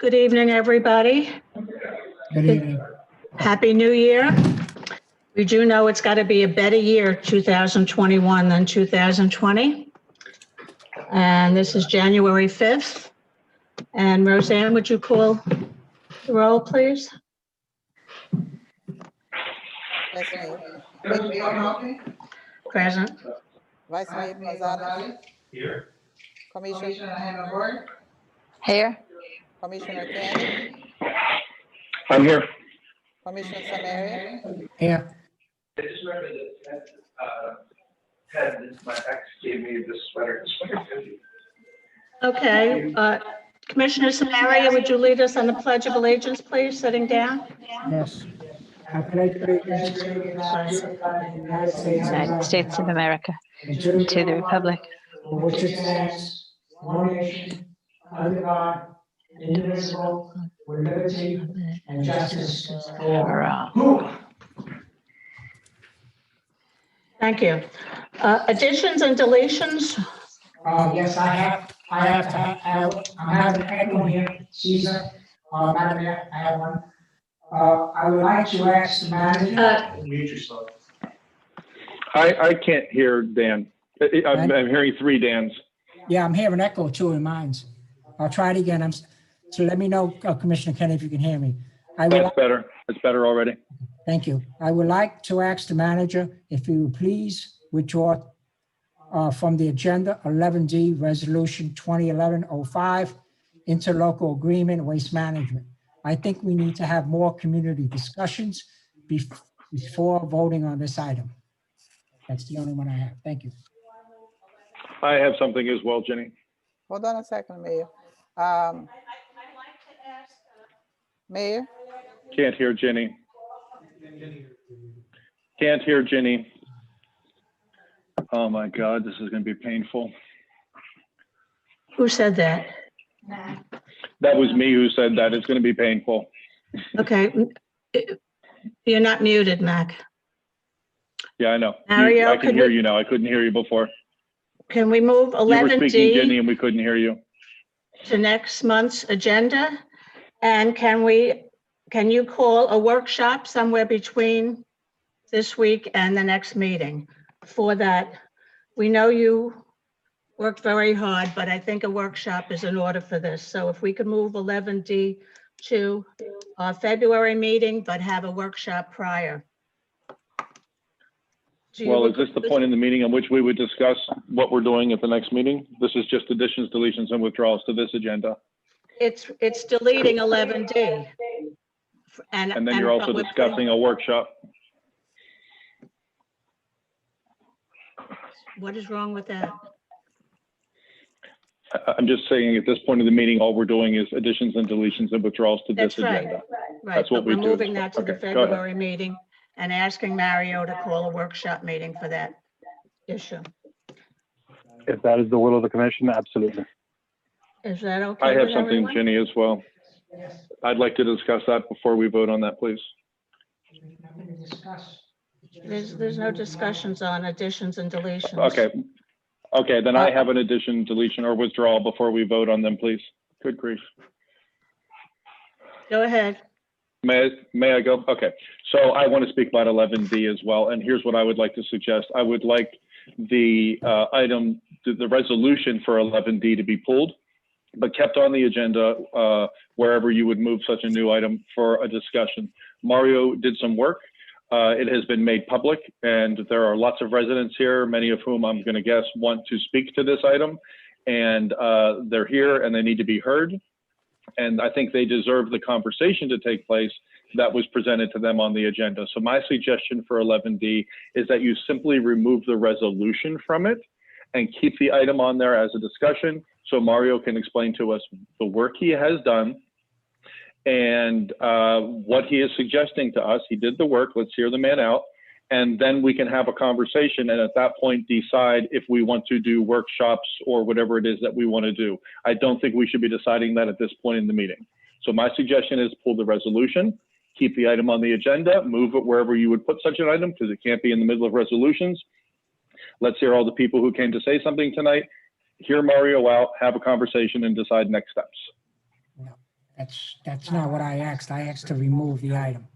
Good evening, everybody. Good evening. Happy New Year. We do know it's got to be a better year, 2021 than 2020. And this is January 5th. And Roseanne, would you call the roll, please? Yes, Mayor. Mayor Hoffman, Present. Vice Mayor Gonzalez. Here. Commissioner Hammond, Here. Commissioner Kennedy, I'm here. Commissioner Samaria, Here. I just remember that Ted, my ex, gave me this sweater. Okay. Commissioner Samaria, would you lead us on the Pledge of Allegiance, please, sitting down? Yes. I pledge allegiance to the United States of United America, States of America, and to the republic for which it stands, one nation, under God, indivisible, with liberty and justice for all. all. Thank you. Additions and deletions? Yes, I'm having an echo here, Caesar, Madam Mayor, I have one. I would like to ask the manager. Mute yourself. I can't hear Dan. I'm hearing three Dans. Yeah, I'm hearing echo too in mine. I'll try it again. So let me know, Commissioner Kennedy, if you can hear me. That's better. It's better already. Thank you. I would like to ask the manager if he would please withdraw from the agenda 11D Resolution 2011-05 Interlocal Agreement Waste Management. I think we need to have more community discussions before voting on this item. That's the only one I have. Thank you. I have something as well, Jenny. hold on a second, Mayor. Mayor, Can't hear Jenny. Can't hear Jenny. Oh my God, this is going to be painful. Who said that? That was me who said that. It's going to be painful. Okay. You're not muted, Mac. Yeah, I know. Mario, I can hear you now. I couldn't hear you before. Can we move You were speaking, Jenny, 11D and we couldn't hear you. to next month's agenda? And can you call a workshop somewhere between this week and the next meeting for that? We know you worked very hard, but I think a workshop is in order for this. So if we could move 11D to our February meeting, but have a workshop prior. Do you Well, is agree this the with- point in the meeting in which we would discuss what we're doing at the next meeting? This is just additions, deletions, and withdrawals to this agenda. It's deleting 11D. And then you're also discussing a workshop. What is wrong with that? I'm just saying at this point of the meeting, all we're doing is additions and deletions and withdrawals to this That's right. agenda. Right, That's what but we're we do. moving that to the Okay, go ahead. February meeting and asking Mario to call a workshop meeting for that issue. If that is the will of the commission, absolutely. Is that okay I have with something, everyone? Jenny, as well. I'd like to discuss that before we vote on that, please. There's no discussions on additions and deletions. Okay, then I have an addition, deletion, or withdrawal before we vote on them, please. Good grief. Go ahead. May I go? Okay, so I want to speak about 11D as well, and here's what I would like to suggest. I would like the the resolution for 11D to be pulled, but kept on the agenda wherever you would move such a new item for a discussion. Mario did some work. It has been made public, and there are lots of residents here, many of whom I'm going to guess want to speak to this item, and they're here and they need to be heard. And I think they deserve the conversation to take place that was presented to them on the agenda. So my suggestion for 11D is that you simply remove the resolution from it and keep the item on there as a discussion so Mario can explain to us the work he has done and what he is suggesting to us. He did the work. Let's hear the man out. And then we can have a conversation and at that point decide if we want to do workshops or whatever it is that we want to do. I don't think we should be deciding that at this point in the meeting. So my suggestion is pull the resolution, keep the item on the agenda, move it wherever you would put such an item because it can't be in the middle of resolutions. Let's hear all the people who came to say something tonight, hear Mario out, have a conversation and decide next steps. That's not what I asked. I asked to remove the item.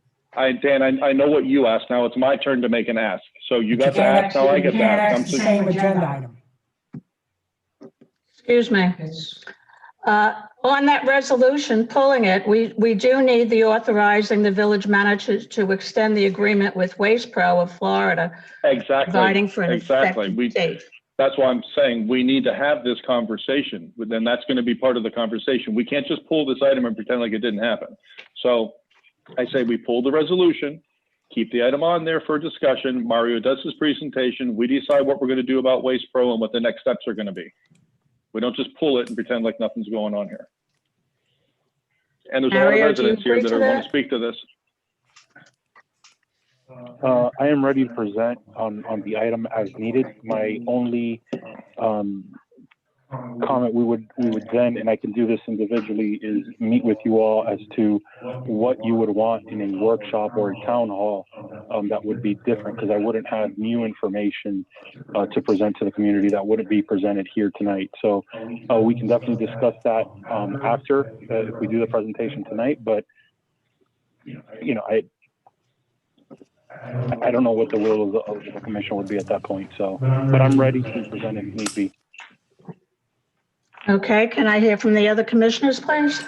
Dan, I know what you asked. Now it's my turn to make an ask. So you got to can't ask, now I you get to can't ask. ask the same agenda item. Excuse me. On that resolution, pulling it, we do need the authorizing the village manager to extend the agreement with Waste Pro of Florida, providing Exactly, for an exactly. effective date. That's why I'm saying we need to have this conversation. Then that's going to be part of the conversation. We can't just pull this item and pretend like it didn't happen. So I say we pull the resolution, keep the item on there for discussion. Mario does his presentation. We decide what we're going to do about Waste Pro and what the next steps are going to be. We don't just pull it and pretend like nothing's going on here. And there's a lot of Mario, do you residents here agree that to are going that? to speak to this. I am ready to present on the item as needed. My only comment we would then, and I can do this individually, is meet with you all as to what you would want in a workshop or a town hall that would be different, because I wouldn't have new information to present to the community that wouldn't be presented here tonight. So we can definitely discuss that after if we do the presentation tonight. But I don't know what the will of the commission would be at that point. So, but I'm ready to present if need be. Okay, can I hear from the other commissioners, please?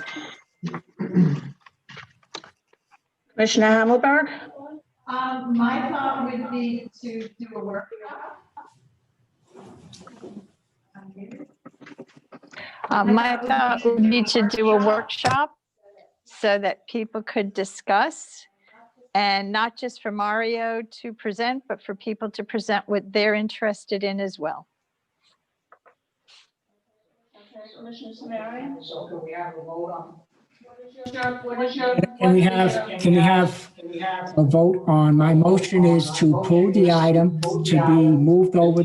Commissioner Hammelberg? My thought would be to do a workshop. My thought would be to do a workshop so that people could discuss, and not just for Mario to present, but for people to present what they're interested in as well. Can we have a vote on, my motion is to pull the item to be moved over.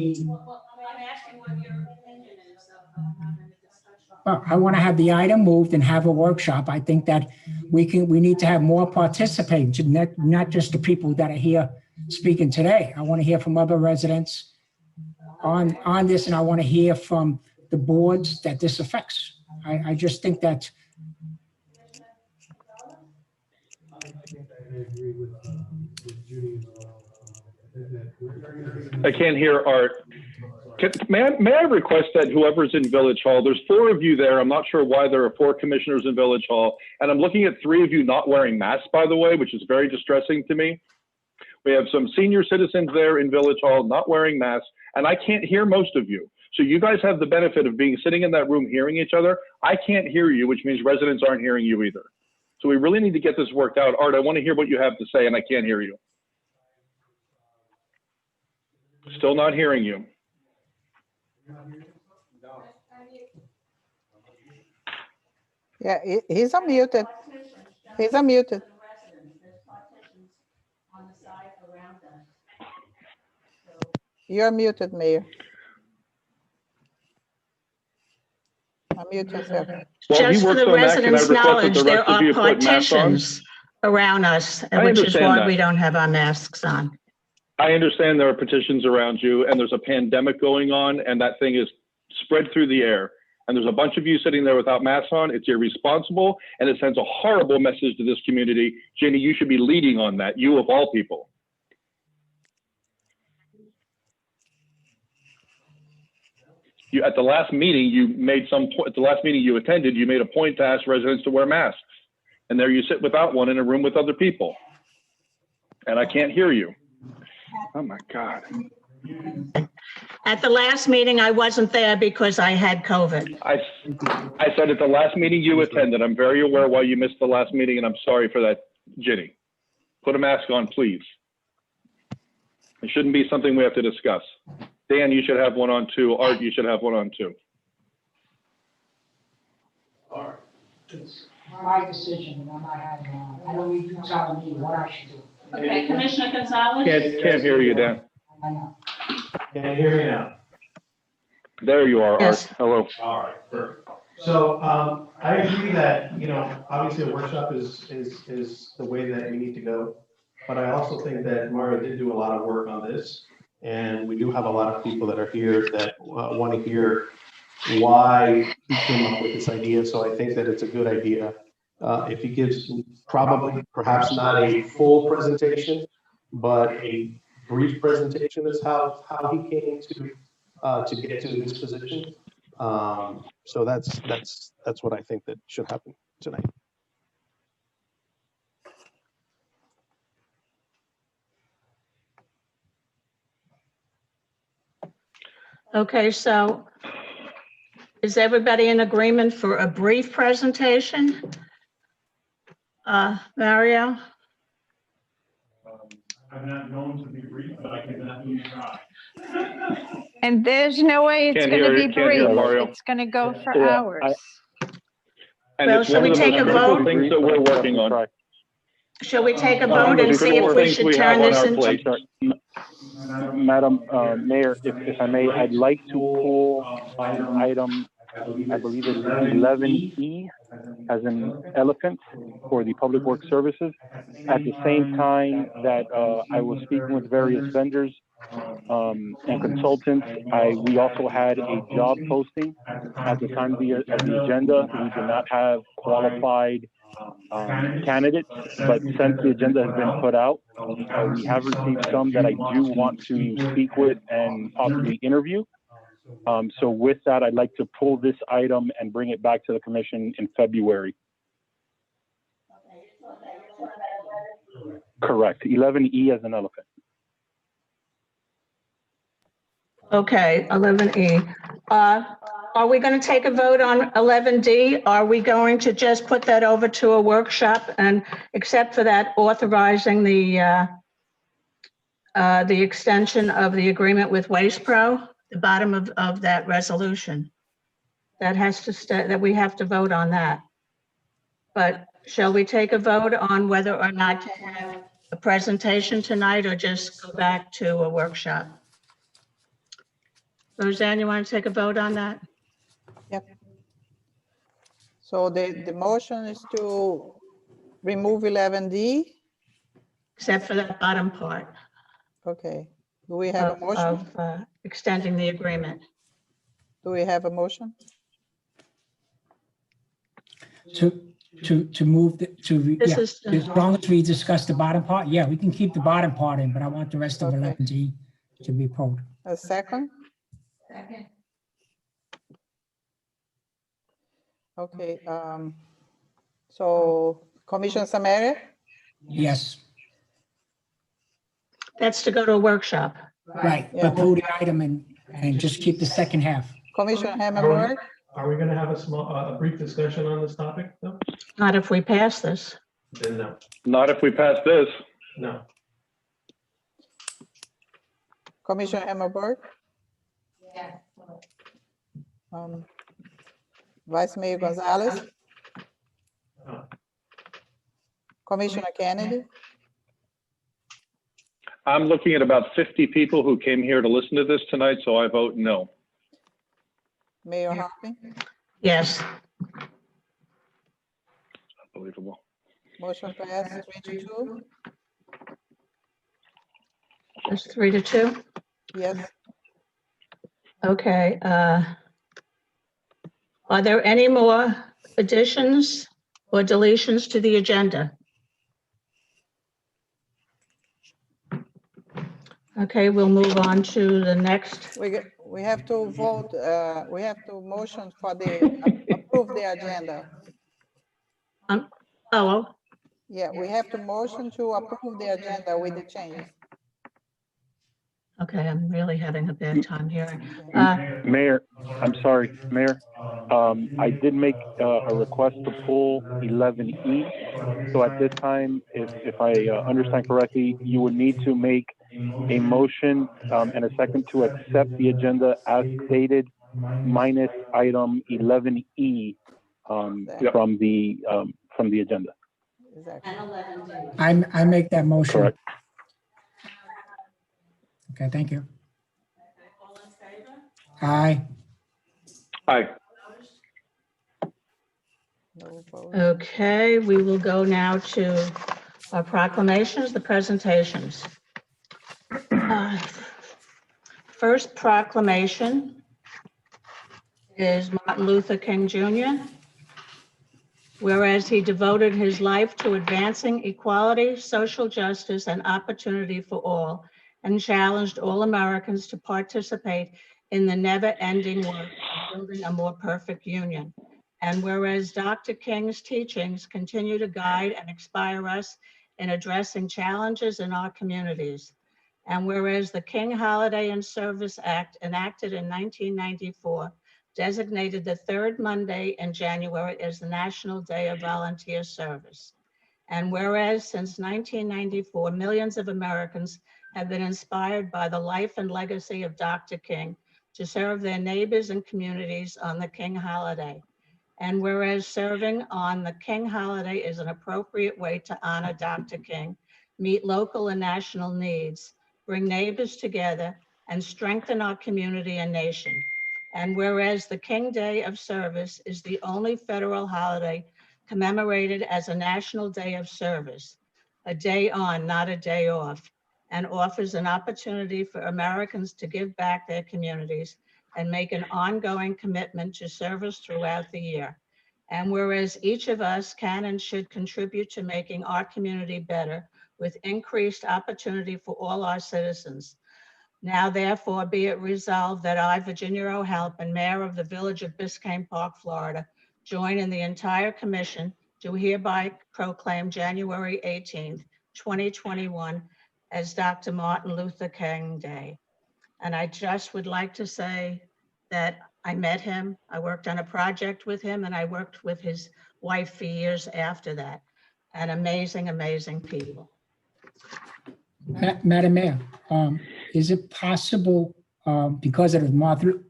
Well, I want to have the item moved and have a workshop. I think that we need to have more participants, not just the people that are here speaking today. I want to hear from other residents on this, and I want to hear from the boards that this affects. I just think that. I can't hear Art. May I request that whoever's in Village Hall, there's 4 of you there. I'm not sure why there are 4 commissioners in Village Hall. And I'm looking at 3 of you not wearing masks, by the way, which is very distressing to me. We have some senior citizens there in Village Hall not wearing masks, and I can't hear most of you. So you guys have the benefit of sitting in that room hearing each other. I can't hear you, which means residents aren't hearing you either. So we really need to get this worked out. Art, I want to hear what you have to say, and I can't hear you. Still not hearing you. Yeah, he's unmuted. He's unmuted. You're muted, Mayor. Unmute yourself. Well, he Just for works the on that. Can I residents' request that knowledge, the there rest of are you put masks on? partitions around us, I which is understand why that. we don't have our masks on. I understand there are petitions around you, and there's a pandemic going on, and that thing is spread through the air. And there's a bunch of you sitting there without masks on. It's irresponsible, and it sends a horrible message to this community. Jenny, you should be leading on that, you of all people. You, at the last meeting, at the last meeting you attended, you made a point to ask residents to wear masks. And there you sit without one in a room with other people. And I can't hear you. Oh my God. At the last meeting, I wasn't there because I had COVID. I said at the last meeting you attended, I'm very aware why you missed the last meeting, and I'm sorry for that, Ginny. Put a mask on, please. It shouldn't be something we have to discuss. Dan, you should have one on too. Art, you should have one on too. It's my decision, and I'm not having one. I don't need you telling me what I should do. Okay, Commissioner Gonzalez? Can't hear you, Dan. I know. Can you hear me now? There you are, Yes. Art. Hello. All right, perfect. So, I agree that, obviously a workshop is the way that we need to go. But I also think that Mario did do a lot of work on this. And we do have a lot of people that are here that want to hear why he came up with this idea. So I think that it's a good idea if he gives probably perhaps not a full presentation, but a brief presentation as how he came to get to this position. So that's what I think that should happen tonight. Okay, so is everybody in agreement for a brief presentation? Mario? I'm not known to be brief, but I can definitely try. And there's no way it's Can't going to hear be you, can't hear brief. Mario. It's going to go for Yeah, hours. And Well, it's shall one we of the take most a critical vote? things that we're working on. Try. Shall we take a One of vote the and most see if critical we things should we have turn on this our into? plate. Madam Mayor, if I may, I'd like to pull item, I believe it's 11E, as an elephant, for the Public Works Services. At the same time that I was speaking with various vendors and consultants, we also had a job posting at the time of the agenda. We did not have qualified candidates, but since the agenda has been put out, we have received some that I do want to speak with and possibly interview. So with that, I'd like to pull this item and bring it back to the commission in February. Correct. 11E as an elephant. Okay, 11E. Are we going to take a vote on 11D? Are we going to just put that over to a workshop and, except for that, authorizing the extension of the agreement with Waste Pro, the bottom of that resolution? That has to stay, that we have to vote on that. But shall we take a vote on whether or not to have a presentation tonight or just go back to a workshop? Roseanne, you want to take a vote on that? Yep. So the motion is to remove 11D. Except for that bottom part Okay. Do we have a motion? of extending the agreement. Do we have a motion? To move, This yeah, is, as long as we discuss the bottom part, yeah, we can keep the bottom part in, but I want the rest of Okay. 11D to be pulled. A second? Second. Okay. So Commissioner Samaria? Yes, that's to go to a workshop. right, Yeah. but pull the item and just keep the second half. Commissioner Hammerberg? Are we going to have a brief discussion on this topic? No? Not if we pass this. Then no. Not if we pass this. No. Commissioner Hammerberg? Yes. Vice Mayor Gonzalez? No. Commissioner Kennedy? I'm looking at about 50 people who came here to listen to this tonight, so I vote no. Mayor Hopping? Yes, Unbelievable. Motion passed 3-2. it's 3-2. Yes. Okay. Are there any more additions or deletions to the agenda? Okay, we'll move on to the next. We have to vote, we have to motion for the, approve the agenda. Oh, Yeah, we have to motion to approve the agenda with the changes. okay, I'm really having a bad time hearing. Mayor, I'm sorry, Mayor. I did make a request to pull 11E. So at this time, if I understand correctly, you would need to make a motion and a second to accept the agenda as stated, minus item 11E from the agenda. Exactly. I make that motion. Correct. Okay, thank you. Aye. Aye. No vote. Okay, we will go now to our proclamations, the presentations. First proclamation is Martin Luther King Jr. whereas he devoted his life to advancing equality, social justice, and opportunity for all, and challenged all Americans to participate in the never-ending work of building a more perfect union. And whereas Dr. King's teachings continue to guide and inspire us in addressing challenges in our communities. And whereas the King Holiday and Service Act, enacted in 1994, designated the third Monday in January as the National Day of Volunteer Service. And whereas since 1994, millions of Americans have been inspired by the life and legacy of Dr. King to serve their neighbors and communities on the King Holiday. And whereas serving on the King Holiday is an appropriate way to honor Dr. King, meet local and national needs, bring neighbors together, and strengthen our community and nation. And whereas the King Day of Service is the only federal holiday commemorated as a National Day of Service, a day on, not a day off, and offers an opportunity for Americans to give back their communities and make an ongoing commitment to service throughout the year. And whereas each of us can and should contribute to making our community better with increased opportunity for all our citizens. Now therefore be it resolved that I, Virginia O'Halpin, Mayor of the Village of Biscayne Park, Florida, join in the entire commission, do hereby proclaim January 18th, 2021 as Dr. Martin Luther King Day. And I just would like to say that I met him, I worked on a project with him, and I worked with his wife for years after that. And amazing, amazing people. Madam Mayor, is it possible, because of the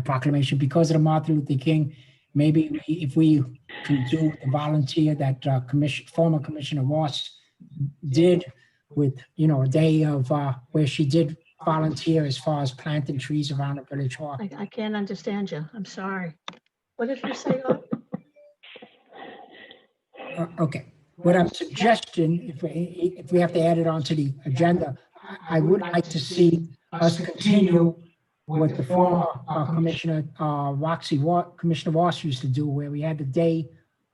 proclamation, because of the Martin Luther King, maybe if we can do the volunteer that former Commissioner Ross did with, a day of where she did volunteer as far as planting trees around the village hall? I can't understand you. I'm sorry. What did you say? Art? Okay. What I'm suggesting, if we have to add it onto the agenda, I would like to see us continue what the former Commissioner Commissioner Ross used to do, where we had the day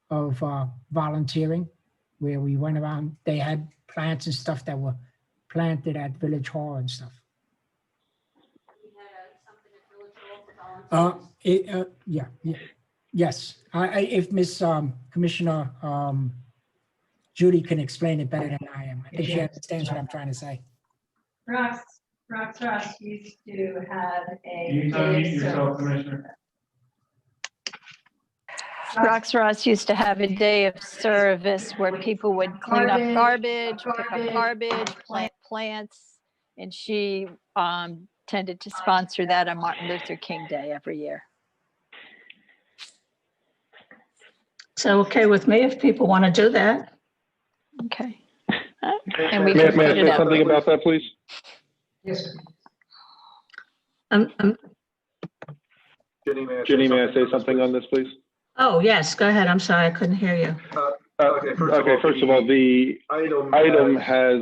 of volunteering, where we went around, they had plants and stuff that were planted at Village Hall and stuff. Yes. If Miss Commissioner Judy can explain it better than I am. I think she understands what I'm trying to say. Rox used to have a. You unmute yourself, Commissioner. Ross used to have a day of service where people would clean up garbage, pick up garbage, plant plants, and she tended to sponsor that on Martin Luther King Day every year. So okay with me if people want to do that. Okay. And we May can I put it say up. something about that, please? Yes. Ginny, may I say something on this, please? Oh, yes, go ahead. I'm sorry, I couldn't hear you. Okay, first of all, the item has,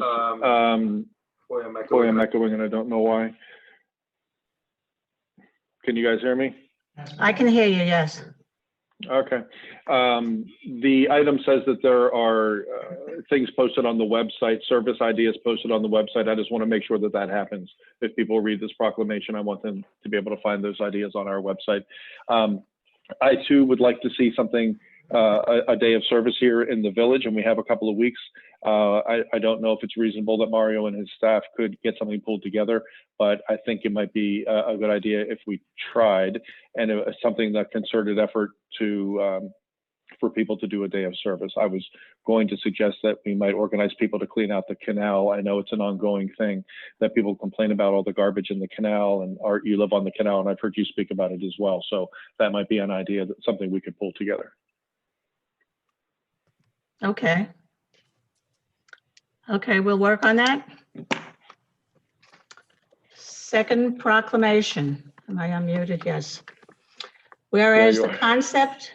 boy, I'm echoing and I don't know why. Can you guys hear me? I can hear you, yes. Okay. The item says that there are things posted on the website, service ideas posted on the website. I just want to make sure that that happens. If people read this proclamation, I want them to be able to find those ideas on our website. I too would like to see something, a day of service here in the village, and we have a couple of weeks. I don't know if it's reasonable that Mario and his staff could get something pulled together, but I think it might be a good idea if we tried, and it was something that concerted effort to for people to do a day of service. I was going to suggest that we might organize people to clean out the canal. I know it's an ongoing thing that people complain about all the garbage in the canal, and Art, you live on the canal, and I've heard you speak about it as well. So that might be an idea, that something we could pull together. Okay. Okay, we'll work on that. Second proclamation. Am I unmuted? Yes. Whereas the concept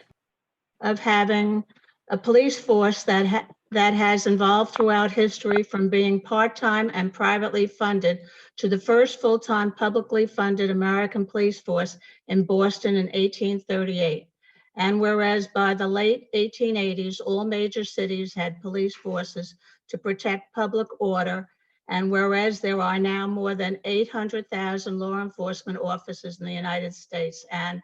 of having a police force that has evolved throughout history from being part-time and privately funded to the first full-time publicly funded American police force in Boston in 1838. And whereas by the late 1880s, all major cities had police forces to protect public order. And whereas there are now more than 800,000 law enforcement officers in the United States. And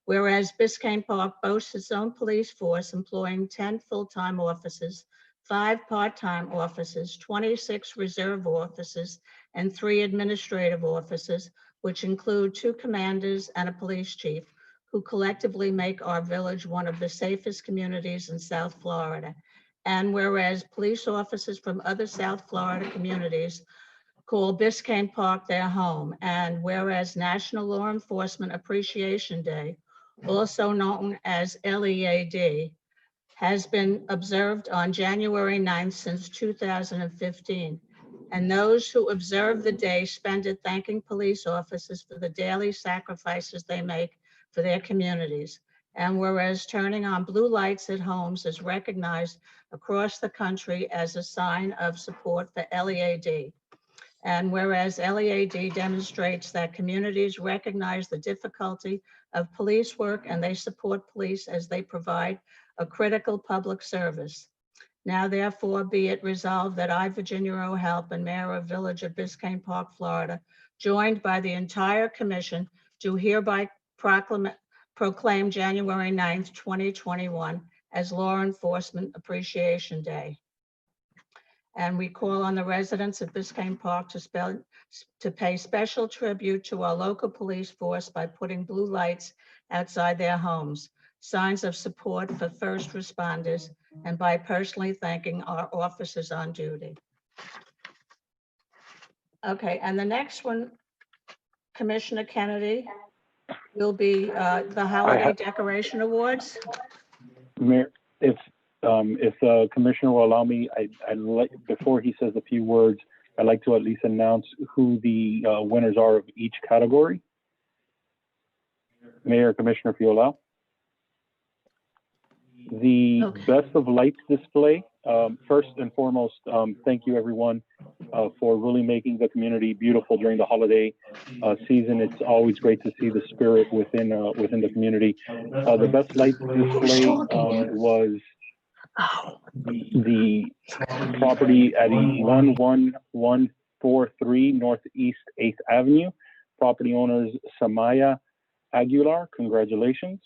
whereas Biscayne Park boasts its own police force employing 10 full-time officers, 5 part-time officers, 26 reserve officers, and 3 administrative officers, which include 2 commanders and a police chief, who collectively make our village one of the safest communities in South Florida. And whereas police officers from other South Florida communities call Biscayne Park their home, and whereas National Law Enforcement Appreciation Day, also known as LEAD, has been observed on January 9th since 2015. And those who observe the day spend it thanking police officers for the daily sacrifices they make for their communities. And whereas turning on blue lights at homes is recognized across the country as a sign of support for LEAD. And whereas LEAD demonstrates that communities recognize the difficulty of police work and they support police as they provide a critical public service. Now therefore be it resolved that I, Virginia O'Halpin, and Mayor of Village of Biscayne Park, Florida, joined by the entire commission, do hereby proclaim January 9th, 2021 as Law Enforcement Appreciation Day. And we call on the residents of Biscayne Park to pay special tribute to our local police force by putting blue lights outside their homes, signs of support for first responders, and by personally thanking our officers on duty. Okay, and the next one, Commissioner Kennedy, will be the Holiday Decoration Awards. Mayor, if the commissioner will allow me, I'd like, before he says a few words, I'd like to at least announce who the winners are of each category. Mayor, Commissioner, if you allow. The Best of Lights display. First and foremost, thank you everyone for really making the community beautiful during the holiday season. It's always great to see the spirit within the community. The Best Lights display was the property at 11143 Northeast 8th Avenue. Property owners Samaya Aguilar, congratulations.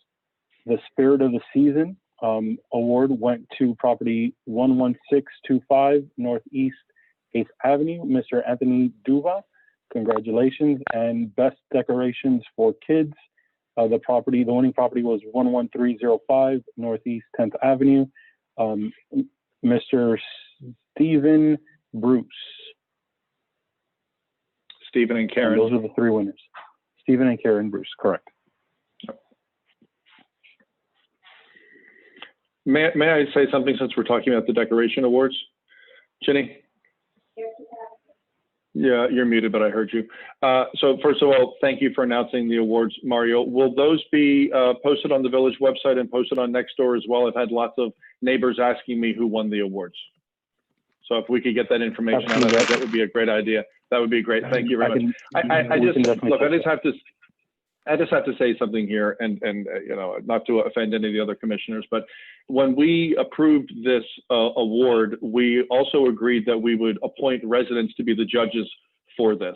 The Spirit of the Season award went to property 11625 Northeast 8th Avenue, Mr. Anthony Duva, congratulations. And Best Decorations for Kids, the winning property was 11305 Northeast 10th Avenue, Mr. Stephen Bruce. Stephen and Karen. And those are the 3 winners. Stephen and Karen Bruce, correct. May I say something since we're talking about the decoration awards? Ginny? Yeah, you're muted, but I heard you. So first of all, thank you for announcing the awards, Mario. Will those be posted on the village website and posted on Nextdoor as well? I've had lots of neighbors asking me who won the awards. So if we could get that information out, that would be a great idea. That would be great. Thank you very much. I just have to say something here, and you know, not to offend any of the other commissioners, but when we approved this award, we also agreed that we would appoint residents to be the judges for this.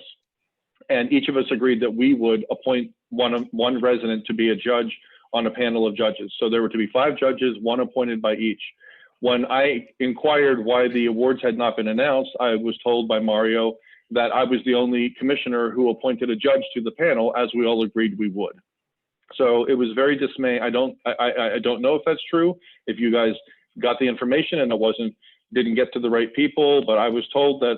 And each of us agreed that we would appoint one resident to be a judge on a panel of judges. So there were to be 5 judges, 1 appointed by each. When I inquired why the awards had not been announced, I was told by Mario that I was the only commissioner who appointed a judge to the panel, as we all agreed we would. So it was very dismaying. I don't know if that's true, if you guys got the information and didn't get to the right people, but I was told that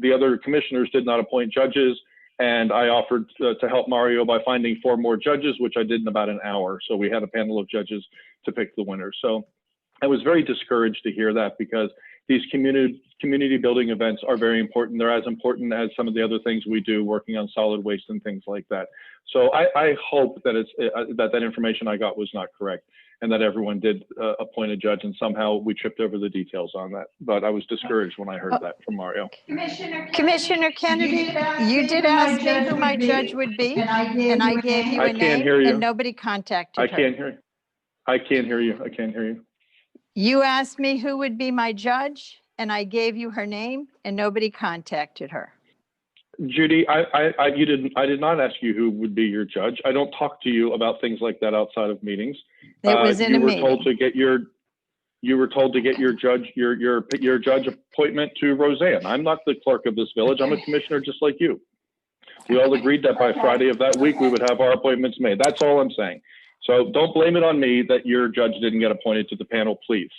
the other commissioners did not appoint judges, and I offered to help Mario by finding 4 more judges, which I did in about an hour. So we had a panel of judges to pick the winners. So I was very discouraged to hear that, because these community building events are very important. They're as important as some of the other things we do, working on solid waste and things like that. So I hope that that information I got was not correct, and that everyone did appoint a judge, and somehow we tripped over the details on that. But I was discouraged when I heard that from Mario. Commissioner Kennedy, you did ask me who my judge would be, and I gave you a name, and nobody contacted her. I can't hear you. I can't hear you. I can't hear you. You asked me who would be my judge, and I gave you her name, and nobody contacted her. Judy, I did not ask you who would be your judge. I don't talk to you about things like that outside of meetings. It was in You a were meeting. told to get your judge appointment to Roseanne. I'm not the clerk of this village. I'm a commissioner just like you. We all agreed that by Friday of that week, we would have our appointments made. That's all I'm saying. So don't blame it on me that your judge didn't get appointed to the panel, please.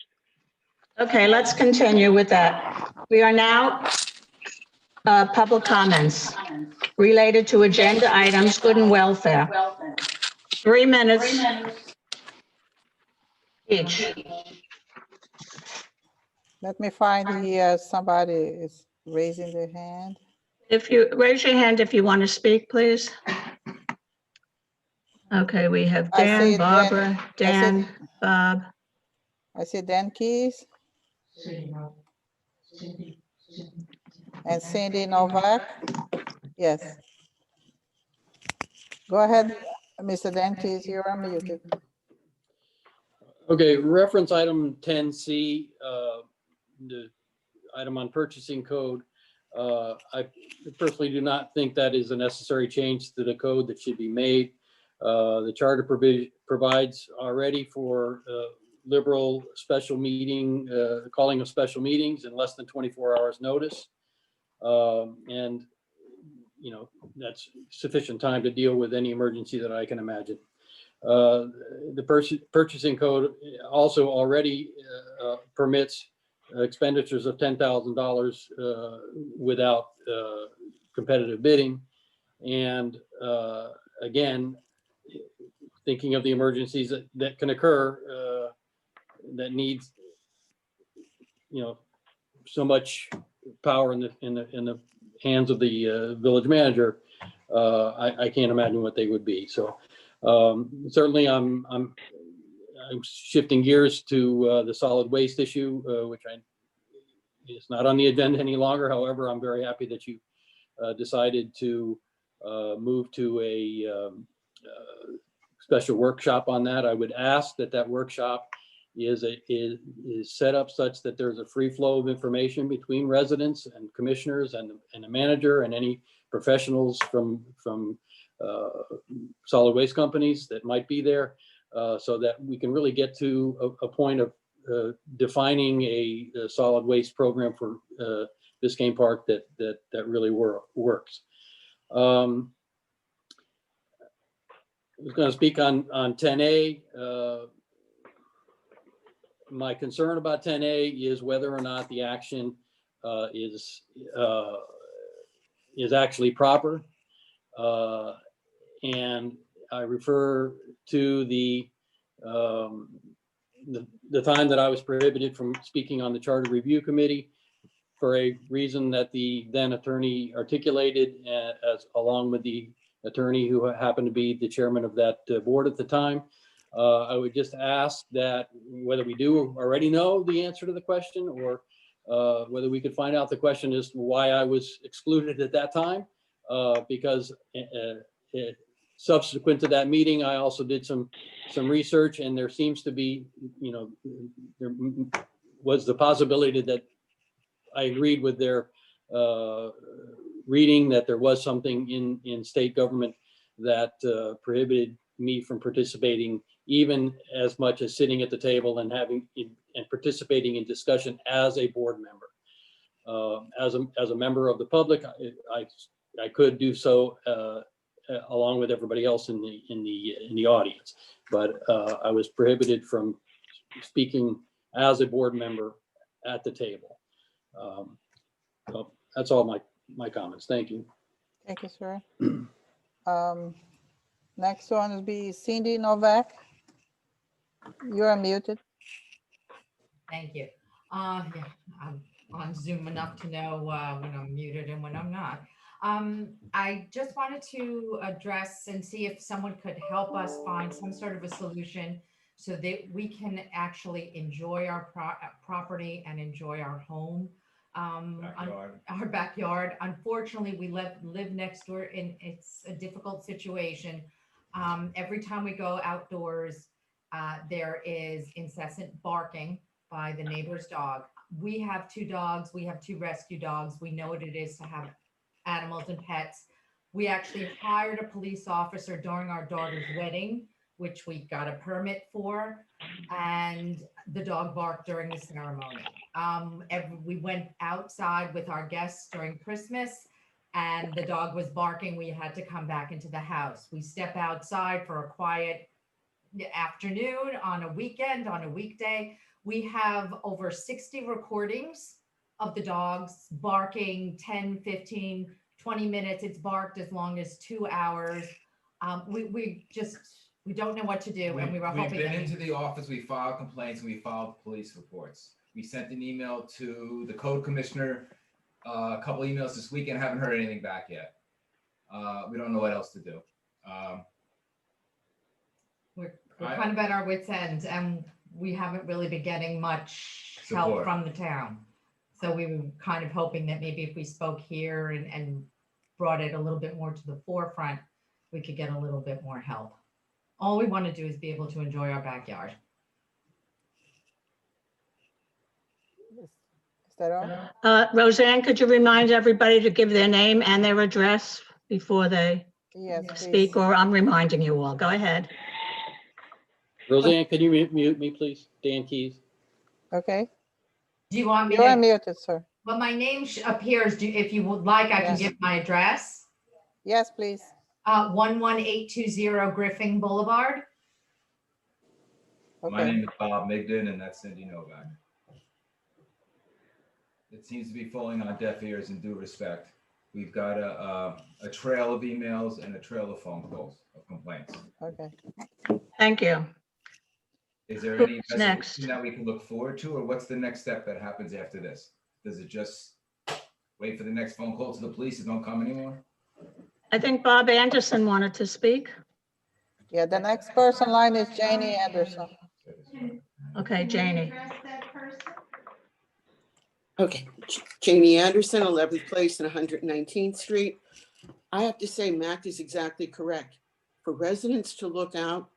Okay, let's continue with that. We are now public comments related to agenda items, good and welfare. 3 minutes each. Let me find here, somebody is raising their hand. If you raise your hand if you want to speak, please. Okay, we have I see Dan, Barbara, Dan, Bob. I see Dan Keys and Cindy Novak. Yes. Go ahead, Mr. Dan Keys, you're unmuted. Okay, reference item 10C, the item on purchasing code. I personally do not think that is a necessary change to the code that should be made. The charter provides already for liberal special meeting, calling of special meetings in less than 24 hours notice. And, you know, that's sufficient time to deal with any emergency that I can imagine. The purchasing code also already permits expenditures of $10,000 without competitive bidding. And again, thinking of the emergencies that can occur, that needs, you know, so much power in the hands of the village manager, I can't imagine what they would be. So certainly I'm shifting gears to the solid waste issue, which is not on the agenda any longer. However, I'm very happy that you decided to move to a special workshop on that. I would ask that workshop is set up such that there's a free flow of information between residents and commissioners and the manager and any professionals from solid waste companies that might be there, so that we can really get to a point of defining a solid waste program for Biscayne Park that really works. I was going to speak on 10A. My concern about 10A is whether or not the action is actually proper. And I refer to the time that I was prohibited from speaking on the Charter Review Committee for a reason that the then attorney articulated, as along with the attorney who happened to be the chairman of that board at the time. I would just ask that whether we do already know the answer to the question, or whether we could find out the question as to why I was excluded at that time, because subsequent to that meeting, I also did some research, and there seems to be, you know, there was the possibility that I agreed with their reading that there was something in state government that prohibited me from participating, even as much as sitting at the table and participating in discussion as a board member. As a member of the public, I could do so along with everybody else in the audience, but I was prohibited from speaking as a board member at the table. So that's all my comments. Thank you. Thank you, sir. Next one will be Cindy Novak. You're unmuted. Thank you. Yeah, I'm on Zoom enough to know when I'm muted and when I'm not. I just wanted to address and see if someone could help us find some sort of a solution so that we can actually enjoy our property and enjoy our home. Our backyard. Unfortunately, we live next door, and it's a difficult situation. Every time we go outdoors, there is incessant barking by the neighbor's dog. We have 2 dogs. We have 2 rescue dogs. We know what it is to have animals and pets. We actually hired a police officer during our daughter's wedding, which we got a permit for, and the dog barked during the ceremony. We went outside with our guests during Christmas, and the dog was barking. We had to come back into the house. We step outside for a quiet afternoon on a weekend, on a weekday. We have over 60 recordings of the dogs barking 10, 15, 20 minutes. It's barked as long as 2 hours. We don't know what to do, and we were We've hoping been that into the office, we filed complaints, and we filed police reports. We sent an email to the code commissioner, a couple emails this weekend, haven't heard anything back yet. We don't know what else to do. we're kind of at our wits' end, and we haven't really been getting much help Support. from the town. So we were kind of hoping that maybe if we spoke here and brought it a little bit more to the forefront, we could get a little bit more help. All we want to do is be able to enjoy our backyard. Is that all? Roseanne, could you remind everybody to give their name and their address before they Yes, please. speak, or I'm reminding you all? Go ahead. Roseanne, can you mute me, please? Dan Keys. Okay, Do you want me you're to? unmuted, sir. Well, my name appears. If you would like, I can Yes. give my address. Yes, please. 11820 Griffin Boulevard. My Okay, name is Bob Migden, and that's Cindy Novak. It seems to be falling on deaf ears, in due respect. We've got a trail of emails and a trail of phone calls of complaints. okay. Thank you. Is there any Who's next? resolution that we can look forward to, or what's the next step that happens after this? Does it just wait for the next phone call to the police and don't come anymore? I think Bob Anderson wanted to speak. Yeah, the next person line is Janie Anderson. Okay, Janie. Okay, Jamie Anderson, 11th Place and 119th Street. I have to say, Mac is exactly correct. For residents to look out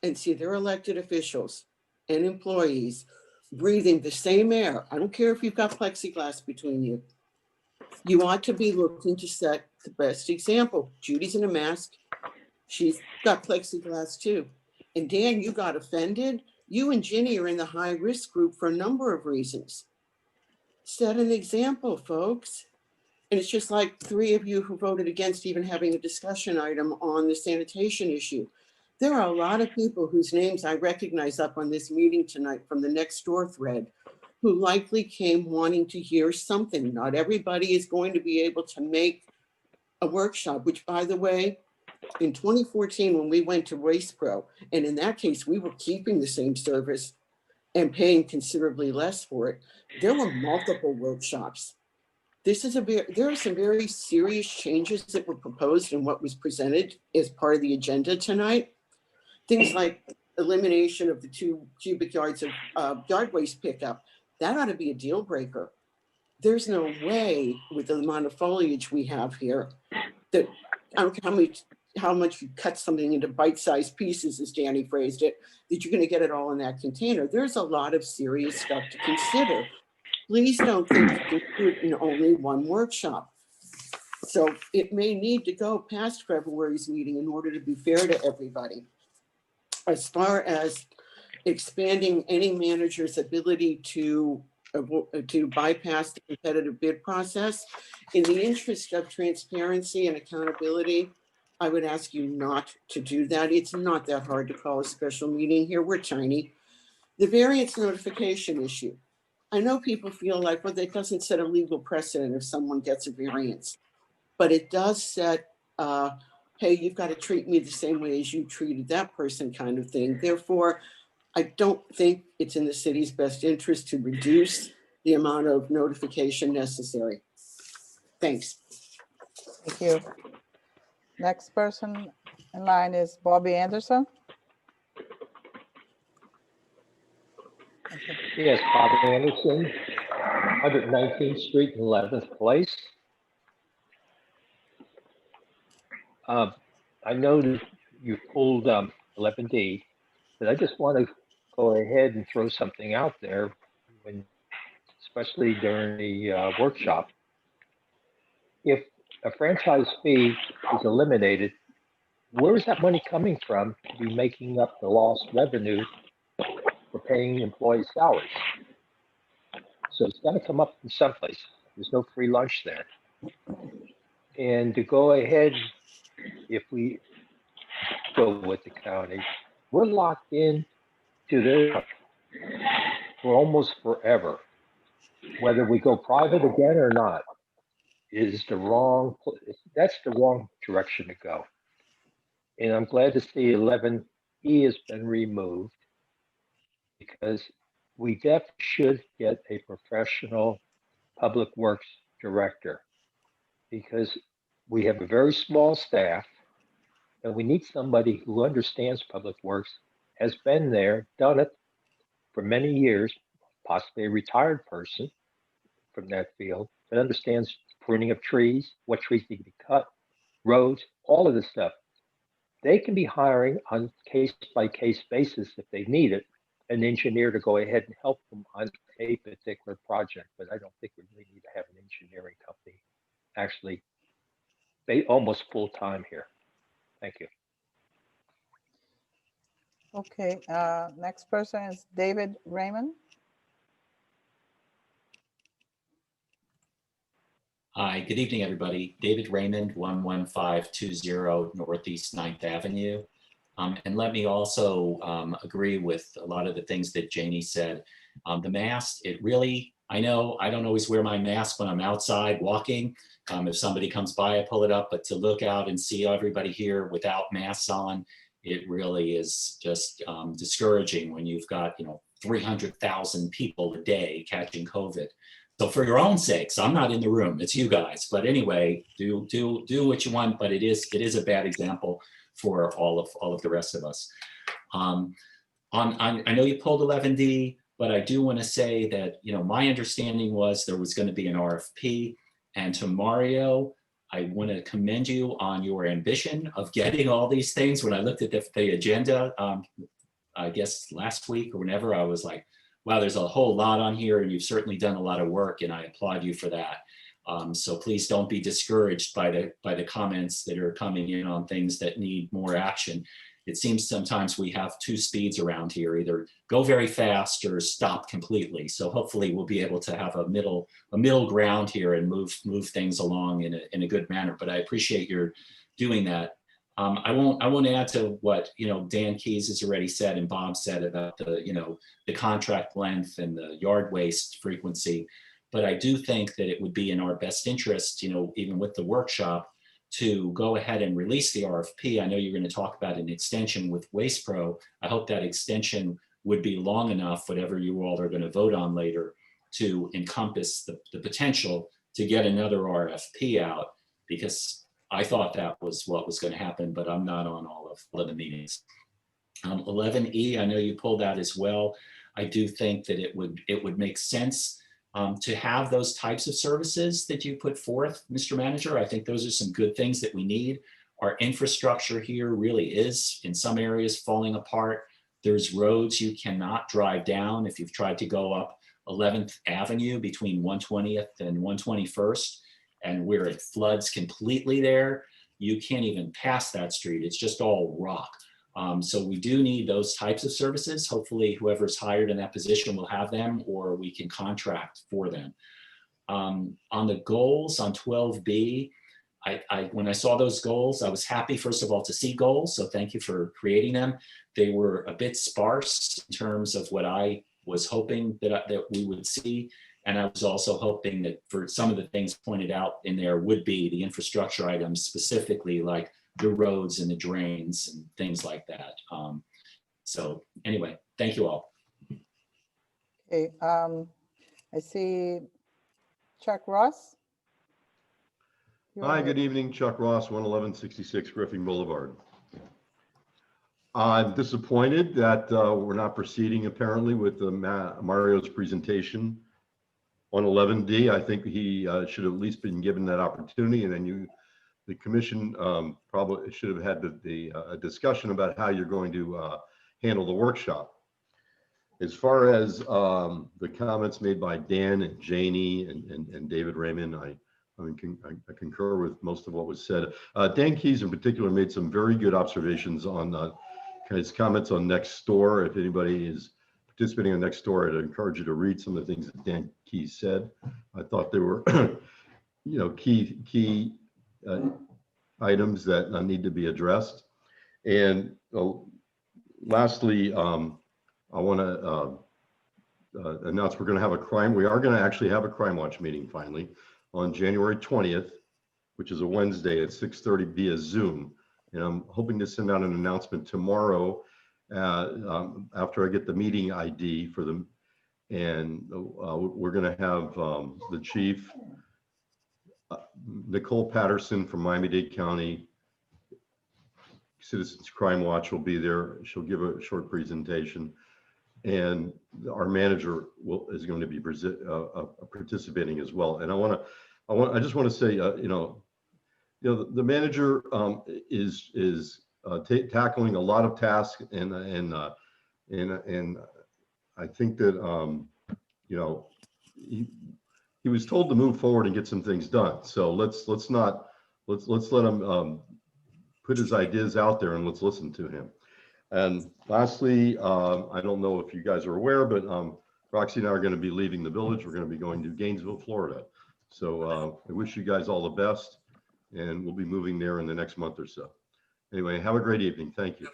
and see their elected officials and employees breathing the same air, I don't care if you've got plexiglass between you. You ought to be looking to set the best example. Judy's in a mask. She's got plexiglass too. And Dan, you got offended. You and Ginny are in the high risk group for a number of reasons. Set an example, folks. And it's just like 3 of you who voted against even having a discussion item on the sanitation issue. There are a lot of people whose names I recognize up on this meeting tonight from the next door thread who likely came wanting to hear something. Not everybody is going to be able to make a workshop, which, by the way, in 2014, when we went to Race Pro, and in that case, we were keeping the same service and paying considerably less for it, there were multiple workshops. There are some very serious changes that were proposed in what was presented as part of the agenda tonight. Things like elimination of the 2 cubic yards of yard waste pickup. That ought to be a deal breaker. There's no way with the amount of foliage we have here that I don't care how much you cut something into bite-sized pieces, as Danny phrased it, that you're going to get it all in that container. There's a lot of serious stuff to consider. Please don't think you can do it in only one workshop. So it may need to go past February's meeting in order to be fair to everybody. As far as expanding any manager's ability to bypass the competitive bid process, in the interest of transparency and accountability, I would ask you not to do that. It's not that hard to call a special meeting here. We're tiny. The variance notification issue. I know people feel like, well, that doesn't set a legal precedent if someone gets a variance, but it does set, hey, you've got to treat me the same way as you treated that person kind of thing. Therefore, I don't think it's in the city's best interest to reduce the amount of notification necessary. Thanks. Thank you. Next person in line is Bobby Anderson. Okay. Yes, Bob Anderson, 119th Street, 11th Place. I know that you pulled 11D. but I just want to go ahead and throw something out there, when, especially during the workshop. If a franchise fee is eliminated, where is that money coming from to be making up the lost revenue for paying employees' salaries? So it's got to come up from someplace. There's no free lunch there. And to go ahead, if we go with the county, we're locked in to their for almost forever. Whether we go private again or not is the wrong, that's the wrong direction to go. And I'm glad to see 11E has been removed, because we definitely should get a professional public works director, because we have a very small staff and we need somebody who understands public works, has been there, done it for many years, possibly a retired person from that field, that understands pruning of trees, what trees need to be cut, roads, all of this stuff. They can be hiring on case-by-case basis, if they need it, an engineer to go ahead and help them on a particular project. But I don't think we really need to have an engineering company actually almost full-time here. Thank you. Okay, next person is David Raymond. Hi, good evening, everybody. David Raymond, 11520 Northeast 9th Avenue. And let me also agree with a lot of the things that Janie said. The mask, it really, I know I don't always wear my mask when I'm outside walking. If somebody comes by, I pull it up, but to look out and see everybody here without masks on, it really is just discouraging when you've got, 300,000 people a day catching COVID. So for your own sakes, I'm not in the room, it's you guys. But anyway, do what you want, but it is a bad example for all of the rest of us. I know you pulled 11D, but I do want to say that, my understanding was there was going to be an RFP, and to Mario, I want to commend you on your ambition of getting all these things. When I looked at the agenda, I guess last week or whenever, I was like, wow, there's a whole lot on here, and you've certainly done a lot of work, and I applaud you for that. So please don't be discouraged by the comments that are coming in on things that need more action. It seems sometimes we have two speeds around here, either go very fast or stop completely. So hopefully we'll be able to have a middle ground here and move things along in a good manner. But I appreciate your doing that. I won't add to what Dan Keyes has already said and Bob said about the contract length and the yard waste frequency. But I do think that it would be in our best interest, even with the workshop, to go ahead and release the RFP. I know you're going to talk about an extension with Waste Pro. I hope that extension would be long enough, whatever you all are going to vote on later, to encompass the potential to get another RFP out, because I thought that was what was going to happen, but I'm not on all of the meetings. 11E, I know you pulled out as well. I do think that it would make sense to have those types of services that you put forth, Mr. Manager. I think those are some good things that we need. Our infrastructure here really is, in some areas, falling apart. There's roads you cannot drive down if you've tried to go up 11th Avenue between 120th and 121st, and where it floods completely there, you can't even pass that street. It's just all rock. So we do need those types of services. Hopefully whoever's hired in that position will have them, or we can contract for them. On the goals on 12B, when I saw those goals, I was happy, first of all, to see goals. So thank you for creating them. They were a bit sparse in terms of what I was hoping that we would see. And I was also hoping that for some of the things pointed out in there would be the infrastructure items, specifically like the roads and the drains and things like that. So anyway, thank you all. Okay, I see Chuck Ross. Hi, good evening. Chuck Ross, 11166 Griffin Boulevard. I'm disappointed that we're not proceeding apparently with Mario's presentation on 11D. I think he should have at least been given that opportunity, and then the commission probably should have had a discussion about how you're going to handle the workshop. As far as the comments made by Dan and Janie and David Raymond, I concur with most of what was said. Dan Keys in particular made some very good observations on his comments on next door. If anybody is participating on next door, I'd encourage you to read some of the things that Dan Keys said. I thought there were key items that need to be addressed. And lastly, I want to announce we are going to actually have a Crime Watch meeting finally on January 20th, which is a Wednesday at 6:30 via Zoom. And I'm hoping to send out an announcement tomorrow after I get the meeting ID for them. And we're going to have the chief, Nicole Patterson from Miami-Dade County Citizens Crime Watch will be there. She'll give a short presentation. And our manager is going to be participating as well. And I just want to say, the manager is tackling a lot of tasks, and I think that he was told to move forward and get some things done. So let's let him put his ideas out there, and let's listen to him. And lastly, I don't know if you guys are aware, but Roxy and I are going to be leaving the village. We're going to be going to Gainesville, Florida. So I wish you guys all the best, and we'll be moving there in the next month or so. Anyway, have a great evening. Thank you.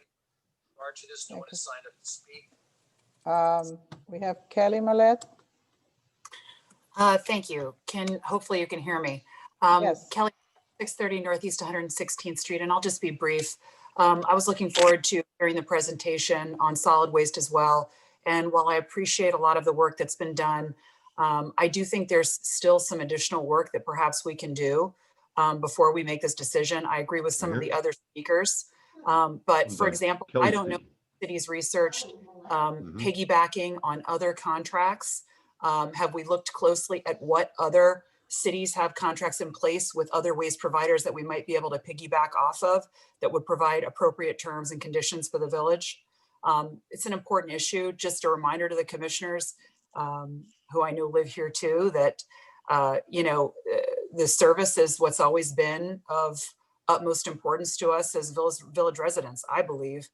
We have Kelly Millette. Thank you. Hopefully you can hear me. Yes. Kelly, 630 Northeast 116th Street, and I'll just be brief. I was looking forward to hearing the presentation on solid waste as well. And while I appreciate a lot of the work that's been done, I do think there's still some additional work that perhaps we can do before we make this decision. I agree with some of the other speakers. But for example, I don't know if cities researched piggybacking on other contracts. Have we looked closely at what other cities have contracts in place with other waste providers that we might be able to piggyback off of that would provide appropriate terms and conditions for the village? It's an important issue. Just a reminder to the commissioners who I know live here too, that the service is what's always been of utmost importance to us as village residents, I believe.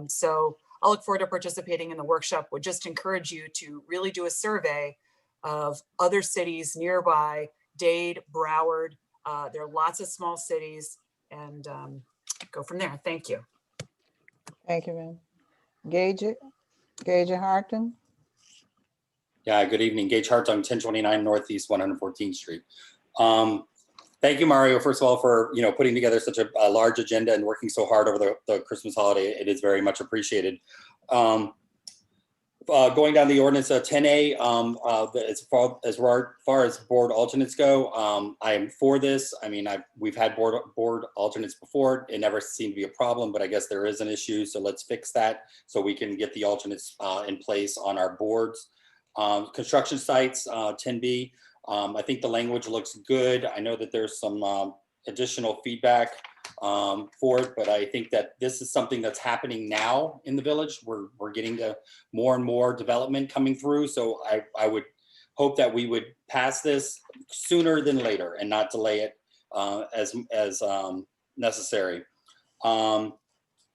So I'll look forward to participating in the workshop. Would just encourage you to really do a survey of other cities nearby, Dade, Broward. There are lots of small cities, and go from there. Thank you. Thank you, ma'am. Gage Harton. Yeah, good evening. Gage Harton, 1029 Northeast 114th Street. Thank you, Mario, first of all, for putting together such a large agenda and working so hard over the Christmas holiday. It is very much appreciated. Going down the ordinance 10A, as far as board alternates go, I am for this. I mean, we've had board alternates before. It never seemed to be a problem, but I guess there is an issue. So let's fix that so we can get the alternates in place on our boards. Construction sites, 10B. I think the language looks good. I know that there's some additional feedback for it, but I think that this is something that's happening now in the village. We're getting to more and more development coming through. So I would hope that we would pass this sooner than later and not delay it as necessary.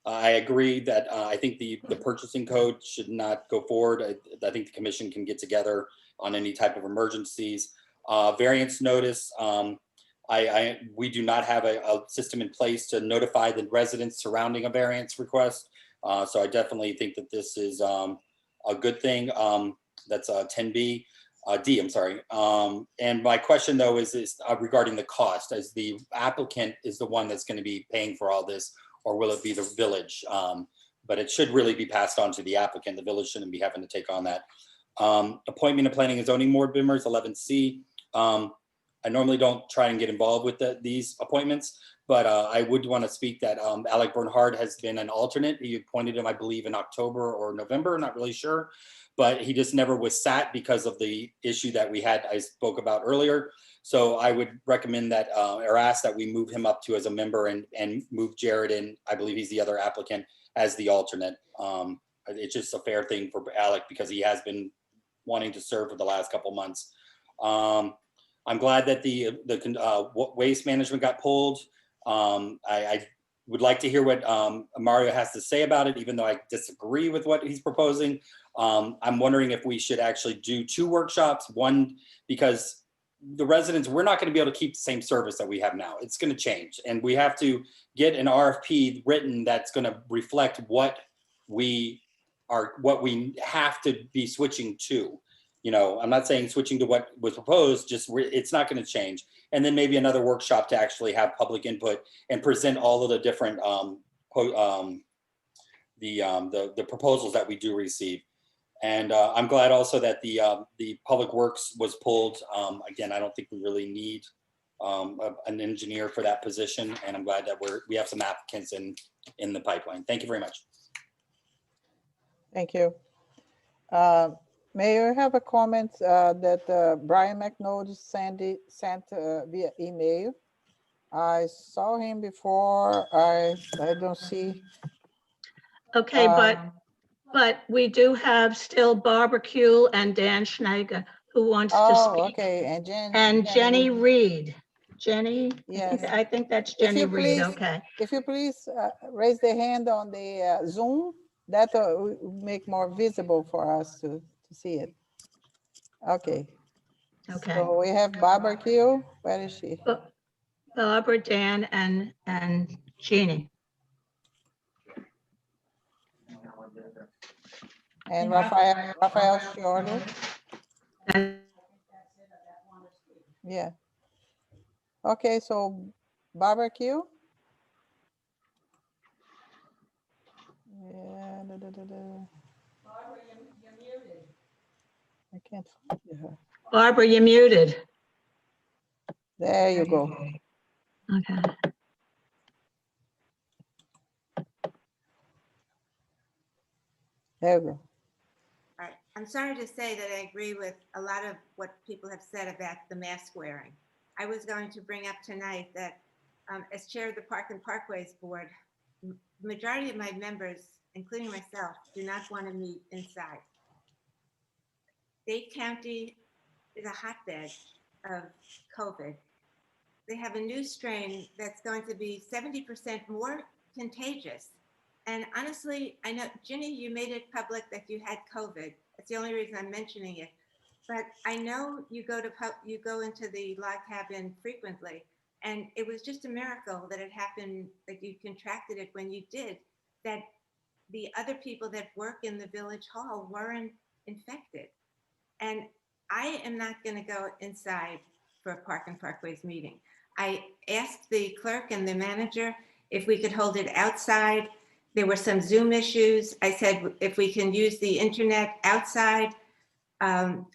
I agree that I think the purchasing code should not go forward. I think the commission can get together on any type of emergencies. Variance notice. We do not have a system in place to notify the residents surrounding a variance request. So I definitely think that this is a good thing. That's 10B, D, I'm sorry. And my question though is regarding the cost, as the applicant is the one that's going to be paying for all this, or will it be the village? But it should really be passed on to the applicant. The village shouldn't be having to take on that. Appointment of planning and zoning board members, 11C. I normally don't try and get involved with these appointments, but I would want to speak that Alec Bernhard has been an alternate. He appointed him, I believe, in October or November, not really sure, but he just never was sat because of the issue that we had, I spoke about earlier. So I would recommend that, or ask that we move him up to as a member and move Jared in, I believe he's the other applicant, as the alternate. It's just a fair thing for Alec because he has been wanting to serve for the last couple months. I'm glad that the waste management got pulled. I would like to hear what Mario has to say about it, even though I disagree with what he's proposing. I'm wondering if we should actually do 2 workshops, one, because the residents, we're not going to be able to keep the same service that we have now. It's going to change. And we have to get an RFP written that's going to reflect what we have to be switching to. You know, I'm not saying switching to what was proposed, just it's not going to change. And then maybe another workshop to actually have public input and present all of the different the proposals that we do receive. And I'm glad also that the public works was pulled. Again, I don't think we really need an engineer for that position, and I'm glad that we have some applicants in the pipeline. Thank you very much. Thank you. Mayor, I have a comment that Brian McNode sent via email. I saw him before. I don't see. Okay, but we do have still Barbecue and Dan Schneider who wants to speak. Okay, And Jenny Reed. Jenny? Yes. I think that's If Jenny you Reed, please- okay. If you please raise the hand on the Zoom, that will make more visible for us to see it. Okay. Okay. So we have Barbecue. Where is she? Barbara, Dan, and Jeannie. And Raphael Shorter. Yeah. Okay, so Barbecue. Yeah. I can't find her. Barbara, you're muted. There you go. Okay. There you go. All right. I'm sorry to say that I agree with a lot of what people have said about the mask wearing. I was going to bring up tonight that as chair of the Park and Parkways Board, the majority of my members, including myself, do not want to meet inside. Dade County is a hotbed of COVID. They have a new strain that's going to be 70% more contagious. And honestly, I know, Ginny, you made it public that you had COVID. That's the only reason I'm mentioning it. But I know you go into the log cabin frequently, and it was just a miracle that it happened, that you contracted it when you did, that the other people that work in the village hall weren't infected. And I am not going to go inside for a Park and Parkways meeting. I asked the clerk and the manager if we could hold it outside. There were some Zoom issues. I said, if we can use the internet outside,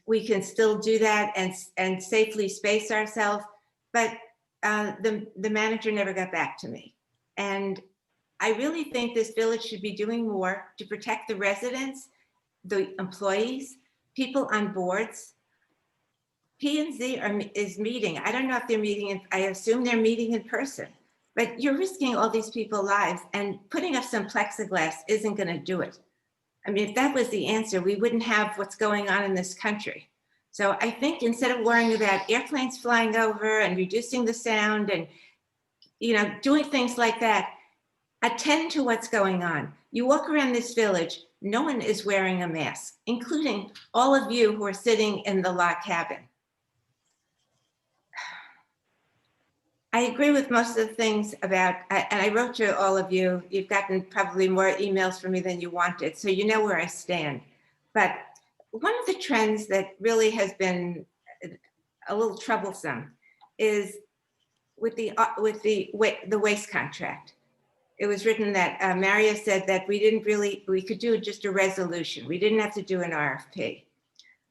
we can still do that and safely space ourselves. But the manager never got back to me. And I really think this village should be doing more to protect the residents, the employees, people on boards. P&Z is meeting. I don't know if they're meeting, I assume they're meeting in person. But you're risking all these people's lives, and putting up some plexiglass isn't going to do it. I mean, if that was the answer, we wouldn't have what's going on in this country. So I think instead of worrying about airplanes flying over and reducing the sound and, doing things like that, attend to what's going on. You walk around this village, no one is wearing a mask, including all of you who are sitting in the log cabin. I agree with most of the things about, and I wrote to all of you, you've gotten probably more emails from me than you wanted, so you know where I stand. But one of the trends that really has been a little troublesome is with the waste contract. It was written that Mario said that we could do just a resolution. We didn't have to do an RFP.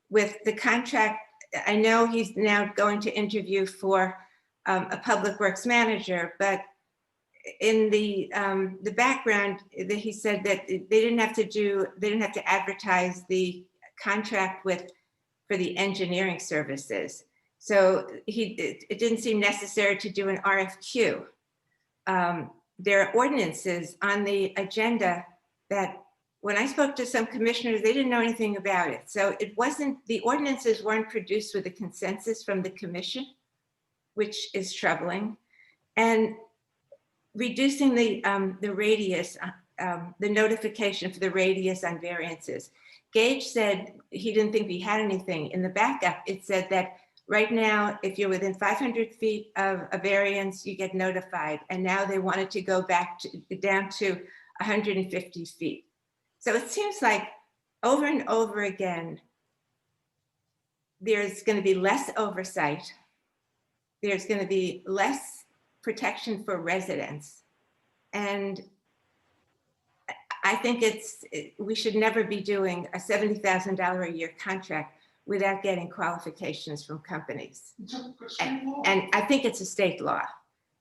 With the contract, I know he's now going to interview for a public works manager, but in the background, he said that they didn't have to advertise the contract for the engineering services. So it didn't seem necessary to do an RFQ. There are ordinances on the agenda that when I spoke to some commissioners, they didn't know anything about it. So it wasn't, the ordinances weren't produced with a consensus from the commission, which is troubling. And reducing the radius, the notification for the radius on variances. Gage said he didn't think we had anything. In the backup, it said that right now, if you're within 500 feet of a variance, you get notified. And now they wanted to go back down to 150 feet. So it seems like over and over again, there's going to be less oversight. There's going to be less protection for residents. And I think we should never be doing a $70,000 a year contract without getting qualifications from companies. And I think it's a state law.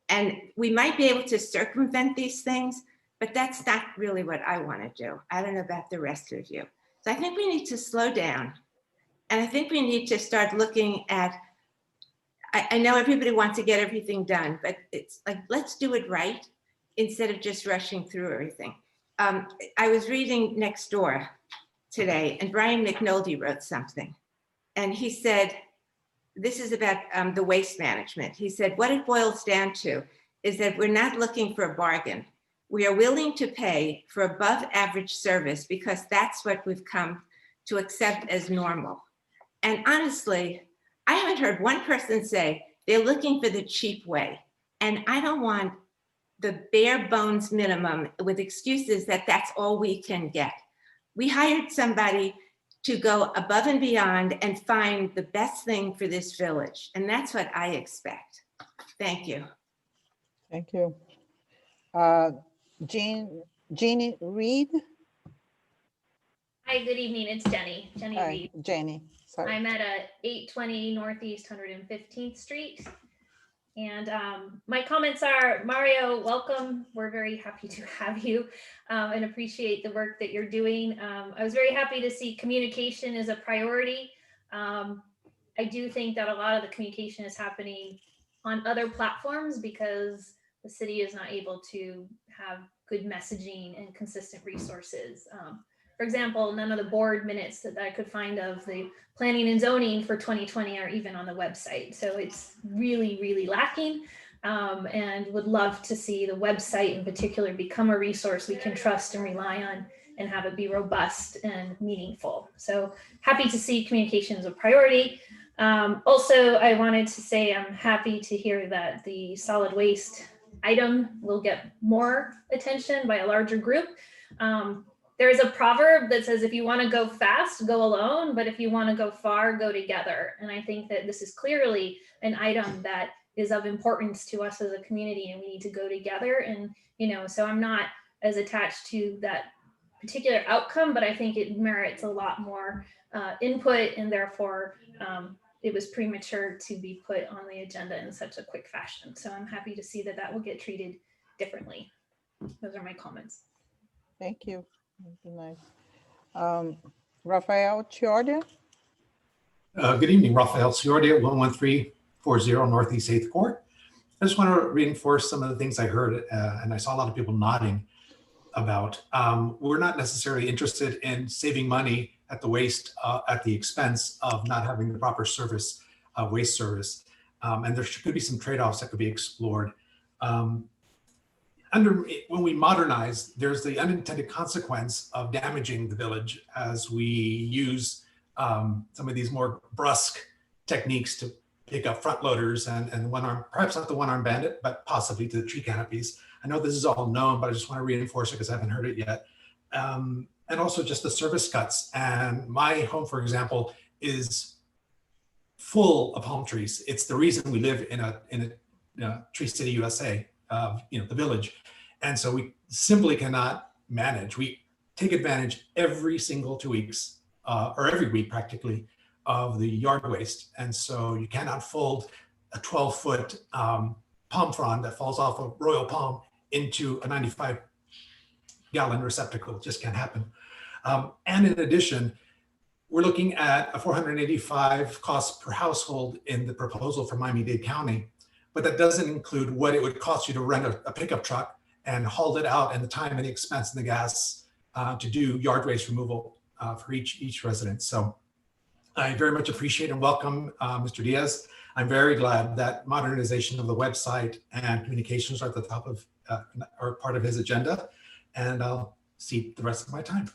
And we might be able to circumvent these things, but that's not really what I want to do. I don't know about the rest of you. So I think we need to slow down. And I think we need to start looking at, I know everybody wants to get everything done, but it's like, let's do it right instead of just rushing through everything. I was reading Next Door today, and Brian McNulty wrote something. And he said, this is about the waste management. He said, what it boils down to is that we're not looking for a bargain. We are willing to pay for above average service because that's what we've come to accept as normal. And honestly, I haven't heard one person say they're looking for the cheap way. And I don't want the bare bones minimum with excuses that that's all we can get. We hired somebody to go above and beyond and find the best thing for this village. And that's what I expect. Thank you. Thank you. Jeannie Reed? Hi, good evening. It's Jenny. Jenny Hi, Reed. Jenny, sorry. I'm at 820 Northeast 115th Street. And my comments are, Mario, welcome. We're very happy to have you and appreciate the work that you're doing. I was very happy to see communication is a priority. I do think that a lot of the communication is happening on other platforms because the city is not able to have good messaging and consistent resources. For example, none of the board minutes that I could find of the planning and zoning for 2020 are even on the website. So it's really, really lacking, and would love to see the website in particular become a resource we can trust and rely on and have it be robust and meaningful. So happy to see communication as a priority. Also, I wanted to say I'm happy to hear that the solid waste item will get more attention by a larger group. There is a proverb that says, if you want to go fast, go alone, but if you want to go far, go together. And I think that this is clearly an item that is of importance to us as a community, and we need to go together. And, so I'm not as attached to that particular outcome, but I think it merits a lot more input, and therefore it was premature to be put on the agenda in such a quick fashion. So I'm happy to see that that will get treated differently. Those are my comments. Thank you. Nice. Rafael Chiordia? Good evening, Rafael Ciordia, 11340 Northeast 8th Court. I just want to reinforce some of the things I heard, and I saw a lot of people nodding about. We're not necessarily interested in saving money at the expense of not having the proper service, waste service. And there could be some trade-offs that could be explored. When we modernize, there's the unintended consequence of damaging the village as we use some of these more brusque techniques to pick up front loaders and one-arm, perhaps not the one-arm bandit, but possibly to the tree canopies. I know this is all known, but I just want to reinforce it because I haven't heard it yet. And also just the service cuts. And my home, for example, is full of palm trees. It's the reason we live in a Tree City, USA, the village. And so we simply cannot manage. We take advantage every single 2 weeks, or every week practically, of the yard waste. And so you cannot fold a 12-foot palm frond that falls off a royal palm into a 95-gallon receptacle. It just can't happen. And in addition, we're looking at a $485 cost per household in the proposal for Miami-Dade County, but that doesn't include what it would cost you to rent a pickup truck and haul it out, and the time and the expense and the gas to do yard waste removal for each resident. So I very much appreciate and welcome Mr. Diaz. I'm very glad that modernization of the website and communications are at the top of or part of his agenda. And I'll cede the rest of my time.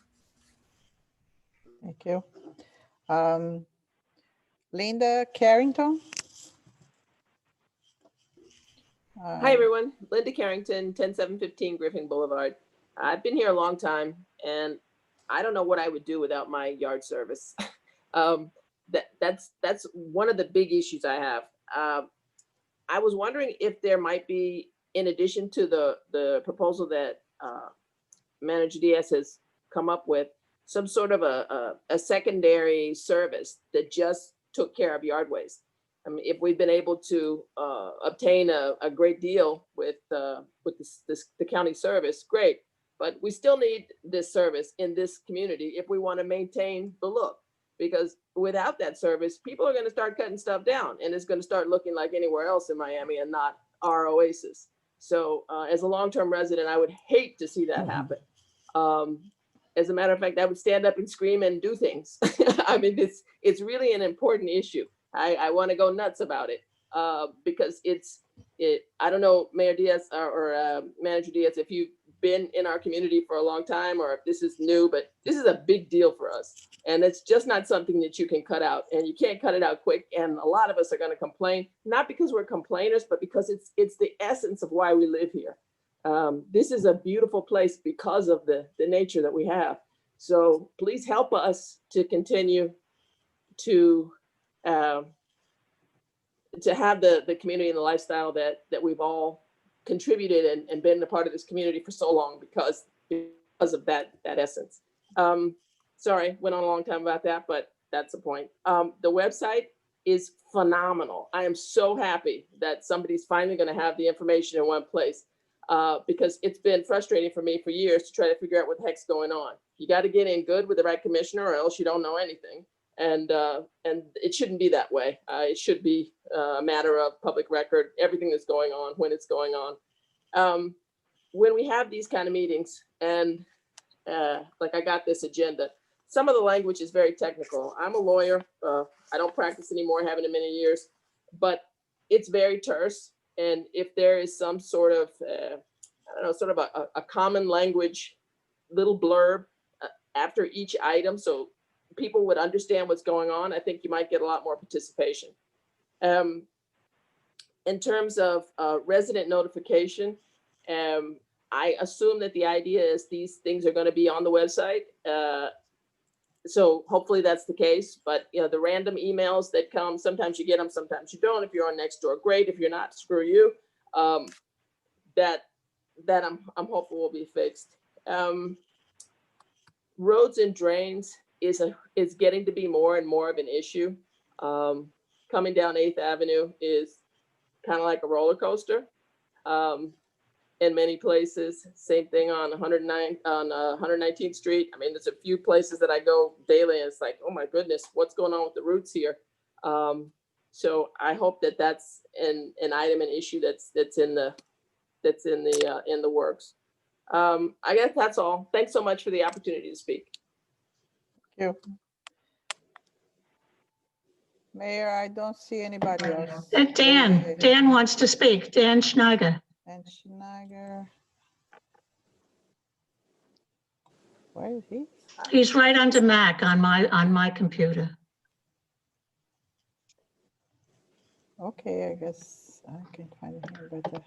Thank you. Linda Carrington. Hi, everyone. Linda Carrington, 10715 Griffin Boulevard. I've been here a long time, and I don't know what I would do without my yard service. That's one of the big issues I have. I was wondering if there might be, in addition to the proposal that Manager Diaz has come up with, some sort of a secondary service that just took care of yard waste. I mean, if we've been able to obtain a great deal with the county service, great. But we still need this service in this community if we want to maintain the look. Because without that service, people are going to start cutting stuff down, and it's going to start looking like anywhere else in Miami and not our oasis. So as a long-term resident, I would hate to see that happen. As a matter of fact, I would stand up and scream and do things. I mean, it's really an important issue. I want to go nuts about it because I don't know, Mayor Diaz or Manager Diaz, if you've been in our community for a long time or if this is new, but this is a big deal for us. And it's just not something that you can cut out, and you can't cut it out quick. And a lot of us are going to complain, not because we're complainers, but because it's the essence of why we live here. This is a beautiful place because of the nature that we have. So please help us to continue to have the community and the lifestyle that we've all contributed and been a part of this community for so long because of that essence. Sorry, went on a long time about that, but that's the point. The website is phenomenal. I am so happy that somebody's finally going to have the information in one place because it's been frustrating for me for years to try to figure out what the heck's going on. You got to get in good with the right commissioner or else you don't know anything. And it shouldn't be that way. It should be a matter of public record, everything that's going on, when it's going on. When we have these kind of meetings and like I got this agenda, some of the language is very technical. I'm a lawyer. I don't practice anymore, haven't in many years, but it's very terse. And if there is some sort of, I don't know, sort of a common language, little blurb after each item, so people would understand what's going on, I think you might get a lot more participation. In terms of resident notification, I assume that the idea is these things are going to be on the website. So hopefully that's the case, but you know, the random emails that come, sometimes you get them, sometimes you don't. If you're on Nextdoor, great. If you're not, screw you. That I'm hopeful will be fixed. Roads and drains is getting to be more and more of an issue. Coming down 8th Avenue is kind of like a roller coaster. In many places, same thing on 119th Street. I mean, there's a few places that I go daily and it's like, oh my goodness, what's going on with the routes here? So I hope that that's an item, an issue that's in the works. I guess that's all. Thanks so much for the opportunity to speak. Thank you. Mayor, I don't see anybody else. Dan wants to speak. Dan Schneider. And Schneider. Where is he? He's right under Mac on my computer. Okay, I guess I can find him better.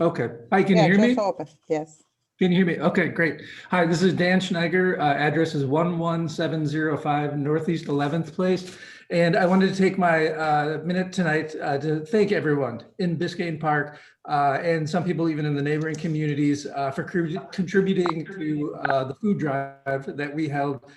Okay. Hi, can you hear me? Just open. Yes. Can you hear me? Okay, great. Hi, this is Dan Schneider. Address is 11705 Northeast 11th Place. And I wanted to take my minute tonight to thank everyone in Biscayne Park and some people even in the neighboring communities for contributing to the food drive that we held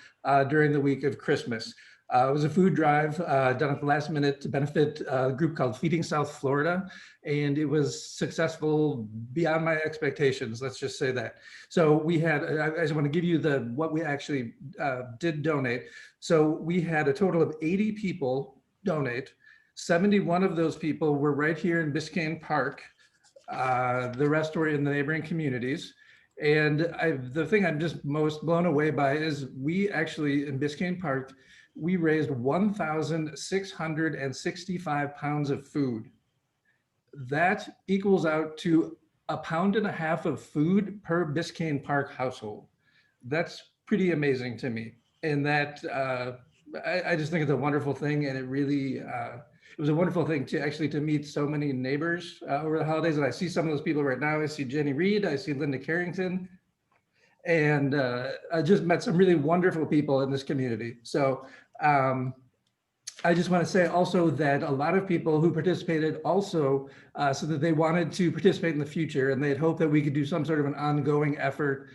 during the week of Christmas. It was a food drive done at the last minute to benefit a group called Feeding South Florida, and it was successful beyond my expectations. Let's just say that. So we had, I just want to give you what we actually did donate. So we had a total of 80 people donate. 71 of those people were right here in Biscayne Park. The rest were in the neighboring communities. And the thing I'm just most blown away by is we actually, in Biscayne Park, we raised 1,665 pounds of food. That equals out to 1.5 pounds of food per Biscayne Park household. That's pretty amazing to me. And that, I just think it's a wonderful thing. And it really, it was a wonderful thing to actually to meet so many neighbors over the holidays. And I see some of those people right now. I see Jenny Reed, I see Linda Carrington, and I just met some really wonderful people in this community. So I just want to say also that a lot of people who participated also so that they wanted to participate in the future, and they'd hope that we could do some sort of an ongoing effort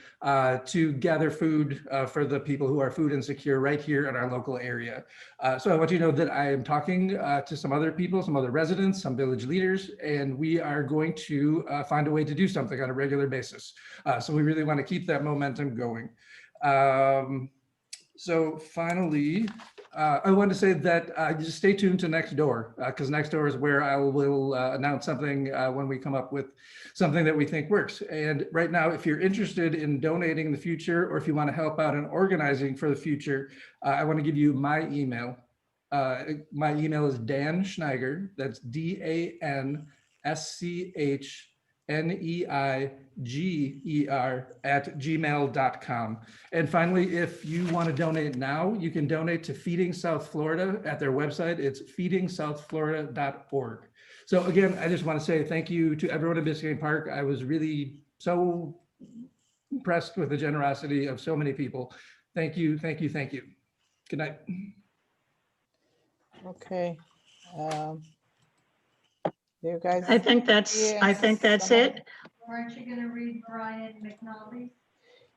to gather food for the people who are food insecure right here in our local area. So I want you to know that I am talking to some other people, some other residents, some village leaders, and we are going to find a way to do something on a regular basis. So we really want to keep that momentum going. So finally, I want to say that just stay tuned to next door, because next door is where I will announce something when we come up with something that we think works. And right now, if you're interested in donating in the future, or if you want to help out in organizing for the future, I want to give you my email. My email is Dan Schneiger, that's DANSCHNEIGER@gmail.com. And finally, if you want to donate now, you can donate to Feeding South Florida at their website. It's feedingsouthflorida.org. So again, I just want to say thank you to everyone at Biscayne Park. I was really so impressed with the generosity of so many people. Thank you, thank you, thank you. Good night. Okay. You guys. I think that's it. Aren't you gonna read Brian McNally's?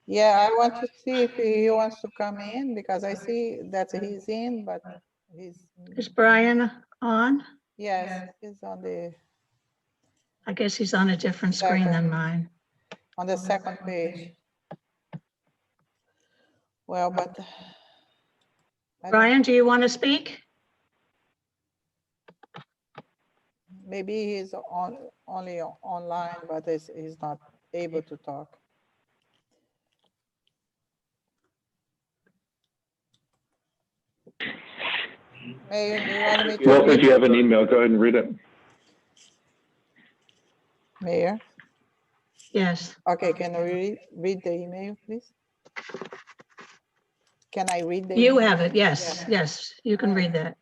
Yeah, I want to see if he wants to come in, because I see that he's in, but he's. Is Brian on? Yes, he's on the. I guess he's on a different screen than mine. On the second page. Well, but. Brian, do you want to speak? Maybe he's only online, but he's not able to talk. Mayor, do you want me to Well, read? if you have an email, go ahead and read it. Mayor? Yes. Okay, can you read the email, please? Can I read the You email? have it, yes, yes, you can read that.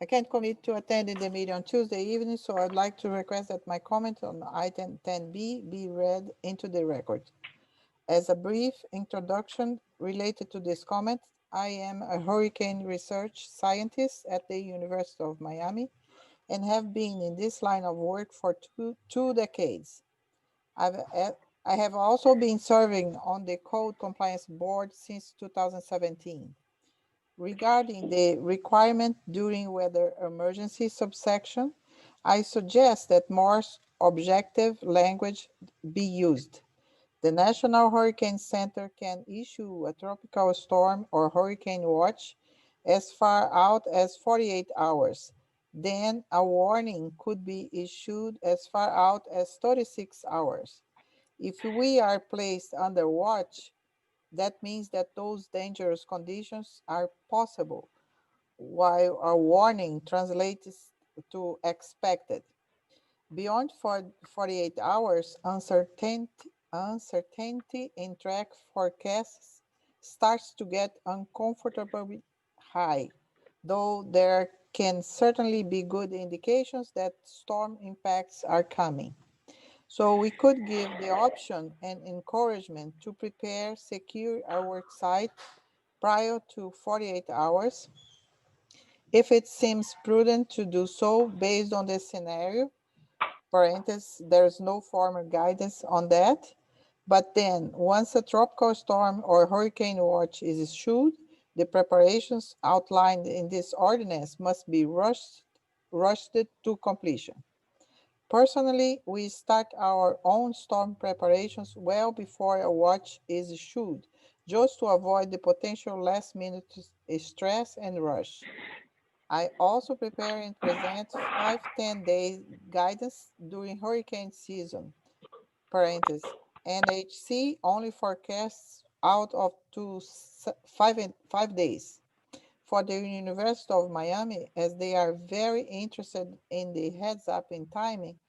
I can't commit to attending the meeting on Tuesday evening, so I'd like to request that my comment on item 10B be read into the record. As a brief introduction related to this comment, I am a hurricane research scientist at the University of Miami and have been in this line of work for two decades. I have also been serving on the Code Compliance Board since 2017. Regarding the requirement during weather emergency subsection, I suggest that more objective language be used. The National Hurricane Center can issue a tropical storm or hurricane watch as far out as 48 hours. Then a warning could be issued as far out as 36 hours. If we are placed under watch, that means that those dangerous conditions are possible, while a warning translates to expected. Beyond 48 hours, uncertainty in track forecasts starts to get uncomfortably high, though there can certainly be good indications that storm impacts are coming. So we could give the option and encouragement to prepare, secure our work site prior to 48 hours. If it seems prudent to do so based on the scenario, parentheses, there's no formal guidance on that. But then once a tropical storm or hurricane watch is issued, the preparations outlined in this ordinance must be rushed to completion. Personally, we start our own storm preparations well before a watch is issued, just to avoid the potential last-minute stress and rush. I also prepare and present 5-10 day guidance during hurricane season. parentheses, NHC only forecasts out of 5 days for the University of Miami, as they are very interested in the heads up in timing,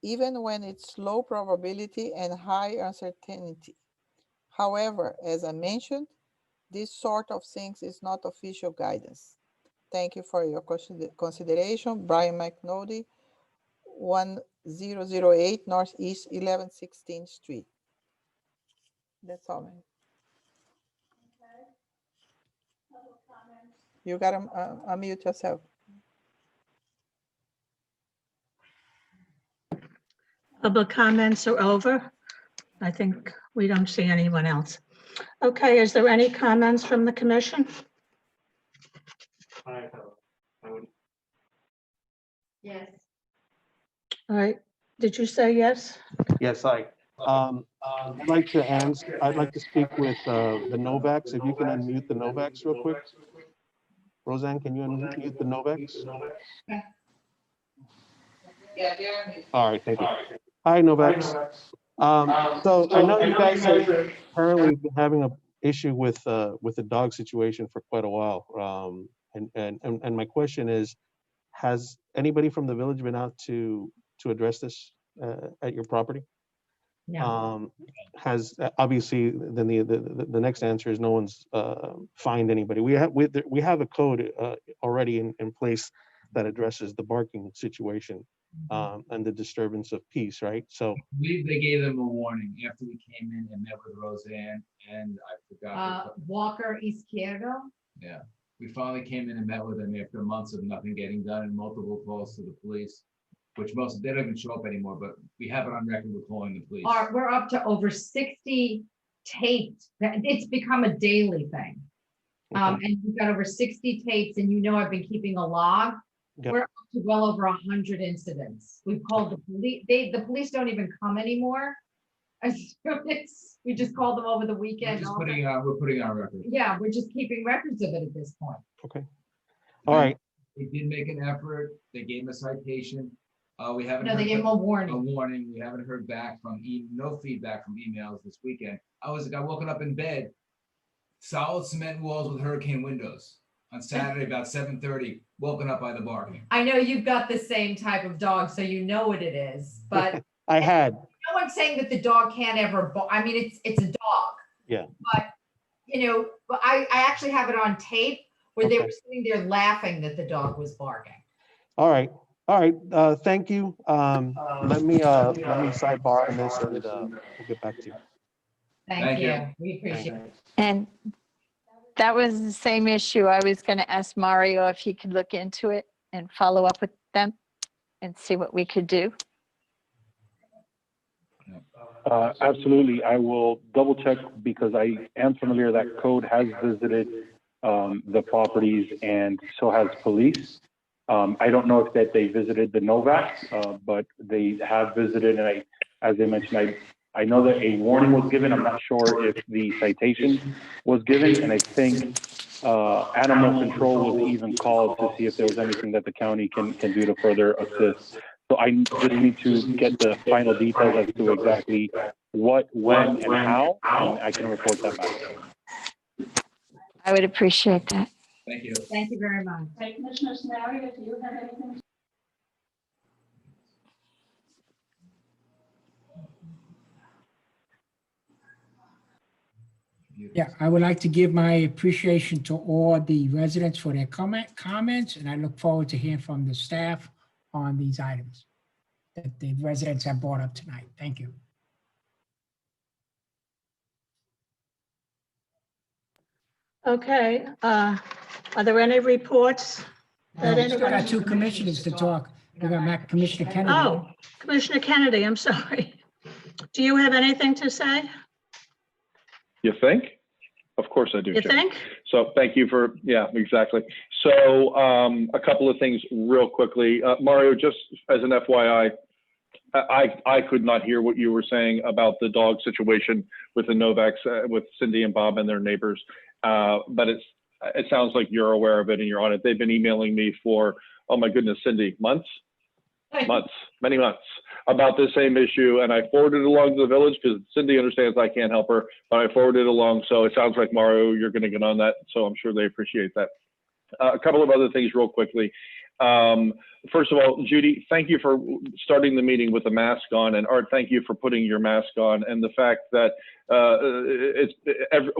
even when it's low probability and high uncertainty. However, as I mentioned, this sort of things is not official guidance. Thank you for your consideration. Brian McNody, 1008 Northeast 1116th Street. That's all, man. You got to unmute yourself. Public comments are over. I think we don't see anyone else. Okay, is there any comments from the commission? Yes. All right, did you say yes? Yes, I'd like to speak with the Novaks. If you can unmute the Novaks real quick. Roseanne, can you unmute the Novaks? All right, thank you. Hi, Novaks. So I know you guys have currently been having an issue with the dog situation for quite a while. And my question is, has anybody from the village been out to address this at your property? No. Has obviously then the next answer is no one's fined anybody. We have a code already in place that addresses the barking situation and the disturbance of peace, right? So I believe they gave them a warning after we came in and met with Roseanne, and I forgot. Walker Izquierdo. Yeah, we finally came in and met with them after months of nothing getting done and multiple calls to the police, which they don't even show up anymore, but we have it on record with calling the police. We're up to over 60 tapes. It's become a daily thing. And we've got over 60 tapes, and I've been keeping a log. Yep. We're up to well over 100 incidents. We've called the police. The police don't even come anymore. We just called them over the weekend. We're putting on record. Yeah, we're just keeping records of it at this point. okay, all right. They did make an effort. They gave him a citation. We haven't. No, they gave him a warning. A warning. We haven't heard back from no feedback from emails this weekend. I got woken up in bed, solid cement walls with hurricane windows on Saturday about 7:30. Woken up by the barking. I know you've got the same type of dog, so you know what it is. But I had. No one's saying that the dog can't ever bark. I mean, it's a dog. Yeah. But I actually have it on tape where they were sitting there laughing that the dog was barking. All right. Thank you. Let me sidebar on this, and we'll get back to you. Thank you. We appreciate it. And that was the same issue. I was going to ask Mario if he could look into it and follow up with them and see what we could do. Absolutely. I will double check because I am familiar that code has visited the properties and so has police. I don't know if that they visited the Novaks, but they have visited, and as I mentioned, I know that a warning was given. I'm not sure if the citation was given, and I think animal control was even called to see if there was anything that the county can do to further assist. So I just need to get the final details as to exactly what, when, and how, and I can report that back. I would appreciate that. Thank you. Thank you very much. Hey, Commissioner Scenario, do you have anything? Yeah, I would like to give my appreciation to all the residents for their comments, and I look forward to hearing from the staff on these items that the residents have brought up tonight. Thank you. Okay, are there any reports? No, we still got two commissioners to talk. We got Commissioner Kennedy. Oh, Commissioner Kennedy, I'm sorry. Do you have anything to say? You think? Of course I do. You Chair. think? So thank you for, yeah, exactly. So a couple of things real quickly. Mario, just as an FYI, I could not hear what you were saying about the dog situation with the Novaks, with Cindy and Bob and their neighbors. But it sounds like you're aware of it and you're on it. They've been emailing me for, oh my goodness, Cindy, months, many months. about this same issue, and I forwarded it along to the village because Cindy understands I can't help her, but I forwarded it along. So it sounds like, Mario, you're going to get on that. So I'm sure they appreciate that. A couple of other things real quickly. First of all, Judy, thank you for starting the meeting with a mask on, and Art, thank you for putting your mask on. And the fact that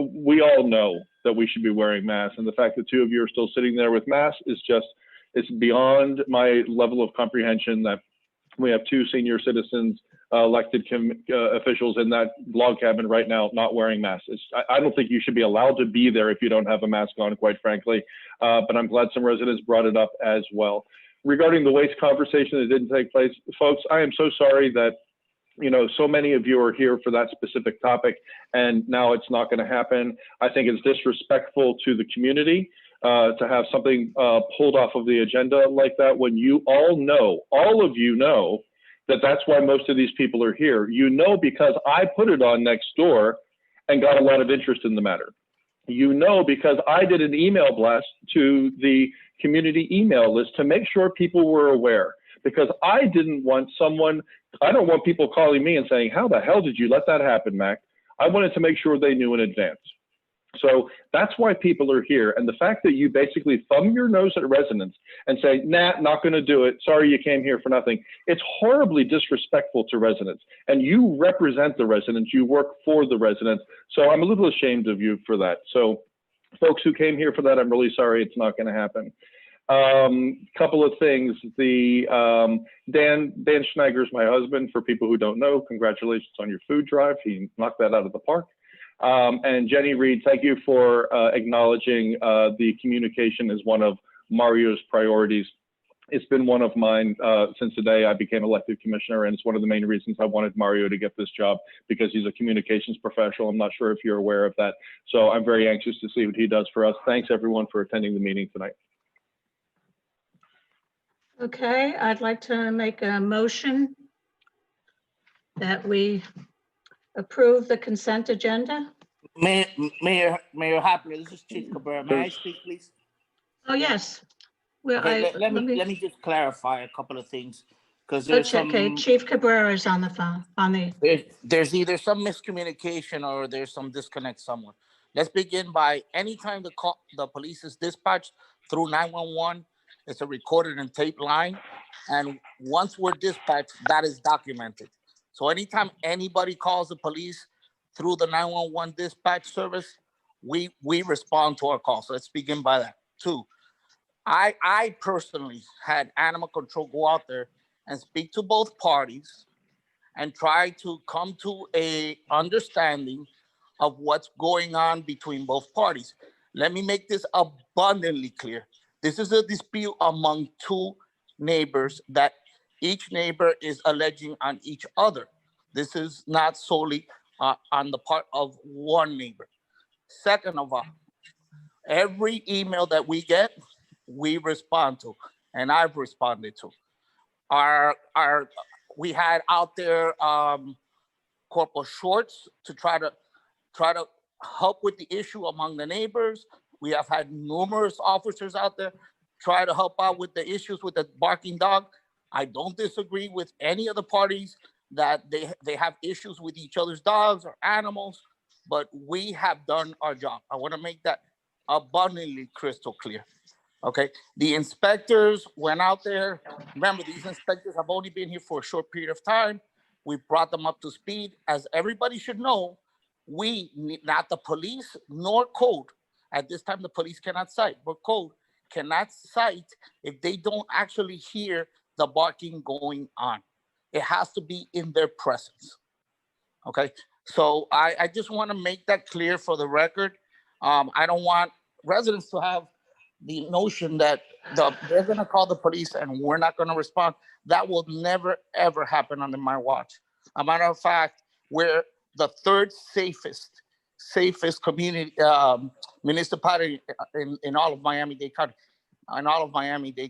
we all know that we should be wearing masks, and the fact that two of you are still sitting there with masks is just, it's beyond my level of comprehension that we have two senior citizens, elected officials in that log cabin right now not wearing masks. I don't think you should be allowed to be there if you don't have a mask on, quite frankly. But I'm glad some residents brought it up as well. Regarding the waste conversation that didn't take place, folks, I am so sorry that so many of you are here for that specific topic, and now it's not going to happen. I think it's disrespectful to the community to have something pulled off of the agenda like that when you all know, all of you know, that that's why most of these people are here. Because I put it on next door and got a lot of interest in the matter. Because I did an email blast to the community email list to make sure people were aware, because I don't want people calling me and saying, how the hell did you let that happen, Mac? I wanted to make sure they knew in advance. So that's why people are here. And the fact that you basically thumb your nose at residents and say, nah, not going to do it. Sorry, you came here for nothing. It's horribly disrespectful to residents. And you represent the residents. You work for the residents. So I'm a little ashamed of you for that. So folks who came here for that, I'm really sorry. It's not going to happen. Couple of things. Dan Schneiger's my husband. For people who don't know, congratulations on your food drive. He knocked that out of the park. And Jenny Reed, thank you for acknowledging the communication as one of Mario's priorities. It's been one of mine since the day I became elected commissioner, and it's one of the main reasons I wanted Mario to get this job, because he's a communications professional. I'm not sure if you're aware of that. So I'm very anxious to see what he does for us. Thanks everyone for attending the meeting tonight. Okay, I'd like to make a motion that we approve the consent agenda. Mayor Hopper, this is Chief Cabrera. May I speak, please? Oh, yes. Well, Okay, let me just clarify a couple of things, because okay, Chief Cabrera is on the phone. There's either some miscommunication or there's some disconnect somewhere. Let's begin by anytime the police is dispatched through 911, it's a recorded and taped line, and once we're dispatched, that is documented. So anytime anybody calls the police through the 911 dispatch service, we respond to our call. So let's begin by that. 2, I personally had animal control go out there and speak to both parties and try to come to a understanding of what's going on between both parties. Let me make this abundantly clear. This is a dispute among 2 neighbors that each neighbor is alleging on each other. This is not solely on the part of one neighbor. Second of all, every email that we get, we respond to, and I've responded to. We had out there Corporal Shorts to try to help with the issue among the neighbors. We have had numerous officers out there try to help out with the issues with the barking dog. I don't disagree with any of the parties that they have issues with each other's dogs or animals, but we have done our job. I want to make that abundantly crystal clear. Okay, the inspectors went out there. Remember, these inspectors have only been here for a short period of time. We brought them up to speed. As everybody should know, we, not the police nor code, at this time the police cannot cite, but code cannot cite if they don't actually hear the barking going on. It has to be in their presence. Okay, so I just want to make that clear for the record. I don't want residents to have the notion that they're going to call the police and we're not going to respond. That will never, ever happen under my watch. A matter of fact, we're the 3rd safest community municipality in all of Miami-Dade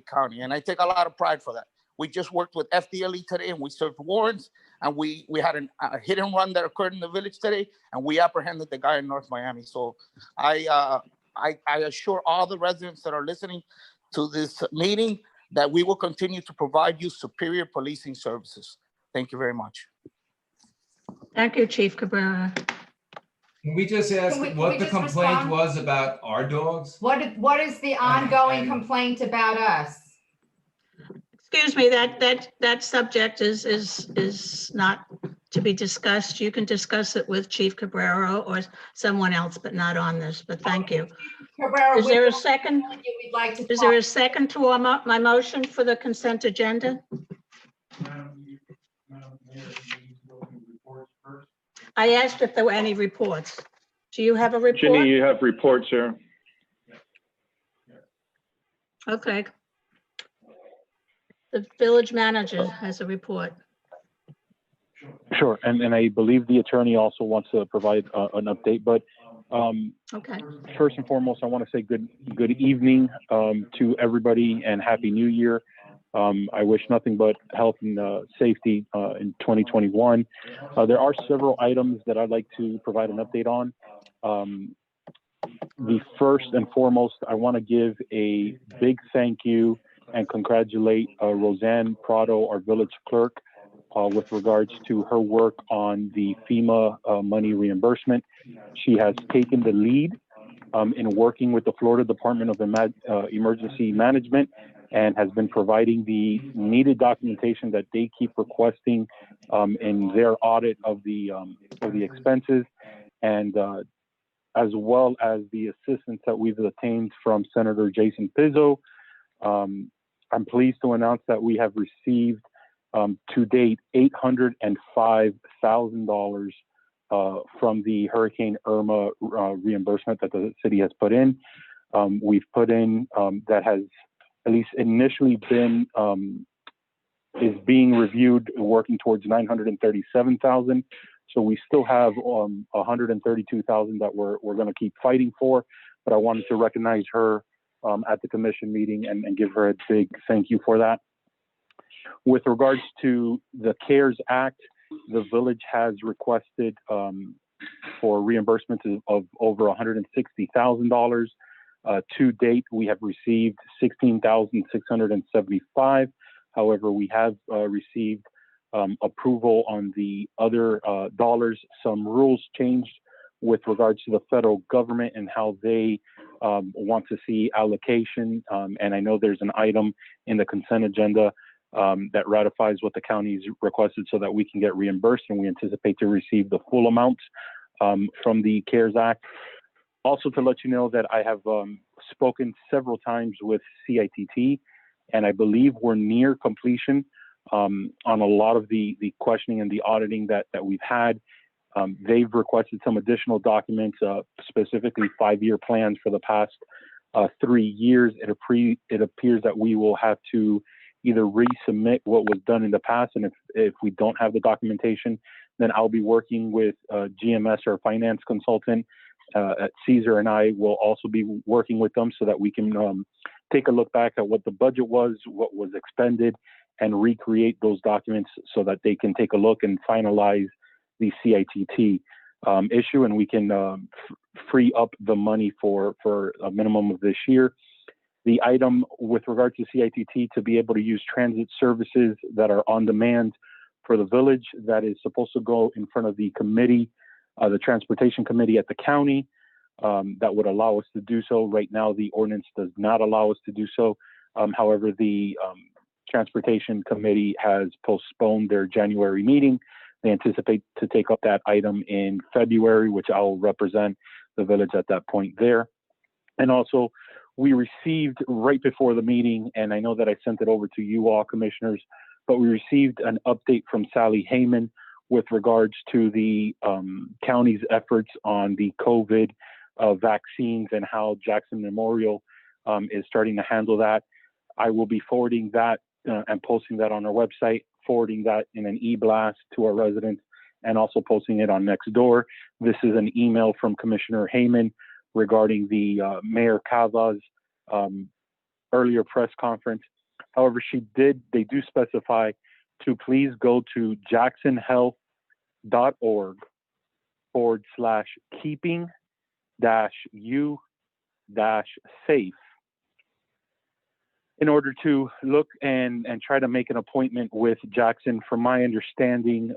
County, and I take a lot of pride for that. We just worked with FDLE today, and we served warrants, and we had a hit and run that occurred in the village today, and we apprehended the guy in North Miami. So I assure all the residents that are listening to this meeting that we will continue to provide you superior policing services. Thank you very much. Thank you, Chief Cabrera. Can we just ask Can we what the just complaint respond? was about our dogs? What is the ongoing and- complaint about us? Excuse me, that subject is not to be discussed. You can discuss it with Chief Cabrera or someone else, but not on this, but thank you. Cabrera, Is there a second? We'd like to Is there a second to my motion for the consent agenda? I asked if there were any reports. Do you have a report? Ginny, you have reports here. Okay. The village manager has a report. Sure, and I believe the attorney also wants to provide an update, but Okay. first and foremost, I want to say good evening to everybody and Happy New Year. I wish nothing but health and safety in 2021. There are several items that I'd like to provide an update on. The first and foremost, I want to give a big thank you and congratulate Roseanne Prado, our village clerk, with regards to her work on the FEMA money reimbursement. She has taken the lead in working with the Florida Department of Emergency Management and has been providing the needed documentation that they keep requesting in their audit of the expenses, and as well as the assistance that we've obtained from Senator Jason Pizzo. I'm pleased to announce that we have received to date $805,000 from the Hurricane Irma reimbursement that the city has put in. We've put in that has at least initially been is being reviewed, working towards $937,000. So we still have $132,000 that we're going to keep fighting for. But I wanted to recognize her at the commission meeting and give her a big thank you for that. With regards to the CARES Act, the village has requested for reimbursements of over $160,000. To date, we have received $16,675. However, we have received approval on the other dollars. Some rules changed with regards to the federal government and how they want to see allocation. And I know there's an item in the consent agenda that ratifies what the county's requested so that we can get reimbursed, and we anticipate to receive the full amount from the CARES Act. Also, to let you know that I have spoken several times with CITT, and I believe we're near completion on a lot of the questioning and the auditing that we've had. They've requested some additional documents, specifically 5-year plans for the past 3 years. It appears that we will have to either resubmit what was done in the past, and if we don't have the documentation, then I'll be working with GMS, our finance consultant at Caesar, and I will also be working with them so that we can take a look back at what the budget was, what was expended, and recreate those documents so that they can take a look and finalize the CITT issue, and we can free up the money for a minimum of this year. The item with regard to CITT to be able to use transit services that are on demand for the village, that is supposed to go in front of the committee, the transportation committee at the county, that would allow us to do so. Right now, the ordinance does not allow us to do so. However, the transportation committee has postponed their January meeting. They anticipate to take up that item in February, which I'll represent the village at that point there. And also, we received right before the meeting, and I know that I sent it over to you all, commissioners, but we received an update from Sally Heyman with regards to the county's efforts on the COVID vaccines and how Jackson Memorial is starting to handle that. I will be forwarding that and posting that on our website, forwarding that in an e-blast to our residents, and also posting it on Nextdoor. This is an email from Commissioner Heyman regarding the Mayor Cava's earlier press conference. However, they do specify to please go to jacksonhealth.org/keeping-u-safe. in order to look and try to make an appointment with Jackson. From my understanding,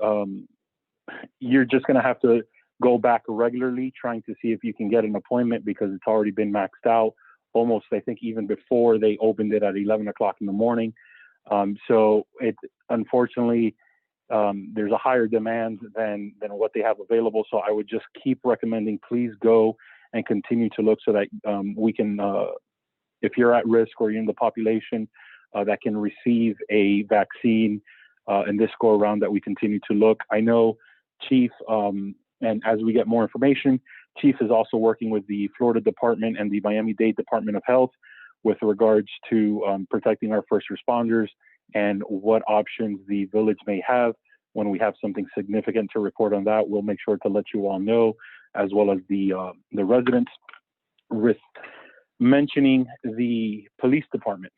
you're just going to have to go back regularly trying to see if you can get an appointment because it's already been maxed out almost, I think, even before they opened it at 11 o'clock in the morning. So it unfortunately, there's a higher demand than what they have available. So I would just keep recommending, please go and continue to look so that we can, if you're at risk or you're in the population that can receive a vaccine in this go around, that we continue to look. I know Chief, and as we get more information, Chief is also working with the Florida Department and the Miami-Dade Department of Health with regards to protecting our first responders and what options the village may have. When we have something significant to report on that, we'll make sure to let you all know, as well as the residents. With mentioning the police department.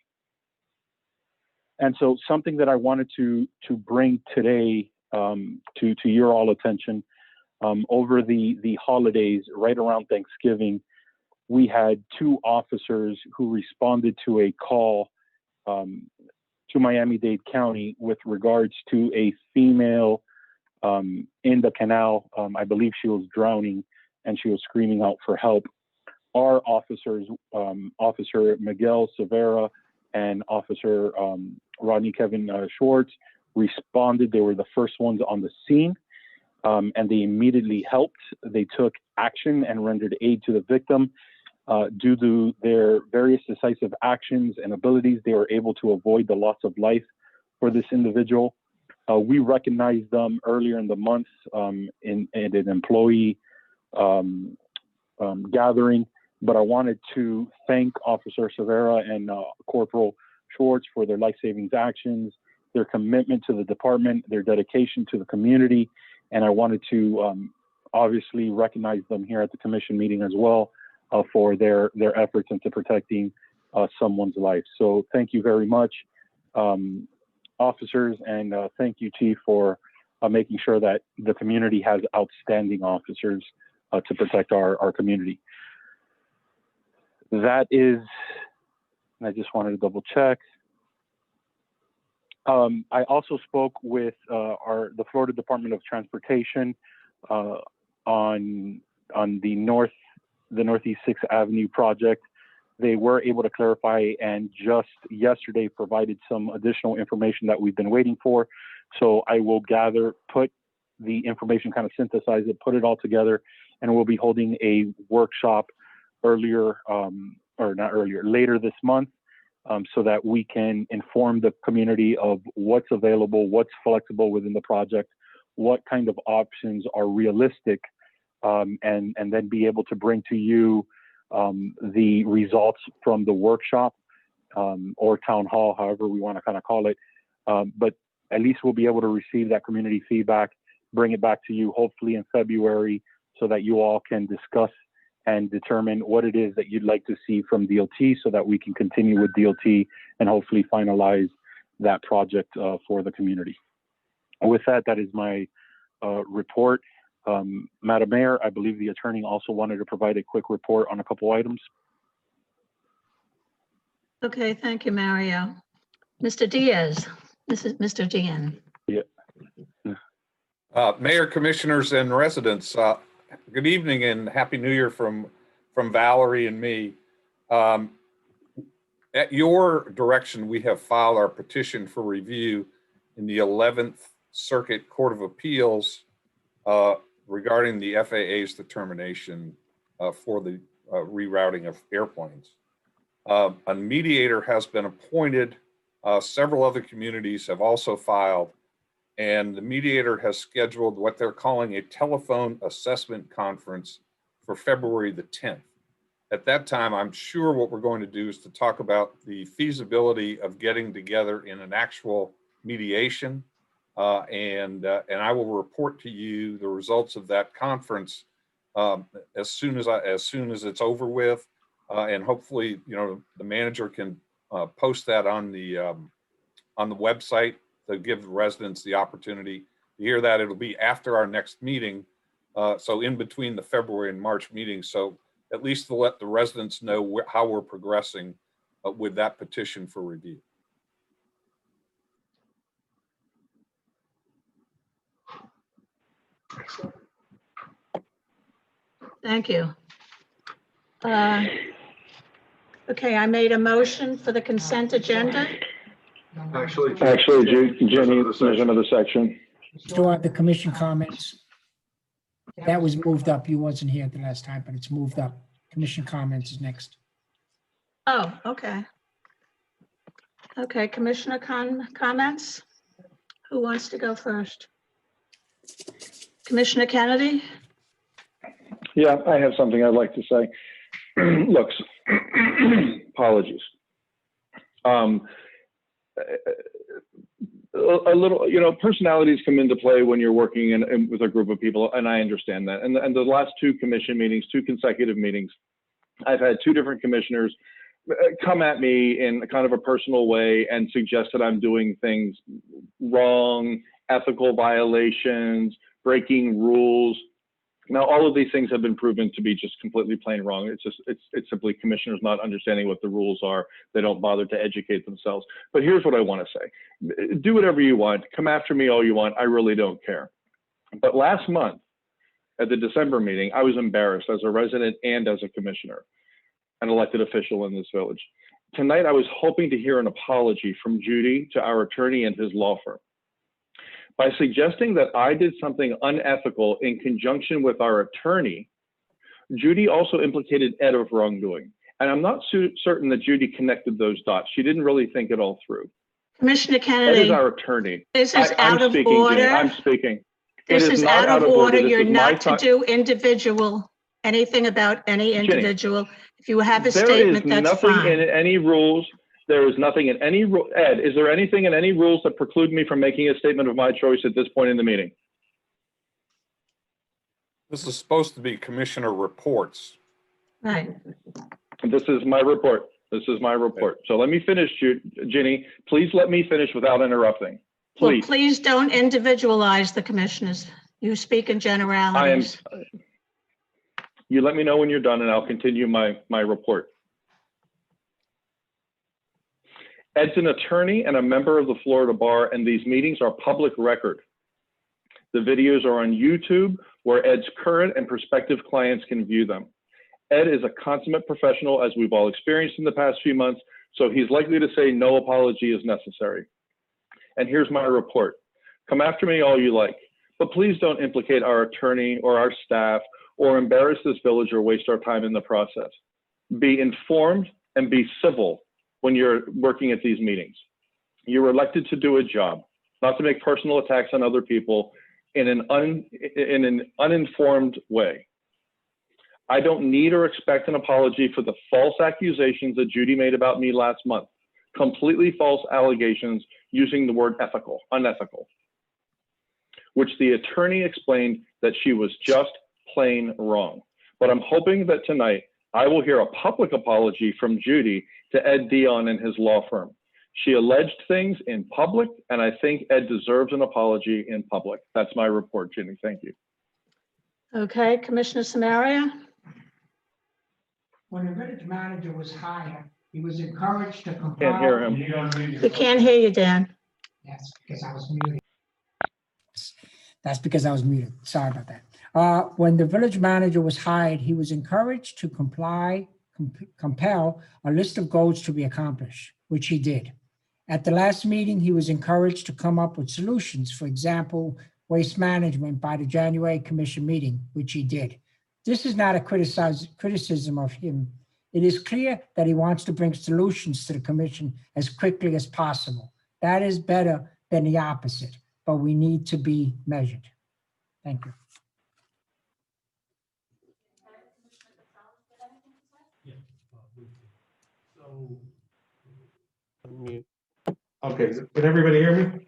And so something that I wanted to bring today to your all attention, over the holidays, right around Thanksgiving, we had 2 officers who responded to a call to Miami-Dade County with regards to a female in the canal. I believe she was drowning and she was screaming out for help. Our officers, Officer Miguel Severa and Officer Rodney Kevin Schwartz, responded. They were the first ones on the scene, and they immediately helped. They took action and rendered aid to the victim. Due to their various decisive actions and abilities, they were able to avoid the loss of life for this individual. We recognized them earlier in the month in an employee gathering, but I wanted to thank Officer Severa and Corporal Schwartz for their life-saving actions, their commitment to the department, their dedication to the community, and I wanted to obviously recognize them here at the commission meeting as well for their efforts into protecting someone's life. So thank you very much, officers, and thank you, Chief, for making sure that the community has outstanding officers to protect our community. That is, I just wanted to double check. I also spoke with the Florida Department of Transportation on the Northeast 6th Avenue project. They were able to clarify and just yesterday provided some additional information that we've been waiting for. So I will put the information, kind of synthesize it, put it all together, and we'll be holding a workshop later this month, so that we can inform the community of what's available, what's flexible within the project, what kind of options are realistic, and then be able to bring to you the results from the workshop or town hall, however we want to kind of call it. But at least we'll be able to receive that community feedback, bring it back to you hopefully in February, so that you all can discuss and determine what it is that you'd like to see from DLT, so that we can continue with DLT and hopefully finalize that project for the community. With that, that is my report. Madam Mayor, I believe the attorney also wanted to provide a quick report on a couple items. Okay, thank you, Mario. Mr. Diaz, this is Mr. Dean. Yeah. Mayor, commissioners, and residents, good evening and Happy New Year from Valerie and me. At your direction, we have filed our petition for review in the 11th Circuit Court of Appeals regarding the FAA's determination for the rerouting of airplanes. A mediator has been appointed. Several other communities have also filed, and the mediator has scheduled what they're calling a telephone assessment conference for February the 10th. At that time, I'm sure what we're going to do is to talk about the feasibility of getting together in an actual mediation, and I will report to you the results of that conference as soon as it's over with, and hopefully, the manager can post that on the website to give the residents the opportunity to hear that. It'll be after our next meeting, so in between the February and March meetings. So at least to let the residents know how we're progressing with that petition for review. Thank you. Okay, I made a motion for the consent agenda. Actually, Jenny, there's another section. Still have the commission comments. That was moved up. You wasn't here the last time, but it's moved up. Commission comments is next. Oh, okay. Okay, Commissioner comments? Who wants to go first? Commissioner Kennedy? Yeah, I have something I'd like to say. Look, apologies. A little, personalities come into play when you're working with a group of people, and I understand that. And the last two commission meetings, 2 consecutive meetings, I've had 2 different commissioners come at me in kind of a personal way and suggest that I'm doing things wrong, ethical violations, breaking rules. Now, all of these things have been proven to be just completely plain wrong. It's simply commissioners not understanding what the rules are. They don't bother to educate themselves. But here's what I want to say. Do whatever you want. Come after me all you want. I really don't care. But last month at the December meeting, I was embarrassed as a resident and as a commissioner, an elected official in this village. Tonight, I was hoping to hear an apology from Judy to our attorney and his law firm. By suggesting that I did something unethical in conjunction with our attorney, Judy also implicated Ed of wrongdoing. And I'm not certain that Judy connected those dots. She didn't really think it all through. Commissioner Ed Kennedy, is our attorney. this is I'm out of speaking, order. Jenny. I'm speaking. This It is not out of order. This You're is my not to time. do anything about any individual. If you have a There statement, is that's nothing fine. in any rules. There is nothing in any rule. Ed, is there anything in any rules that preclude me from making a statement of my choice at this point in the meeting? This is supposed to be commissioner reports. Right. This is my report. This is my report. So let me finish, Ginny. Please let me finish without interrupting. Well, Please. please don't individualize the commissioners. You speak in generalities. You let me know when you're done and I'll continue my report. Ed's an attorney and a member of the Florida Bar, and these meetings are public record. The videos are on YouTube where Ed's current and prospective clients can view them. Ed is a consummate professional, as we've all experienced in the past few months, so he's likely to say no apology is necessary. And here's my report. Come after me all you like, but please don't implicate our attorney or our staff or embarrass this village or waste our time in the process. Be informed and be civil when you're working at these meetings. You're elected to do a job, not to make personal attacks on other people in an uninformed way. I don't need or expect an apology for the false accusations that Judy made about me last month. Completely false allegations using the word unethical, which the attorney explained that she was just plain wrong. But I'm hoping that tonight I will hear a public apology from Judy to Ed Dion and his law firm. She alleged things in public, and I think Ed deserves an apology in public. That's my report, Ginny. Thank you. Okay, Commissioner Samaria? When the village manager was hired, he was encouraged to comply. Can't hear him. We can't hear you, Dan. That's because I was muted. That's because I was muted. Sorry about that. When the village manager was hired, he was encouraged to compel a list of goals to be accomplished, which he did. At the last meeting, he was encouraged to come up with solutions, for example, waste management by the January commission meeting, which he did. This is not a criticism of him. It is clear that he wants to bring solutions to the commission as quickly as possible. That is better than the opposite, but we need to be measured. Thank you. Okay, can everybody hear me?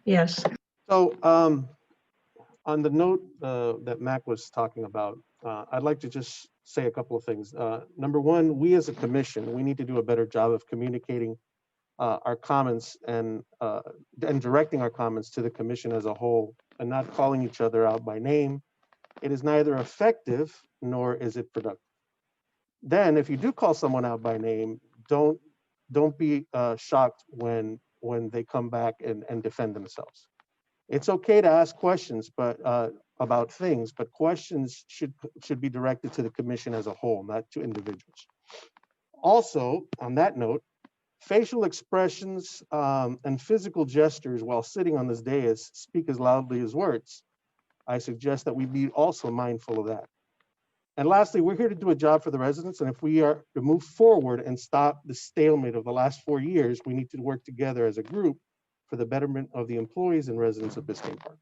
Yes. So on the note that Mac was talking about, I'd like to just say a couple of things. Number one, we as a commission, we need to do a better job of communicating our comments and directing our comments to the commission as a whole and not calling each other out by name. It is neither effective nor is it productive. Then if you do call someone out by name, don't be shocked when they come back and defend themselves. It's okay to ask questions, but about things, but questions should be directed to the commission as a whole, not to individuals. Also, on that note, facial expressions and physical gestures while sitting on this dais speak as loudly as words. I suggest that we be also mindful of that. And lastly, we're here to do a job for the residents, and if we are to move forward and stop the stalemate of the last 4 years, we need to work together as a group for the betterment of the employees and residents of Biscayne Park.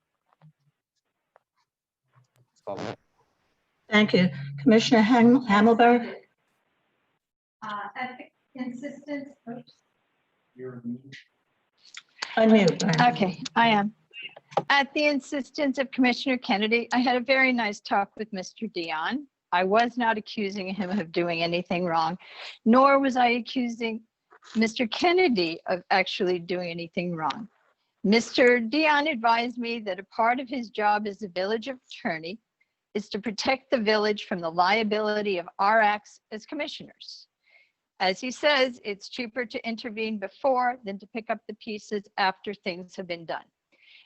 That's all I have. Thank you. Commissioner Hammelberg? At the insistence, oops. Unmute. Brian. Okay, I am. At the insistence of Commissioner Kennedy, I had a very nice talk with Mr. Dion. I was not accusing him of doing anything wrong, nor was I accusing Mr. Kennedy of actually doing anything wrong. Mr. Dion advised me that a part of his job as a village attorney is to protect the village from the liability of our acts as commissioners. As he says, it's cheaper to intervene before than to pick up the pieces after things have been done.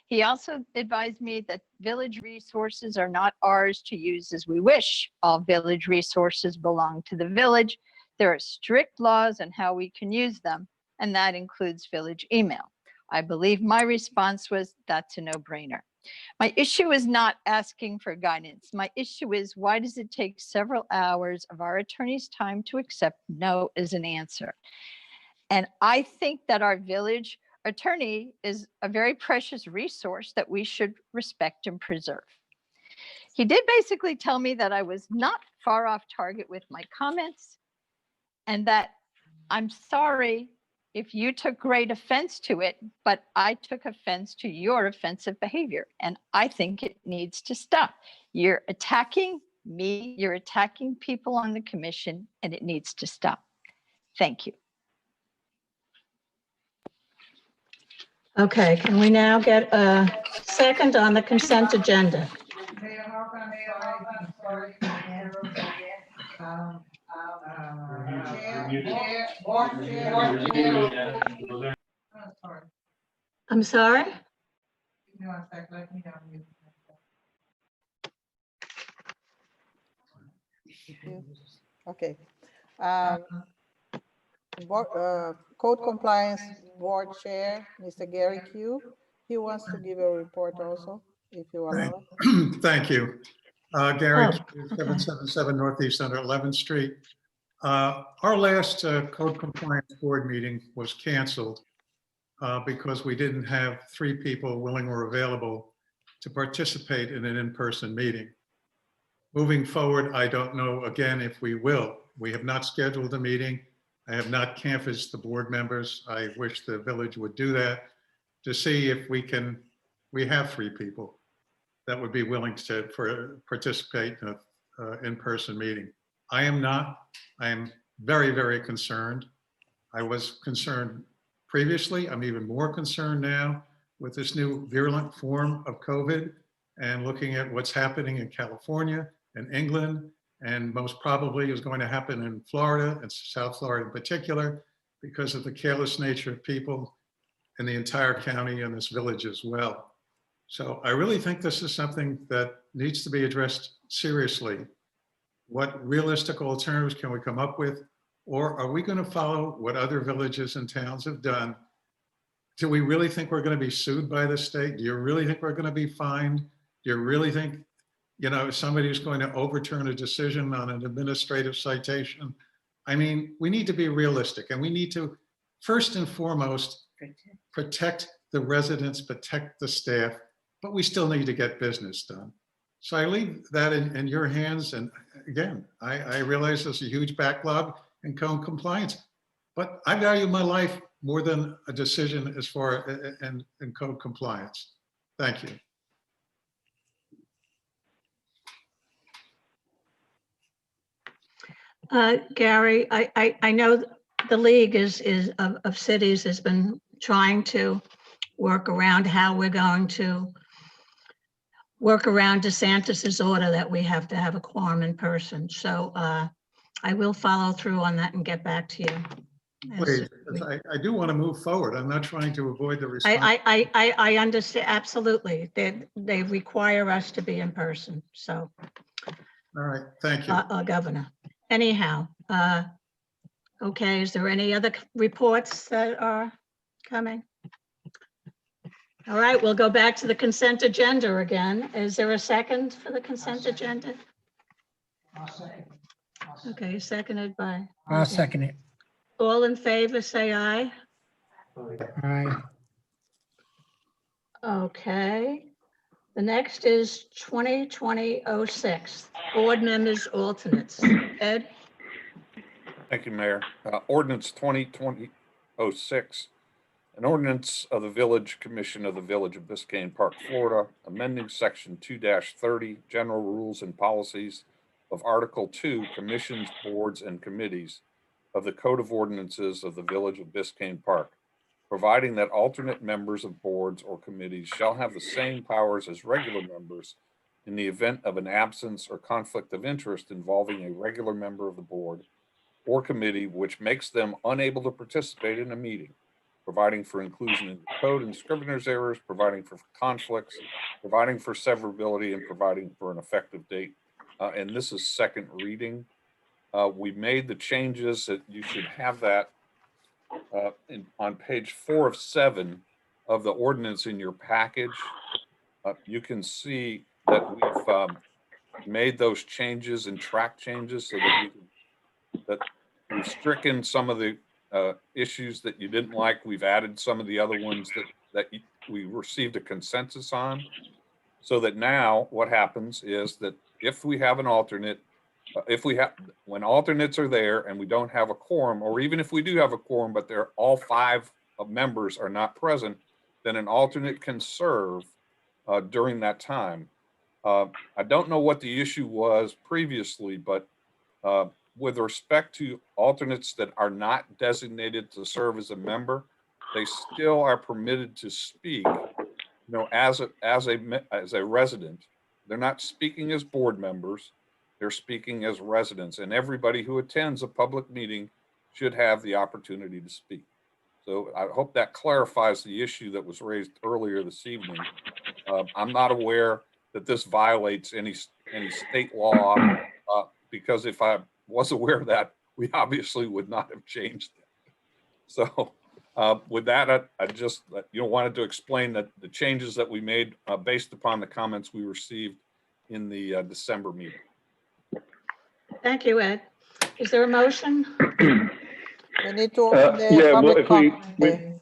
He also advised me that village resources are not ours to use as we wish. All village resources belong to the village. There are strict laws on how we can use them, and that includes village email. I believe my response was, that's a no-brainer. My issue is not asking for guidance. My issue is, why does it take several hours of our attorney's time to accept no as an answer? And I think that our village attorney is a very precious resource that we should respect and preserve. He did basically tell me that I was not far off target with my comments, and that I'm sorry if you took great offense to it, but I took offense to your offensive behavior, and I think it needs to stop. You're attacking me, you're attacking people on the commission, and it needs to stop. Thank you. Okay, can we now get a second on the consent agenda? I'm sorry? Okay. Code Compliance Board Chair, Mr. Gary Q. He wants to give a report also, if you allow. Thank you. Gary, Oh, Q, 777 Northeast 111th Street. Our last Code Compliance Board meeting was canceled because we didn't have 3 people willing or available to participate in an in-person meeting. Moving forward, I don't know again if we will. We have not scheduled a meeting. I have not canvassed the board members. I wish the village would do that to see if we have 3 people that would be willing to participate in an in-person meeting. I am not. I am very, very concerned. I was concerned previously. I'm even more concerned now with this new virulent form of COVID and looking at what's happening in California and England, and most probably is going to happen in Florida and South Florida in particular, because of the careless nature of people in the entire county and this village as well. So I really think this is something that needs to be addressed seriously. What realistic alternatives can we come up with? Or are we going to follow what other villages and towns have done? Do we really think we're going to be sued by the state? Do you really think we're going to be fined? Do you really think, you know, somebody's going to overturn a decision on an administrative citation? I mean, we need to be realistic, and we need to, first and foremost, protect the residents, protect the staff, but we still need to get business done. So I leave that in your hands. And again, I realize there's a huge backlog in code compliance, but I value my life more than a decision as far in code compliance. Thank you. Gary, I know the League of Cities has been trying to work around how we're going to work around DeSantis's order that we have to have a quorum in person. So I will follow through on that and get back to you. Please, I do want to move forward. I'm not trying to avoid the response. I understand, absolutely. They require us to be in person, so. All right, thank you. Governor. Anyhow, okay, is there any other reports that are coming? All right, we'll go back to the consent agenda again. Is there a second for the consent agenda? Okay, seconded by. I'll second it. All in favor, say aye. Aye. Okay. The next is 2020-06, board members alternates. Ed? Thank you, Mayor. Ordinance 2020-06, an ordinance of the Village Commission of the Village of Biscayne Park, Florida, amending Section 2-30, General Rules and Policies of Article 2, Commissions, Boards, and Committees of the Code of Ordinances of the Village of Biscayne Park, providing that alternate members of boards or committees shall have the same powers as regular members in the event of an absence or conflict of interest involving a regular member of the board or committee which makes them unable to participate in a meeting, providing for inclusion in the code and scrivener's errors, providing for conflicts, providing for severability, and providing for an effective date. And this is second reading. We made the changes that you should have that on page 4 of 7 of the ordinance in your package. You can see that we've made those changes and track changes so that we've stricken some of the issues that you didn't like. We've added some of the other ones that we received a consensus on, so that now what happens is that if we have an alternate, when alternates are there and we don't have a quorum, or even if we do have a quorum, but all 5 members are not present, then an alternate can serve during that time. I don't know what the issue was previously, but with respect to alternates that are not designated to serve as a member, they still are permitted to speak, as a resident. They're not speaking as board members. They're speaking as residents, and everybody who attends a public meeting should have the opportunity to speak. So I hope that clarifies the issue that was raised earlier this evening. I'm not aware that this violates any state law, because if I was aware of that, we obviously would not have changed it. So with that, I just wanted to explain that the changes that we made based upon the comments we received in the December meeting. Thank you, Ed. Is there a motion? We need to open the public comment.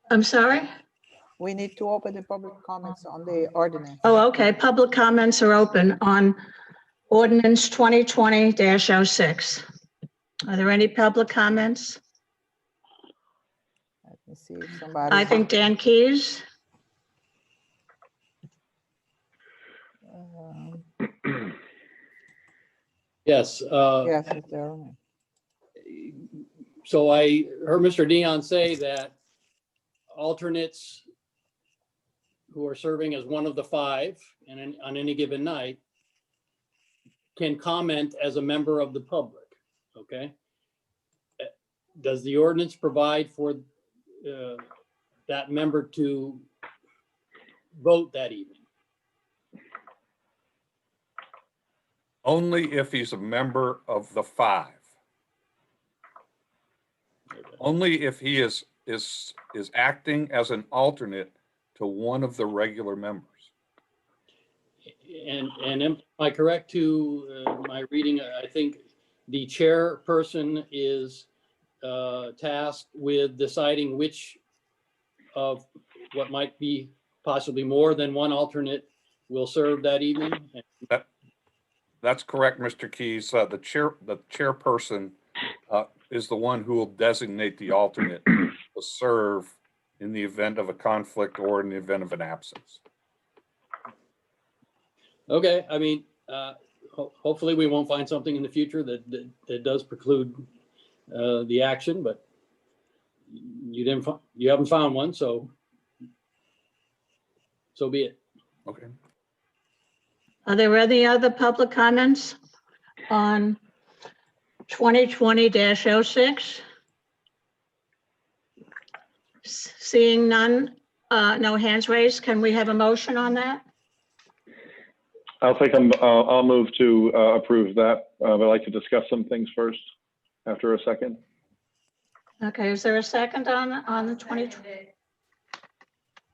I'm sorry? We need to open the public comments on the ordinance. Oh, okay. Public comments are open on ordinance 2020-06. Are there any public comments? Let me see if somebody. I think Dan Keys. Yes. Yes, it's there. So I heard Mr. Dion say that alternates who are serving as one of the 5 and on any given night can comment as a member of the public. Okay. Does the ordinance provide for that member to vote that evening? Only if he's a member of the 5. Only if he is acting as an alternate to one of the regular members. And am I correct to my reading? I think the chairperson is tasked with deciding which of what might be possibly more than one alternate will serve that evening. That's correct, Mr. Keys. The chairperson is the one who will designate the alternate to serve in the event of a conflict or in the event of an absence. Okay, I mean, hopefully we won't find something in the future that does preclude the action, but you haven't found one, so be it. Okay. Are there any other public comments on 2020-06. Seeing none, no hands raised, can we have a motion on that? I'll move to approve that. I'd like to discuss some things first after a second. Okay, is there a second on the 20?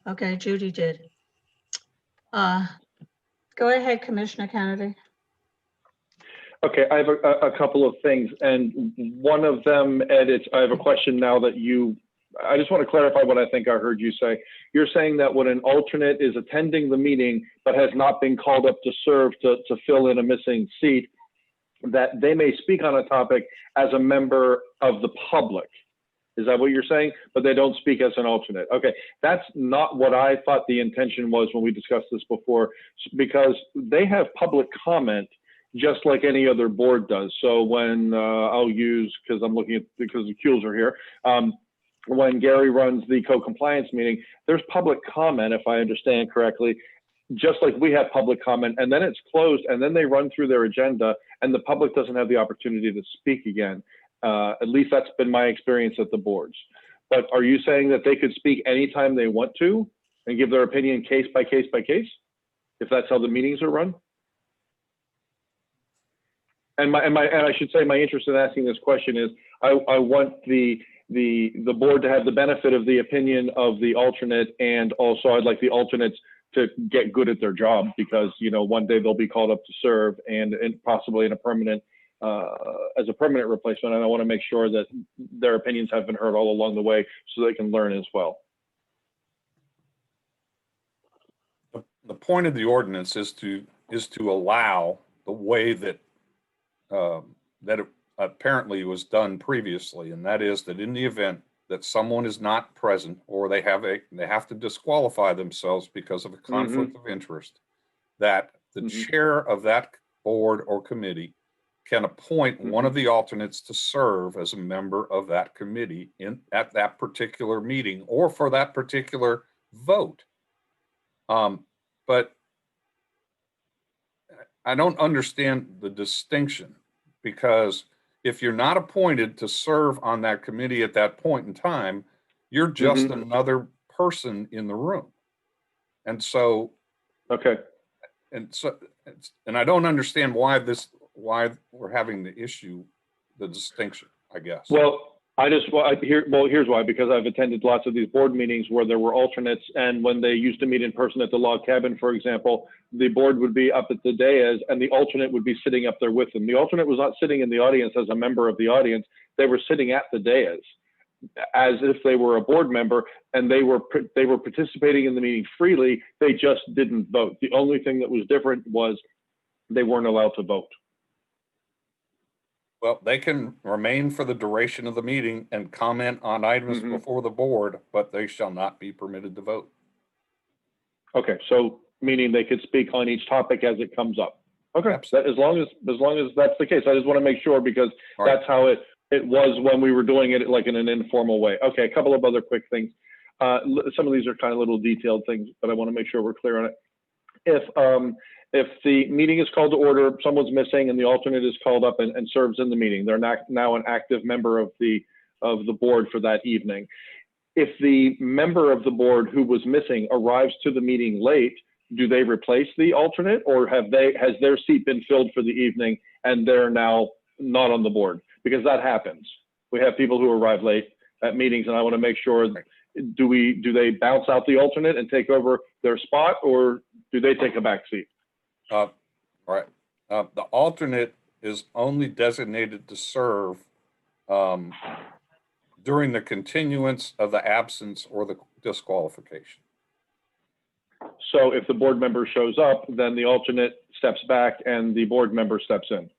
Okay, Judy did. Go ahead, Commissioner Kennedy. Okay, I have a couple of things, and one of them, Ed, I have a question now that I just want to clarify what I think I heard you say. You're saying that when an alternate is attending the meeting but has not been called up to serve to fill in a missing seat, that they may speak on a topic as a member of the public. Is that what you're saying? But they don't speak as an alternate. Okay, that's not what I thought the intention was when we discussed this before, because they have public comment just like any other board does. So when I'll use, because the Kuhls are here, when Gary runs the co-compliance meeting, there's public comment, if I understand correctly, just like we have public comment, and then it's closed, and then they run through their agenda, and the public doesn't have the opportunity to speak again. At least that's been my experience at the boards. But are you saying that they could speak anytime they want to and give their opinion case by case by case, if that's how the meetings are run? And I should say my interest in asking this question is I want the board to have the benefit of the opinion of the alternate, and also I'd like the alternates to get good at their job, because one day they'll be called up to serve and possibly in a permanent as a permanent replacement, and I want to make sure that their opinions have been heard all along the way so they can learn as well. The point of the ordinance is to allow the way that that it apparently was done previously, and that is that in the event that someone is not present or they have to disqualify themselves because of a conflict of interest, that the chair of that board or committee can appoint one of the alternates to serve as a member of that committee at that particular meeting or for that particular vote. But I don't understand the distinction, because if you're not appointed to serve on that committee at that point in time, you're just another person in the room. And so, okay. And I don't understand why we're having the distinction, I guess. Well, here's why, because I've attended lots of these board meetings where there were alternates, and when they used to meet in person at the log cabin, for example, the board would be up at the dais and the alternate would be sitting up there with them. The alternate was not sitting in the audience as a member of the audience. They were sitting at the dais as if they were a board member, and they were participating in the meeting freely. They just didn't vote. The only thing that was different was they weren't allowed to vote. Well, they can remain for the duration of the meeting and comment on items before the board, but they shall not be permitted to vote. Okay, so meaning they could speak on each topic as it comes up. Okay, as long as that's the case, I just want to make sure, because that's how it was when we were doing it like in an informal way. Okay, a couple of other quick things. Some of these are kind of little detailed things, but I want to make sure we're clear on it. If the meeting is called to order, someone's missing, and the alternate is called up and serves in the meeting, they're now an active member of the board for that evening. If the member of the board who was missing arrives to the meeting late, do they replace the alternate, or has their seat been filled for the evening and they're now not on the board? Because that happens. We have people who arrive late at meetings, and I want to make sure, do they bounce out the alternate and take over their spot, or do they take a back seat? All right. The alternate is only designated to serve during the continuance of the absence or the disqualification. So if the board member shows up, then the alternate steps back and the board member steps in.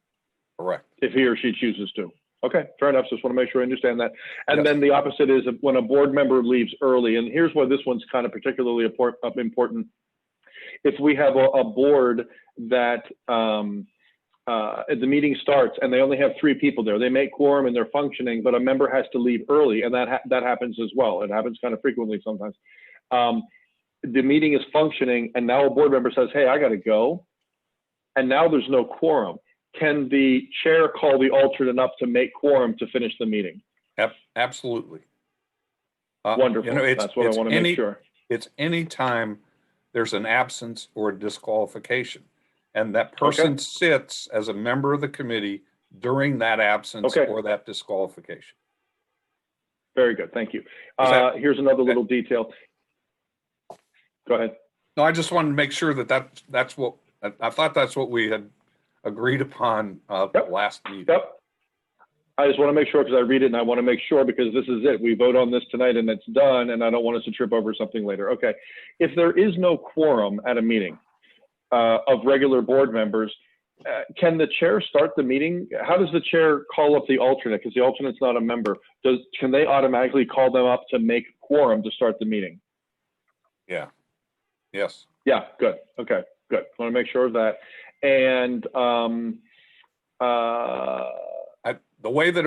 Correct. If he or she chooses to. Okay, fair enough. Just want to make sure I understand that. And then the opposite is when a board member leaves early, and here's why this one's kind of particularly important. If we have a board that the meeting starts and they only have 3 people there, they make quorum and they're functioning, but a member has to leave early, and that happens as well. It happens kind of frequently sometimes. The meeting is functioning, and now a board member says, hey, I got to go. And now there's no quorum. can the chair call the alternate up to make quorum to finish the meeting? Absolutely. Wonderful. You know, That's what I want to make sure. It's any time there's an absence or a disqualification, and that person sits as a member of the committee during that absence or that disqualification. Very good. Thank you. Here's another little detail. Go ahead. No, I just wanted to make sure that that's what I thought. That's what we had agreed upon last meeting. Yep. I just want to make sure because I read it and I want to make sure because this is it. We vote on this tonight and it's done, and I don't want us to trip over something later. Okay. If there is no quorum at a meeting of regular board members, can the chair start the meeting? How does the chair call up the alternate? Because the alternate's not a member. Can they automatically call them up to make quorum to start the meeting? Yeah. Yes. Yeah. Good. Okay. Good. Want to make sure of that. And the way that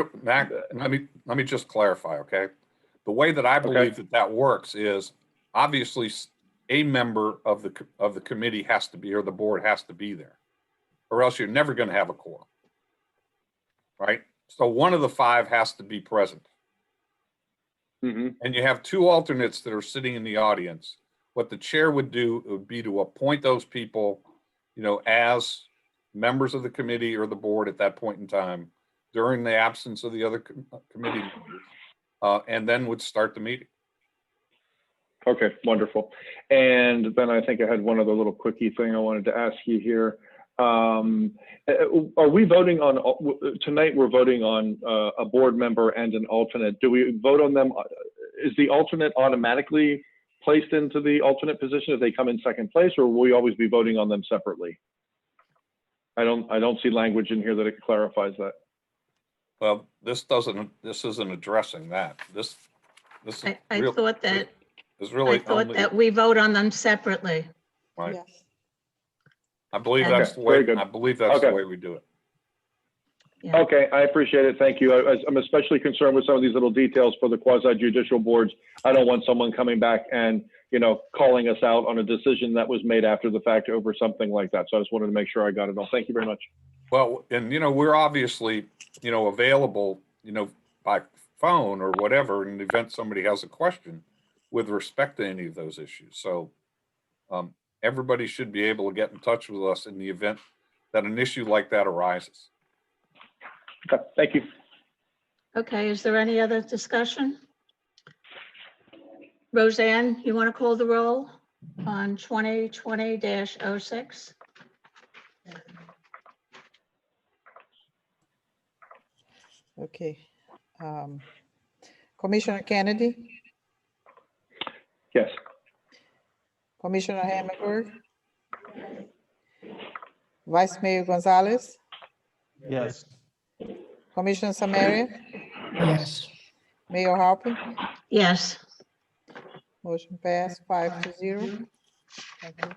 let me just clarify, okay? The way that I believe that works is obviously a member of the committee has to be, or the board has to be there, or else you're never going to have a quorum, right? So one of the 5 has to be present. And you have 2 alternates that are sitting in the audience. What the chair would do would be to appoint those people, you know, as members of the committee or the board at that point in time during the absence of the other committee members, and then would start the meeting. Okay, wonderful. And then I think I had one other little quickie thing I wanted to ask you here. Are we voting on, tonight we're voting on a board member and an alternate. Do we vote on them? Is the alternate automatically placed into the alternate position if they come in second place, or will we always be voting on them separately? I don't see language in here that it clarifies that. Well, this isn't addressing that. I thought that really I thought that we vote on them separately. Right. Yes. I believe that's the way. I believe that's the way we do it. Yeah. Okay, I appreciate it. Thank you. I'm especially concerned with some of these little details for the quasi-judicial boards. I don't want someone coming back and, you know, calling us out on a decision that was made after the fact over something like that. So I just wanted to make sure I got it all. Thank you very much. Well, and, you know, we're obviously, you know, available, you know, by phone or whatever in the event somebody has a question with respect to any of those issues. So everybody should be able to get in touch with us in the event that an issue like that arises. Okay, thank you. Okay, is there any other discussion? Roseanne, you want to call the roll on 2020-06? Okay. Commissioner Kennedy, Yes. Commissioner Hammerberg, Vice Mayor Gonzalez, Yes. Commissioner Samaria, Yes. Mayor Halpin. Yes. Motion passed 5-0. Thank you.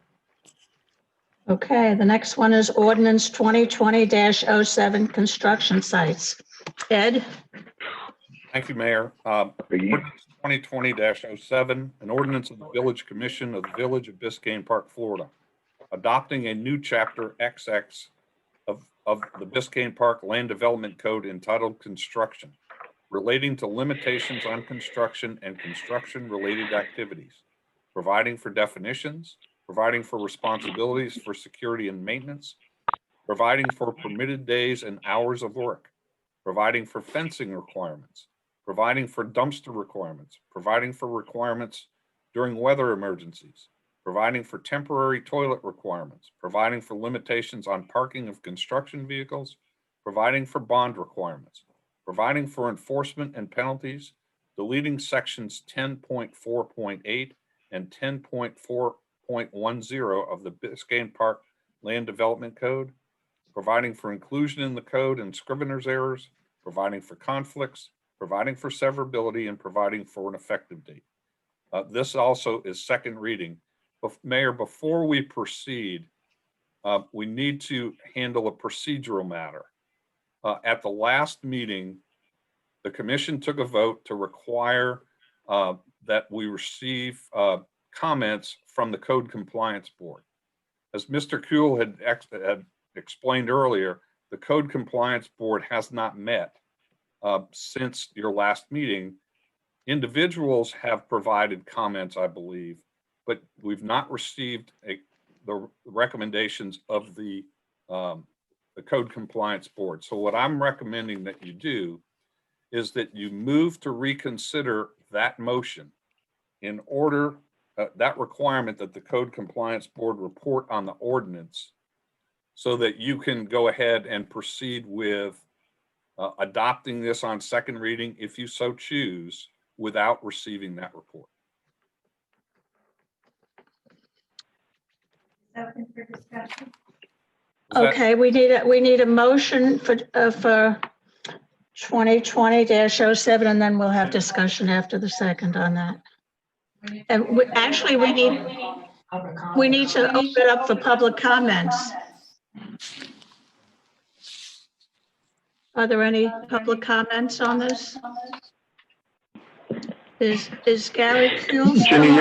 Okay, the next one is ordinance 2020-07 construction sites. Ed? Thank you, Mayor. Ordinance 2020-07, an ordinance of the Village Commission of the Village of Biscayne Park, Florida, adopting a new chapter XX of the Biscayne Park Land Development Code entitled Construction, relating to limitations on construction and construction-related activities, providing for definitions, providing for responsibilities for security and maintenance, providing for permitted days and hours of work, providing for fencing requirements, providing for dumpster requirements, providing for requirements during weather emergencies, providing for temporary toilet requirements, providing for limitations on parking of construction vehicles, providing for bond requirements, providing for enforcement and penalties, deleting sections 10.4.8 and 10.4.10 of the Biscayne Park Land Development Code, providing for inclusion in the code and scrivener's errors, providing for conflicts, providing for severability, and providing for an effective date. This also is second reading. Mayor, before we proceed, we need to handle a procedural matter. At the last meeting, the commission took a vote to require that we receive comments from the Code Compliance Board. As Mr. Kuhl had explained earlier, the Code Compliance Board has not met since your last meeting. Individuals have provided comments, I believe, but we've not received the recommendations of the Code Compliance Board. So what I'm recommending that you do is that you move to reconsider that motion in order, that requirement that the Code Compliance Board report on the ordinance, so that you can go ahead and proceed with adopting this on second reading, if you so choose, without receiving that report. Open for discussion. Okay, we need a motion for 2020-07, and then we'll have discussion after the second on that. And actually, we need to open it up for public comments. Are there any public comments on this? Is Gary Kuhl still Ginny, on?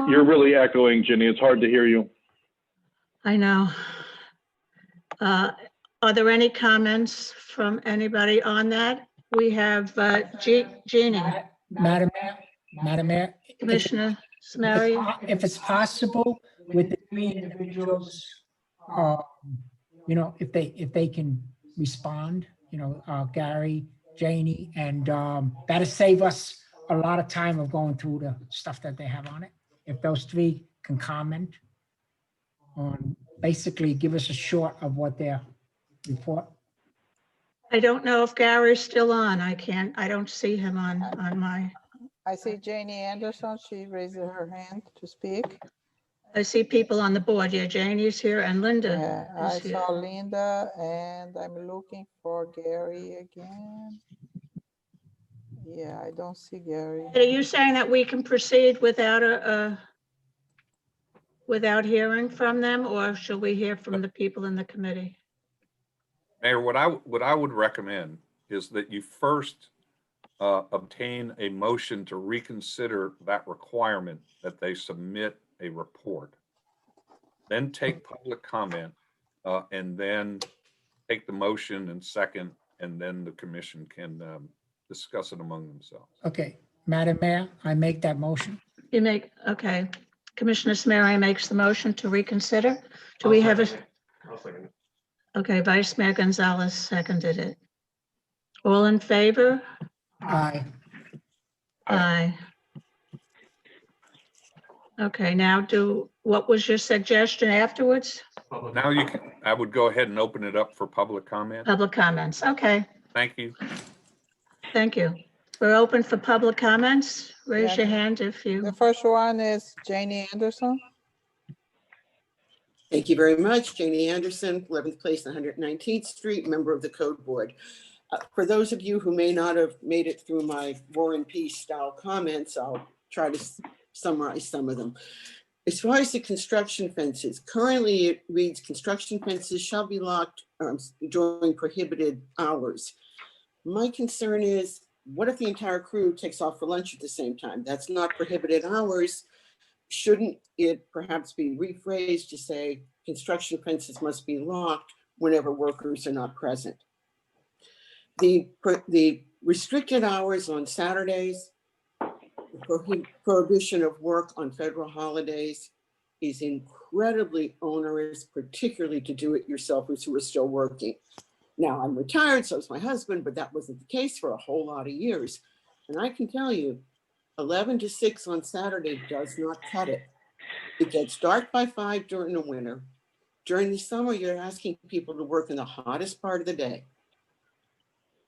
you're really echoing, Ginny. It's hard to hear you. I know. Are there any comments from anybody on that? We have Jeannie. Madam Mayor, Commissioner Samaria. if it's possible with the three individuals, you know, if they can respond, you know, Gary, Janie, and that'll save us a lot of time of going through the stuff that they have on it. If those three can comment on, basically give us a short of what their report. I don't know if Gary's still on. I don't see him on my. I see Janie Anderson. She raised her hand to speak. I see people on the board. Yeah, Janie's here and Linda. Yeah, I is here. saw Linda, and I'm looking for Gary again. Yeah, I don't see Gary. Are you saying that we can proceed without without hearing from them, or should we hear from the people in the committee? Mayor, what I would recommend is that you first obtain a motion to reconsider that requirement that they submit a report. Then take public comment, and then take the motion and second, and then the commission can discuss it among themselves. Okay, Madam Mayor, I make that motion. You make, okay. Commissioner Samaria makes the motion to reconsider. Do we have a? I'll second it. Okay, Vice Mayor Gonzalez seconded it. All in favor? Aye. Aye. Okay, now what was your suggestion afterwards? Now you can, I would go ahead and open it up for public comment. Public comments, okay, Thank you. thank you. We're open for public comments. Raise Yeah. your hand if The you, first one is Janie Anderson. Thank you very much. Janie Anderson, 11th Place, 119th Street, member of the Code Board. For those of you who may not have made it through my War and Peace style comments, I'll try to summarize some of them. As far as the construction fences, currently it reads construction fences shall be locked during prohibited hours. My concern is, what if the entire crew takes off for lunch at the same time? That's not prohibited hours. Shouldn't it perhaps be rephrased to say construction fences must be locked whenever workers are not present? The restricted hours on Saturdays, prohibition of work on federal holidays is incredibly onerous, particularly to do-it-yourselfers who are still working. Now, I'm retired, so is my husband, but that wasn't the case for a whole lot of years. And I can tell you, 11 to 6 on Saturday does not cut it. It gets dark by 5 during the winter. During the summer, you're asking people to work in the hottest part of the day.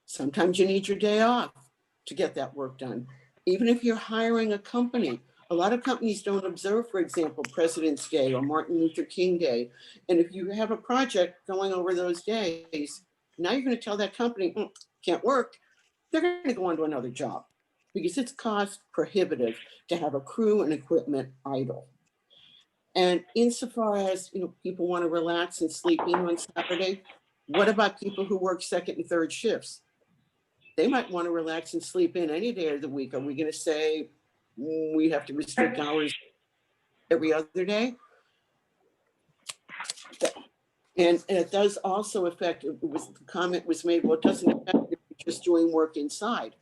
Sometimes you need your day off to get that work done. Even if you're hiring a company, a lot of companies don't observe, for example, President's Day or Martin Luther King Day. And if you have a project going over those days, now you're going to tell that company, can't work. They're going to go on to another job because it's cost prohibitive to have a crew and equipment idle. And insofar as, people want to relax and sleep in on Saturday, what about people who work second and third shifts? They might want to relax and sleep in any day of the week. Are we going to say we have to restrict hours every other day? And it does also affect, the comment was made, well, it doesn't affect if you're just doing work inside.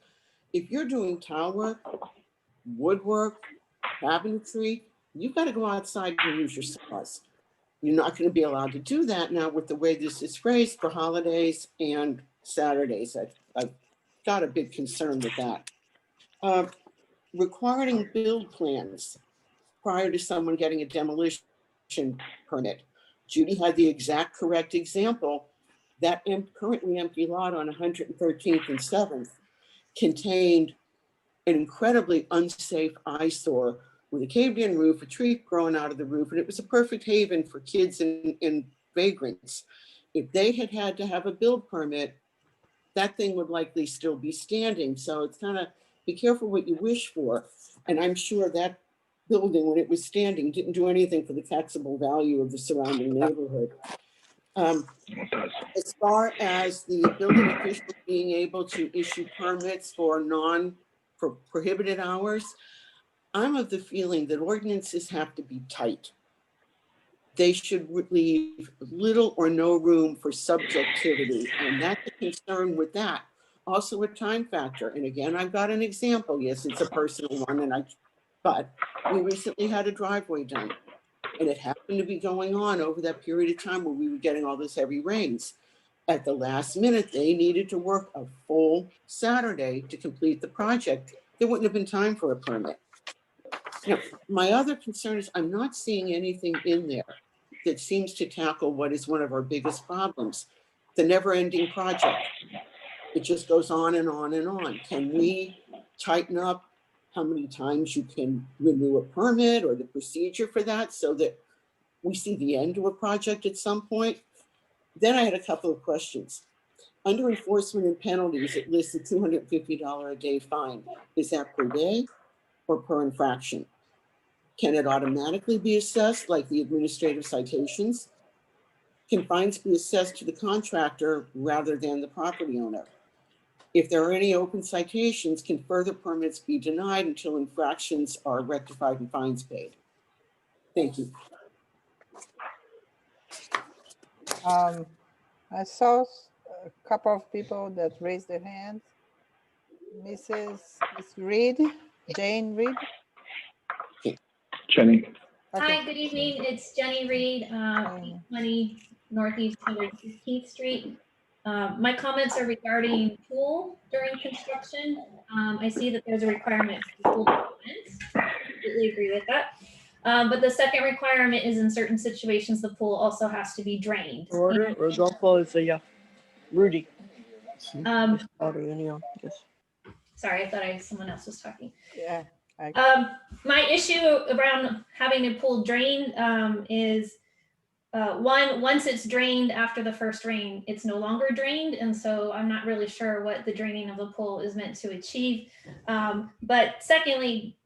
If you're doing tile work, woodwork, cabinetry, you've got to go outside and use your saws. You're not going to be allowed to do that now with the way this is phrased for holidays and Saturdays. I've got a big concern with that. Requiring build plans prior to someone getting a demolition permit. Judy had the exact correct example. That currently empty lot on 113th and 7th contained an incredibly unsafe eyesore with a caved-in roof, a tree growing out of the roof, and it was a perfect haven for kids and vagrants. If they had had to have a build permit, that thing would likely still be standing. So it's kind of, be careful what you wish for. And I'm sure that building, when it was standing, didn't do anything for the taxable value of the surrounding neighborhood. As far as the building official being able to issue permits for prohibited hours, I'm of the feeling that ordinances have to be tight. They should leave little or no room for subjectivity, and that's a concern with that. Also a time factor, and again, I've got an example. Yes, it's a personal one, but we recently had a driveway done, and it happened to be going on over that period of time where we were getting all those heavy rains. At the last minute, they needed to work a full Saturday to complete the project. There wouldn't have been time for a permit. Now, my other concern is I'm not seeing anything in there that seems to tackle what is one of our biggest problems, the never-ending project. It just goes on and on and on. Can we tighten up how many times you can renew a permit or the procedure for that so that we see the end to a project at some point? Then I had a couple of questions. Under enforcement and penalties, it lists a $250 a day fine. Is that per day or per infraction? Can it automatically be assessed like the administrative citations? Can fines be assessed to the contractor rather than the property owner? If there are any open citations, can further permits be denied until infractions are rectified and fines paid? Thank you. I saw a couple of people that raised their hands. Miss Reed, Jane Reed. Jenny. Hi, good evening. It's Jenny Reed, 820 Northeast 115th Street. My comments are regarding pool during construction. I see that there's a requirement for pool permits. Completely agree with that. But the second requirement is in certain situations, the pool also has to be drained. Order, Rodolfo is Rudy. Sorry, I thought someone else was talking. Yeah. My issue around having a pool drained is once it's drained after the first rain, it's no longer drained. And so I'm not really sure what the draining of the pool is meant to achieve. But secondly,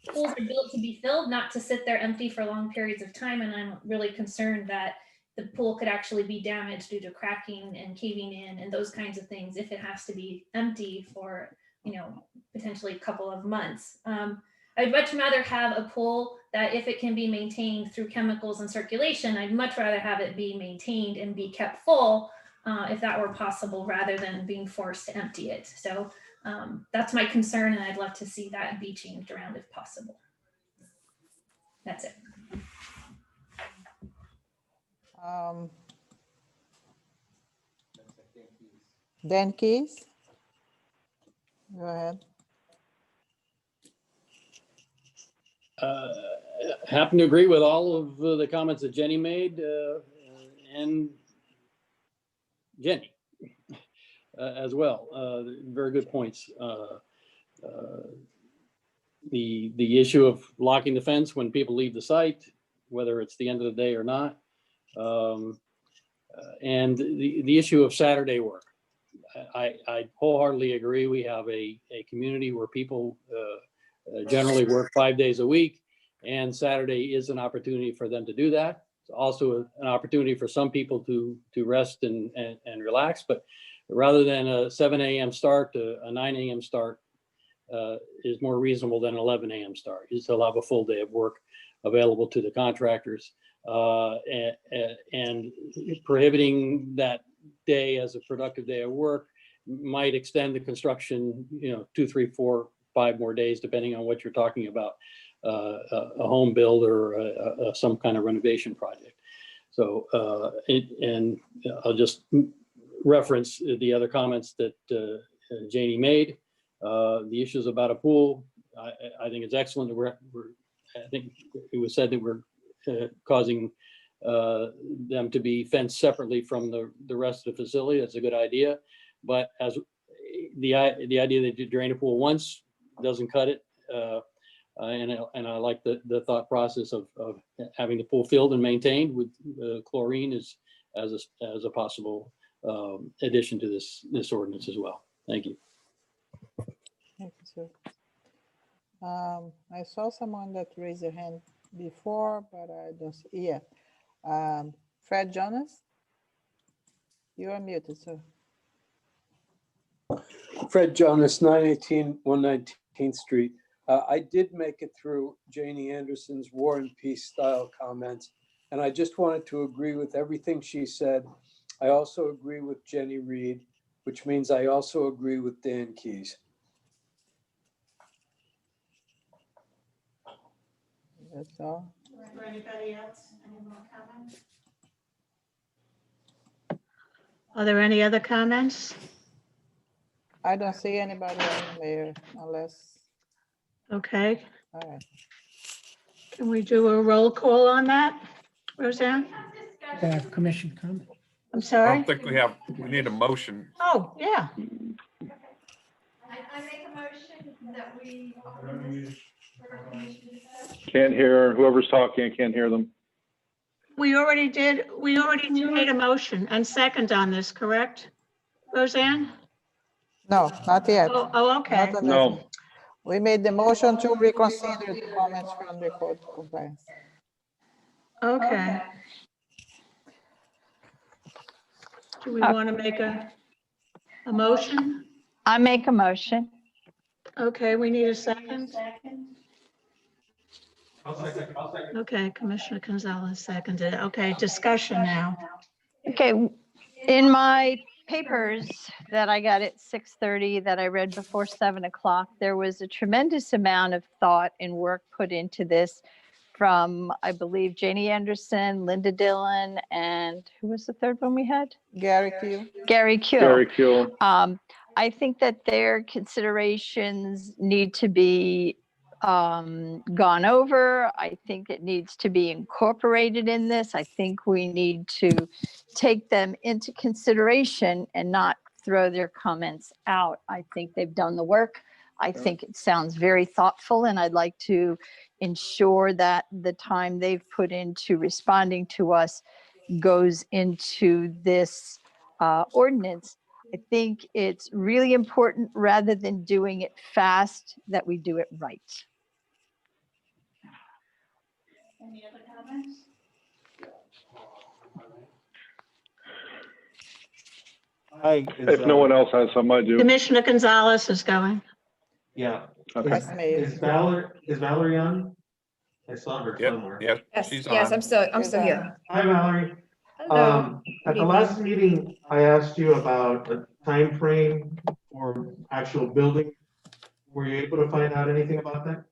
pools are built to be filled, not to sit there empty for long periods of time. And I'm really concerned that the pool could actually be damaged due to cracking and caving in and those kinds of things if it has to be empty for, potentially a couple of months. I'd much rather have a pool that if it can be maintained through chemicals and circulation, I'd much rather have it be maintained and be kept full if that were possible rather than being forced to empty it. So that's my concern, and I'd love to see that be changed around if possible. That's it. Dan Keys. Go ahead. Happen to agree with all of the comments that Jenny made and Jenny as well. Very good points. The issue of locking the fence when people leave the site, whether it's the end of the day or not, and the issue of Saturday work. I wholeheartedly agree. We have a community where people generally work 5 days a week, and Saturday is an opportunity for them to do that. It's also an opportunity for some people to rest and relax, but rather than a 7 a.m. start to a 9 a.m. start is more reasonable than an 11 a.m. start. You still have a full day of work available to the contractors. and prohibiting that day as a productive day of work might extend the construction, 2, 3, 4, 5 more days, depending on what you're talking about, a home build or some kind of renovation project. So, and I'll just reference the other comments that Janie made. The issues about a pool, I think it's excellent. I think it was said that we're causing them to be fenced separately from the rest of the facility. That's a good idea. But as the idea that you drain a pool once doesn't cut it. And I like the thought process of having the pool filled and maintained with chlorine as a possible addition to this ordinance as well. Thank you. Thank you, sir. I saw someone that raised their hand before, but I don't see. Yeah. Fred Jonas, you are muted, sir. Fred Jonas, 918 119th Street. I did make it through Janie Anderson's War and Peace style comments, and I just wanted to agree with everything she said. I also agree with Jenny Reed, which means I also agree with Dan Keys. That's all. For anybody else, any more comments? Are there any other comments? I don't see anybody else, Mayor, unless. Okay, All right. can we do a roll call on that, Roseanne? Can I have commission comment? I'm I sorry? don't think we need a motion. Oh, yeah. I make a motion that we open this for commission discussion. Can't hear, whoever's talking, I can't hear them. We already made a motion and second on this, correct? Roseanne? No, not yet. Oh, okay. Not on this one. We made the motion to reconsider the comments from the code compliance. Okay. Do we want to make a motion? I make a motion. Okay, we need a second. I'll second. Okay, Commissioner Gonzalez seconded. Okay, discussion now. Okay, in my papers that I got at 6:30 that I read before 7 o'clock, there was a tremendous amount of thought and work put into this from, I believe, Janie Anderson, Linda Dillon, and who was the third one we had? Gary Q. Gary Q. Gary Q. I think that their considerations need to be gone over. I think it needs to be incorporated in this. I think we need to take them into consideration and not throw their comments out. I think they've done the work. I think it sounds very thoughtful, and I'd like to ensure that the time they've put into responding to us goes into this ordinance. I think it's really important, rather than doing it fast, that we do it right. Any other comments? If no one else has some, I do. Commissioner Gonzalez is going. Yeah. Okay. Yes, Mayor. Is Valerie on? I saw her somewhere. Yep, Yes, she's yes, on. I'm still here. Hi, Valerie. Hello. At the last meeting, I asked you about a time frame for actual building. Were you able to find out anything about that?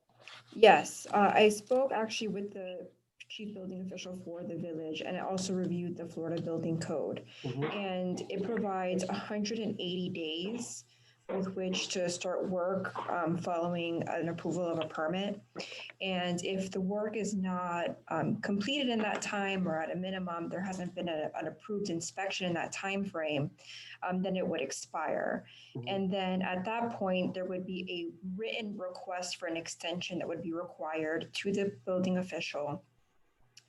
Yes, I spoke actually with the chief building official for the village, and I also reviewed the Florida Building Code. And it provides 180 days with which to start work following an approval of a permit. And if the work is not completed in that time, or at a minimum, there hasn't been an approved inspection in that time frame, then it would expire. And then at that point, there would be a written request for an extension that would be required to the building official.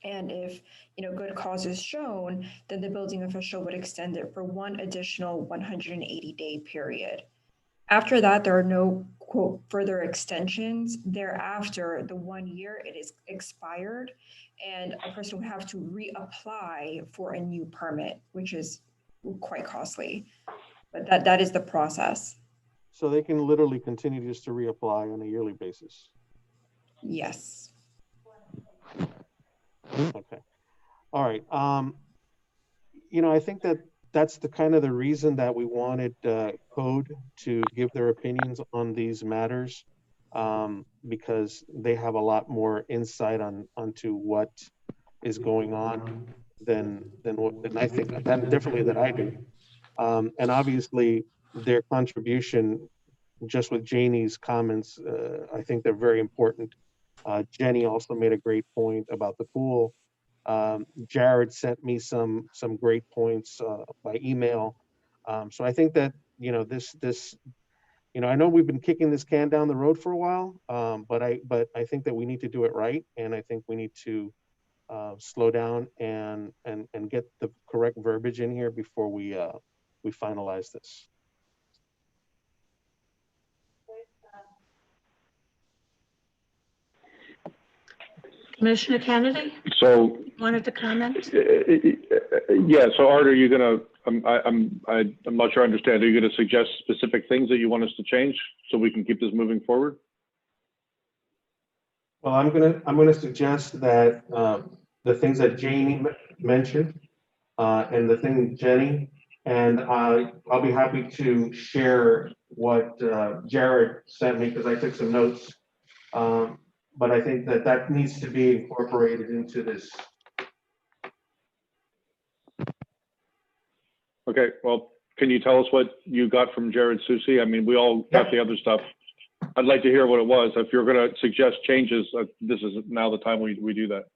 And if, good cause is shown, then the building official would extend it for one additional 180-day period. After that, there are no, quote, further extensions. Thereafter, the 1 year, it is expired, and a person would have to reapply for a new permit, which is quite costly. But that is the process. So they can literally continue just to reapply on a yearly basis? Yes. Okay. All right. I think that that's the kind of the reason that we wanted code to give their opinions on these matters, because they have a lot more insight onto what is going on than I think, and definitely that I do. And obviously their contribution, just with Janie's comments, I think they're very important. Jenny also made a great point about the pool. Jared sent me some great points by email. So I think that this I know we've been kicking this can down the road for a while, but I think that we need to do it right, and I think we need to slow down and get the correct verbiage in here before we finalize this. Commissioner Kennedy So, wanted to comment? yeah, so Art, are you gonna, I'm not sure I understand. Are you gonna suggest specific things that you want us to change so we can keep this moving forward? Well, I'm gonna suggest that the things that Janie mentioned and the thing Jenny, and I'll be happy to share what Jared sent me because I took some notes. But I think that needs to be incorporated into this. Okay, well, can you tell us what you got from Jared Susi? I mean, we all got the other stuff. I'd like to hear what it was. If you're gonna suggest changes, this is now the time we do that.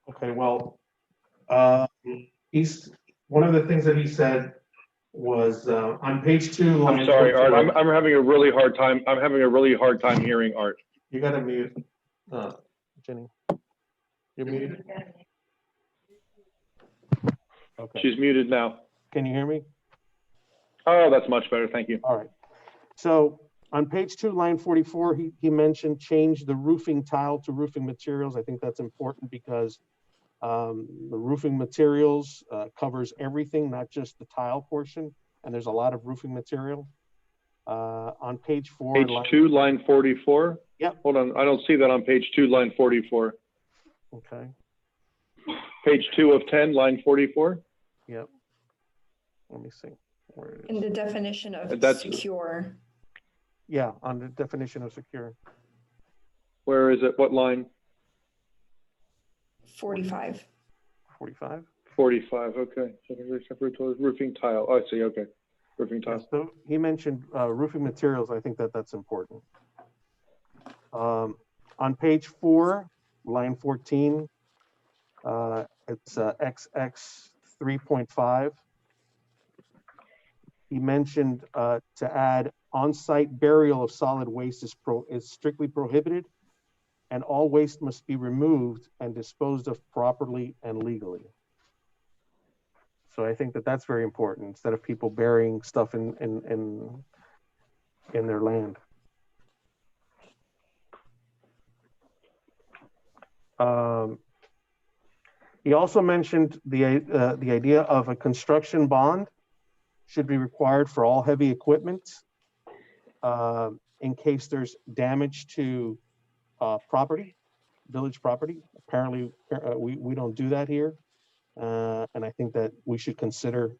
Okay, well, he's one of the things that he said was on page 2. I'm sorry, Art. I'm having a really hard time. I'm having a really hard time hearing Art. You gotta mute, Jenny. You're muted. Okay. She's muted now. Can you hear me? Oh, that's much better. Thank you. All right. So on page 2, line 44, he mentioned change the roofing tile to roofing materials. I think that's important because the roofing materials covers everything, not just the tile portion. And there's a lot of roofing material. On page 4. Page 2, line 44? Yep. Hold on. I don't see that on page 2, line 44. Okay. Page 2 of 10, line 44? Yep. Let me see. Where it is. In the definition of secure. Yeah, on the definition of secure. Where is it? What line? 45. 45? 45, okay. Roofing tile. Oh, I see, okay. Roofing tile. Yeah, so he mentioned roofing materials. I think that's important. On page 4, line 14, it's XX 3.5. He mentioned to add on-site burial of solid waste is strictly prohibited, and all waste must be removed and disposed of properly and legally. So I think that's very important instead of people burying stuff in their land. He also mentioned the idea of a construction bond should be required for all heavy equipment in case there's damage to property, village property. Apparently, we don't do that here. And I think that we should consider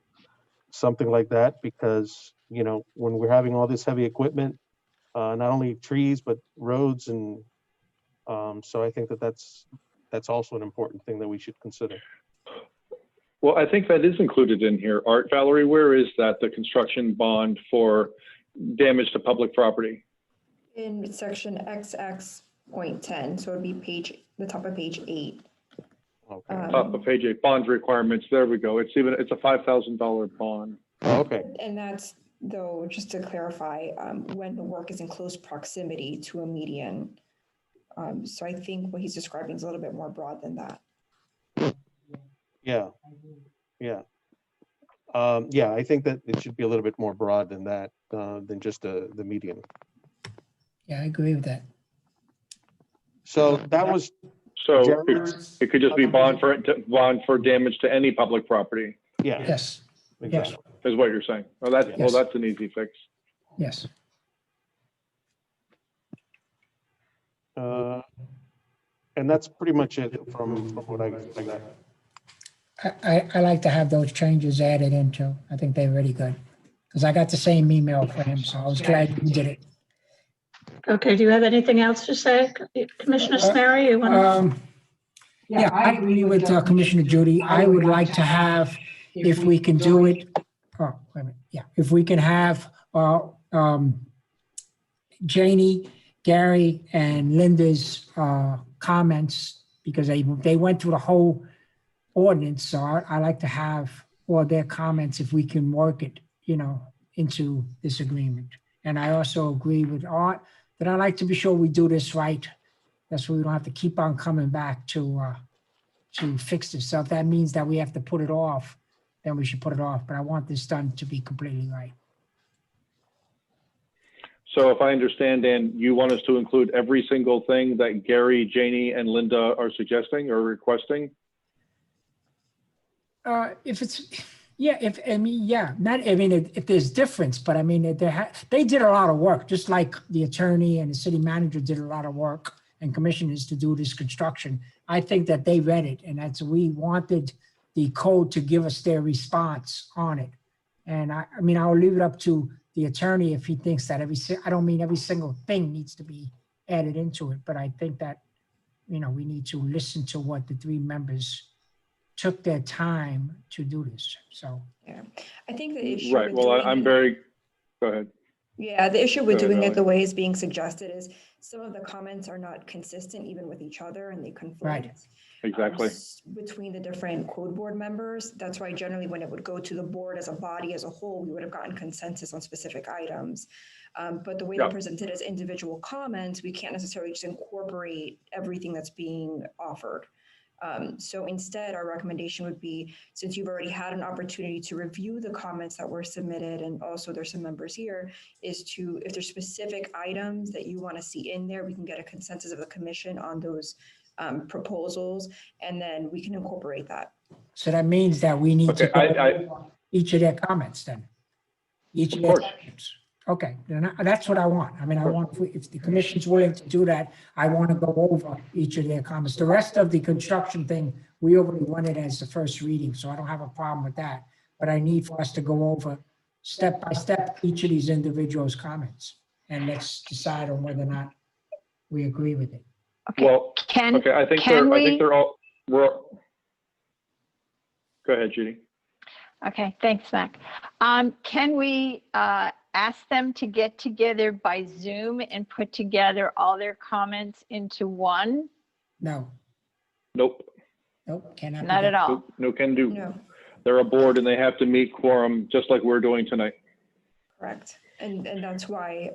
something like that because, when we're having all this heavy equipment, not only trees, but roads. And so I think that's also an important thing that we should consider. Well, I think that is included in here. Art, Valerie, where is that, the construction bond for damage to public property? In section XX.10, so it'd be the top of page 8. Okay. Top of page 8, bonds requirements. There we go. It's a $5,000 bond. Okay. And that's, though, just to clarify, when the work is in close proximity to a median. So I think what he's describing is a little bit more broad than that. Yeah. Yeah. Yeah, I think that it should be a little bit more broad than that, than just the median. Yeah, I agree with that. So that was. So it could just be bond for damage to any public property. Yeah. Yes. Exactly. Is what you're saying. Well, that's an easy fix. Yes. And that's pretty much it from what I got. I like to have those changes added into. I think they're really good. Because I got the same email from him, so I was glad you did it. Okay, do you have anything else to say, Commissioner Smerry? You want Yeah, I agree with Commissioner Judy. I would like to have, if we can do it, oh, wait a minute, yeah, if we can have Janie, Gary, and Linda's comments, because they went through the whole ordinance, so I like to have all their comments if we can work it, into this agreement. And I also agree with Art that I like to be sure we do this right. That's why we don't have to keep on coming back to fix this. So if that means that we have to put it off, then we should put it off. But I want this done to be completely right. So if I understand, Dan, you want us to include every single thing that Gary, Janie, and Linda are suggesting or requesting? If there's difference, but I mean, they did a lot of work, just like the attorney and the city manager did a lot of work and commissioners to do this construction. I think that they read it, and we wanted the code to give us their response on it. And I'll leave it up to the attorney if he thinks that I don't mean every single thing needs to be added into it, but I think that, we need to listen to what the three members took their time to do this. So yeah, I think the issue. Right. Well, I'm very. Go ahead. Yeah, the issue with Go ahead, doing it the Valerie. way it's being suggested is some of the comments are not consistent even with each other, and they conflict. Right. Exactly. Between the different code board members. That's why generally when it would go to the board as a body as a whole, we would have gotten consensus on specific items. But the way they're presented as individual comments, we can't necessarily just incorporate everything that's being offered. So instead, our recommendation would be, since you've already had an opportunity to review the comments that were submitted, and also there's some members here, is to, if there's specific items that you want to see in there, we can get a consensus of the commission on those proposals, and then we can incorporate that. So that means that we need to go over each of their comments then. Each of their sections. Okay, then that's what I want. I want, if the commission's willing to do that, I want to go over each of their comments. The rest of the construction thing, we already went it as the first reading, so I don't have a problem with that. But I need for us to go over step by step each of these individuals' comments, and let's decide on whether or not we agree with it. Okay. Well, I think they're all. Go ahead, Judy. Okay, thanks, Mac. Can we ask them to get together by Zoom and put together all their comments into one? No. Nope. Nope, cannot. Not at all. No can do. No. They're a board and they have to meet quorum just like we're doing tonight. Correct. And that's why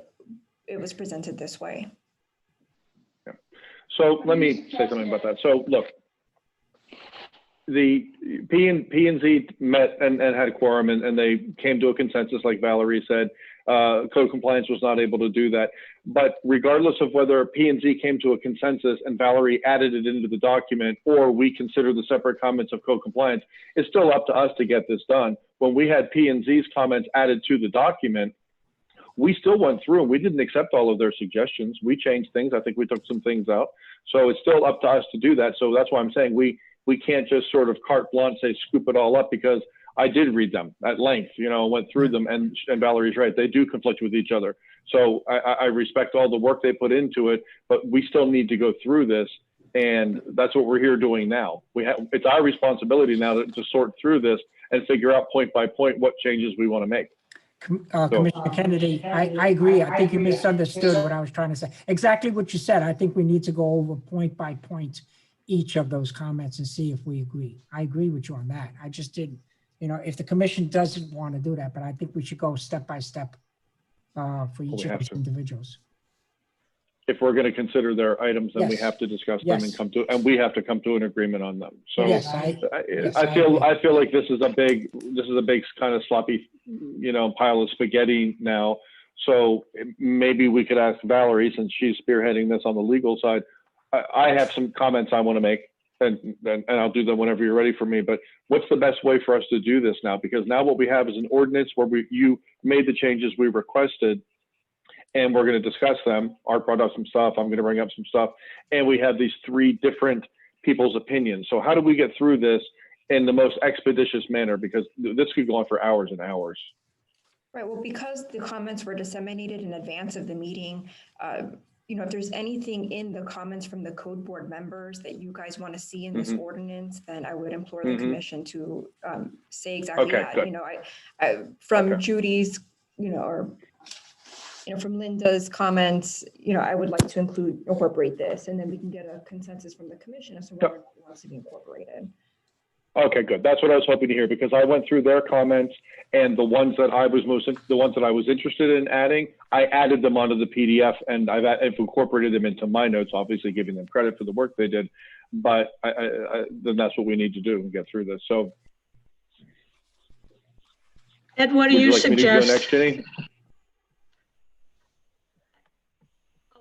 it was presented this way. Yeah. So let me say something about that. So look, the P&Z met and had a quorum and they came to a consensus, like Valerie said. Code compliance was not able to do that. But regardless of whether P&Z came to a consensus and Valerie added it into the document, or we consider the separate comments of code compliance, it's still up to us to get this done. When we had P&Z's comments added to the document, we still went through and we didn't accept all of their suggestions. We changed things. I think we took some things out. So it's still up to us to do that. So that's why I'm saying we can't just sort of carte blanche say scoop it all up, because I did read them at length, went through them, and Valerie's right, they do conflict with each other. So I respect all the work they put into it, but we still need to go through this, and that's what we're here doing now. It's our responsibility now to sort through this and figure out point by point what changes we want to make. Commissioner Kennedy, I agree. I think you misunderstood what I was trying to say. Exactly what you said. I think we need to go over point by point each of those comments and see if we agree. I agree with you on that. I just didn't, if the commission doesn't want to do that, but I think we should go step by step for each of those individuals. If we're going to consider their items, then we have to discuss them and we have to come to an agreement on them. So I feel like this is a big kind of sloppy, pile of spaghetti now. So maybe we could ask Valerie, since she's spearheading this on the legal side. I have some comments I want to make, and I'll do them whenever you're ready for me. But what's the best way for us to do this now? Because now what we have is an ordinance where you made the changes we requested, and we're going to discuss them. Art brought up some stuff. I'm going to bring up some stuff. And we have these three different people's opinions. So how do we get through this in the most expeditious manner, because this could go on for hours and hours. Right, well, because the comments were disseminated in advance of the meeting, if there's anything in the comments from the code board members that you guys want to see in this Mhm. ordinance, then I would implore the Mhm. commission to say exactly Okay, that. good. From Okay. Judy's, from Linda's comments, I would like to incorporate this, and then we can get a consensus from the commission as to whether it wants to be incorporated. Okay, good. That's what I was hoping to hear, because I went through their comments, and the ones that I was interested in adding, I added them onto the PDF, and I've incorporated them into my notes, obviously giving them credit for the work they did. But then that's what we need to do and get through this. So, Ed, what do would you like me to go suggest? next, Jenny?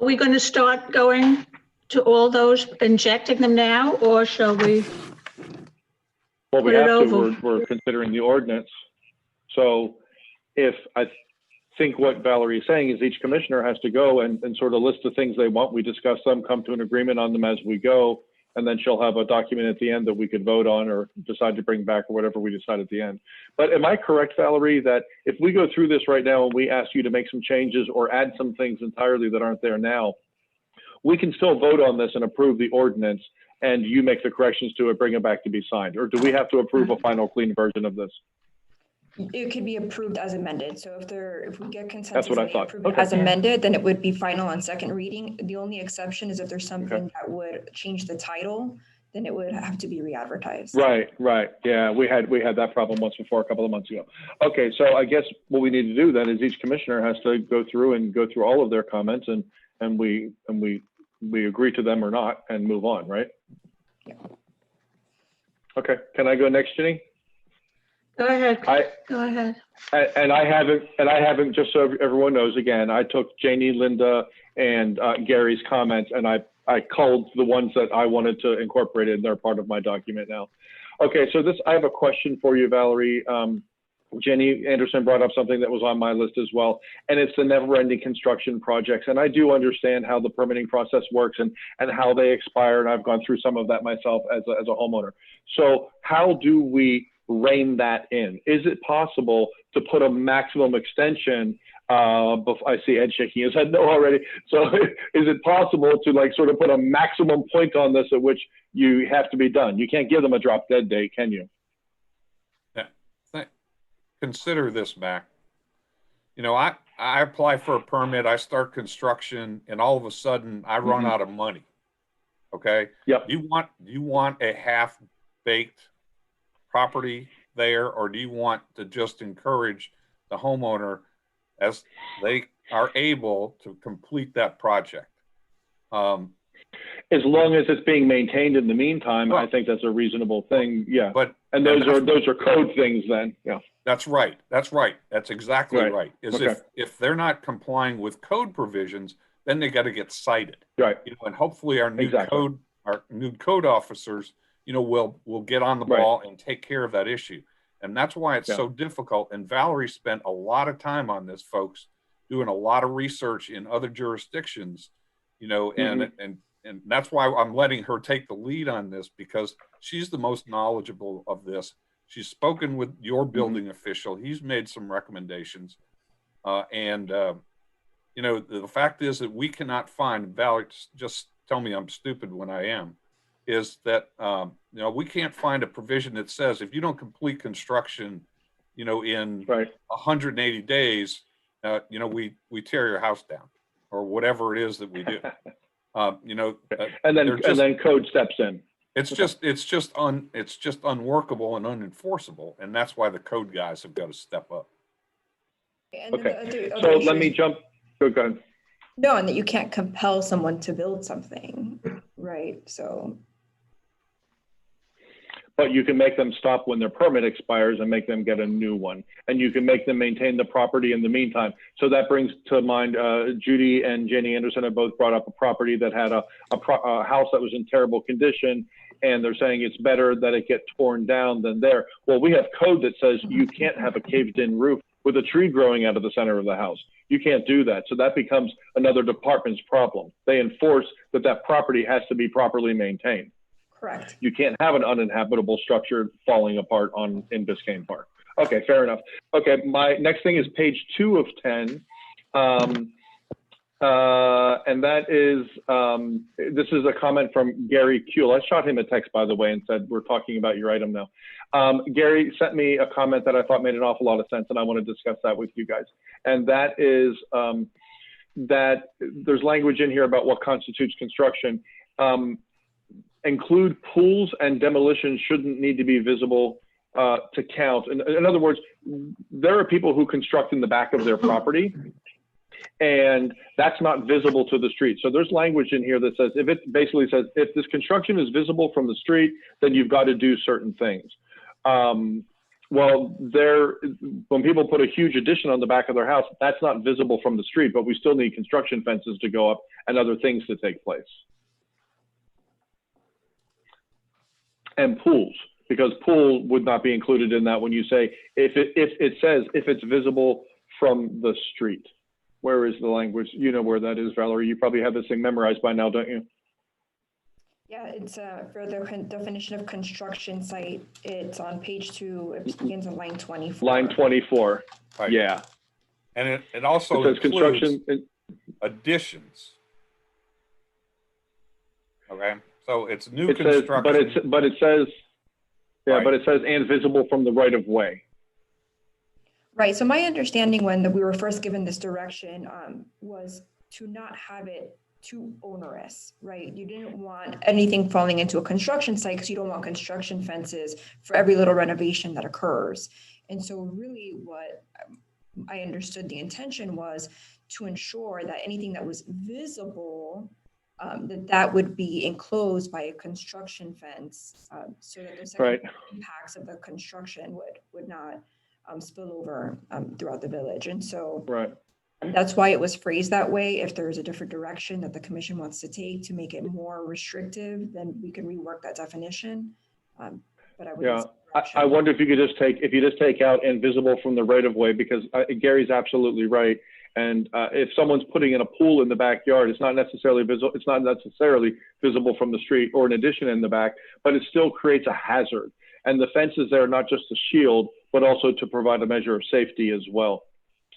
Are we going to start going to all those, injecting them now, or shall we? Well, we Put it have to. over. We're considering the ordinance. So, if I think what Valerie is saying is each commissioner has to go and sort of list the things they want. We discuss them, come to an agreement on them as we go, and then she'll have a document at the end that we could vote on or decide to bring back or whatever we decide at the end. But am I correct, Valerie, that if we go through this right now and we ask you to make some changes or add some things entirely that aren't there now, we can still vote on this and approve the ordinance, and you make the corrections to it, bring it back to be signed? Or do we have to approve a final clean version of this? It could be approved as amended. So if we get consensus That's what I and they thought. approve it Okay. as amended, then it would be final on second reading. The only exception is if there's something that would change the title, then it would have to be re-advertised. Right. Yeah, we had that problem once before, a couple of months ago. Okay, so I guess what we need to do then is each commissioner has to go through all of their comments, and we agree to them or not and move on, right? Yeah. Okay, can I go next, Jenny? Go ahead. Go ahead. And I haven't, just so everyone knows, again, I took Janie, Linda, and Gary's comments, and I culled the ones that I wanted to incorporate, and they're part of my document now. Okay, so I have a question for you, Valerie. Jenny Anderson brought up something that was on my list as well, and it's the never-ending construction projects. And I do understand how the permitting process works and how they expire, and I've gone through some of that myself as a homeowner. So how do we rein that in? Is it possible to put a maximum extension? I see Ed shaking his head no already. So is it possible to sort of put a maximum point on this at which you have to be done? You can't give them a drop dead date, can you? Consider this, Mac. I apply for a permit, I start construction, and all of a sudden I run out of money. Okay. Yep. Do you want a half-baked property there, or do you want to just encourage the homeowner as they are able to complete that project? As long as it's being maintained in the meantime, I think that's a reasonable thing. Yeah. And those are code things then. Yeah. That's right. That's exactly right. Okay. If they're not complying with code provisions, then they got to get cited. Right. And hopefully our new code officers, will get on the ball and take care of that issue. And that's why it's so difficult. And Valerie spent a lot of time on this, folks, doing a lot of research in other jurisdictions, and that's why I'm letting her take the lead on this, because she's the most knowledgeable of this. She's spoken with your building official. He's made some recommendations. The fact is that we cannot find, Valerie, just tell me I'm stupid when I am, is that, we can't find a provision that says if you don't complete construction, in 180 days, we tear your house down, or whatever it is that we do. And then code steps in. It's just unworkable and unenforceable, and that's why the code guys have got to step up. Okay, so let me jump. Go ahead. No, and that you can't compel someone to build something, right? So. But you can make them stop when their permit expires and make them get a new one. And you can make them maintain the property in the meantime. So that brings to mind, Judy and Jenny Anderson have both brought up a property that had a house that was in terrible condition. And they're saying it's better that it get torn down than there. Well, we have code that says you can't have a caved in roof with a tree growing out of the center of the house. You can't do that. So that becomes another department's problem. They enforce that property has to be properly maintained. Correct. You can't have an uninhabitable structure falling apart in Biscayne Park. Okay, fair enough. Okay, my next thing is page 2 of 10. And that is, this is a comment from Gary Kuehl. I shot him a text, by the way, and said, we're talking about your item now. Gary sent me a comment that I thought made an awful lot of sense, and I want to discuss that with you guys. And that is that there's language in here about what constitutes construction. Include pools and demolition shouldn't need to be visible to count. In other words, there are people who construct in the back of their property, and that's not visible to the street. So there's language in here that says, if it basically says, if this construction is visible from the street, then you've got to do certain things. Well, when people put a huge addition on the back of their house, that's not visible from the street, but we still need construction fences to go up and other things to take place. And pools, because pool would not be included in that when you say, if it says, if it's visible from the street. Where is the language? You know where that is, Valerie. You probably have this thing memorized by now, don't you? Yeah, it's for the definition of construction site. It's on page 2. It begins on line 24. Line 24. Right. Yeah. And it also It says includes construction additions. Okay, so it's new It says, construction. but it says, yeah, Right. but it says and visible from the right of way. Right. So my understanding when we were first given this direction was to not have it too onerous, right? You didn't want anything falling into a construction site because you don't want construction fences for every little renovation that occurs. And so really what I understood the intention was to ensure that anything that was visible, that would be enclosed by a construction fence, so that the Right. impacts of the construction would not spill over throughout the village. And so Right. that's why it was phrased that way. If there's a different direction that the commission wants to take to make it more restrictive, then we can rework that definition. But I would. Yeah. I wonder if you could just take out and visible from the right of way, because Gary's absolutely right. And if someone's putting in a pool in the backyard, it's not necessarily visible. It's not necessarily visible from the street or an addition in the back, but it still creates a hazard. And the fence is there not just to shield, but also to provide a measure of safety as well.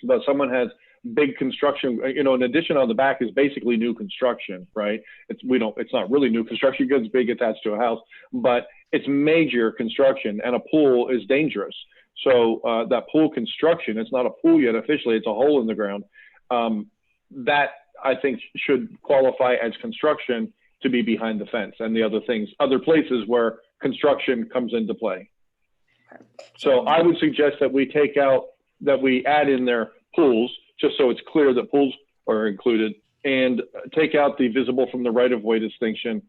But someone has big construction, an addition on the back is basically new construction, right? It's not really new construction because it's big attached to a house, but it's major construction, and a pool is dangerous. So that pool construction, it's not a pool yet officially, it's a hole in the ground. That I think should qualify as construction to be behind the fence, and the other places where construction comes into play. So I would suggest that we add in there pools, just so it's clear that pools are included, and take out the visible from the right of way distinction.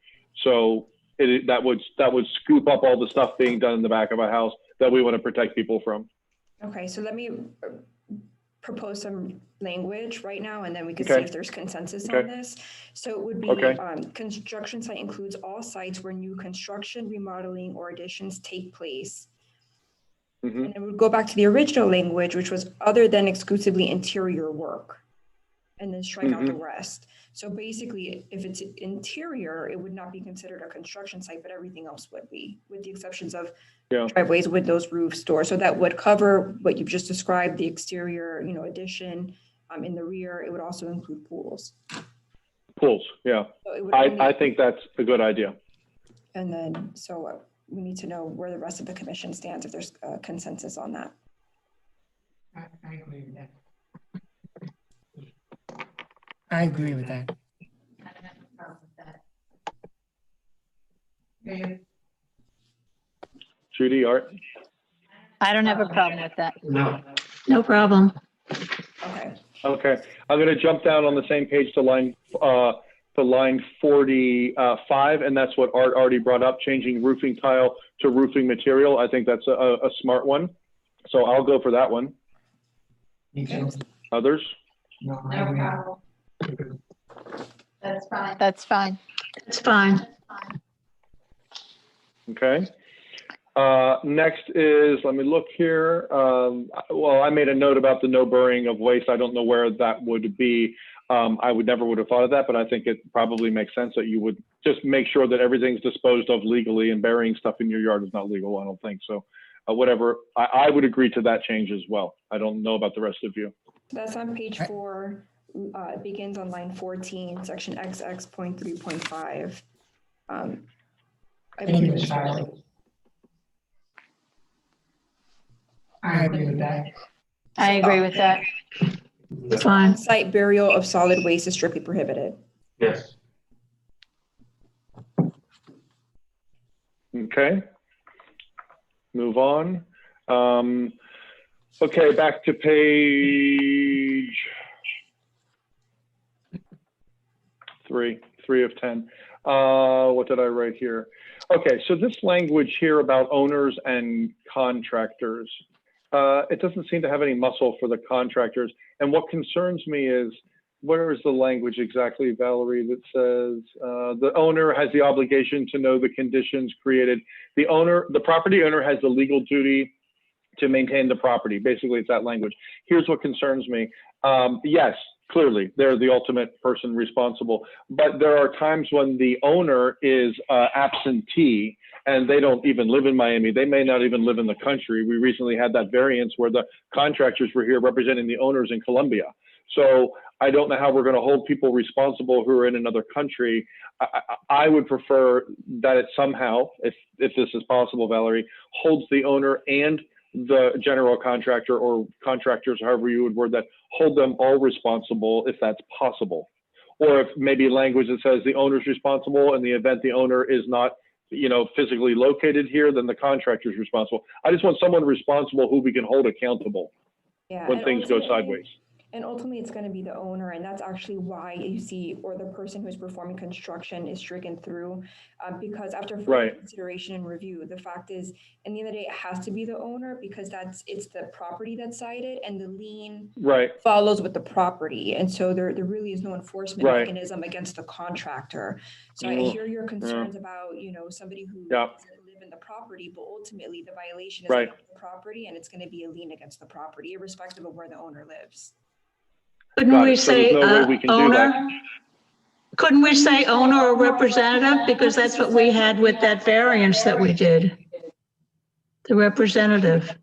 So that would scoop up all the stuff being done in the back of a house that we want to protect people from. Okay, so let me propose some language right now, and then we can Okay. see if there's consensus on this. So it would be, Okay. construction site includes all sites where new construction, remodeling, or additions take place. Mhm. And it would go back to the original language, which was other than exclusively interior work, and then strike out the rest. So basically, if it's interior, it would not be considered a construction site, but everything else would be, with the exceptions of driveways, windows, roofs, doors. So that would cover what you've just described, the exterior, addition. In the rear, it would also include pools. Pools, yeah. So it would I think that's a good idea. And then, so we need to know where the rest of the commission stands, if there's consensus on that. I agree with that. I agree with that. I don't have a problem with that. Okay. Judy, Art? I don't have a problem with that. No. No problem. Okay. Okay, I'm going to jump down on the same page to line 45, and that's what Art already brought up, changing roofing tile to roofing material. I think that's a smart one. So I'll go for that one. Others? No problem. That's fine. That's fine. It's fine. Okay. Next is, let me look here. Well, I made a note about the no burying of waste. I don't know where that would be. I would have thought of that, but I think it probably makes sense that you would just make sure that everything's disposed of legally, and burying stuff in your yard is not legal. I don't think so. Whatever, I would agree to that change as well. I don't know about the rest of you. That's on page 4, it begins on line 14, section XX.3.5. I believe it's valid. I agree with that. I agree with that. Fine. Site burial of solid waste is strictly prohibited. Yes. Okay. Move on. Okay, back to page 3 of 10. What did I write here? Okay, so this language here about owners and contractors, it doesn't seem to have any muscle for the contractors. And what concerns me is, where is the language exactly, Valerie, that says the owner has the obligation to know the conditions created. The property owner has the legal duty to maintain the property. Basically, it's that language. Here's what concerns me. Yes, clearly, they're the ultimate person responsible, but there are times when the owner is absentee and they don't even live in Miami. They may not even live in the country. We recently had that variance where the contractors were here representing the owners in Colombia. So I don't know how we're going to hold people responsible who are in another country. I would prefer that it somehow, if this is possible, Valerie, holds the owner and the general contractor or contractors, however you would word that, hold them all responsible if that's possible. Or if maybe language that says the owner's responsible in the event the owner is not, physically located here, then the contractor's responsible. I just want someone responsible who we can hold accountable when things go sideways. And ultimately, it's going to be the owner, and that's actually why you see, or the person who's performing construction is stricken through, because after further consideration and review, the fact is, in the end of the day, it has to be the owner because it's the property that's cited, and the lien follows with the property, and so there really is no enforcement mechanism against the contractor. So I hear your concerns about somebody who doesn't live in the property, but ultimately the violation is against the property, and it's going to be a lien against the property, irrespective of where the owner lives. Couldn't we say owner? Couldn't we say owner or representative? Because that's what we had with that variance that we did. The representative.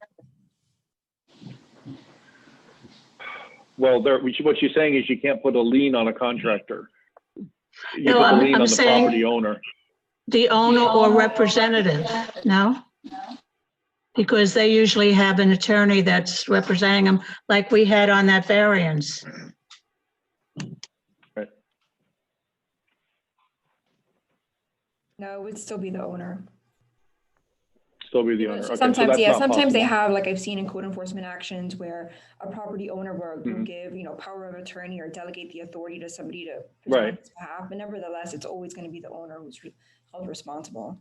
Well, what you're saying is you can't put a lien on a contractor. You No, put a lien I'm on the saying property owner. the owner or representative, no? Because they usually have an attorney that's representing them, like we had on that variance. Right. No, it would still be the owner. Still be the owner. Okay, Sometimes, so sometimes they have, like I've seen in code enforcement actions where a property owner will give, power of attorney or delegate the authority to somebody to present on his behalf. But nevertheless, it's always going to be the owner who's held responsible.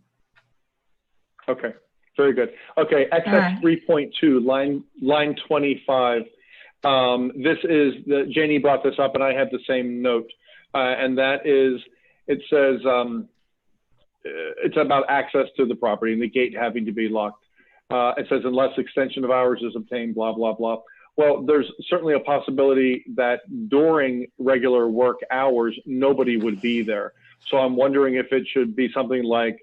Okay. Very good. Okay, XX 3.2, line 25. This is, Janie brought this up and I had the same note. And that is, it says, it's about access to the property and the gate having to be locked. It says, unless extension of hours is obtained, blah, blah, blah. Well, there's certainly a possibility that during regular work hours, nobody would be there. So I'm wondering if it should be something like,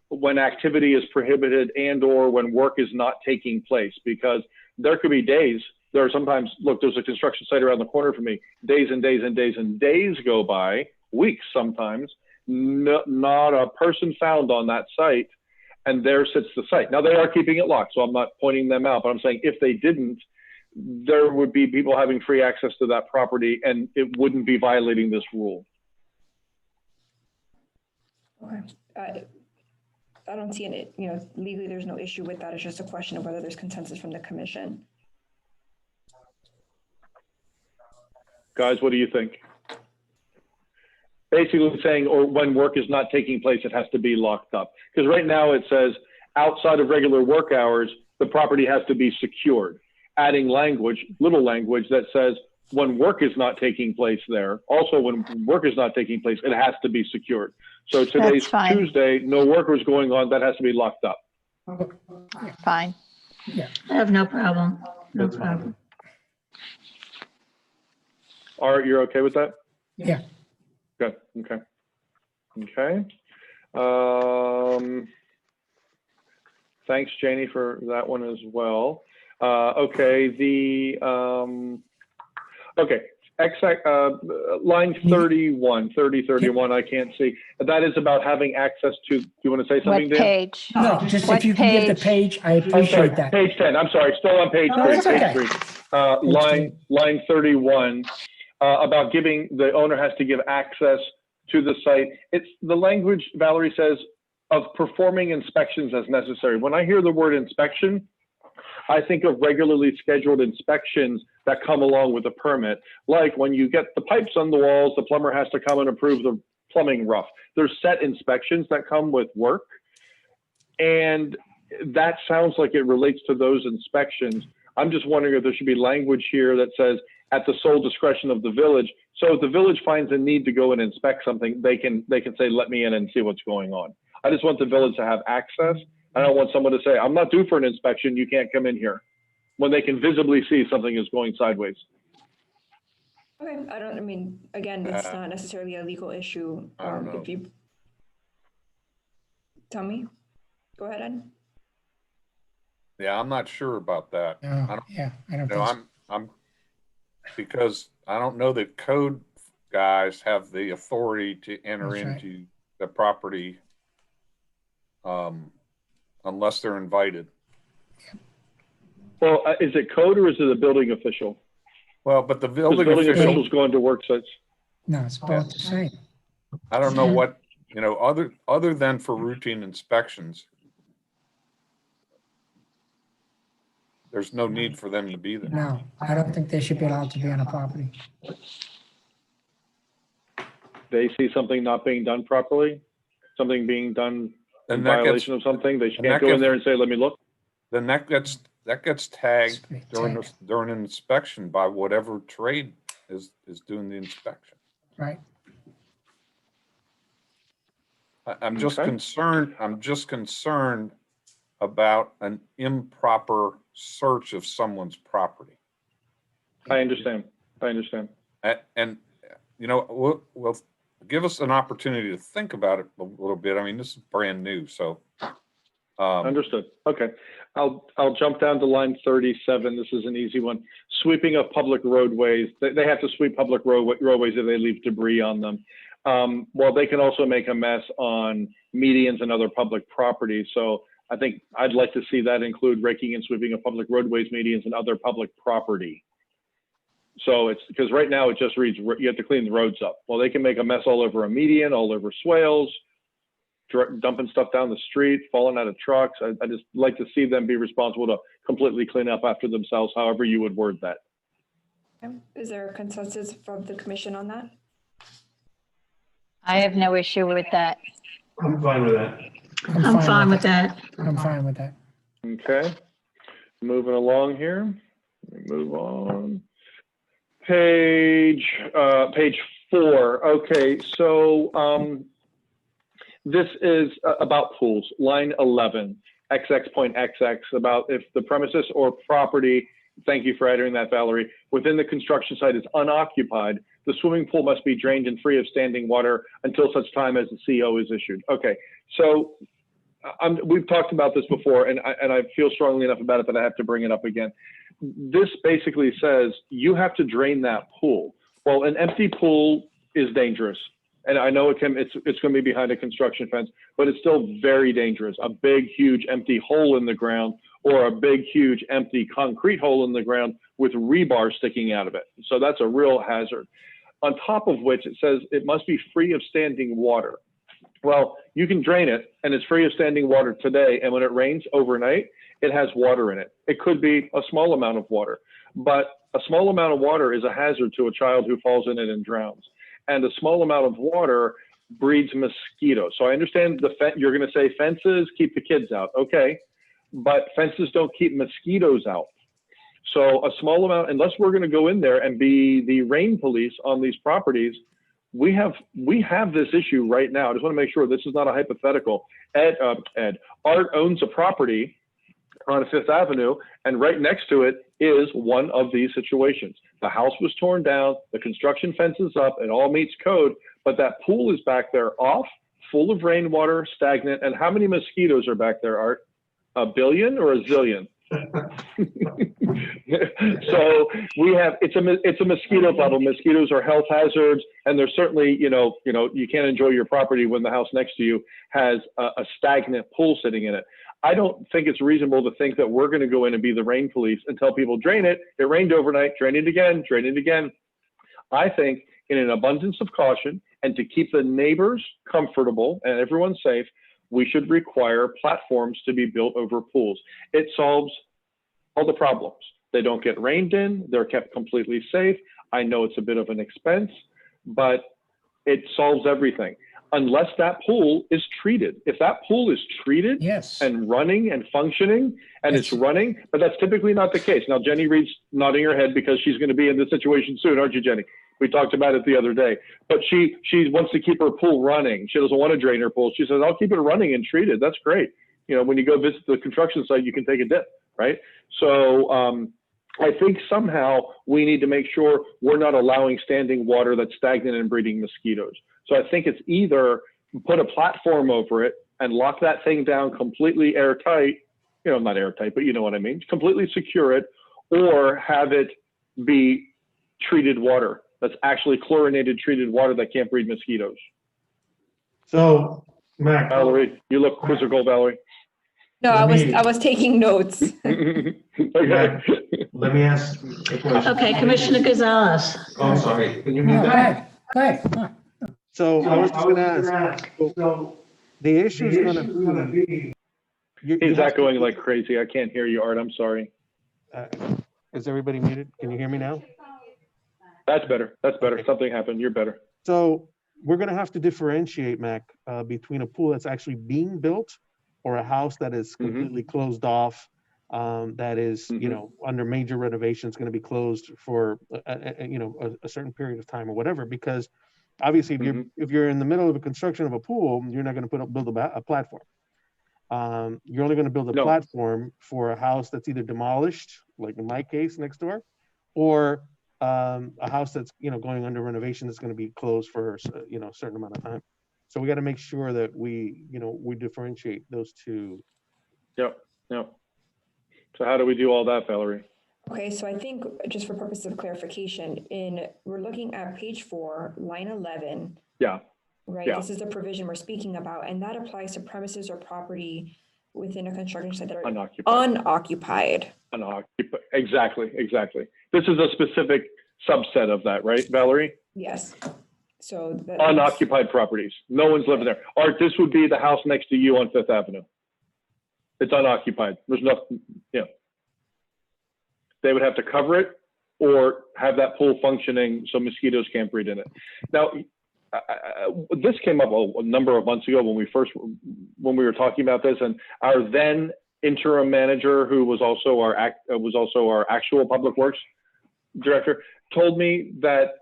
when activity is prohibited and or when work is not taking place, because there could be days, there are sometimes, look, there's a construction site around the corner from me, days and days and days and days go by, weeks sometimes, not a person found on that site, and there sits the site. Now they are keeping it locked, so I'm not pointing them out, but I'm saying if they didn't, there would be people having free access to that property and it wouldn't be violating this rule. Okay. I don't see it, legally there's no issue with that. It's just a question of whether there's consensus from the commission. Guys, what do you think? Basically saying, or when work is not taking place, it has to be locked up. Because right now it says outside of regular work hours, the property has to be secured. Adding language, little language that says when work is not taking place there, also when work is not taking place, it has to be secured. So today's Tuesday, no work was going on, that has to be locked up. Fine. Yeah. I have no problem. No problem. Art, you're okay with that? Yeah. Good, okay. Okay. Thanks, Janie, for that one as well. Okay, okay, line 31, 31, I can't see. That is about having access to, do you want to say something, What Dan? page? No, just What if you can give the page, I I'm sorry, appreciate that. page 10, I'm sorry, still on page No, 3, that's page okay. 3. Page Line 31, about giving, the owner has to give access to the site. It's the language, Valerie says, of performing inspections as necessary. When I hear the word inspection, I think of regularly scheduled inspections that come along with a permit. Like when you get the pipes on the walls, the plumber has to come and approve the plumbing rough. There's set inspections that come with work. And that sounds like it relates to those inspections. I'm just wondering if there should be language here that says at the sole discretion of the village. So if the village finds a need to go and inspect something, they can say, let me in and see what's going on. I just want the village to have access. I don't want someone to say, I'm not due for an inspection, you can't come in here, when they can visibly see something is going sideways. Okay, I mean, again, it's not necessarily a legal issue. I don't know. If you tell me, go ahead, Ed. Yeah, I'm not sure about that. No, I don't, yeah, I don't you know, think so. I'm because I don't know that code guys have the authority to enter That's right. into the property unless they're invited. Well, is it code or is it a building official? Well, but the Because building official, officials go into work sites. No, it's both the same. I don't know what, you know, other than for routine inspections, there's no need for them to be there. No, I don't think they should be allowed to be on a property. They see something not being done properly, something being done in And that violation gets- of something, they and can't that go in gets- there and say, let me look. Then that gets tagged during an inspection by whatever trade is doing the inspection. Right. I'm just Okay. concerned. I'm just concerned about an improper search of someone's property. I understand. I understand. And you know, we'll give us an opportunity to think about it a little bit. I mean, this is brand new, so. Understood. Okay. I'll jump down to line 37. This is an easy one. Sweeping of public roadways. They have to sweep public roadways if they leave debris on them. Well, they can also make a mess on medians and other public properties. So I think I'd like to see that include raking and sweeping of public roadways, medians, and other public property. So it's because right now it just reads you have to clean the roads up. Well, they can make a mess all over a median, all over swales, dumping stuff down the street, falling out of trucks. I just like to see them be responsible to completely clean up after themselves, however you would word that. Okay. Is there a consensus from the commission on that? I have no issue with that. I'm fine with that. I'm fine with that. I'm fine with that. Okay, moving along here. Let me move on. Page 4. Okay, so this is about pools. Line 11, XX.XX, about if the premises or property, thank you for adding that, Valerie, within the construction site is unoccupied, the swimming pool must be drained and free of standing water until such time as the CO is issued. Okay, so we've talked about this before, and I feel strongly enough about it that I have to bring it up again. This basically says you have to drain that pool. Well, an empty pool is dangerous. And I know it's going to be behind a construction fence, but it's still very dangerous. A big, huge, empty hole in the ground, or a big, huge, empty concrete hole in the ground with rebar sticking out of it. So that's a real hazard. On top of which it says it must be free of standing water. Well, you can drain it and it's free of standing water today. And when it rains overnight, it has water in it. It could be a small amount of water, but a small amount of water is a hazard to a child who falls in it and drowns. And a small amount of water breeds mosquitoes. So I understand you're going to say fences keep the kids out. Okay, but fences don't keep mosquitoes out. So a small amount, unless we're going to go in there and be the rain police on these properties, we have this issue right now. I just want to make sure this is not a hypothetical. Art owns a property on Fifth Avenue, and right next to it is one of these situations. The house was torn down, the construction fence is up, it all meets code, but that pool is back there off, full of rainwater, stagnant, and how many mosquitoes are back there, Art? A billion or a zillion? So we have, it's a mosquito problem. Mosquitoes are health hazards, and there's certainly, you can't enjoy your property when the house next to you has a stagnant pool sitting in it. I don't think it's reasonable to think that we're going to go in and be the rain police and tell people drain it. It rained overnight, drain it again, drain it again. I think in an abundance of caution and to keep the neighbors comfortable and everyone safe, we should require platforms to be built over pools. It solves all the problems. They don't get rained in, they're kept completely safe. I know it's a bit of an expense, but it solves everything. Unless that pool is treated. If that pool is treated and running and functioning and it's running, but that's typically not the case. Now, Jenny Reed's nodding her head because she's going to be in this situation soon, aren't you, Jenny? We talked about it the other day, but she wants to keep her pool running. She doesn't want to drain her pool. She says, I'll keep it running and treated. That's great. When you go visit the construction site, you can take a dip, right? So I think somehow we need to make sure we're not allowing standing water that's stagnant and breeding mosquitoes. So I think it's either put a platform over it and lock that thing down completely airtight, not airtight, but you know what I mean, completely secure it, or have it be treated water. That's actually chlorinated treated water that can't breed mosquitoes. So, Mac. Valerie, you look quizzical, Valerie. No, I was taking notes. Okay. Let me ask a question. Okay, Commissioner Gonzalez. Oh, I'm sorry. Can you mute that? Go ahead. So I was just going to ask, so the issue is going to be. Is that going like crazy? I can't hear you, Art. I'm sorry. Is everybody muted? Can you hear me now? That's better. That's better. Something happened. You're better. So we're going to have to differentiate, Mac, between a pool that's actually being built or a house that is completely closed off, that is, under major renovations, going to be closed for a certain period of time or whatever. Because obviously, if you're in the middle of a construction of a pool, you're not going to build a platform. You're only going to build a platform for a house that's either demolished, like in my case next door, or a house that's going under renovation that's going to be closed for a certain amount of time. So we got to make sure that we differentiate those two. Yep. So how do we do all that, Valerie? Okay, so I think just for purpose of clarification, we're looking at page 4, line 11. Yeah. Right. Yeah. This is the provision we're speaking about, and that applies to premises or property within a construction site that are unoccupied. Exactly. This is a specific subset of that, right, Valerie? Yes. So unoccupied properties. No one's living there. Art, this would be the house next to you on Fifth Avenue. It's unoccupied. There's nothing, They would have to cover it or have that pool functioning so mosquitoes can't breed in it. Now, this came up a number of months ago when we were talking about this, and our then interim manager, who was also our actual public works director, told me that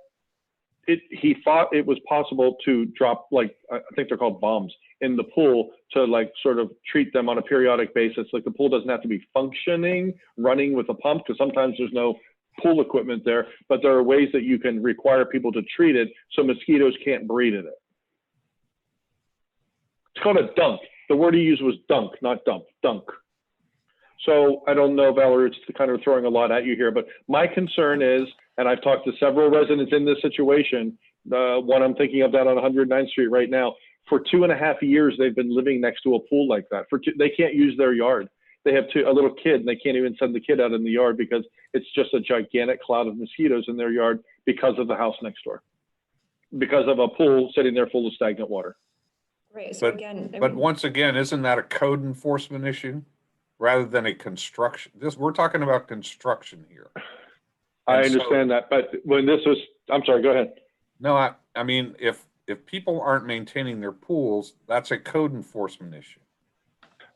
he thought it was possible to drop, like, I think they're called bombs, in the pool to like sort of treat them on a periodic basis. Like the pool doesn't have to be functioning, running with a pump, because sometimes there's no pool equipment there, but there are ways that you can require people to treat it so mosquitoes can't breed in it. It's called a dunk. The word he used was dunk, not dump, dunk. So I don't know, Valerie, it's kind of throwing a lot at you here, but my concern is, and I've talked to several residents in this situation, one I'm thinking of down on 109th Street right now, for 2.5 years, they've been living next to a pool like that. They can't use their yard. They have a little kid, and they can't even send the kid out in the yard because it's just a gigantic cloud of mosquitoes in their yard because of the house next door, because of a pool sitting there full of stagnant water. Right. So but once again, isn't that a code enforcement issue rather than a construction? We're talking about construction here. I understand that, but when this was, I'm sorry, go ahead. No, I mean, if people aren't maintaining their pools, that's a code enforcement issue.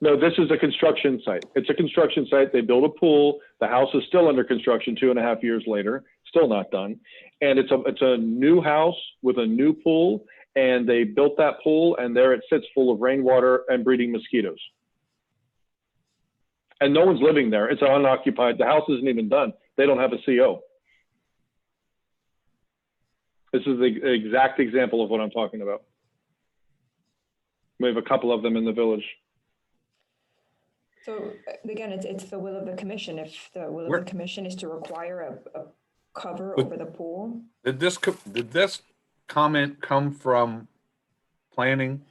No, this is a construction site. It's a construction site. They built a pool. The house is still under construction 2.5 years later, still not done. And it's a new house with a new pool, and they built that pool, and there it sits full of rainwater and breeding mosquitoes. And no one's living there. It's unoccupied. The house isn't even done. They don't have a CO. This is the exact example of what I'm talking about. We have a couple of them in the village. So again, it's the will of the commission. If the will of the commission is to require a cover over the pool. Did this comment come from planning?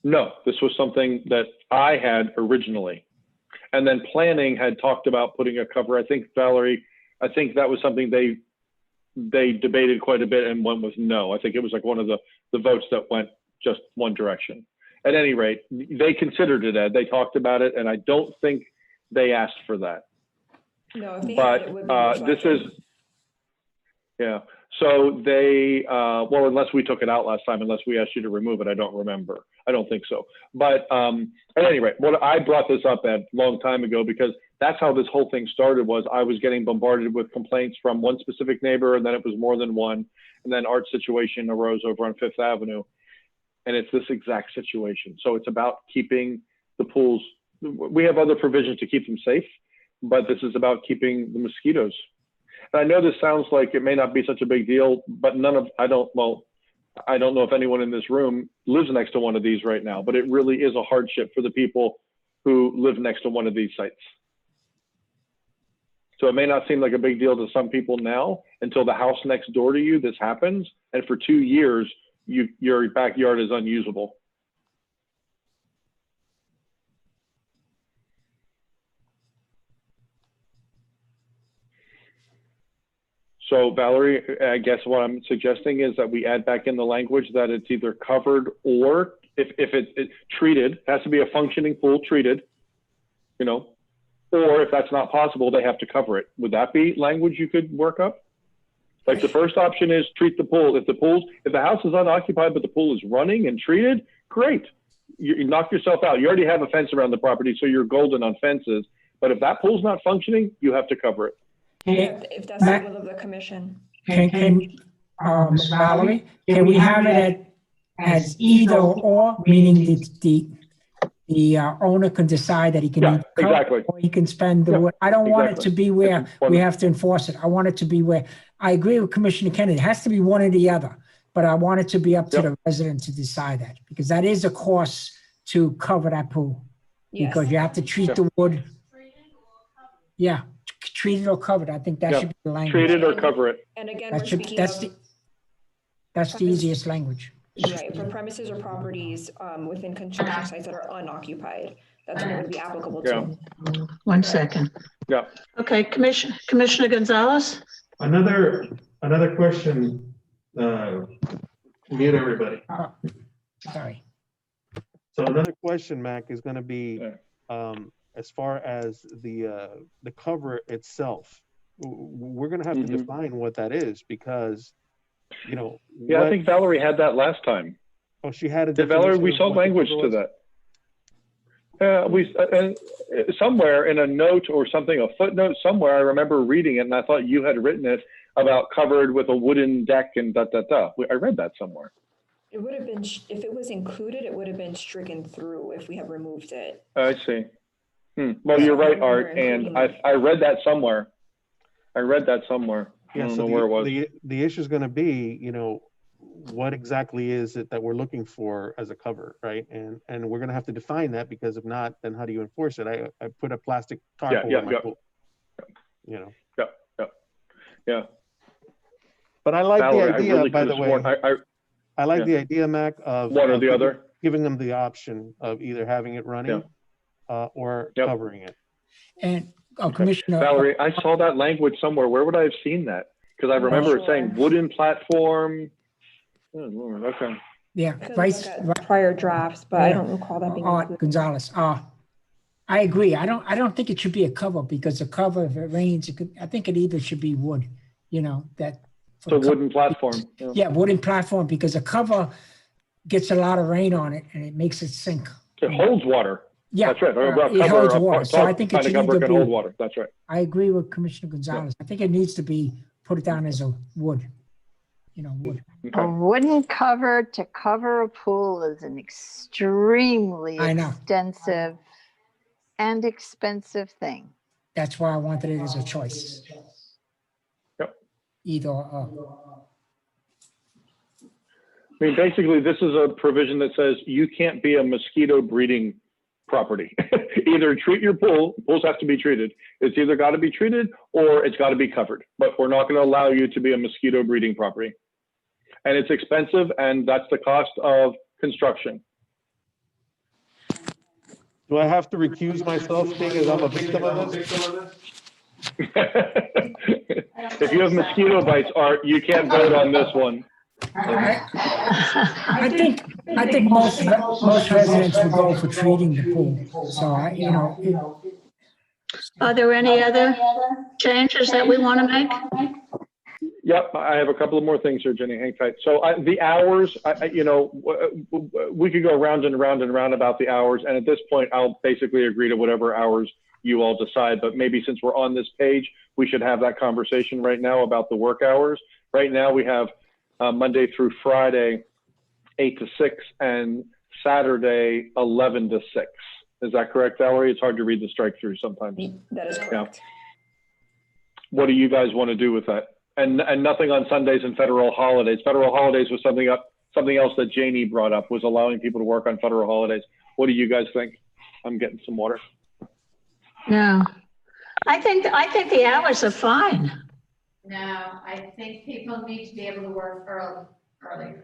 No, this was something that I had originally. And then planning had talked about putting a cover. I think, Valerie, I think that was something they debated quite a bit, and one was no. I think it was like one of the votes that went just one direction. At any rate, they considered it, Ed. They talked about it, and I don't think they asked for that. No, if they But had, it would be this is, yeah. So they, well, unless we took it out last time, unless we asked you to remove it, I don't remember. I don't think so. But at any rate, what I brought this up at a long time ago, because that's how this whole thing started. Was I was getting bombarded with complaints from one specific neighbor, and then it was more than one. And then Art's situation arose over on Fifth Avenue. And it's this exact situation. So it's about keeping the pools. We have other provisions to keep them safe, but this is about keeping the mosquitoes. And I know this sounds like it may not be such a big deal, but I don't know if anyone in this room lives next to one of these right now, but it really is a hardship for the people who live next to one of these sites. So it may not seem like a big deal to some people now until the house next door to you, this happens. And for 2 years, your backyard is unusable. So Valerie, I guess what I'm suggesting is that we add back in the language that it's either covered, or if it's treated, it has to be a functioning pool, treated, you know, or if that's not possible, they have to cover it. Would that be language you could work up? Like the first option is treat the pool. If the house is unoccupied, but the pool is running and treated, great. You knock yourself out. You already have a fence around the property, so you're golden on fences. But if that pool's not functioning, you have to cover it. if that's the will of the commission. Valerie, can we have it as either or, meaning the owner can decide that he can either cover exactly. or he can spend the wood. I don't want it to be where we have to enforce it. I want it to be where, I agree with Commissioner Kennedy, it has to be one or the other, but I want it to be up to the resident to decide that, because that is a cost to cover that pool. Yes. Because you have to treat the wood. Yeah, treat it or cover it. I think that should be the language. Treat it or cover it. And again, That we're should, speaking that's the easiest language. Right, for premises or properties within construction sites that are unoccupied. That's what it would be applicable to. 1 second. Yeah. Okay, Commissioner Gonzalez? Another question, mute everybody. Sorry. So another question, Mac, is going to be as far as the cover itself. We're going to have to define what that is, because, you know. Yeah, I think Valerie had that last time. Oh, she had a definition. Valerie, we saw language to that. Somewhere in a note or something, a footnote somewhere, I remember reading it, and I thought you had written it about covered with a wooden deck and da-da-da. I read that somewhere. It would have been, if it was included, it would have been stricken through if we had removed it. I see. Well, you're right, Art, and I read that somewhere. I read that somewhere. I don't know where it was. The issue is going to be, you know, what exactly is it that we're looking for as a cover, right? And we're going to have to define that, because if not, then how do you enforce it? I put a plastic tarp over my pool. You know. Yeah. But I like Valerie, the idea, really by the way. I like the idea, Mac, of one or the other, giving them the option of either having it running or covering it. And Commissioner Valerie, I saw that language somewhere. Where would I have seen that? Because I remember it saying wooden platform. Oh, Lord, okay. Yeah, prior drafts, but I don't recall that being included. Gonzalez. I agree. I don't think it should be a cover, because a cover, if it rains, I think it either should be wood, you know, that. So wooden platform. Yeah, wooden platform, because a cover gets a lot of rain on it and it makes it sink. It holds water. Yeah, that's right. It holds water. So I think it should either be. Hold water. That's right. I agree with Commissioner Gonzalez. I think it needs to be put down as a wood. You know, wood. A wooden cover to cover a pool is an extremely extensive and expensive thing. That's why I wanted it as a choice. Yep. Either or. I mean, basically, this is a provision that says you can't be a mosquito breeding property. Either treat your pools have to be treated. It's either got to be treated or it's got to be covered. But we're not going to allow you to be a mosquito breeding property. And it's expensive, and that's the cost of construction. Do I have to recuse myself because I'm a victim of this? If you have mosquito bites, Art, you can't vote on this one. I think most residents would go for treating the pool. So Are there any other changes that we want to make? Yep, I have a couple of more things here, Jenny. Hang tight. So the hours, we could go round and round and round about the hours. And at this point, I'll basically agree to whatever hours you all decide. But maybe since we're on this page, we should have that conversation right now about the work hours. Right now, we have Monday through Friday, 8 to 6, and Saturday, 11 to 6. Is that correct, Valerie? It's hard to read the strike through sometimes. That is correct. Yeah. What do you guys want to do with that? And nothing on Sundays and federal holidays. Federal holidays was something else that Janie brought up, was allowing people to work on federal holidays. What do you guys think? I'm getting some water. No, I think the hours are fine. No, I think people need to be able to work early on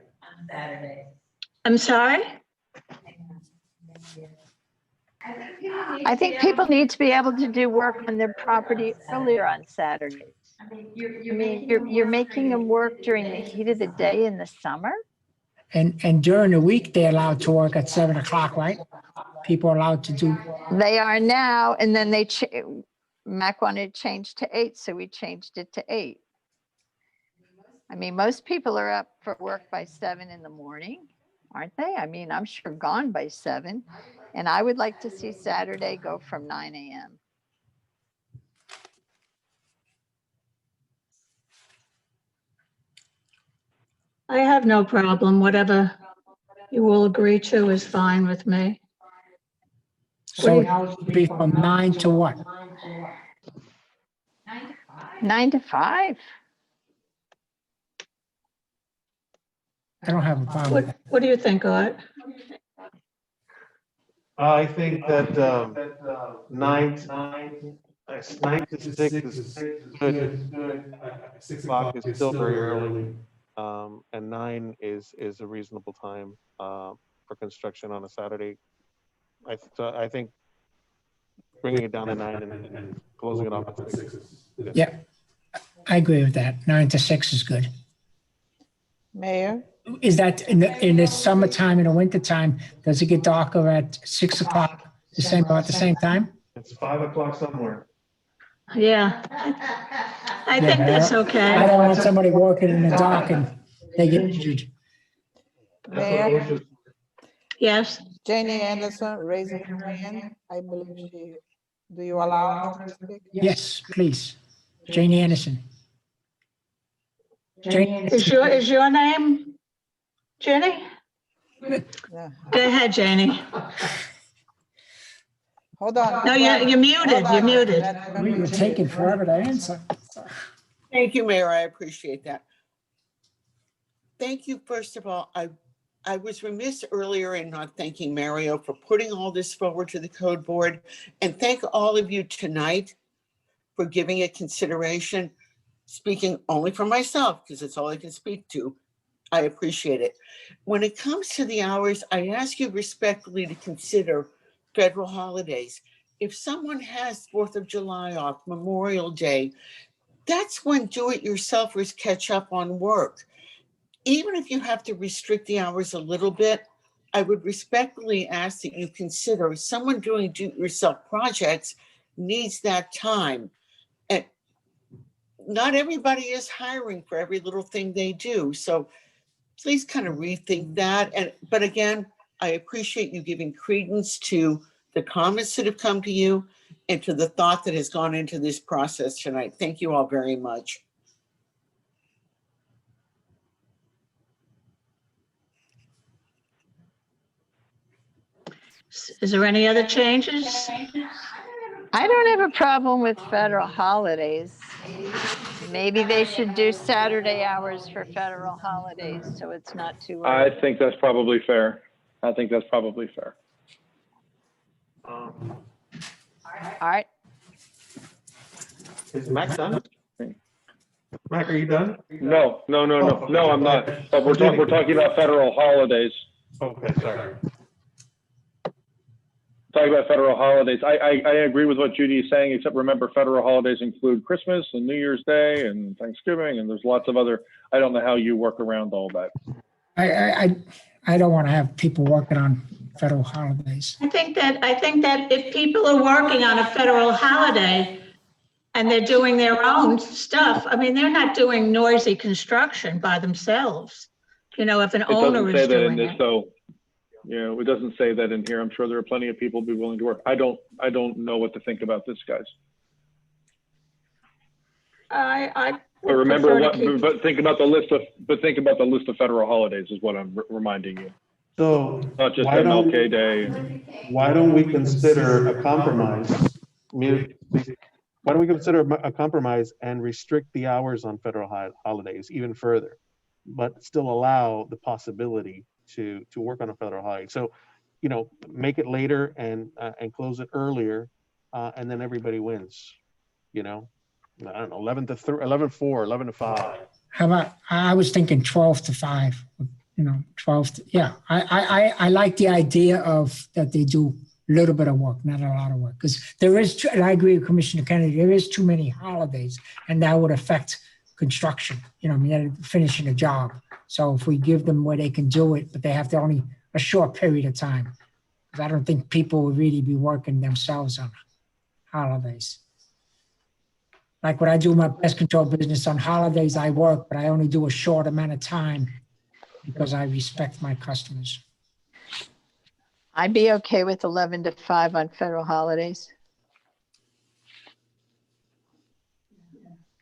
Saturday. I'm sorry? I think people need to be able to do work on their property earlier on Saturdays. I mean, You're making them work during the heat of the day in the summer? And during the week, they're allowed to work at 7 o'clock, right? People are allowed to do. They are now, and then Mac wanted to change to 8, so we changed it to 8. I mean, most people are up for work by 7 in the morning, aren't they? I mean, I'm sure gone by 7. And I would like to see Saturday go from 9 a.m. I have no problem. Whatever you will agree to is fine with me. So it would be from 9 to what? 9 to 5. I don't have a problem with that. What do you think, Art? I think that 9 to 6 is good. 6 o'clock is still very early. And 9 is a reasonable time for construction on a Saturday. I think bringing it down to 9 and closing it off at 6 is good. Yeah, I agree with that. 9 to 6 is good. Mayor? Is that in the summertime, in the wintertime, does it get darker at 6 o'clock, about the same time? It's 5 o'clock somewhere. Yeah, I think that's okay. I don't want somebody working in the dark and they get injured. Mayor? Yes. Janie Anderson raising her hand. I believe do you allow her to speak? Yes, please. Janie Anderson. Is your name Jenny? Yeah. Go ahead, Janie. Hold on. No, you're muted. You're muted. You were taking forever to answer. Thank you, Mayor. I appreciate that. Thank you. First of all, I was remiss earlier in not thanking Mario for putting all this forward to the code board, and thank all of you tonight for giving it consideration. Speaking only for myself, because it's all I can speak to, I appreciate it. When it comes to the hours, I ask you respectfully to consider federal holidays. If someone has 4th of July off, Memorial Day, that's when do-it-yourselfers catch up on work. Even if you have to restrict the hours a little bit, I would respectfully ask that you consider someone doing do-it-yourself projects needs that time. And not everybody is hiring for every little thing they do. So please kind of rethink that. But again, I appreciate you giving credence to the comments that have come to you and to the thought that has gone into this process tonight. Thank you all very much. Is there any other changes? I don't have a problem with federal holidays. Maybe they should do Saturday hours for federal holidays, so it's not too I early. think that's probably fair. I think that's probably fair. All right. Is Mac done? Mac, are you done? No, Oh, okay. no, I'm not. But we're talking about federal holidays. Okay, sorry. Talking about federal holidays. I agree with what Judy is saying, except remember federal holidays include Christmas and New Year's Day and Thanksgiving, and there's lots of other, I don't know how you work around all that. I don't want to have people working on federal holidays. I think that if people are working on a federal holiday and they're doing their own stuff, I mean, they're not doing noisy construction by themselves. You know, if an owner is doing it. Though. You know, it doesn't say that in here. I'm sure there are plenty of people who be willing to work. I don't know what to think about this, guys. I But remember but think about the list of federal holidays is what I'm reminding you. So not just MLK Day. Why don't we consider a compromise? Why don't we consider a compromise and restrict the hours on federal holidays even further, but still allow the possibility to work on a federal holiday? So, you know, make it later and close it earlier, and then everybody wins. You know, I don't know, 11 to 3, 11 to 4, 11 to 5. How about, I was thinking 12 to 5, you know, 12 to, yeah. I like the idea of that they do a little bit of work, not a lot of work, because there is, and I agree with Commissioner Kennedy, there is too many holidays, and that would affect construction, you know, I mean, finishing a job. So if we give them where they can do it, but they have to only a short period of time, because I don't think people would really be working themselves on holidays. Like when I do my pest control business on holidays, I work, but I only do a short amount of time because I respect my customers. I'd be okay with 11 to 5 on federal holidays.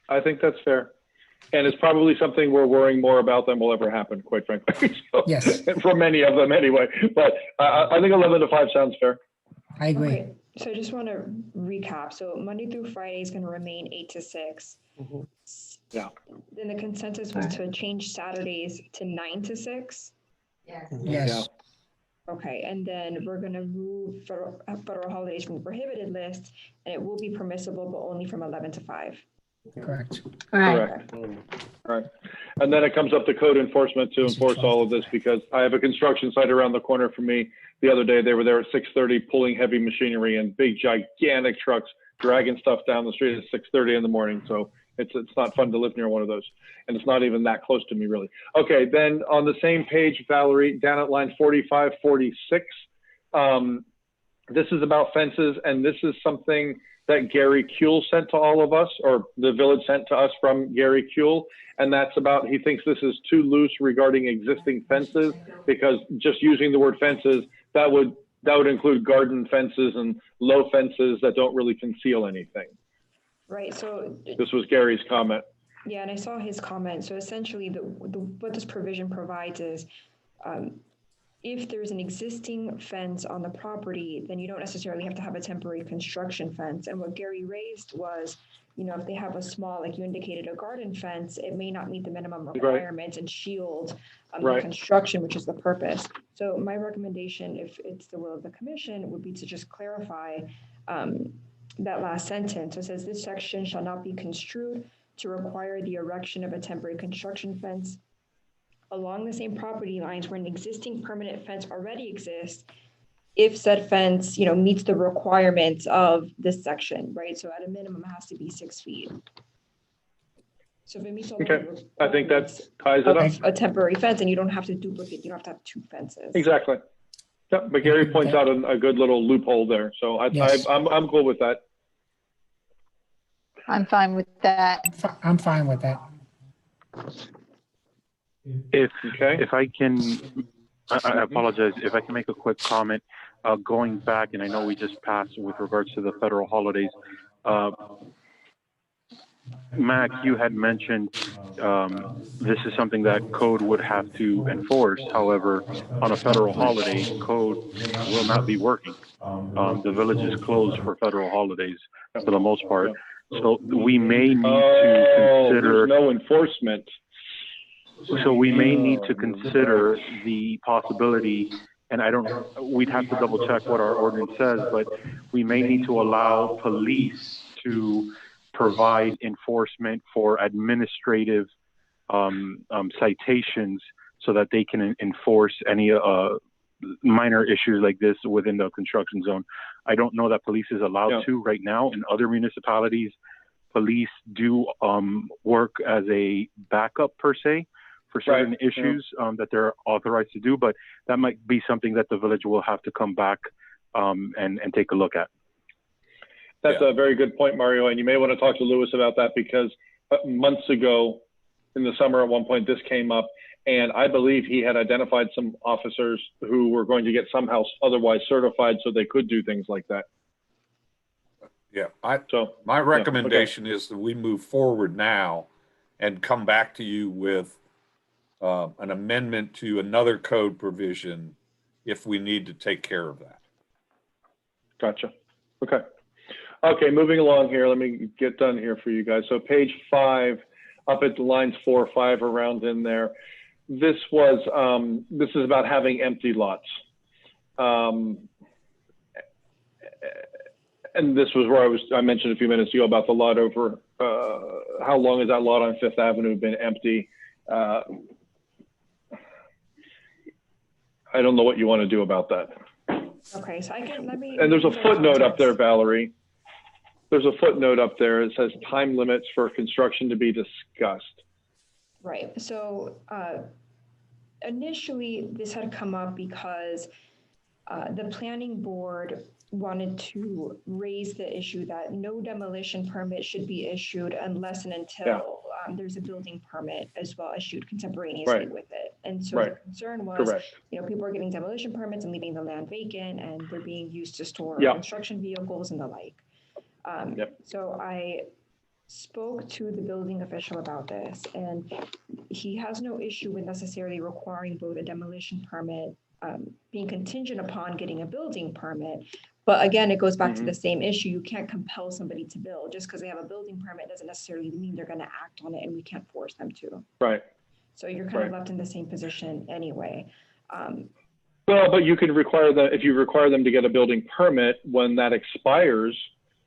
I think that's fair. And it's probably something we're worrying more about than will ever happen, quite frankly. So, yes. For many of them anyway. But I think 11 to 5 sounds fair. I agree. Okay, so I just want to recap. So Monday through Friday is going to remain 8 to 6. Mm-hmm. Yeah. Then the consensus was to change Saturdays to 9 to 6. Yes. Yes. Yeah. Okay, and then we're going to move federal holidays from the prohibited list, and it will be permissible, but only from 11 to 5. Correct. Correct. All right. And then it comes up to code enforcement to enforce all of this, because I have a construction site around the corner from me. The other day, they were there at 6:30 pulling heavy machinery and big, gigantic trucks dragging stuff down the street at 6:30 in the morning. So it's not fun to live near one of those. And it's not even that close to me, really. Okay, then on the same page, Valerie, down at line 45, 46, this is about fences, and this is something that Gary Kuehl sent to all of us, or the village sent to us from Gary Kuehl. And that's about, he thinks this is too loose regarding existing fences, because just using the word fences, that would include garden fences and low fences that don't really conceal anything. Right, so. This was Gary's comment. Yeah, and I saw his comment. So essentially what this provision provides is, if there's an existing fence on the property, then you don't necessarily have to have a temporary construction fence. And what Gary raised was, you know, if they have a small, like you indicated, a garden fence, it may not meet the minimum requirements and shield the construction, which is the purpose. So my recommendation, if it's the will of the commission, would be to just clarify that last sentence. It says this section shall not be construed to require the erection of a temporary construction fence along the same property lines where an existing permanent fence already exists, if said fence, you know, meets the requirements of this section, right? So at a minimum, it has to be 6 feet. So if it meets all the I think that ties it up. A temporary fence, and you don't have to duplicate, you don't have to have 2 fences. Exactly. Yep, but Gary points out a good little loophole there. So I'm cool with that. I'm fine with that. I'm fine with that. If I can, I apologize, if I can make a quick comment, going back, and I know we just passed with regards to the federal holidays, Mac, you had mentioned this is something that code would have to enforce. However, on a federal holiday, code will not be working. The village is closed for federal holidays for the most part. So we may need to consider. There's no enforcement. So we may need to consider the possibility, and we'd have to double check what our ordinance says, but we may need to allow police to provide enforcement for administrative citations so that they can enforce any minor issues like this within the construction zone. I don't know that police is allowed to right now. In other municipalities, police do work as a backup per se for certain issues that they're authorized to do, but that might be something that the village will have to come back and take a look at. That's a very good point, Mario, and you may want to talk to Lewis about that, because months ago in the summer at one point this came up, and I believe he had identified some officers who were going to get somehow otherwise certified so they could do things like that. Yeah, my recommendation is that we move forward now and come back to you with an amendment to another code provision if we need to take care of that. Gotcha. Okay. Okay, moving along here. Let me get done here for you guys. So page 5, up at the lines 4 or 5 around in there. This is about having empty lots. And this was where I mentioned a few minutes ago about the lot over, how long has that lot on 5th Avenue been empty? I don't know what you want to do about that. Okay, so let me. And there's a footnote up there, Valerie. There's a footnote up there. It says time limits for construction to be discussed. Right. So initially, this had come up because the planning board wanted to raise the issue that no demolition permit should be issued unless and until there's a building permit as well issued contemporaneously with it. And so the concern was, people are getting demolition permits and leaving the land vacant, and they're being used to store construction vehicles and the like. So I spoke to the building official about this, and he has no issue with necessarily requiring both a demolition permit being contingent upon getting a building permit. But again, it goes back to the same issue. You can't compel somebody to build. Just because they have a building permit doesn't necessarily mean they're going to act on it, and we can't force them to. Right. So you're kind of left in the same position anyway. Well, but you can require them, if you require them to get a building permit, when that expires,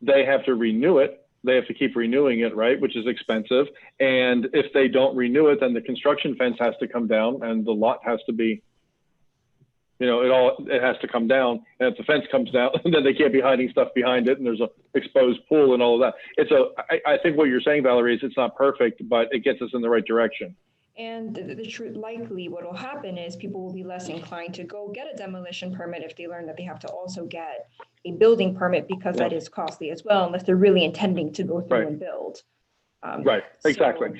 they have to renew it. They have to keep renewing it, right? Which is expensive. And if they don't renew it, then the construction fence has to come down and the lot has to be, it has to come down. And if the fence comes down, then they can't be hiding stuff behind it. And there's a exposed pool and all of that. I think what you're saying, Valerie, is it's not perfect, but it gets us in the right direction. And the truth, likely what will happen is people will be less inclined to go get a demolition permit if they learn that they have to also get a building permit, because that is costly as well, unless they're really intending to go through and build. Exactly.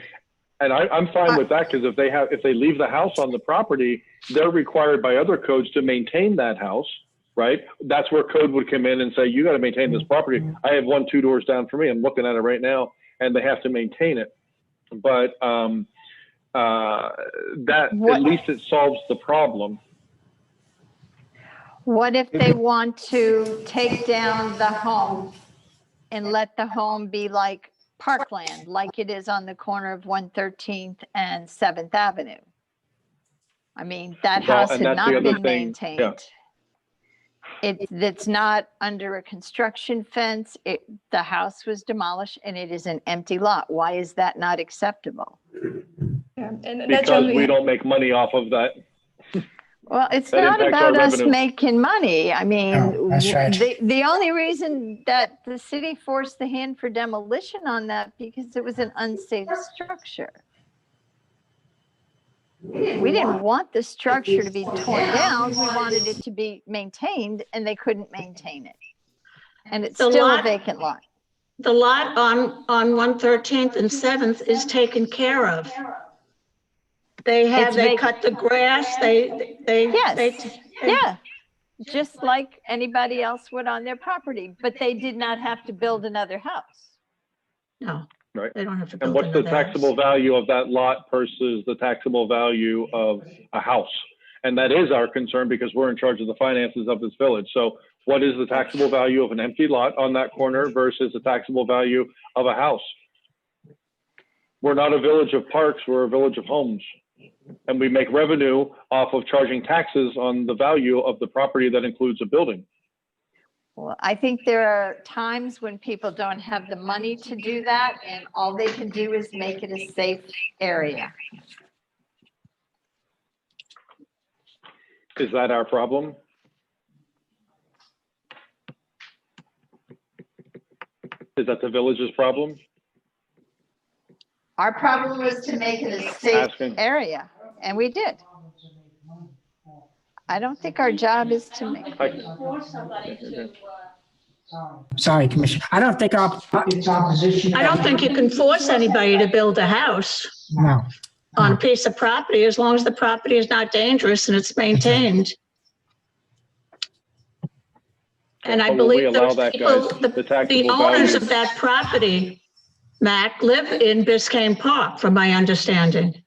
And I'm fine with that, because if they leave the house on the property, they're required by other codes to maintain that house, right? That's where code would come in and say, you got to maintain this property. I have one 2 doors down from me. I'm looking at it right now, and they have to maintain it. But at least it solves the problem. What if they want to take down the home and let the home be like parkland, like it is on the corner of 113th and 7th Avenue? I mean, that house had not been maintained. It's not under a construction fence. The house was demolished and it is an empty lot. Why is that not acceptable? Because we don't make money off of that. Well, it's not about us making money. I mean, the only reason that the city forced the hand for demolition on that, because it was an unsafe structure. We didn't want the structure to be torn down. We wanted it to be maintained, and they couldn't maintain it. And it's still a vacant lot. The lot on 113th and 7th is taken care of. They cut the grass, just like anybody else would on their property, but they did not have to build another house. No. Right. They don't have to And build what's the another house. taxable value of that lot versus the taxable value of a house? And that is our concern because we're in charge of the finances of this village. So what is the taxable value of an empty lot on that corner versus the taxable value of a house? We're not a village of parks, we're a village of homes. And we make revenue off of charging taxes on the value of the property that includes a building. Well, I think there are times when people don't have the money to do that, and all they can do is make it a safe area. Is that our problem? Is that the village's problem? Our problem was to make it a safe area, and we did. I don't think our job is to make. Sorry, Commissioner. I don't think it's our position. I don't think you can force anybody to build a house No. on a piece of property as long as the property is not dangerous and it's maintained. And I But will we believe allow those that, people, guys? the taxable owners value. of that property, Mac, live in Biscayne Park, from my understanding.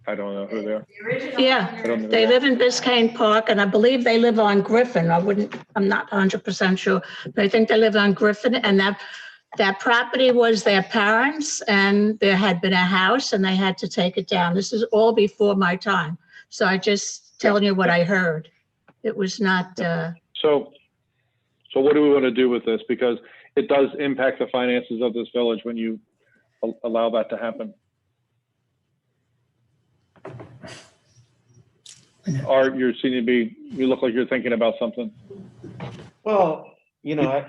I don't know who they are. Yeah, I don't know. they live in Biscayne Park, and I believe they live on Griffin. I'm not 100% sure, but I think they live on Griffin, and that property was their parents', and there had been a house, and they had to take it down. This is all before my time. So I just telling you what I heard. It was not. So what do we want to do with this? Because it does impact the finances of this village when you allow that to happen. Art, you look like you're thinking about something. Well, you know,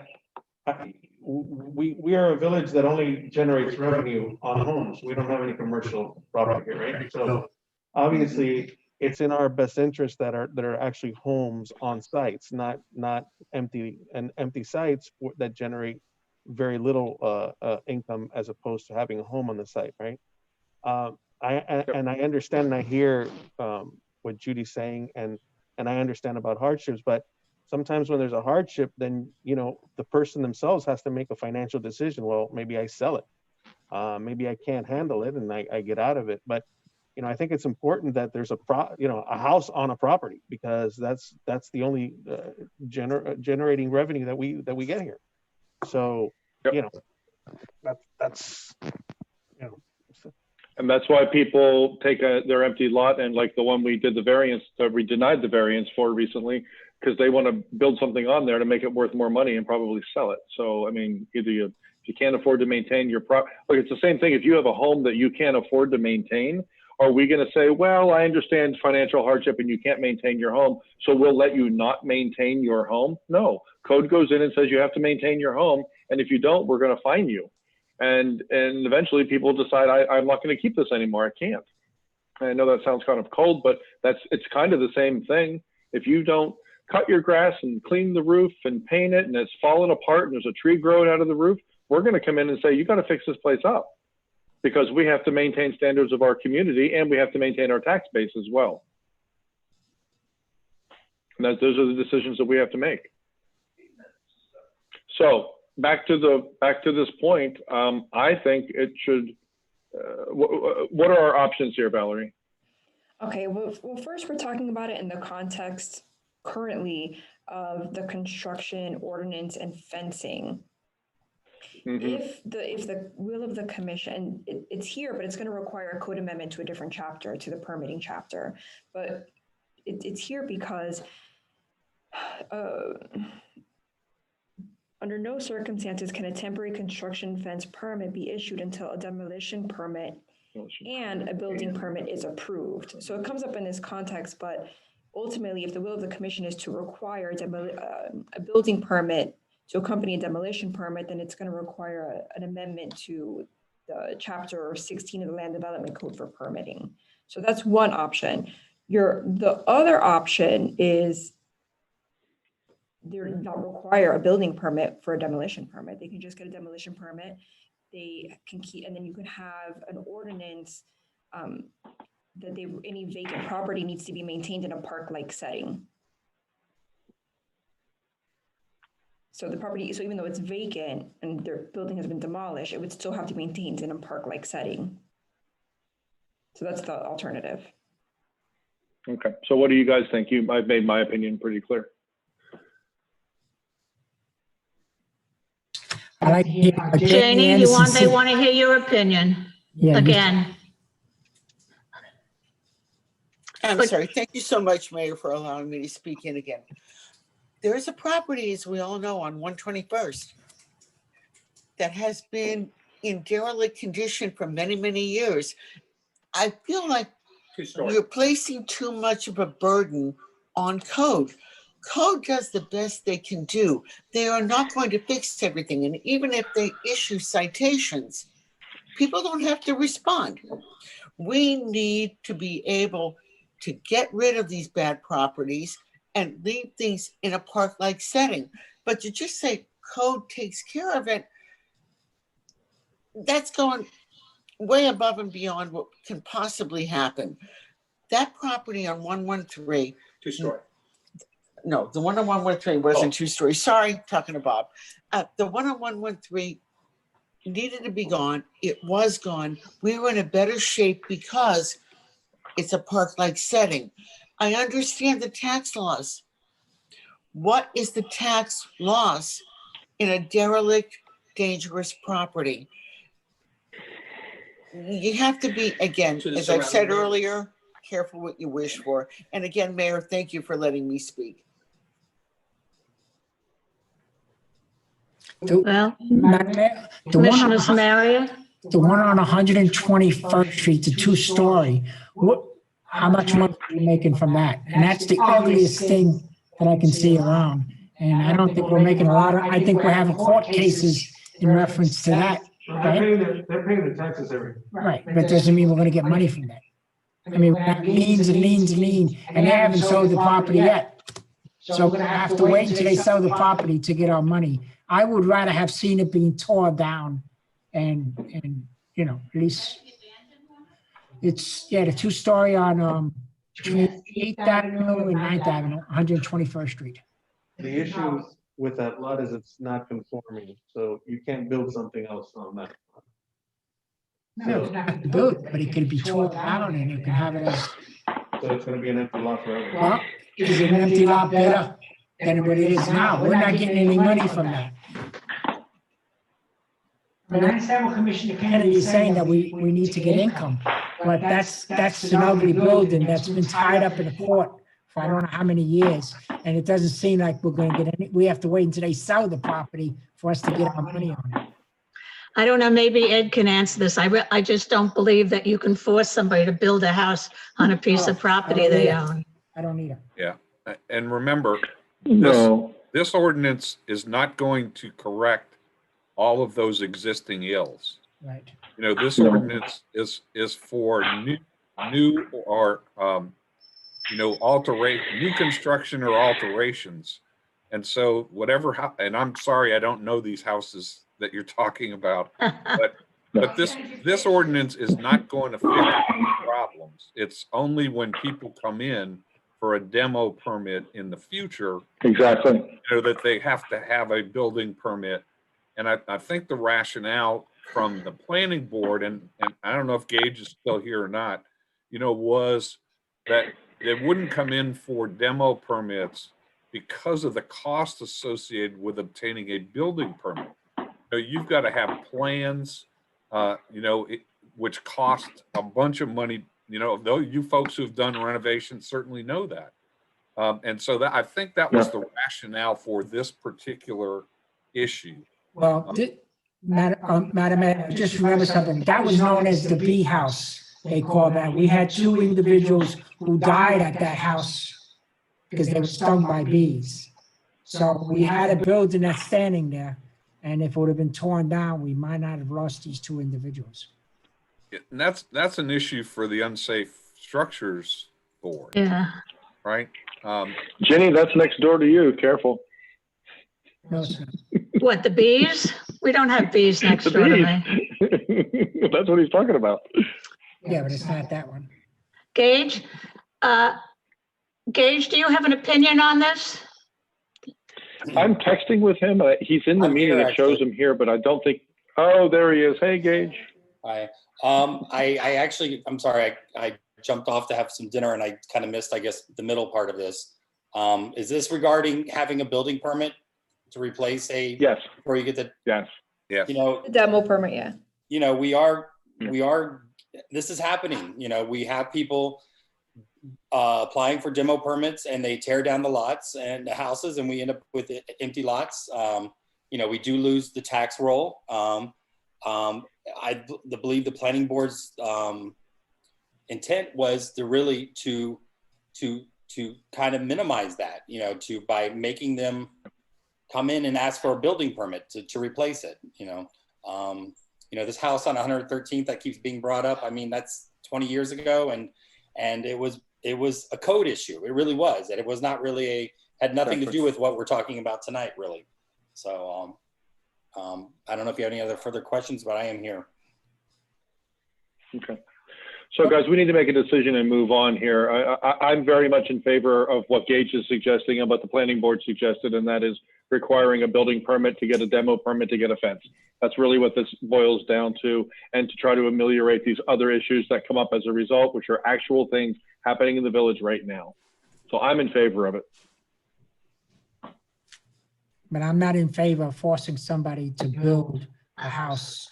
we are a village that only generates revenue on homes. We don't have any commercial property here, right? So obviously, it's in our best interest that are actually homes on sites, not empty sites that generate very little income as opposed to having a home on the site, right? I understand and I hear what Judy's saying, and I understand about hardships, but sometimes when there's a hardship, then the person themselves has to make a financial decision. Well, maybe I sell it, maybe I can't handle it, and I get out of it. But I think it's important that there's a house on a property, because that's the only generating revenue that we get here. So that's. And that's why people take their empty lot, and like the one we did the variance, that we denied the variance for recently, because they want to build something on there to make it worth more money and probably sell it. So, I mean, either if you can't afford to maintain your property, like it's the same thing. If you have a home that you can't afford to maintain, are we going to say, well, I understand financial hardship and you can't maintain your home, so we'll let you not maintain your home? No, code goes in and says you have to maintain your home. And if you don't, we're going to fine you. And eventually people decide, I'm not going to keep this anymore. I can't. And I know that sounds kind of cold, but it's kind of the same thing. If you don't cut your grass and clean the roof and paint it, and it's fallen apart and there's a tree growing out of the roof, we're going to come in and say, you got to fix this place up, because we have to maintain standards of our community and we have to maintain our tax base as well. And those are the decisions that we have to make. So back to this point, I think it should. What are our options here, Valerie? Okay, well, first we're talking about it in the context currently of the construction ordinance and fencing. Mm-hmm. If the will of the commission, it's here, but it's going to require a code amendment to a different chapter, to the permitting chapter. But it's here because under no circumstances can a temporary construction fence permit be issued until a demolition permit and a building permit is approved. So it comes up in this context, but ultimately, if the will of the commission is to require a building permit to accompany a demolition permit, then it's going to require an amendment to the chapter 16 of the Land Development Code for permitting. So that's one option. The other option is they not require a building permit for a demolition permit. They can just get a demolition permit. They can keep, and then you can have an ordinance that any vacant property needs to be maintained in a park-like setting. So the property, so even though it's vacant and their building has been demolished, it would still have to be maintained in a park-like setting. So that's the alternative. Okay, so what do you guys think? I've made my opinion pretty clear. I like to hear Janie, Anderson they want to hear your opinion Yeah, again. I'm sorry. Thank you so much, Mayor, for allowing me to speak in again. There is a property, as we all know, on 121st that has been in derelict condition for many, many years. I feel like you're placing too much of a burden on code. Code does the best they can do. They are not going to fix everything. And even if they issue citations, people don't have to respond. We need to be able to get rid of these bad properties and leave things in a park-like setting. But to just say code takes care of it, that's going way above and beyond what can possibly happen. That property on 113. Two-story. No, the one on 113 wasn't two-story. Sorry, talking to Bob. The one on 113 needed to be gone. It was gone. We were in a better shape because it's a park-like setting. I understand the tax laws. What is the tax loss in a derelict, dangerous property? You have to be, again, as I've said earlier, careful what you wish for. And again, Mayor, thank you for letting me speak. Well, Commissioner Samaria? The one on 121st Street, the two-story, how much money are you making from that? And that's the ugliest thing that I can see around. And I don't think we're making a lot of, I think we're having court cases in reference to that, right? They're paying their taxes every. Right, but doesn't mean we're gonna get money from that. I mean, we have liens and liens and liens, and they haven't sold the property yet. So we're gonna have to wait until they sell the property to get our money. I would rather have seen it being torn down and you know, at least it's, the two-story on between 8th Avenue and 9th Avenue, 121st Street. The issue with that lot is it's not conforming, so you can't build something else on that. No, it's not to build, but it could be torn down and you can have it as. So it's gonna be an empty lot forever. Well, is an empty lot better than what it is now? We're not getting any money from that. But I understand what Commissioner Kennedy is saying, that we need to get income, but that's an ugly building that's been tied up in the court for I don't know how many years, and it doesn't seem like we're gonna get any, we have to wait until they sell the property for us to get our money on it. I don't know, maybe Ed can answer this. I just don't believe that you can force somebody to build a house on a piece of property they own. I don't need it. Yeah, and remember, No. this ordinance is not going to correct all of those existing ills. Right. You know, this No. ordinance is for new or new construction or alterations. And so whatever, and I'm sorry, I don't know these houses that you're talking about, but this ordinance is not going to fix problems. It's only when people come in for a demo permit in the future. Exactly. That they have to have a building permit. And I think the rationale from the planning board, and I don't know if Gage is still here or not, was that they wouldn't come in for demo permits because of the cost associated with obtaining a building permit. You've got to have plans, which cost a bunch of money. Though you folks who've done renovations certainly know that. And so I think that was the rationale for this particular issue. Well, Madam Mayor, just remember something. That was known as the bee house. They call that. We had two individuals who died at that house because they were stung by bees. So we had a building that's standing there, and if it would have been torn down, we might not have lost these two individuals. And that's an issue for the Unsafe Structures Board. Yeah. Right. Jenny, that's next door to you. Careful. No, it's not. What, the bees? We don't have bees next door to me. That's what he's talking about. Yeah, but it's not that one. Gage, do you have an opinion on this? I'm texting with him. He's in the I'm meeting. here, It shows actually. him here, but I don't think, oh, there he is. Hey, Gage. Hi. I actually, I'm sorry, I jumped off to have some dinner and I kind of missed, I guess, the middle part of this. Is this regarding having a building permit to replace a? Yes. Before you get the? Yes. Yes. You know, The demo permit, yeah. you know, this is happening. You know, we have people applying for demo permits and they tear down the lots and the houses and we end up with empty lots. You know, we do lose the tax roll. I believe the planning board's intent was to really to kind of minimize that, you know, by making them come in and ask for a building permit to replace it, you know. This house on 113th that keeps being brought up, I mean, that's 20 years ago and it was a code issue. It really was. And it was not really had nothing to do with what we're talking about tonight, really. So I don't know if you have any other further questions, but I am here. Okay. So guys, we need to make a decision and move on here. I'm very much in favor of what Gage is suggesting and what the planning board suggested, and that is requiring a building permit to get a demo permit to get a fence. That's really what this boils down to, and to try to ameliorate these other issues that come up as a result, which are actual things happening in the village right now. So I'm in favor of it. But I'm not in favor of forcing somebody to build a house.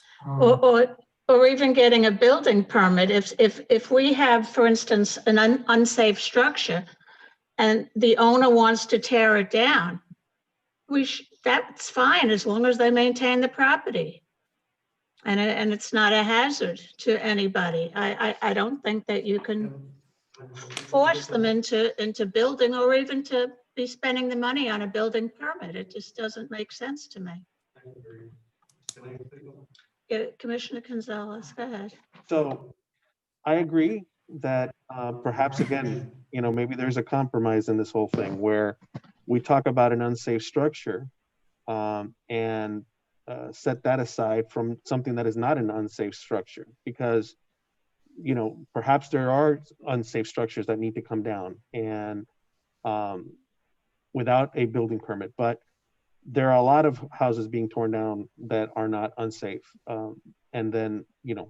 Or even getting a building permit. If we have, for instance, an unsafe structure and the owner wants to tear it down, that's fine as long as they maintain the property. And it's not a hazard to anybody. I don't think that you can force them into building or even to be spending the money on a building permit. It just doesn't make sense to me. Yeah, Commissioner Gonzalez, go ahead. So I agree that perhaps again, you know, maybe there's a compromise in this whole thing where we talk about an unsafe structure and set that aside from something that is not an unsafe structure, because, you know, perhaps there are unsafe structures that need to come down and without a building permit, but there are a lot of houses being torn down that are not unsafe. And then, you know,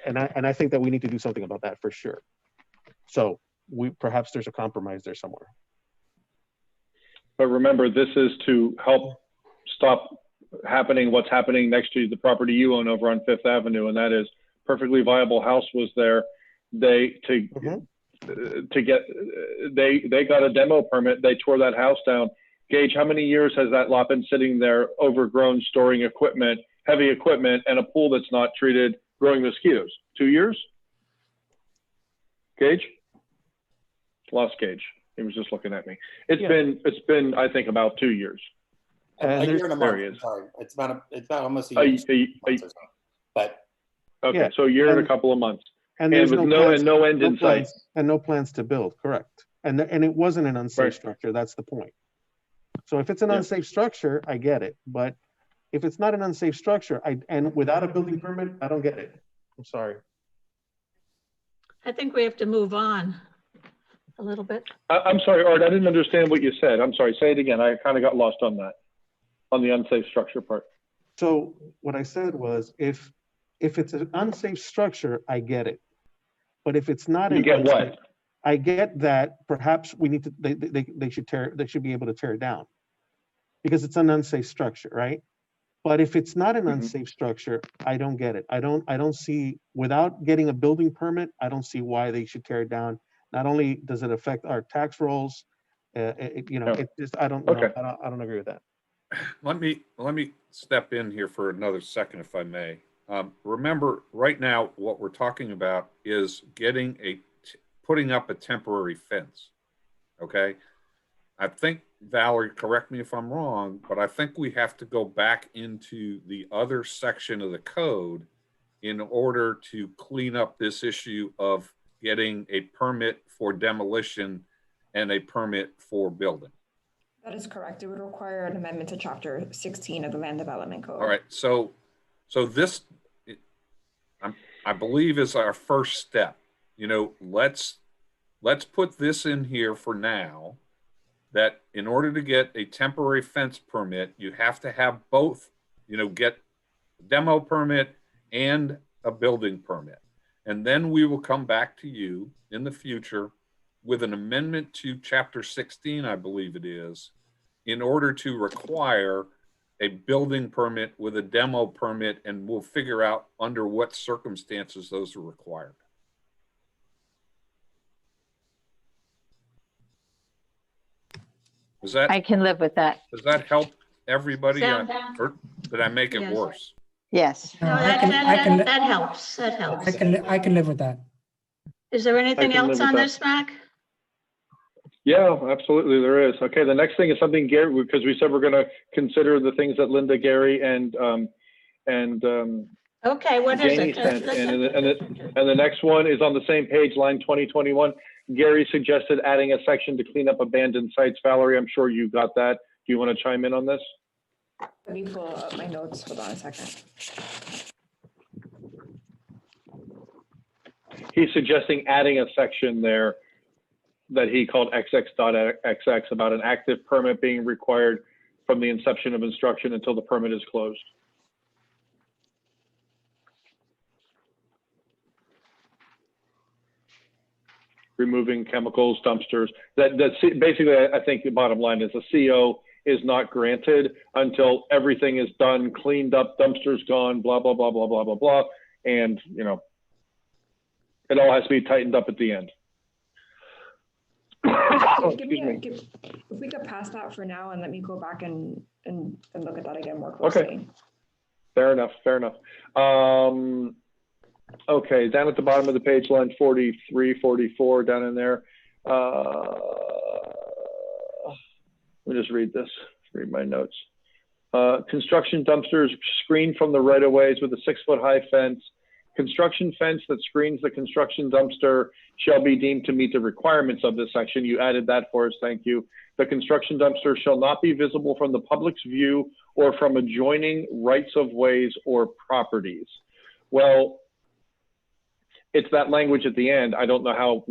and I think that we need to do something about that for sure. So perhaps there's a compromise there somewhere. But remember, this is to help stop what's happening next to the property you own over on Fifth Avenue, and that is perfectly viable house was there. They got a demo permit. They tore that house down. Gage, how many years has that lot been sitting there, overgrown, storing equipment, heavy equipment, and a pool that's not treated, growing mosquitoes? 2 years? Gage? Lost Gage. He was just looking at me. It's been I think about 2 years. A year and a month. I'm sorry. It's about almost a year. But okay, yeah, so a year and a couple of months. And there's with no end in sight. And no plans to build, correct. And it wasn't an unsafe structure, that's the point. So if it's an unsafe structure, I get it. But if it's not an unsafe structure, and without a building permit, I don't get it. I'm sorry. I think we have to move on a little bit. I'm sorry, Art, I didn't understand what you said. I'm sorry, say it again. I kind of got lost on that, on the unsafe structure part. So what I said was, if it's an unsafe structure, I get it. But if it's not, you get what? I get that perhaps we need to. They should be able to tear it down, because it's an unsafe structure, right? But if it's not an unsafe structure, I don't get it. I don't see, without getting a building permit, I don't see why they should tear it down. Not only does it affect our tax rolls, it just, I don't know. I don't agree with that. Let me step in here for another second, if I may. Remember, right now, what we're talking about is putting up a temporary fence. Okay. I think, Valerie, correct me if I'm wrong, but I think we have to go back into the other section of the code in order to clean up this issue of getting a permit for demolition and a permit for building. That is correct. It would require an amendment to Chapter 16 of the Land Development Code. All right. So this, I believe, is our first step. You know, let's put this in here for now, that in order to get a temporary fence permit, you have to have both, get a demo permit and a building permit. And then we will come back to you in the future with an amendment to Chapter 16, I believe it is, in order to require a building permit with a demo permit, and we'll figure out under what circumstances those are required. I can live with that. Does that help everybody? Sound- Or did I make it Yes. worse? Yes. No, I that helps. That helps. I can live with that. Is there anything can live else with on that. this, Mac? Yeah, absolutely, there is. Okay, the next thing is something Gary, because we said we're going to consider the things that Linda, Gary, and Okay, what is Jamie it? sent. And the next one is on the same page, line 2021. Gary suggested adding a section to clean up abandoned sites. Valerie, I'm sure you got that. Do you want to chime in on this? Let me pull up my notes. Hold on a second. He's suggesting adding a section there that he called XX.XX about an active permit being required from the inception of instruction until the permit is closed. Removing chemicals, dumpsters. Basically, I think the bottom line is a CO is not granted until everything is done, cleaned up, dumpsters gone, blah, blah, blah, blah, blah, blah, blah. And, it all has to be tightened up at the end. If we could pass that for now and let me go back and look at that again more closely. Okay. Fair enough. Okay, down at the bottom of the page, line 43, 44, down in there. Let me just read this, read my notes. Construction dumpsters screened from the right-of-ways with a 6-foot high fence. Construction fence that screens the construction dumpster shall be deemed to meet the requirements of this section. You added that for us, thank you. The construction dumpster shall not be visible from the public's view or from adjoining rights-of-ways or properties. Well, it's that language at the end. I don't know how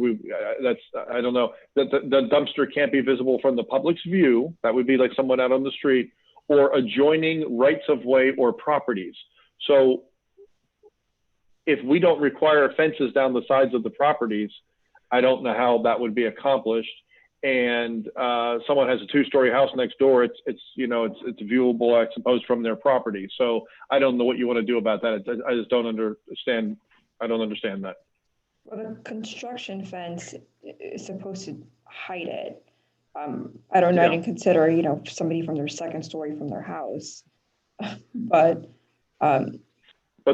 I don't know that the dumpster can't be visible from the public's view. That would be like someone out on the street, or adjoining rights-of-way or properties. So if we don't require fences down the sides of the properties, I don't know how that would be accomplished. And someone has a 2-story house next door. It's viewable, I suppose, from their property. So I don't know what you want to do about that. I just don't understand. I don't understand that. Well, the construction fence is supposed to hide it. I don't know. I didn't consider, somebody from their 2nd story from their house, but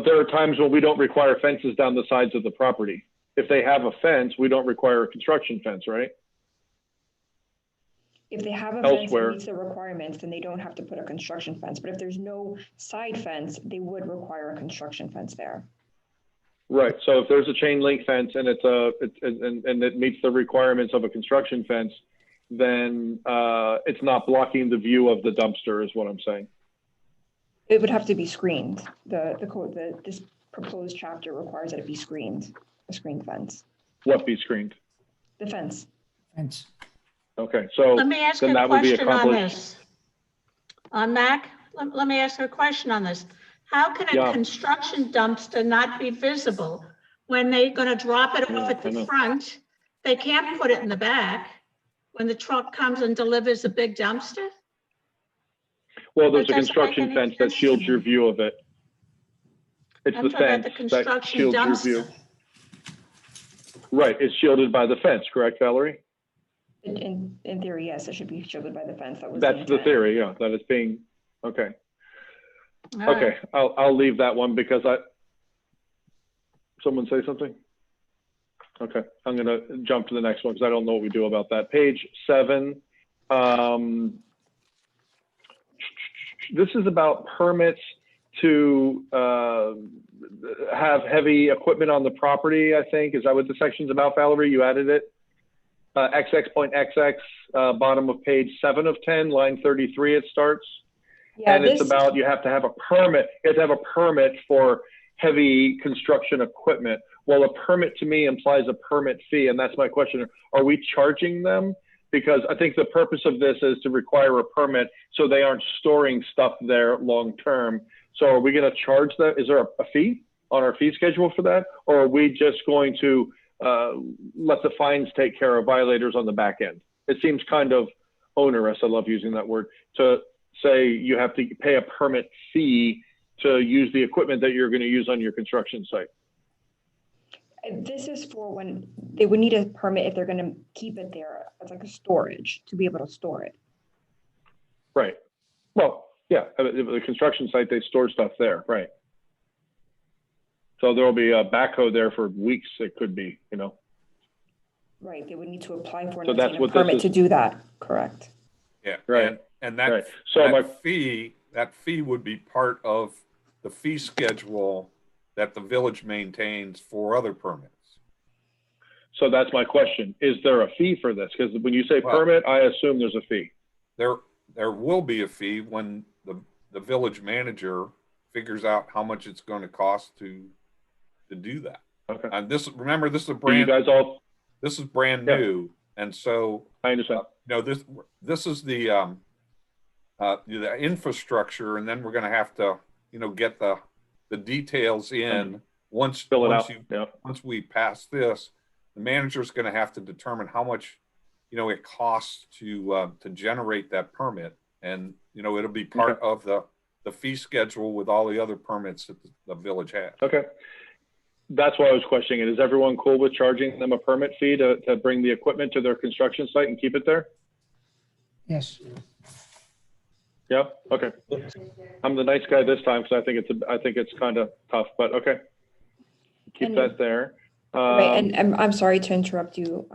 there are times when we don't require fences down the sides of the property. If they have a fence, we don't require a construction fence, right? if they have a fence Elsewhere. that meets the requirements, then they don't have to put a construction fence. But if there's no side fence, they would require a construction fence there. Right. So if there's a chain link fence and and it meets the requirements of a construction fence, then it's not blocking the view of the dumpster, is what I'm saying. It would have to be screened. This proposed chapter requires that it be screened, a screen fence. What be screened? The fence. Fence. Okay, so Let me ask then a that would be question on accomplished. this. On Mac, let me ask a question on this. How can a Yeah. construction dumpster not be visible when they're going to drop it off at I the know. front? They can't put it in the back when the truck comes and delivers a big dumpster? Well, there's That a doesn't construction make any fence that sense to shields me. your view of it. It's I'm the talking about fence the that construction shields your view. dumpster. Right, it's shielded by the fence, correct, Valerie? In theory, yes, it should be shielded by the fence. That was That's the intent. theory, yeah, that it's being, okay. All right. Okay, I'll leave that one because someone say something? Okay, I'm gonna jump to the next one because I don't know what we do about that. Page 7. This is about permits to have heavy equipment on the property, I think. Is that what the section's about, Valerie? You added it? XX.XX, bottom of page 7 of 10, line 33 it starts. Yeah, And it's about, you have to have a permit. You have to have a permit for heavy construction equipment. Well, a permit to me implies a permit fee, and that's my question. Are we charging them? because I think the purpose of this is to require a permit so they aren't storing stuff there long-term. So are we going to charge that? Is there a fee on our fee schedule for that? Or are we just going to let the fines take care of violators on the back end? It seems kind of onerous, I love using that word, to say you have to pay a permit fee to use the equipment that you're going to use on your construction site. This is for when they would need a permit if they're going to keep it there as like a storage to be able to store it. Right. Well, yeah, the construction site, they store stuff there, right? So there'll be a backhoe there for weeks, it could be, you know. Right, they would need to apply for So an that's obtain a what this permit is. to do that, correct? Yeah, Right. and that, Right. So that fee would be part of the fee schedule that the village maintains for other permits. So that's my question. Is there a fee for this? Because when you say Well, permit, I assume there's a fee. There will be a fee when the village manager figures out how much it's going to cost to do that. Okay. And remember, this is a Do you brand. guys all? This is brand Yeah. new, and so I understand. This is the infrastructure, and then we're going to have to get the details in once we pass this. The manager's going to have to determine how much it costs to generate that permit, and it'll be part of the fee schedule with all the other permits that the village has. Okay. That's why I was questioning it. Is everyone cool with charging them a permit fee to bring the equipment to their construction site and keep it there? Yes. Yeah. Okay. I'm the nice guy this time because I think it's kind of tough, but okay. Keep that there. Right, and I'm sorry to interrupt you,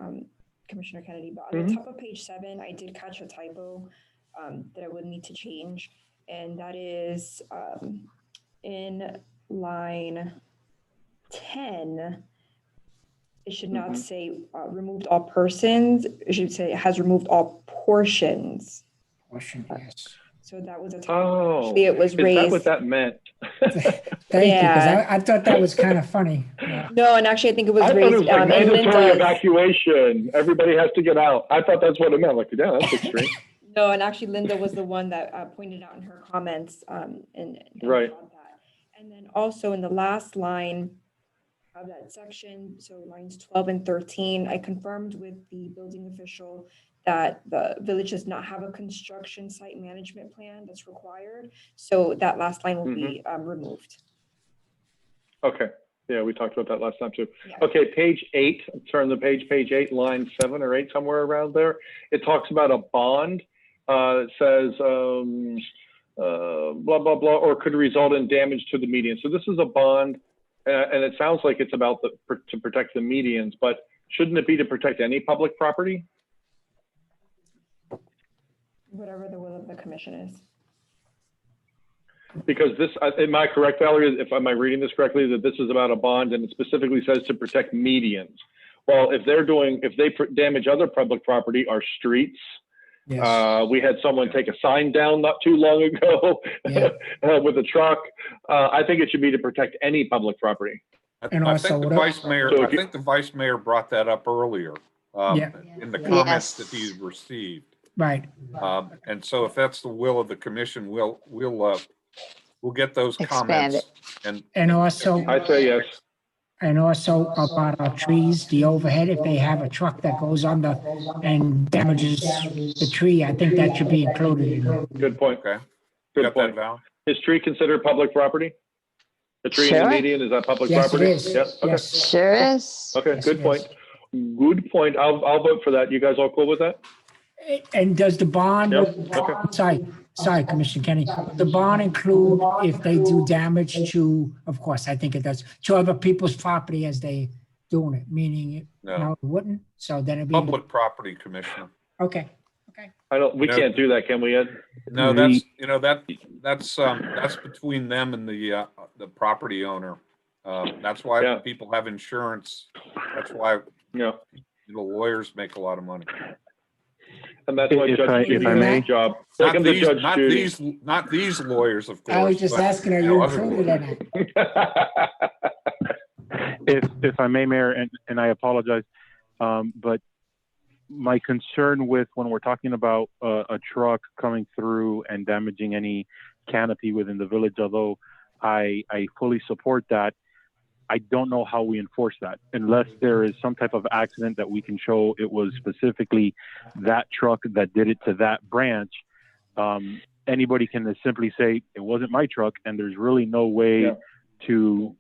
Commissioner Kennedy, but on the Mhm. top of page 7, I did catch a typo that I would need to change, and that is in line 10. It should not say removed all persons. It should say has removed all portions. Portion, yes. So that was a typo. Oh, Actually, it was raised. Is that what that meant? Thank you, because I thought that was kind of funny. No, and actually, I think it was I thought raised it was like in mandatory Linda's. evacuation. Everybody has to get out. I thought that's what it meant. Like, yeah, that's extreme. No, and actually, Linda was the one that pointed out in her comments. And Right. caught that. And then also in the last line of that section, so lines 12 and 13, I confirmed with the building official that the village does not have a construction site management plan that's required. So that last line will be removed. Okay. Yeah, we talked about that last time too. Yeah. Okay, page 8, turn the page 8, line 7 or 8, somewhere around there. It talks about a bond. It says blah, blah, blah, or could result in damage to the median. So this is a bond, and it sounds like it's about to protect the medians, but shouldn't it be to protect any public property? Whatever the will of the commission is. Because this, am I correct, Valerie, am I reading this correctly, that this is about a bond and it specifically says to protect medians? Well, if they damage other public property, our streets, we had someone take a sign down not too long ago with a truck. I think it should be to protect any public property. I think the vice mayor brought that up earlier in the comments that he received. Right. And so if that's the will of the commission, we'll get those comments. And also, I say yes. And also about our trees, the overhead, if they have a truck that goes under and damages the tree, I think that should be included in it. Good point. Okay. Good point. Is tree considered public property? The tree in the median, is that public property? Yes, it is. Yeah. Okay. Yes. Sure is. Okay, Yes, good it point. Good point. I'll vote for that. You guys all cool with that? And does the bond, Yep. sorry, Commissioner Kenny, the bond include if they do damage to, of course, I think it does, to other people's property as they doing it, meaning it, no, it wouldn't, so then it'd be. Public property, Commissioner. Okay. We can't do that, can we, Ed? No, that's between them and the property owner. That's why people have insurance. That's why the lawyers make a lot of money. And that's why Judge Judy's main job. Not these lawyers, of course. I was just asking, are you included in If I may, Mayor, and I apologize, but my concern with when we're talking about a truck coming through and damaging any canopy within the village, although I fully support that, I don't know how we enforce that unless there is some type of accident that we can show it was specifically that truck that did it to that branch. Anybody can simply say it wasn't my truck, and there's really no way to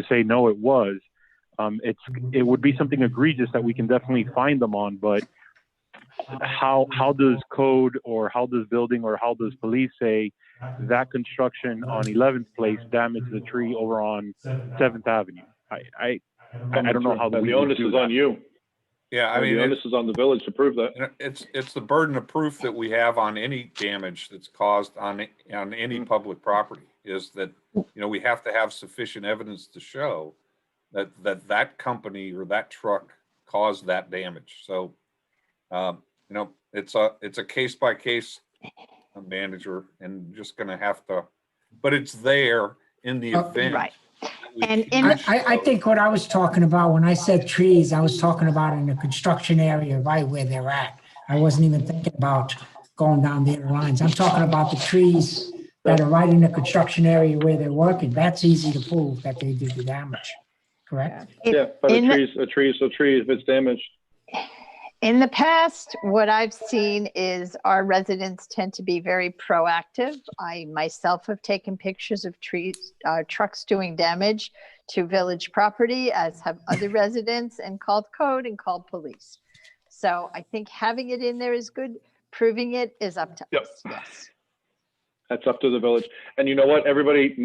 say no, it was. It would be something egregious that we can definitely find them on, but how does code or how does building or how does police say that construction on 11th place damaged the tree over on 7th Avenue? I don't know how the onus is on you. Yeah, I mean, the onus is on the village to prove that. It's the burden of proof that we have on any damage that's caused on any public property is that, we have to have sufficient evidence to show that company or that truck caused that damage. So, it's a case by case manager, and just going to have to, but it's there in the event. Right. And I think what I was talking about when I said trees, I was talking about in the construction area right where they're at. I wasn't even thinking about going down the other lines. I'm talking about the trees that are right in the construction area where they're working. That's easy to prove that they did the damage, correct? Yeah, but a tree if it's damaged. In the past, what I've seen is our residents tend to be very proactive. I myself have taken pictures of trucks doing damage to village property, as have other residents, and called code and called police. So I think having it in there is good. Proving it is up to us. Yes. That's up to the village. And you know what? A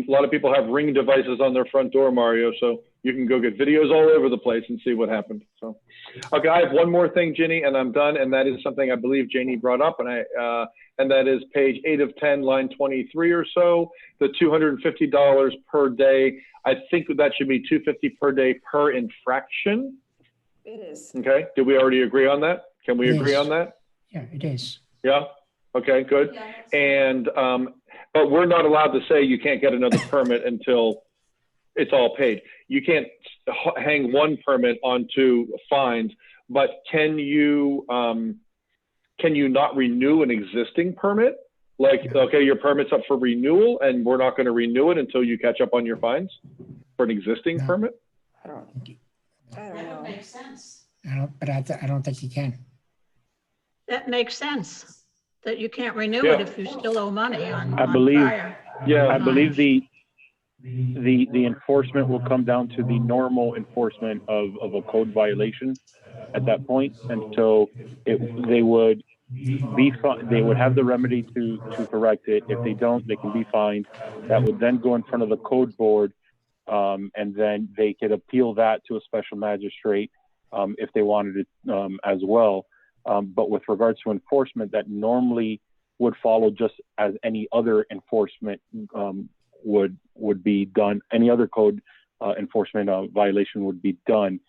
lot of people have Ring devices on their front door, Mario. So you can go get videos all over the place and see what happened. So, okay, I have one more thing, Ginny, and I'm done. And that is something I believe Janie brought up, and that is page 8 of 10, line 23 or so. The $250 per day. I think that should be $250 per day per infraction. It is. Okay. Did we already agree on that? Can we agree on that? Yeah, it is. Yeah. Okay, good. And, but we're not allowed to say you can't get another permit until it's all paid. You can't hang one permit onto fines, but can you not renew an existing permit? Like, okay, your permit's up for renewal and we're not going to renew it until you catch up on your fines for an existing permit? I don't That know. would make sense. I don't think you can. That makes sense, that you can't renew it if you still owe money on I believe prior. I believe the enforcement will come down to the normal enforcement of a code violation at that point, and so they would have the remedy to correct it. If they don't, they can be fined. That would then go in front of the code board, and then they could appeal that to a special magistrate if they wanted it as well. But with regards to enforcement, that normally would follow just as any other enforcement would be done. Any other code enforcement violation would be done,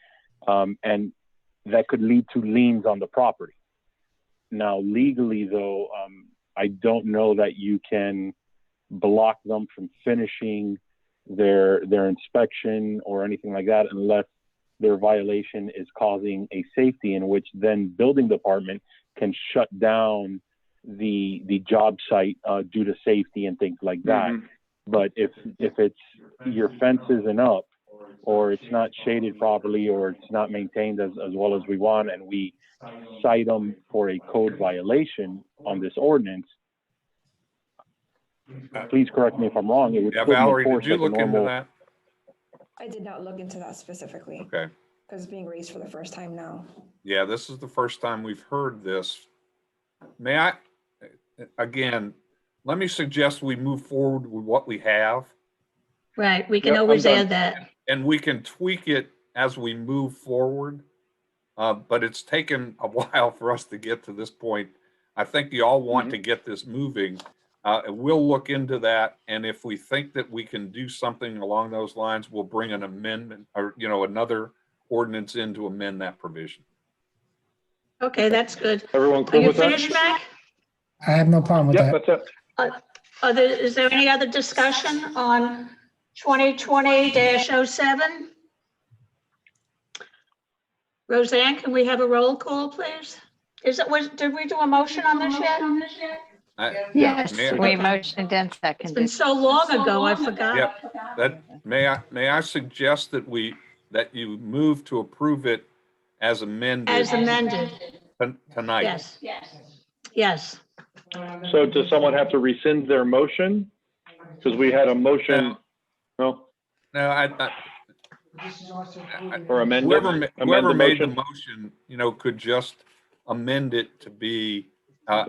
and that could lead to liens on the property. Now, legally, though, I don't know that you can block them from finishing their inspection or anything like that unless their violation is causing a safety, in which then building department can shut down the job site due to safety and things like that. Mm-hmm. But if it's your fence isn't up, or it's not shaded properly, or it's not maintained as well as we want, and we cite them for a code violation on this ordinance, please correct me if I'm wrong. It would still Valerie, be enforced did you like look into that? I did not look into that specifically. Okay. Because it's being raised for the first time now. Yeah, this is the first time we've heard this. May I, again, let me suggest we move forward with what we have. Right, we can always add that. And we can tweak it as we move forward. But it's taken a while for us to get to this point. I think you all want to get this moving. We'll look into that. And if we think that we can do something along those lines, we'll bring an amendment or, another ordinance in to amend that provision. Okay, that's good. Everyone cool with that? Are you finished, Mac? I have no problem with that. That's it. Is there any other discussion on 2020-07? Roseanne, can we have a roll call, please? Did we do a motion on this yet? Yes, May I- we motioned and It's been seconded. so long ago, I forgot. Yep, may I suggest that you move to approve it as amended? As amended, Tonight. yes. Yes. So does someone have to rescind their motion? Because we had a motion, no, No, or amend whoever the made the motion? motion, could just amend it to be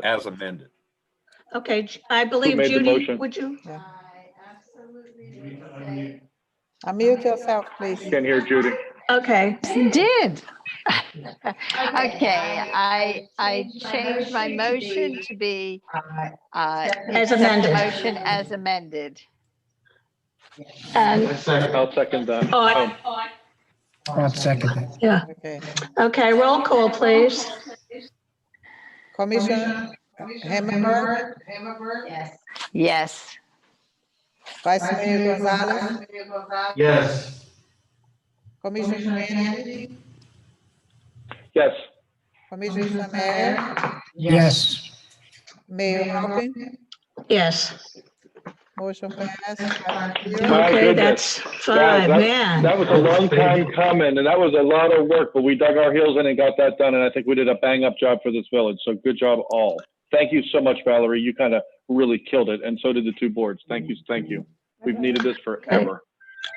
as amended. Okay, I believe made the Judy, motion? would you? Unmute yourself, please. Can't hear Judy. Okay. Did. Okay, I changed my motion to be As accept the amended. motion as amended. And, I'll second that. oh, I'll second it. yeah. Okay. Okay, roll call, please. Commissioner Hemmerberg, Yes. Vice Mayor Gonzalez, Yes. Commissioner Kennedy, Yes. Commissioner Samara, Yes. Mayor Halpin, Yes. motion passed. My Okay, goodness. that's five, Guys, man. That was a long time coming, and that was a lot of work, but we dug our heels in and got that done, and I think we did a bang-up job for this village, so good job all. Thank you so much, Valerie. You kind of really killed it, and so did the two boards. Thank you, thank you. We've needed this forever.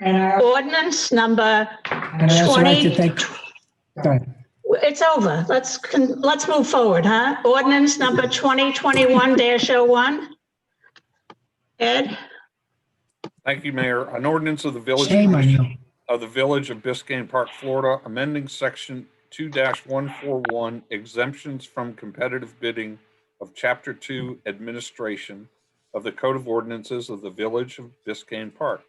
Ordinance number And I also like to 20, thank, go ahead. it's over. Let's move forward, huh? Ordinance number 2021-01. Ed? Thank you, Mayor. An ordinance of the Village Shame on you. of the Village of Biscayne Park, Florida, amending section 2-141 exemptions from competitive bidding of Chapter 2 Administration of the Code of Ordinances of the Village of Biscayne Park,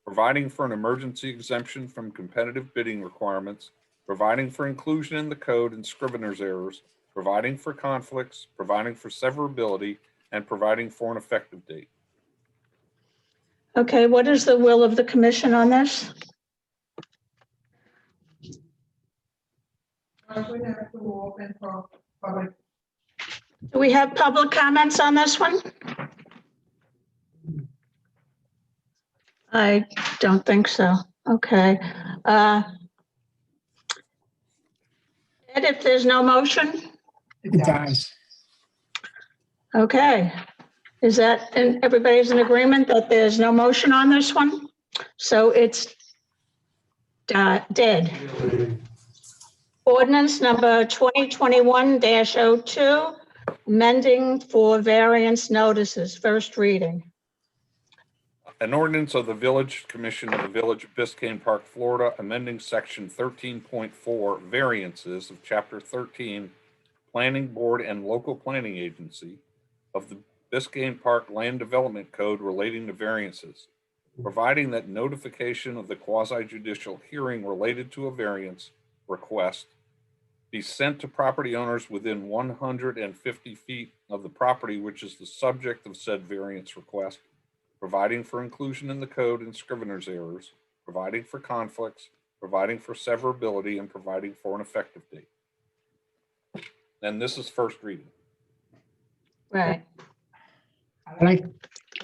providing for an emergency exemption from competitive bidding requirements, providing for inclusion in the code and scrivener's errors, providing for conflicts, providing for severability, and providing for an effective date. Okay, what is the will of the commission on this? Do we have public comments on this one? I don't think so. Okay. Ed, if there's no motion? It dies. Okay. Is that, and everybody's in agreement that there's no motion on this one? So it's dead. Ordinance number 2021-02, amending for variance notices, first reading. An ordinance of the Village Commission of the Village of Biscayne Park, Florida, amending section 13.4 variances of chapter 13, Planning Board and Local Planning Agency of the Biscayne Park Land Development Code relating to variances, providing that notification of the quasi-judicial hearing related to a variance request be sent to property owners within 150 feet of the property which is the subject of said variance request, providing for inclusion in the code and scrivener's errors, providing for conflicts, providing for severability, and providing for an effective date. And this is first reading. Right. I'd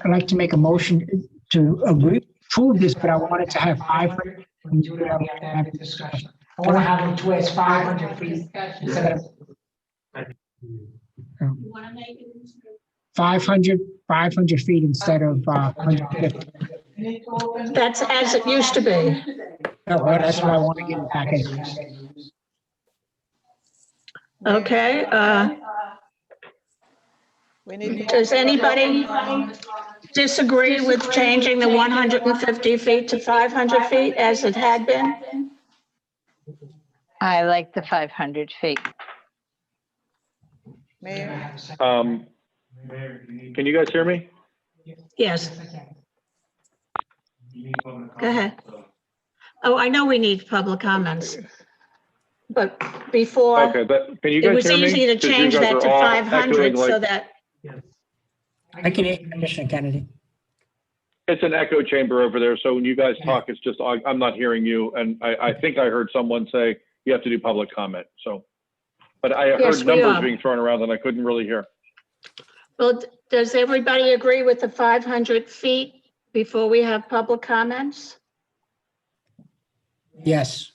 like to make a motion to approve this, but I wanted to have 500. And do it, we have to have a discussion. I want to have them to us 500 feet instead of 500 feet instead of 150. That's as it used to be. No, well, that's what I want to get back in. Okay. Does anybody disagree with changing the 150 feet to 500 feet as it had been? I like the 500 feet. Mayor, Can you guys hear me? Yes. Go ahead. Oh, I know we need public comments. But before, Okay, but can you it guys was hear me? easy to 'Cause you change guys that are to all 500 echoing so like- that, I can hear Commissioner Kennedy. It's an echo chamber over there, so when you guys talk, it's just, I'm not hearing you, and I think I heard someone say you have to do public comment. So, but I Yes, heard we numbers are. being thrown around and I couldn't really hear. Well, does everybody agree with the 500 feet before we have public comments? Yes.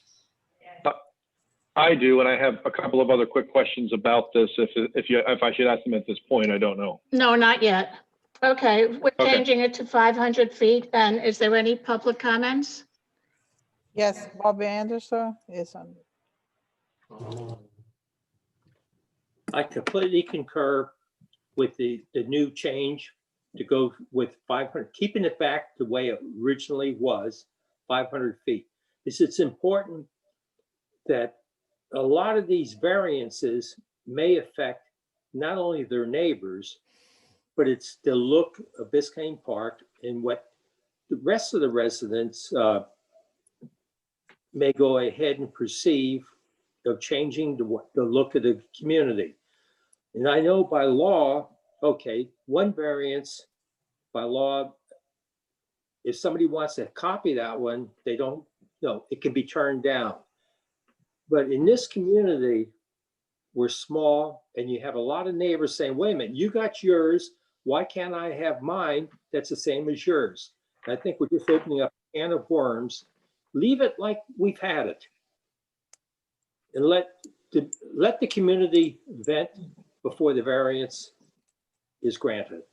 I do, and I have a couple of other quick questions about this. If I should ask them at this point, I don't know. No, not yet. Okay, we're Okay. changing it to 500 feet. And is there any public comments? Yes, Bobby Anderson is on. I completely concur with the new change to go with 500, keeping it back the way it originally was, 500 feet. It's important that a lot of these variances may affect not only their neighbors, but it's the look of Biscayne Park and what the rest of the residents may go ahead and perceive of changing the look of the community. And I know by law, okay, one variance by law, if somebody wants to copy that one, they don't, no, it can be turned down. But in this community, we're small and you have a lot of neighbors saying, wait a minute, you got yours, why can't I have mine that's the same as yours? And I think we're just opening up a can of worms. Leave it like we've had it. And let the community vent before the variance is granted.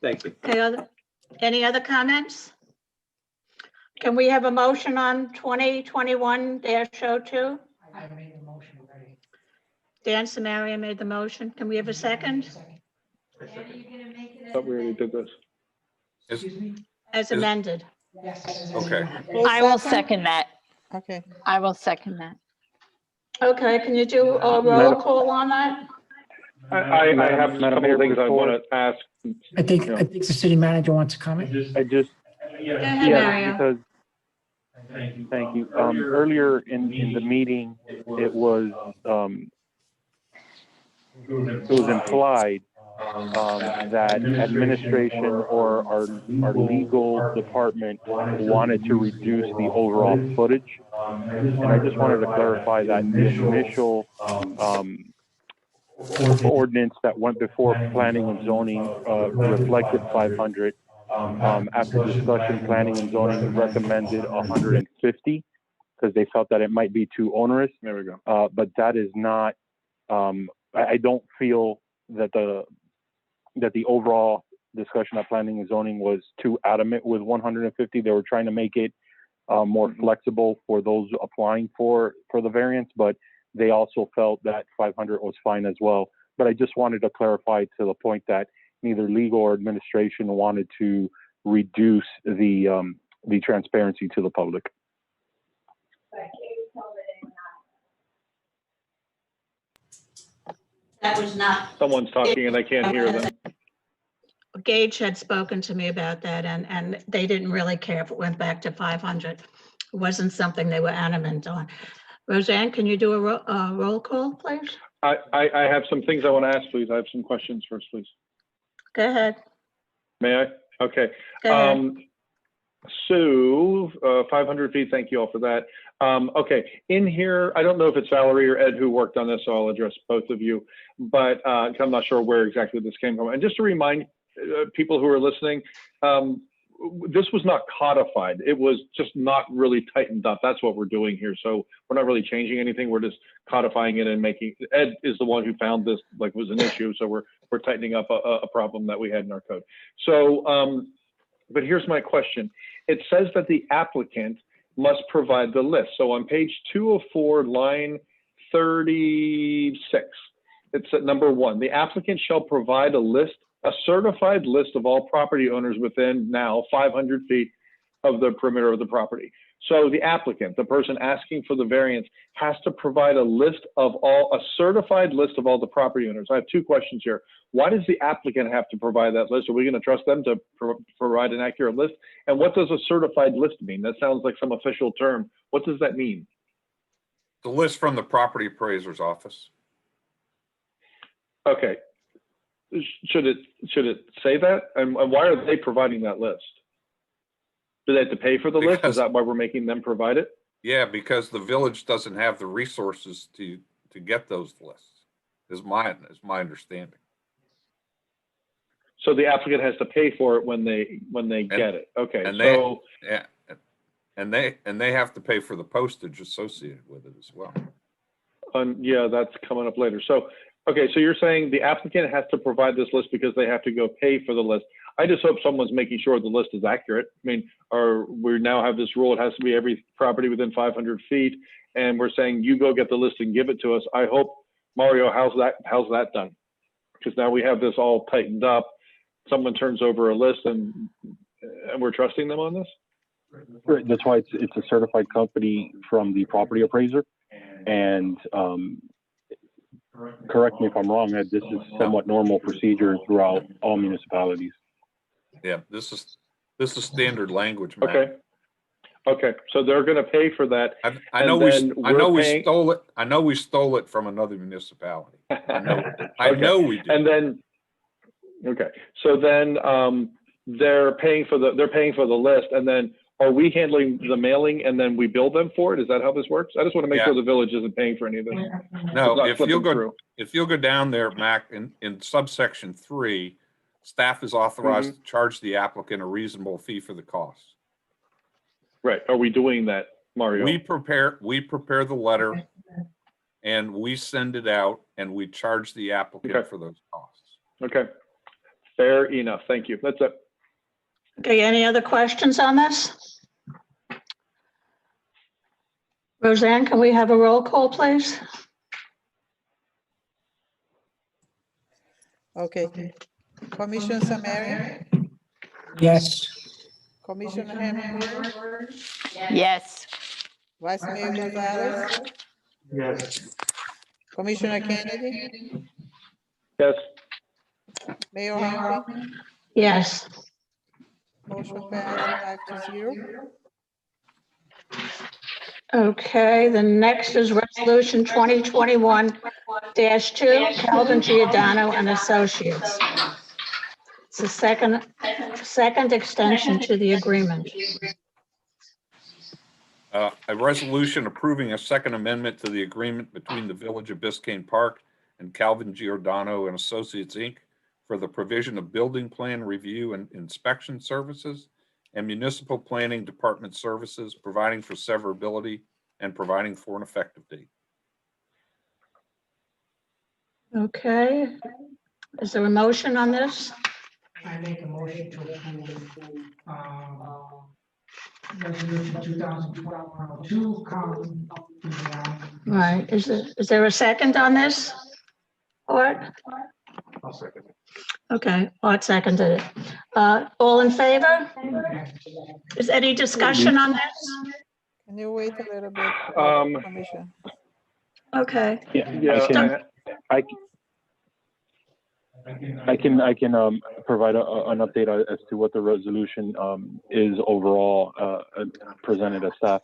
Thank you. Okay, any other comments? Can we have a motion on 2021-02? I made the motion already. Dan Samaria made the motion. Can we have a second? Thought we already did this. As amended. Yes. Okay. I will second that. Okay. I will second that. Okay, can you do a roll call on that? I have a couple of things I want to ask. I think the city manager wants to comment. Go ahead, Mario. Because thank you. Earlier in the meeting, it was implied that administration or our legal department wanted to reduce the overall footage. And I just wanted to clarify that the initial ordinance that went before planning and zoning reflected 500. After discussion, planning and zoning recommended 150 because they felt that it might be too onerous. There we go. But that is not. I don't feel that the overall discussion of planning and zoning was too adamant with 150. They were trying to make it more flexible for those applying for the variance, but they also felt that 500 was fine as well. But I just wanted to clarify to the point that neither legal or administration wanted to reduce the transparency to the public. That was not. Someone's talking and I can't hear them. Gage had spoken to me about that and they didn't really care if it went back to 500. It wasn't something they were adamant on. Roseanne, can you do a roll call, please? I have some things I want to ask, please. I have some questions first, please. Go ahead. May I? Okay. Go ahead. Sue, 500 feet, thank you all for that. Okay, in here, I don't know if it's Valerie or Ed who worked on this, so I'll address both of you, but I'm not sure where exactly this came from. And just to remind people who are listening, this was not codified. It was just not really tightened up. That's what we're doing here. So we're not really changing anything. We're just codifying it and making, Ed is the one who found this, like, was an issue. So we're tightening up a problem that we had in our code. So, but here's my question. It says that the applicant must provide the list. So on page 204, line 36, it's at number 1. The applicant shall provide a certified list of all property owners within now 500 feet of the perimeter of the property. So the applicant, the person asking for the variance, has to provide a certified list of all the property owners. I have 2 questions here. Why does the applicant have to provide that list? Are we going to trust them to provide an accurate list? And what does a certified list mean? That sounds like some official term. What does that mean? The list from the property appraiser's office. Okay. Should it say that? And why are they providing that list? Do they have to pay for the list? Is that why we're making them provide it? Yeah, because the village doesn't have the resources to get those lists, is my understanding. So the applicant has to pay for it when they get it. Okay, And so they have to pay for the postage associated with it as well. yeah, that's coming up later. So, okay, so you're saying the applicant has to provide this list because they have to go pay for the list. I just hope someone's making sure the list is accurate. I mean, we now have this rule, it has to be every property within 500 feet, and we're saying you go get the list and give it to us. I hope, Mario, how's that done? Because now we have this all tightened up. Someone turns over a list and we're trusting them on this? Right, that's why it's a certified company from the property appraiser. And correct me if I'm wrong, Ed, this is somewhat normal procedure throughout all municipalities. Yeah, this is standard language, Matt. Okay. Okay, so they're going to pay for that. I know we stole it. I know we stole it from another municipality. I know. I know we did. And then, okay, so then they're paying for the list, and then are we handling the mailing, and then we bill them for it? Is that how this works? I just want to make sure the village isn't paying for any of this. No, if you'll go down there, Mac, in subsection 3, staff is authorized to charge the applicant a reasonable fee for the cost. Right. Are we doing that, Mario? We prepare the letter and we send it out and we charge the applicant for those costs. Okay. Fair enough. Thank you. That's it. Okay, any other questions on this? Roseanne, can we have a roll call, please? Okay. Commissioner Samari? Yes. Commissioner Hamburg? Yes. Vice Mayor Gonzalez? Yes. Commissioner Kennedy? Yes. Mayor Humphrey? Yes. Motion passed 5-0. Okay, the next is Resolution 2021-2, Calvin Giordano and Associates. It's the second extension to the agreement. A resolution approving a second amendment to the agreement between the Village of Biscayne Park and Calvin Giordano and Associates, Inc. for the provision of building plan review and inspection services and municipal planning department services, providing for severability and providing for an effective date. Okay, is there a motion on this? I make a motion to approve Resolution 2021-02, Calvin Giordano. Right, is there a second on this? Art? I'll second it. Okay, Art seconded it. All in favor? Is any discussion on this? Can you wait a little bit, Commissioner? Okay. Yeah, I can provide an update as to what the resolution is overall presented as staff.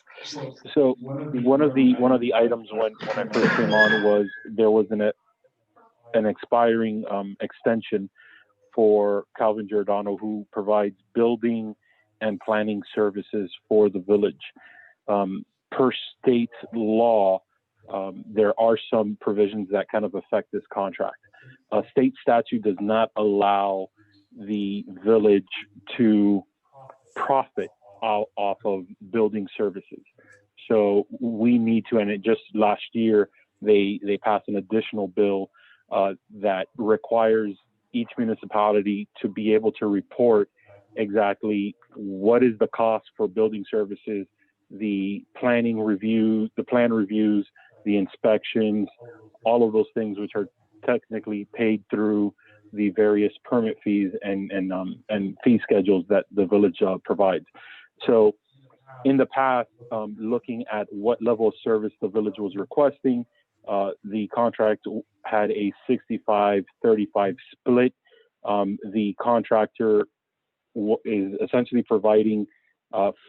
So one of the items when I first came on was there was an expiring extension for Calvin Giordano, who provides building and planning services for the village. Per state law, there are some provisions that kind of affect this contract. State statute does not allow the village to profit off of building services. So we need to, and it just last year, they passed an additional bill that requires each municipality to be able to report exactly what is the cost for building services, the planning review, the plan reviews, the inspections, all of those things which are technically paid through the various permit fees and fee schedules that the village provides. So in the past, looking at what level of service the village was requesting, the contract had a 65-35 split. The contractor is essentially providing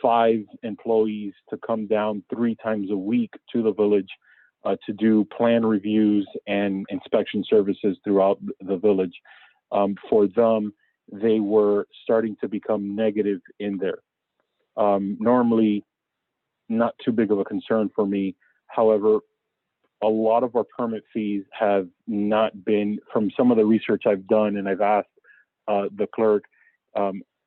5 employees to come down 3 times a week to the village to do plan reviews and inspection services throughout the village. For them, they were starting to become negative in there. Normally, not too big of a concern for me. However, a lot of our permit fees have not been, from some of the research I've done, and I've asked the clerk,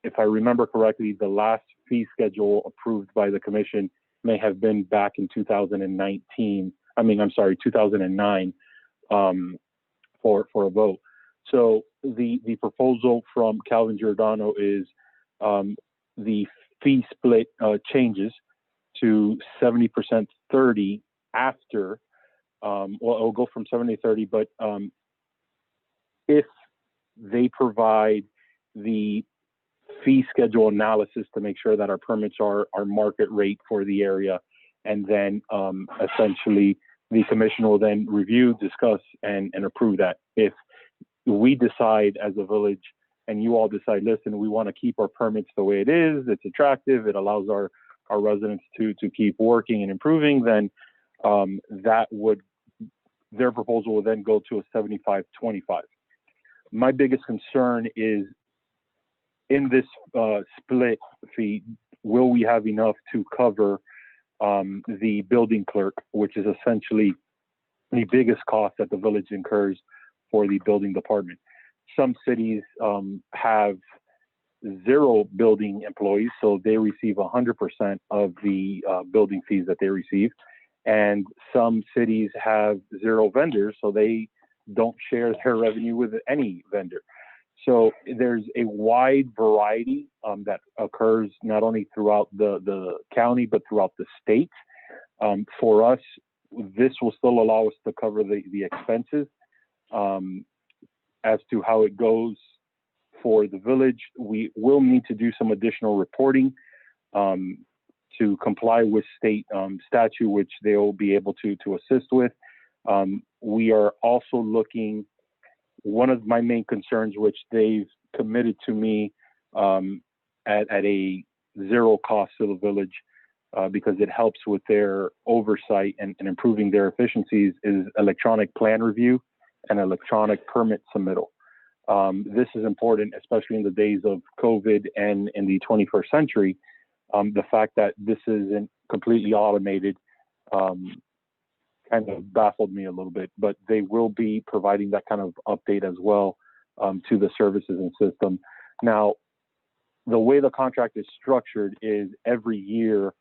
if I remember correctly, the last fee schedule approved by the commission may have been back in 2019. I mean, I'm sorry, 2009 for a vote. So the proposal from Calvin Giordano is the fee split changes to 70% 30 after, well, it'll go from 70 to 30, but if they provide the fee schedule analysis to make sure that our permits are market rate for the area, and then essentially the commission will then review, discuss, and approve that. If we decide as a village and you all decide, listen, we want to keep our permits the way it is, it's attractive, it allows our residents to keep working and improving, then their proposal will then go to a 75-25. My biggest concern is in this split fee, will we have enough to cover the building clerk, which is essentially the biggest cost that the village incurs for the building department. Some cities have 0 building employees, so they receive 100% of the building fees that they receive. And some cities have 0 vendors, so they don't share their revenue with any vendor. So there's a wide variety that occurs not only throughout the county, but throughout the state. For us, this will still allow us to cover the expenses. As to how it goes for the village, we will need to do some additional reporting to comply with state statute, which they will be able to assist with. We are also looking, one of my main concerns, which they've committed to me at a 0 cost to the village, because it helps with their oversight and improving their efficiencies, is electronic plan review and electronic permit submittal. This is important, especially in the days of COVID and in the 21st century. The fact that this isn't completely automated kind of baffled me a little bit, but they will be providing that kind of update as well to the services and system. Now, the way the contract is structured is every year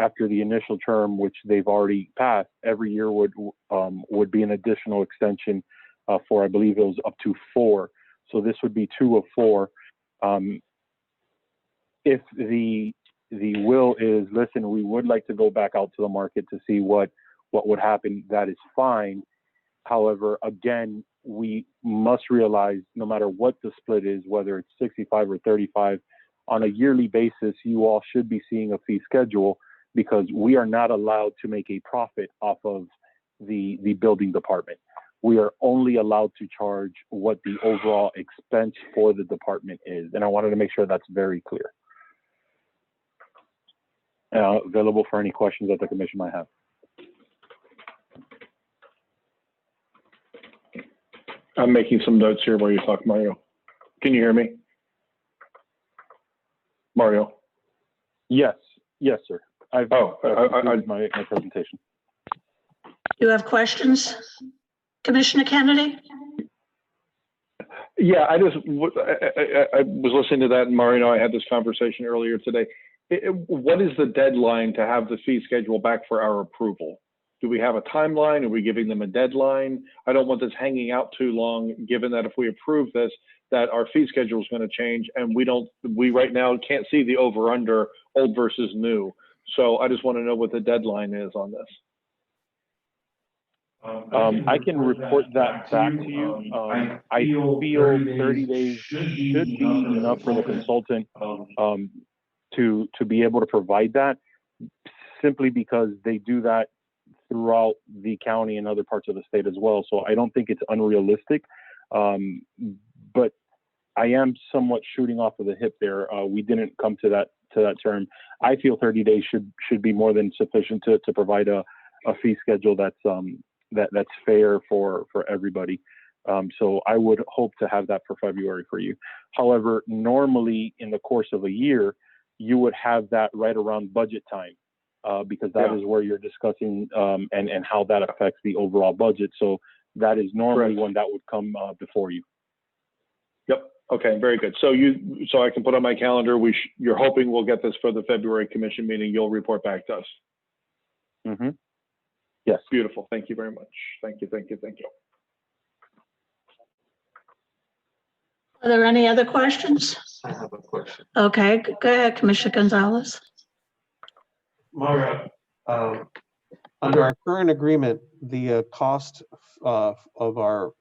after the initial term, which they've already passed, every year would be an additional extension for, I believe it was up to 4. So this would be 2 of 4. If the will is, listen, we would like to go back out to the market to see what would happen, that is fine. However, again, we must realize no matter what the split is, whether it's 65 or 35, on a yearly basis, you all should be seeing a fee schedule, because we are not allowed to make a profit off of the building department. We are only allowed to charge what the overall expense for the department is. And I wanted to make sure that's very clear. Available for any questions that the commission might have. I'm making some notes here while you talk, Mario. Can you hear me? Mario? Yes, sir. I've my presentation. You have questions, Commissioner Kennedy? Yeah, I was listening to that, and Mario and I had this conversation earlier today. What is the deadline to have the fee schedule back for our approval? Do we have a timeline? Are we giving them a deadline? I don't want this hanging out too long, given that if we approve this, that our fee schedule is going to change, and we right now can't see the over under old versus new. So I just want to know what the deadline is on this. I can report that back to you. I feel 30 days should be enough for the consultant to be able to provide that, simply because they do that throughout the county and other parts of the state as well. So I don't think it's unrealistic, but I am somewhat shooting off of the hip there. We didn't come to that term. I feel 30 days should be more than sufficient to provide a fee schedule that's fair for everybody. So I would hope to have that for February for you. However, normally in the course of a year, you would have that right around budget time. because that is where you're discussing and how that affects the overall budget. So that is normally when that would come before you. Yep. Okay. Very good. So so I can put on my calendar. You're hoping we'll get this for the February commission meeting. You'll report back to us. Mm-hmm. Yes. Beautiful. Thank you very much. Thank you. Thank you. Thank you. Are there any other questions? I have a question. Okay, go ahead, Commissioner Gonzalez. Mario, under our current agreement, the cost of our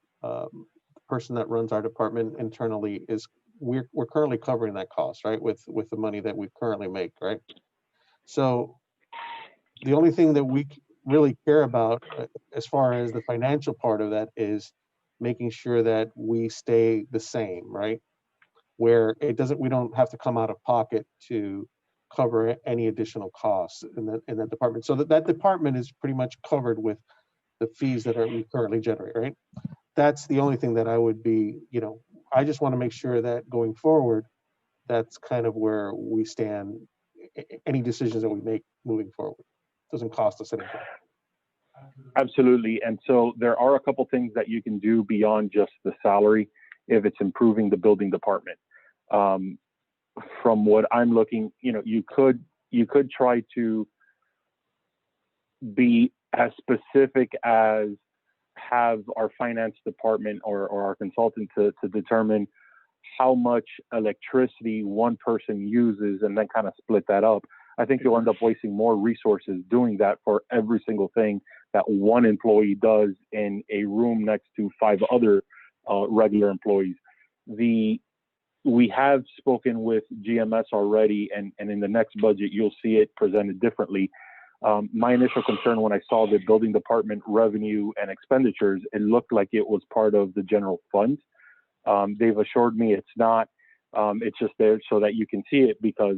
person that runs our department internally is we're currently covering that cost, right? With the money that we currently make, right? So the only thing that we really care about as far as the financial part of that is making sure that we stay the same, right? Where we don't have to come out of pocket to cover any additional costs in that department. So that department is pretty much covered with the fees that we currently generate, right? That's the only thing that I would be, I just want to make sure that going forward, that's kind of where we stand. Any decisions that we make moving forward doesn't cost us anything. Absolutely. And so there are a couple things that you can do beyond just the salary if it's improving the building department. From what I'm looking, you could try to be as specific as have our finance department or our consultant to determine how much electricity one person uses and then kind of split that up. I think you'll end up wasting more resources doing that for every single thing that one employee does in a room next to 5 other regular employees. We have spoken with GMS already, and in the next budget, you'll see it presented differently. My initial concern when I saw the building department revenue and expenditures, it looked like it was part of the general fund. They've assured me it's not. It's just there so that you can see it because,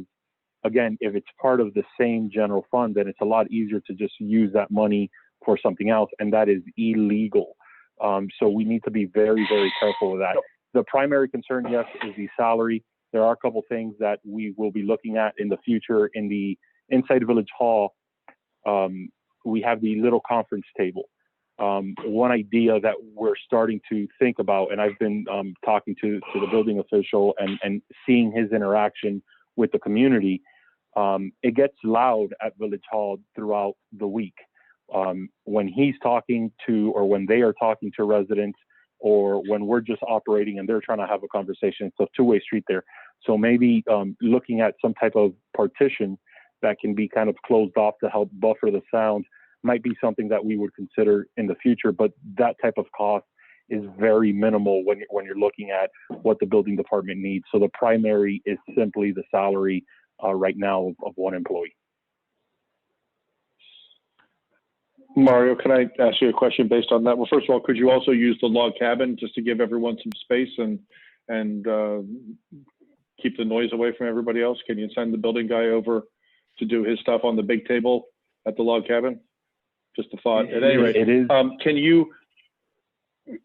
again, if it's part of the same general fund, then it's a lot easier to just use that money for something else, and that is illegal. So we need to be very, very careful with that. The primary concern, yes, is the salary. There are a couple things that we will be looking at in the future. Inside Village Hall, we have the little conference table. One idea that we're starting to think about, and I've been talking to the building official and seeing his interaction with the community, it gets loud at Village Hall throughout the week. When he's talking to, or when they are talking to residents, or when we're just operating and they're trying to have a conversation, it's a two-way street there. So maybe looking at some type of partition that can be kind of closed off to help buffer the sound might be something that we would consider in the future, but that type of cost is very minimal when you're looking at what the building department needs. So the primary is simply the salary right now of one employee. Mario, can I ask you a question based on that? Well, first of all, could you also use the log cabin just to give everyone some space and keep the noise away from everybody else? Can you send the building guy over to do his stuff on the big table at the log cabin? Just a thought. At any rate, it is.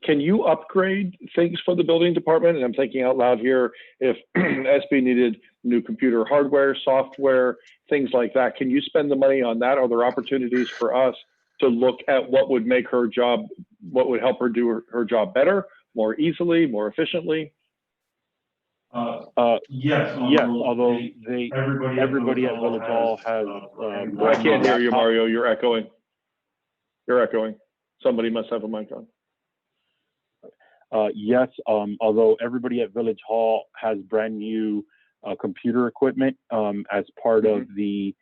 Can you upgrade things for the building department? And I'm thinking out loud here, if SB needed new computer hardware, software, things like that, can you spend the money on that? Are there opportunities for us to look at what would make her job, what would help her do her job better, more easily, more efficiently? Yes. Although everybody at Village Hall has. I can't hear you, Mario. You're echoing. You're echoing. Somebody must have a mic on. Yes, although everybody at Village Hall has brand new computer equipment as part of the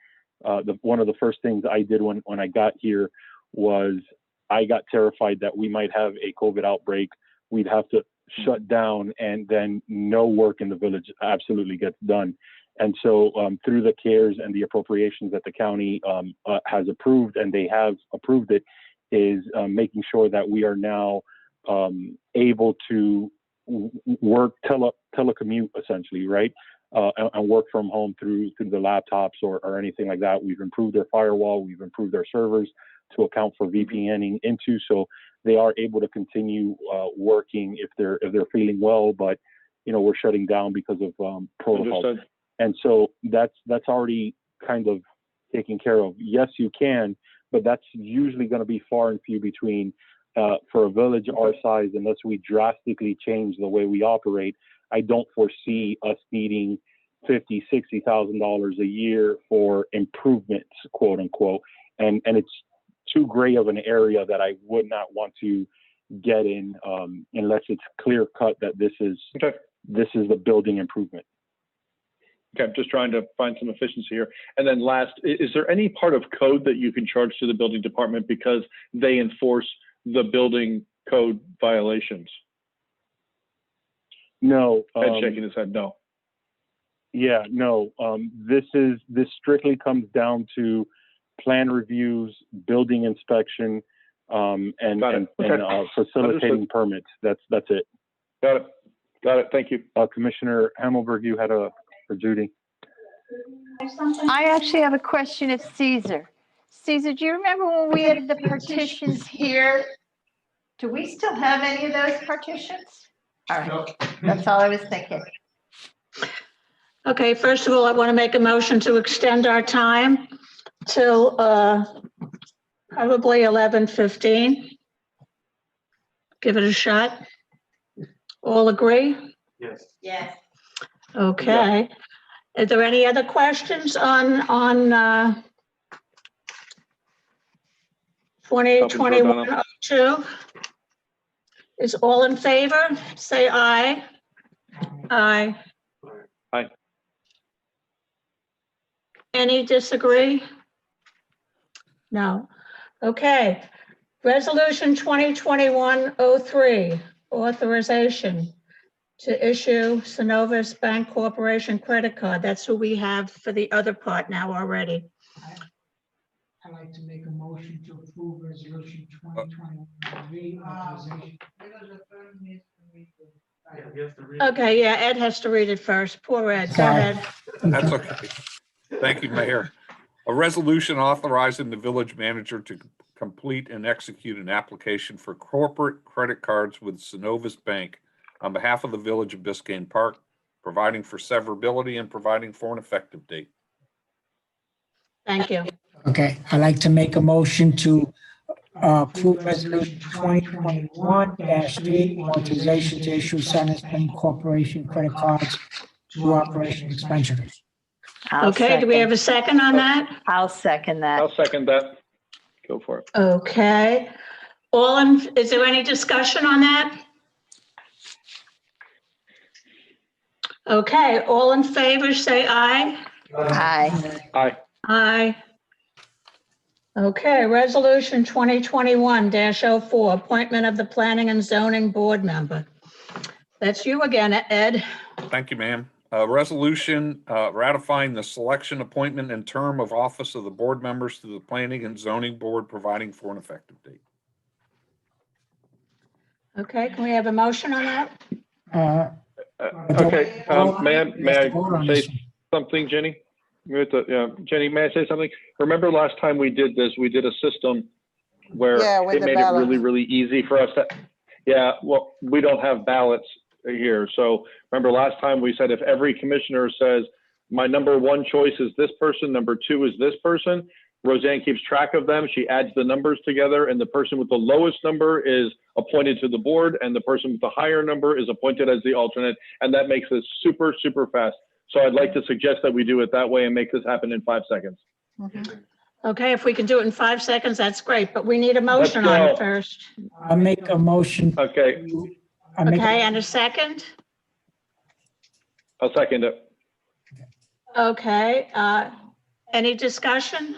one of the first things I did when I got here was I got terrified that we might have a COVID outbreak. We'd have to shut down and then no work in the village absolutely gets done. And so through the CARES and the appropriations that the county has approved, and they have approved it, is making sure that we are now able to work telecommute essentially, right? And work from home through the laptops or anything like that. We've improved their firewall, we've improved their servers to account for VPNing into, so they are able to continue working if they're feeling well, but we're shutting down because of protocols. Understood. And so that's already kind of taken care of. Yes, you can, but that's usually going to be far and few between for a village our size, unless we drastically change the way we operate. I don't foresee us needing $50,000-$60,000 a year for improvements, quote unquote. And it's too gray of an area that I would not want to get in unless it's clear cut that this is the building improvement. Okay, I'm just trying to find some efficiency here. And then last, is there any part of code that you can charge to the building department because they enforce the building code violations? No. Ed shaking his head, no. Yeah, no. This strictly comes down to plan reviews, building inspection, and facilitating permits. That's it. Got it. Thank you. Commissioner Hammelberg, you had for Judy. I actually have a question of Caesar. Caesar, do you remember when we had the partitions here? Do we still have any of those partitions? All right, that's all I was thinking. Okay, first of all, I want to make a motion to extend our time till probably 11:15. Give it a shot. All agree? Yes. Yes. Okay. Is there any other questions on 2021-02? Is all in favor? Say aye. Aye. Aye. Any disagree? No. Okay. Resolution 2021-03, authorization to issue Synovus Bank Corporation credit card. That's who we have for the other part now already. I'd like to make a motion to approve resolution 2021 authorization. Okay, yeah, Ed has to read it first. Poor Ed, go Sorry. ahead. That's okay. Thank you, Mayor. A resolution authorizing the village manager to complete and execute an application for corporate credit cards with Synovus Bank on behalf of the Village of Biscayne Park, providing for severability and providing for an effective date. Thank you. Okay, I'd like to make a motion to approve resolution 2021-3, authorization to issue Synovus Bank Corporation credit cards to operation expenditures. Okay, do we have a second on that? I'll second that. I'll second that. Go for it. Okay. Is there any discussion on that? Okay, all in favor, say aye. Aye. Aye. Aye. Okay, resolution 2021-04, appointment of the Planning and Zoning Board member. That's you again, Ed. Thank you, ma'am. Resolution ratifying the selection, appointment, and term of office of the board members to the Planning and Zoning Board, providing for an effective date. Okay, can we have a motion on that? Okay, may I say something, Jenny? Jenny, may I say something? Remember last time we did this, we did a system where with it the made ballot. it really, really easy for us to, well, we don't have ballots here. So remember last time we said if every commissioner says, my number one choice is this person, number two is this person, Roseanne keeps track of them. She adds the numbers together, and the person with the lowest number is appointed to the board, and the person with the higher number is appointed as the alternate. And that makes this super, super fast. So I'd like to suggest that we do it that way and make this happen in 5 seconds. Okay, if we can do it in 5 seconds, that's great, but we need a motion Let's on go. it first. I'll make a motion. Okay, Okay, and a second? I'll second it. Okay, any discussion?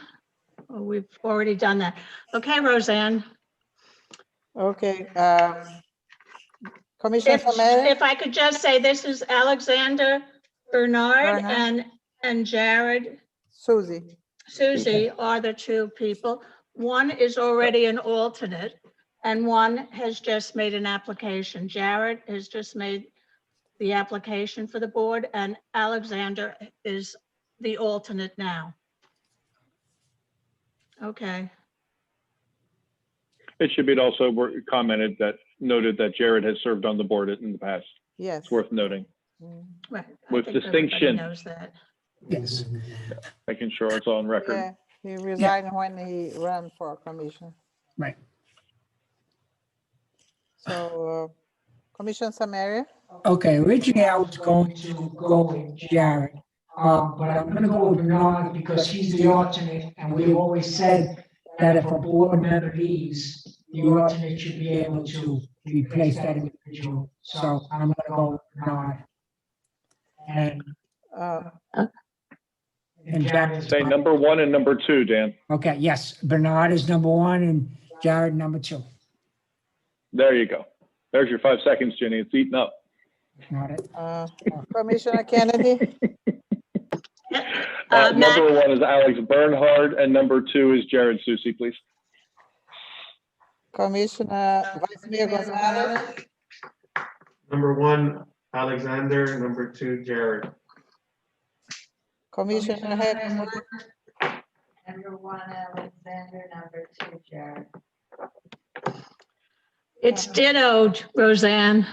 Oh, we've already done that. Okay, Roseanne. Okay. Commissioner Samara? If I could just say, this is Alexander Bernard and Jared. Susie are the two people. One is already an alternate and one has just made an application. Jared has just made the application for the board and Alexander is the alternate now. Okay. It should be also noted that Jared has served on the board in the past. Yes. It's worth noting. Right. I With think distinction. everybody knows that. Yes. Making sure it's on record. Yeah, he resigned when he ran for commission. Right. So, Commissioner Samaria? Okay, originally I was going to go with Jared, but I'm gonna go with Bernard because he's the alternate, and we've always said that if a board member leaves, the alternate should be able to replace that individual. So I'm gonna go with Bernard. And Jared. Say number 1 and number 2, Dan. Okay, yes, Bernard is number 1 and Jared number 2. There you go. There's your 5 seconds, Jenny. It's eating up. Got it. Commissioner Kennedy? Number 1 is Alex Bernhard, and number 2 is Jared Susi, please. Commissioner Vice Mayor Gonzalez? Number 1, Alexander. Number 2, Jared. Commissioner Hepburn? Number 1, Alexander, number 2, Jared. It's dittoed, Roseanne.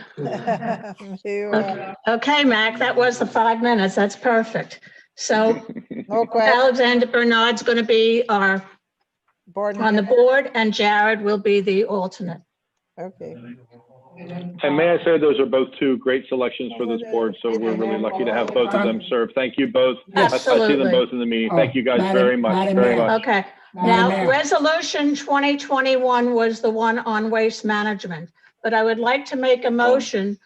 Okay, Mac, that was the 5 minutes. That's perfect. So Alexander Bernard's going to be on the board, and Jared will be the alternate. Okay. And may I say those are both 2 great selections for this board, so we're really lucky to have both of them serve. Thank you both. I see them both in the meeting. Thank you guys very much, very much. Okay. Now, resolution 2021 was the one on waste management, but I would like to make a motion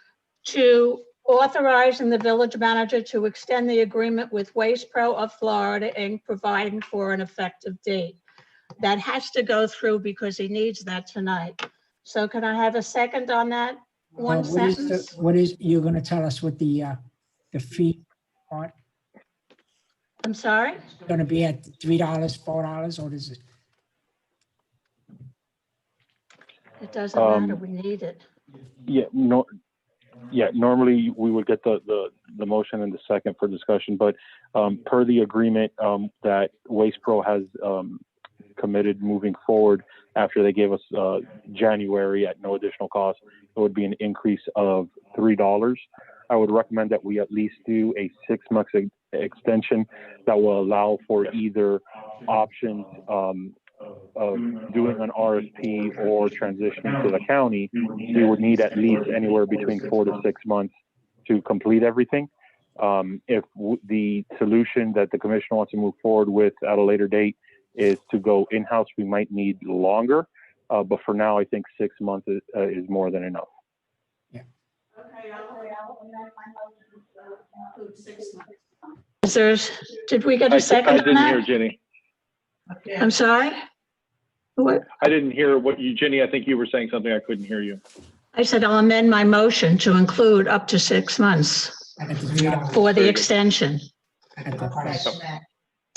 to authorizing the village manager to extend the agreement with Waste Pro of Florida, Inc., providing for an effective date. That has to go through because he needs that tonight. So can I have a second on that? One sentence? What is, you're gonna tell us what the fee part? I'm sorry? Gonna be at $3, $4, or is it? It doesn't matter, we need it. Normally we would get the motion and the second for discussion, but per the agreement that Waste Pro has committed moving forward after they gave us January at no additional cost, it would be an increase of $3. I would recommend that we at least do a 6-month extension that will allow for either options of doing an RFP or transitioning to the county. We would need at least anywhere between 4 to 6 months to complete everything. If the solution that the commission wants to move forward with at a later date is to go in-house, we might need longer. But for now, I think 6 months is more than enough. Is there, did we get a second on that? I didn't hear Jenny. I'm sorry? What? I didn't hear what you, Jenny, I think you were saying something. I couldn't hear you. I said I'll amend my motion to include up to 6 months for the extension.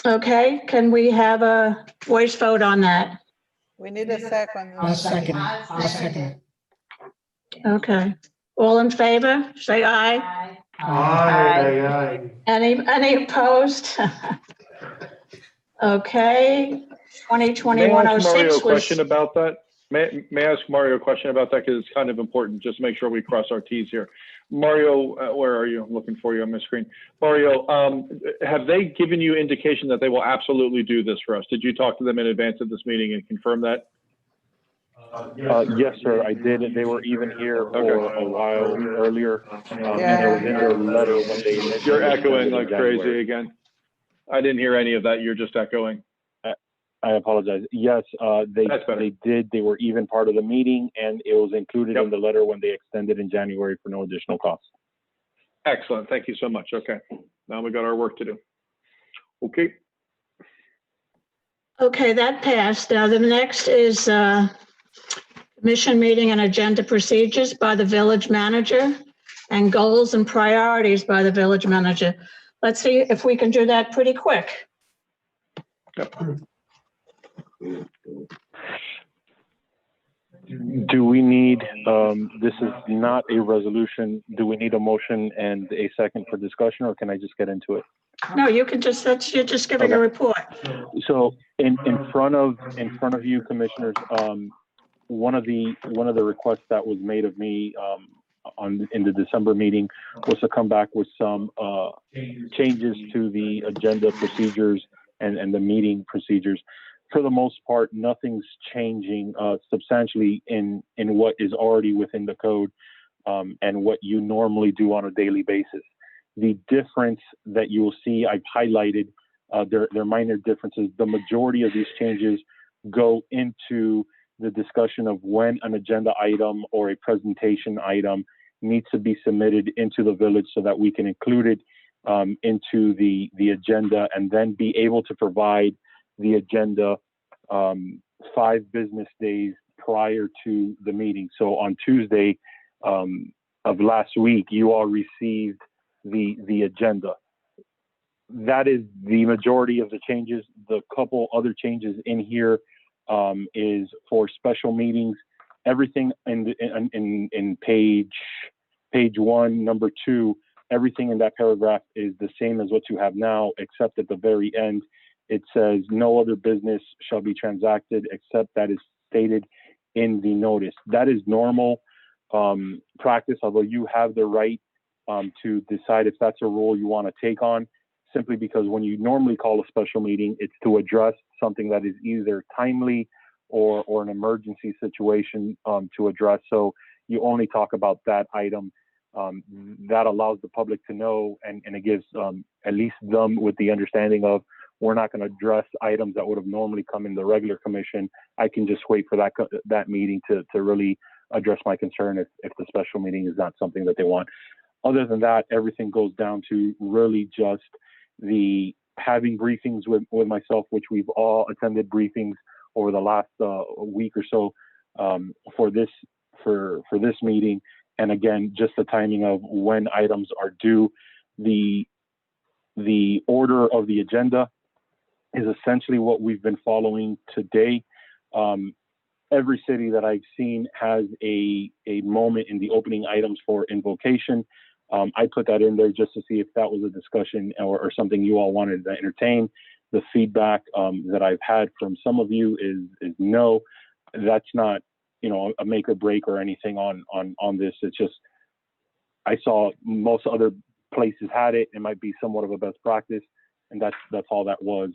Okay, can we have a voice vote on that? We need a second. I'll second. Okay, all in favor, say aye. Aye. Any opposed? Okay, May I ask Mario a 2021-06 question was, about that? May I ask Mario a question about that? Because it's kind of important, just to make sure we cross our T's here. Mario, where are you? I'm looking for you on my screen. Mario, have they given you indication that they will absolutely do this for us? Did you talk to them in advance of this meeting and confirm that? Yes, sir, I did. They were even here for a while earlier. And it was in their letter when they initially. You're echoing like crazy again. I didn't hear any of that. You're just echoing. I apologize. Yes, they did. They were even part of the meeting, and it was included in the letter when they extended in January for no additional cost. Excellent. Thank you so much. Okay. Now we got our work to do. Okay. okay, that passed. Now the next is commission meeting and agenda procedures by the village manager and goals and priorities by the village manager. Let's see if we can do that pretty quick. Do we need, this is not a resolution, do we need a motion and a second for discussion, or can I just get into it? No, you can just, you're just giving a report. So in front of you commissioners, one of the requests that was made of me in the December meeting was to come back with some changes to the agenda procedures and the meeting procedures. For the most part, nothing's changing substantially in what is already within the code and what you normally do on a daily basis. The difference that you will see, I've highlighted, they're minor differences. The majority of these changes go into the discussion of when an agenda item or a presentation item needs to be submitted into the village so that we can include it into the agenda and then be able to provide the agenda 5 business days prior to the meeting. So on Tuesday of last week, you all received the agenda. That is the majority of the changes. The couple other changes in here is for special meetings. Everything in page 1, number 2, everything in that paragraph is the same as what you have now, except at the very end, it says no other business shall be transacted except that is stated in the notice. That is normal practice, although you have the right to decide if that's a role you want to take on, simply because when you normally call a special meeting, it's to address something that is either timely or an emergency situation to address. So you only talk about that item. That allows the public to know, and it gives at least them with the understanding of, we're not going to address items that would have normally come in the regular commission. I can just wait for that meeting to really address my concern if the special meeting is not something that they want. Other than that, everything goes down to really just the having briefings with myself, which we've all attended briefings over the last week or so for this meeting. And again, just the timing of when items are due. The order of the agenda is essentially what we've been following today. Every city that I've seen has a moment in the opening items for invocation. I put that in there just to see if that was a discussion or something you all wanted to entertain. The feedback that I've had from some of you is no, that's not, a make or break or anything on this. It's just, I saw most other places had it. It might be somewhat of a best practice, and that's all that was.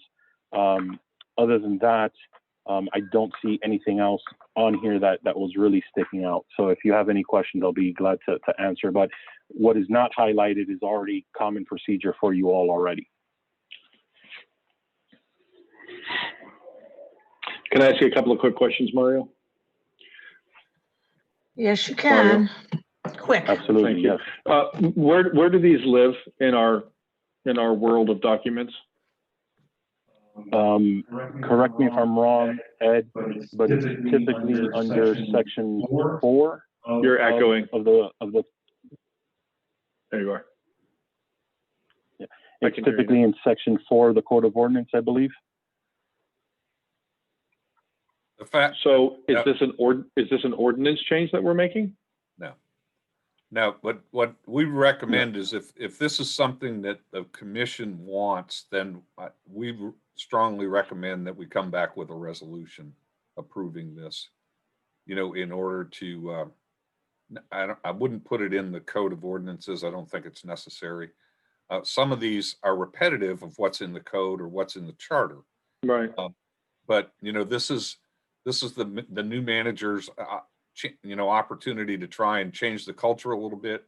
Other than that, I don't see anything else on here that was really sticking out. So if you have any questions, I'll be glad to answer. But what is not highlighted is already common procedure for you all already. Can I ask you a couple of quick questions, Mario? Yes, you can. Quick. Absolutely, yes. Where do these live in our world of documents? Correct me if I'm wrong, Ed, but it's typically under section 4. You're echoing. Of the. There you are. Yeah. It's typically in section 4 of the Code of Ordinance, I believe. So is this an ordinance change that we're making? No, what we recommend is if this is something that the commission wants, then we strongly recommend that we come back with a resolution approving this, in order to, I wouldn't put it in the Code of Ordinances. I don't think it's necessary. Some of these are repetitive of what's in the code or what's in the charter. Right. But, this is the new manager's opportunity to try and change the culture a little bit.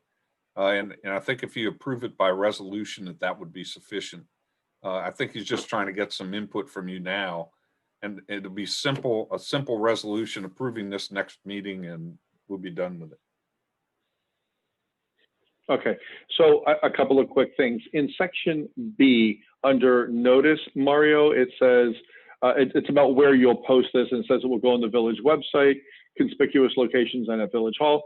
And I think if you approve it by resolution, that would be sufficient. I think he's just trying to get some input from you now, and it'll be a simple resolution approving this next meeting, and we'll be done with it. Okay, so a couple of quick things. In section B, under notice, Mario, it says, it's about where you'll post this, and it says it will go on the village website, conspicuous locations, and at Village Hall,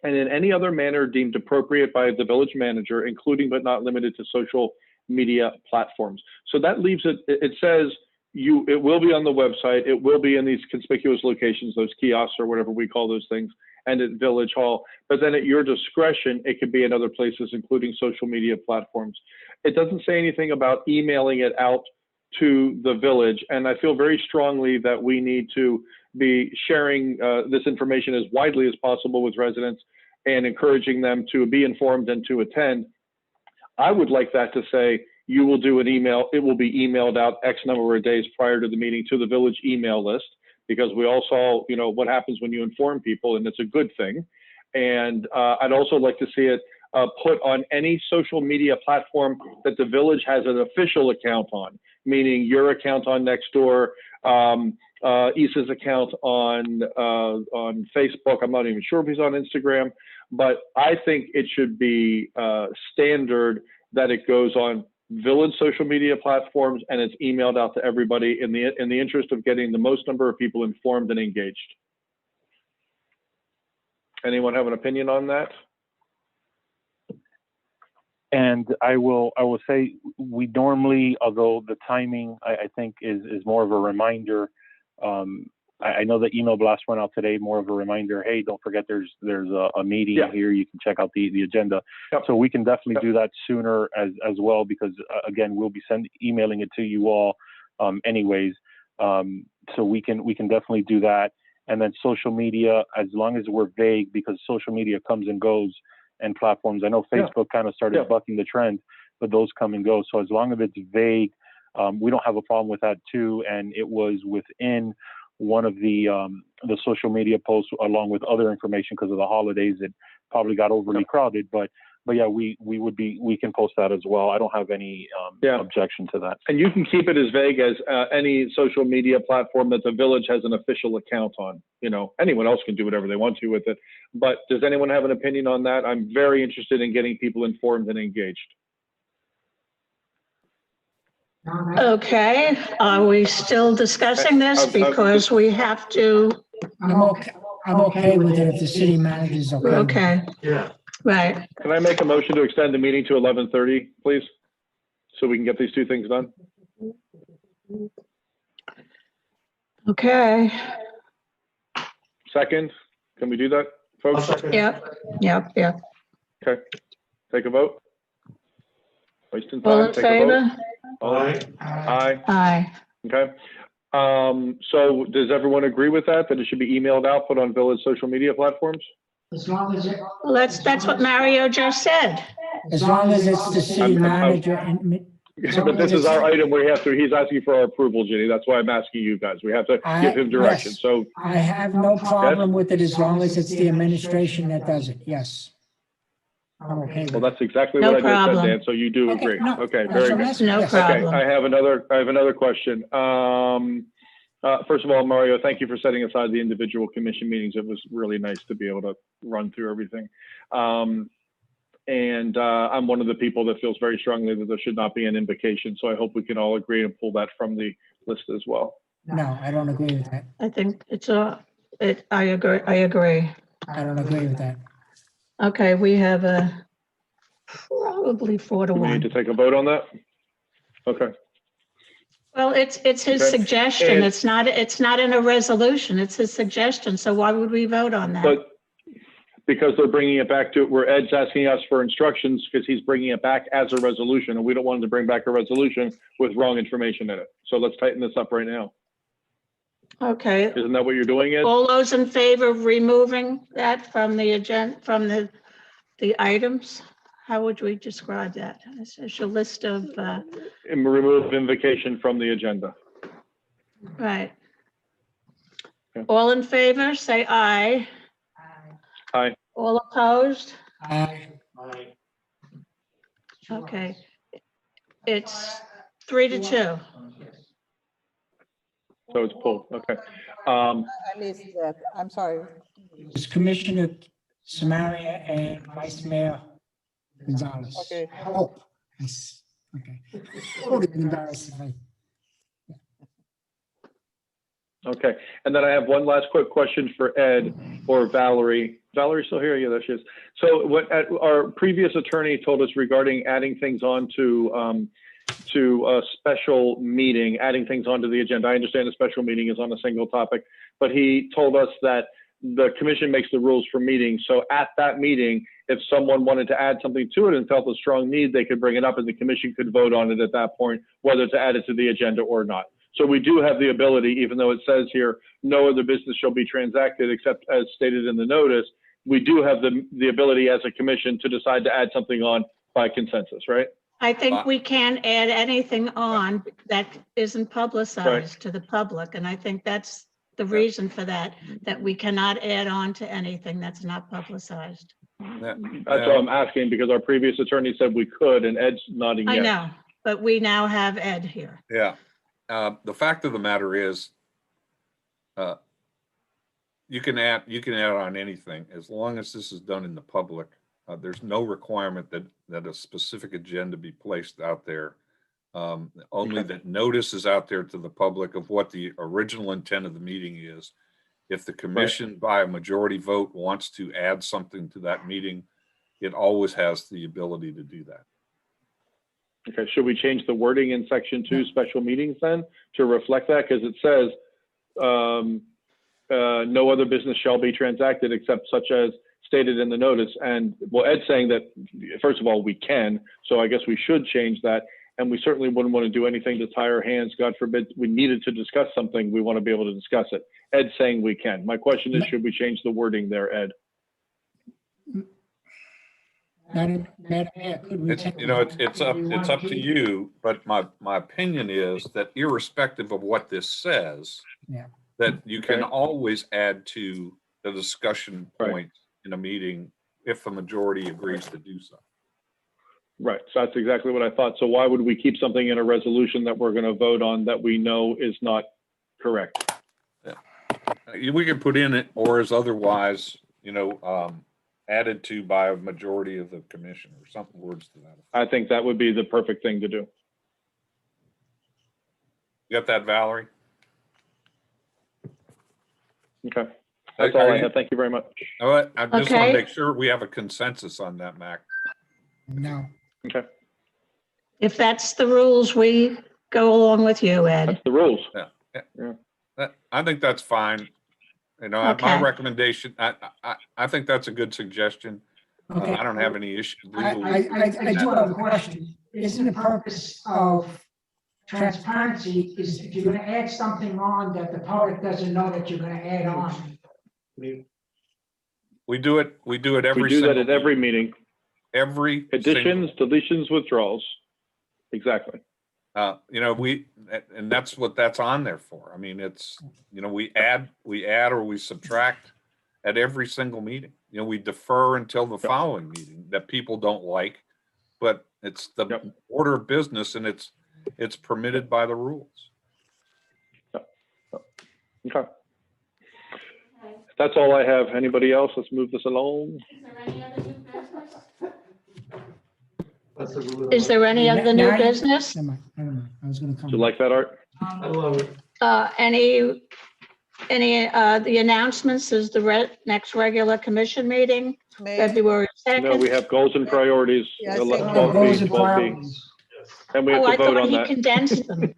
and in any other manner deemed appropriate by the village manager, including but not limited to social media platforms. So that leaves it, it says it will be on the website, it will be in these conspicuous locations, those kiosks or whatever we call those things, and at Village Hall, but then at your discretion, it could be in other places, including social media platforms. It doesn't say anything about emailing it out to the village, and I feel very strongly that we need to be sharing this information as widely as possible with residents, and encouraging them to be informed and to attend. I would like that to say, you will do an email, it will be emailed out X number of days prior to the meeting to the village email list, because we all saw, you know, what happens when you inform people, and it's a good thing. And I'd also like to see it put on any social media platform that the village has an official account on, meaning your account on Nextdoor, Issa's account on Facebook. I'm not even sure if he's on Instagram, but I think it should be standard that it goes on village social media platforms and it's emailed out to everybody in the interest of getting the most number of people informed and engaged. Anyone have an opinion on that? And I will say, we normally, although the timing I think is more of a reminder. I know the email blast went out today, more of a reminder. Hey, don't forget there's a meeting here. You can check out the agenda. Yep. So we can definitely do that sooner as well, because again, we'll be emailing it to you all anyways. So we can definitely do that. And then social media, as long as we're vague, because social media comes and goes, and platforms. I know Facebook kind of started bucking the trend, but those come and go. So as long as it's vague, we don't have a problem with that too. And it was within one of the social media posts, along with other information, because of the holidays. It probably got overly crowded, but yeah, we can post that as well. I don't have any objection to that. And you can keep it as vague as any social media platform that the village has an official account on. You know, anyone else can do whatever they want to with it. But does anyone have an opinion on that? I'm very interested in getting people informed and engaged. Okay, are we still discussing this? Because we have to. I'm okay with it if the city manager's okay. Okay. Yeah. Right. Can I make a motion to extend the meeting to 11:30, please? So we can get these two things done? Okay. Second, can we do that, folks? Yep. Okay, take a vote. Wasting All time, in take a vote. favor? Aye. Aye. Okay. So does everyone agree with that it should be emailed out, put on village social media platforms? As long as Well, that's what Mario just said. it's the city manager and. But this is our item where he's asking for our approval, Ginny. That's why I'm asking you guys. We have to give him direction. Yes, So I have no problem with it as long as it's the administration that does it. Yes. I'm okay with well, it. that's exactly No what I just said, problem. Dan. So you do agree. no, Okay, that's very what I'm good. asking. No Yes. problem. Okay, I have another question. First of all, Mario, thank you for setting aside the individual commission meetings. It was really nice to be able to run through everything. And I'm one of the people that feels very strongly that there should not be an invocation. So I hope we can all agree and pull that from the list as well. No, I don't agree with that. I think it's I agree. I don't agree with that. Okay, we have probably 4 to Do we 1. need to take a vote on that? Okay. Well, it's his Okay. suggestion. And- It's not in a resolution. It's his suggestion. So why would we vote on that? But because they're bringing it back to where Ed's asking us for instructions, because he's bringing it back as a resolution, and we don't want him to bring back a resolution with wrong information in it. So let's tighten this up right now. Okay. Isn't that what you're doing, Ed? All those in favor of removing that from the agenda, from the items? How would we describe that? It's a list of, And remove invocation from the agenda. right. Okay. All in favor, say aye. Aye. All opposed? Aye. Okay. It's 3 to 2. So it's pulled. Okay. I missed that. I'm sorry. It's Commissioner Samaria and Vice Mayor Gonzalez. Okay. Oh, yes. Okay. It would have been embarrassing. Okay. And then I have one last quick question for Ed or Valerie. Valerie's still here? Yeah, there she is. So what our previous attorney told us regarding adding things on to a special meeting, adding things onto the agenda. I understand a special meeting is on a single topic, but he told us that the commission makes the rules for meetings. So at that meeting, if someone wanted to add something to it and felt a strong need, they could bring it up and the commission could vote on it at that point, whether to add it to the agenda or not. So we do have the ability, even though it says here, no other business shall be transacted except as stated in the notice. we do have the ability as a commission to decide to add something on by consensus, right? I think we can't add anything on that isn't publicized to the public. And I think that's the reason for that, that we cannot add on to anything that's not publicized. That's what I'm asking, because our previous attorney said we could, and Ed's nodding I yes. know, but we now have Ed here. Yeah. The fact of the matter is, you can add on anything as long as this is done in the public. There's no requirement that a specific agenda be placed out there. Only that notice is out there to the public of what the original intent of the meeting is. If the commission by a majority vote wants to add something to that meeting, it always has the ability to do that. Okay, should we change the wording in section 2, special meetings then, to reflect that? Because it says, no other business shall be transacted except such as stated in the notice. And well, Ed's saying that, first of all, we can, so I guess we should change that. And we certainly wouldn't want to do anything to tie our hands. God forbid we needed to discuss something, we want to be able to discuss it. Ed's saying we can. My question is, should we change the wording there, Ed? Madam Mayor, could we take- It's up to you, but my opinion is that irrespective of what this says, that you can always add to the discussion point in a meeting if the majority agrees to do so. Right, so that's exactly what I thought. So why would we keep something in a resolution that we're going to vote on that we know is not correct? We can put in it or is otherwise, added to by a majority of the commission or something, words to that effect. I think that would be the perfect thing to do. You got that, Valerie? Okay, that's all I have. Thank you very much. All right, I just want to make sure we have a consensus on that, Mac. No. Okay. If that's the rules, we go along with you, Ed. That's the rules. Yeah. I think that's fine. My recommendation, I think that's a good suggestion. Okay. I don't have any issue. I do have a question. Isn't the purpose of transparency is if you're going to add something on that the public doesn't know that you're going to add on? We do it every. We do that at every meeting. Every additions, deletions, withdrawals. Exactly. And that's what that's on there for. I mean, it's, we add or we subtract at every single meeting. We defer until the following meeting that people don't like, but it's the order of business and it's permitted by the rules. Okay. That's all I have. Anybody else? Let's move this along. Is there any other new business? I was going to come. Do you like that, Art? I love it. Any the announcements is the next regular commission meeting, February 2nd? No, we have goals and priorities. Yes, 12B, 12B. And we have to I vote thought on he that. condensed them.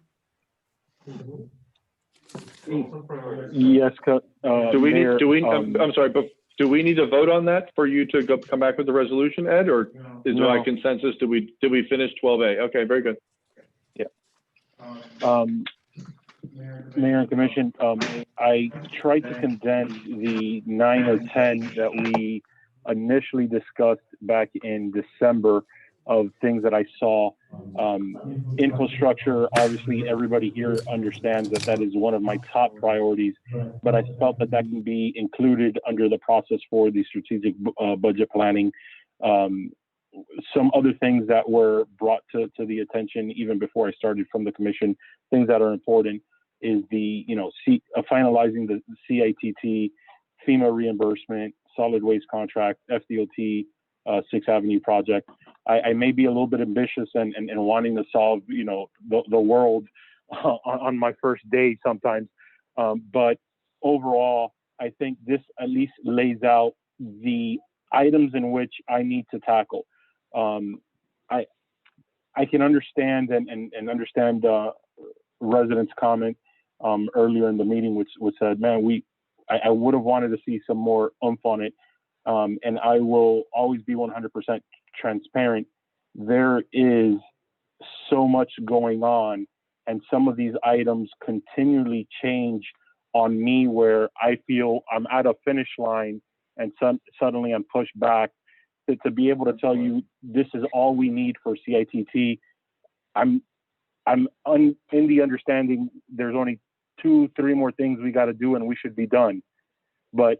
Yes, Do we Mayor, need, I'm sorry, but do we need to vote on that for you to come back with the resolution, Ed, or is there a consensus? Did we finish 12A? Okay, very good. Yeah. Mayor and Commission, I tried to condense the 9 or 10 that we initially discussed back in December of things that I saw. Infrastructure, obviously everybody here understands that is one of my top priorities, but I felt that can be included under the process for the strategic budget planning. Some other things that were brought to the attention even before I started from the commission, things that are important is the, finalizing the CITT, FEMA reimbursement, solid waste contract, FDOT, 6th Avenue project. I may be a little bit ambitious and wanting to solve, the world on my first day sometimes. But overall, I think this at least lays out the items in which I need to tackle. I can understand and understand residents' comment earlier in the meeting, which said, man, I would have wanted to see some more oomph on it. And I will always be 100% transparent. There is so much going on, and some of these items continually change on me where I feel I'm at a finish line and suddenly I'm pushed back to be able to tell you this is all we need for CITT. I'm in the understanding there's only 2-3 more things we got to do and we should be done. But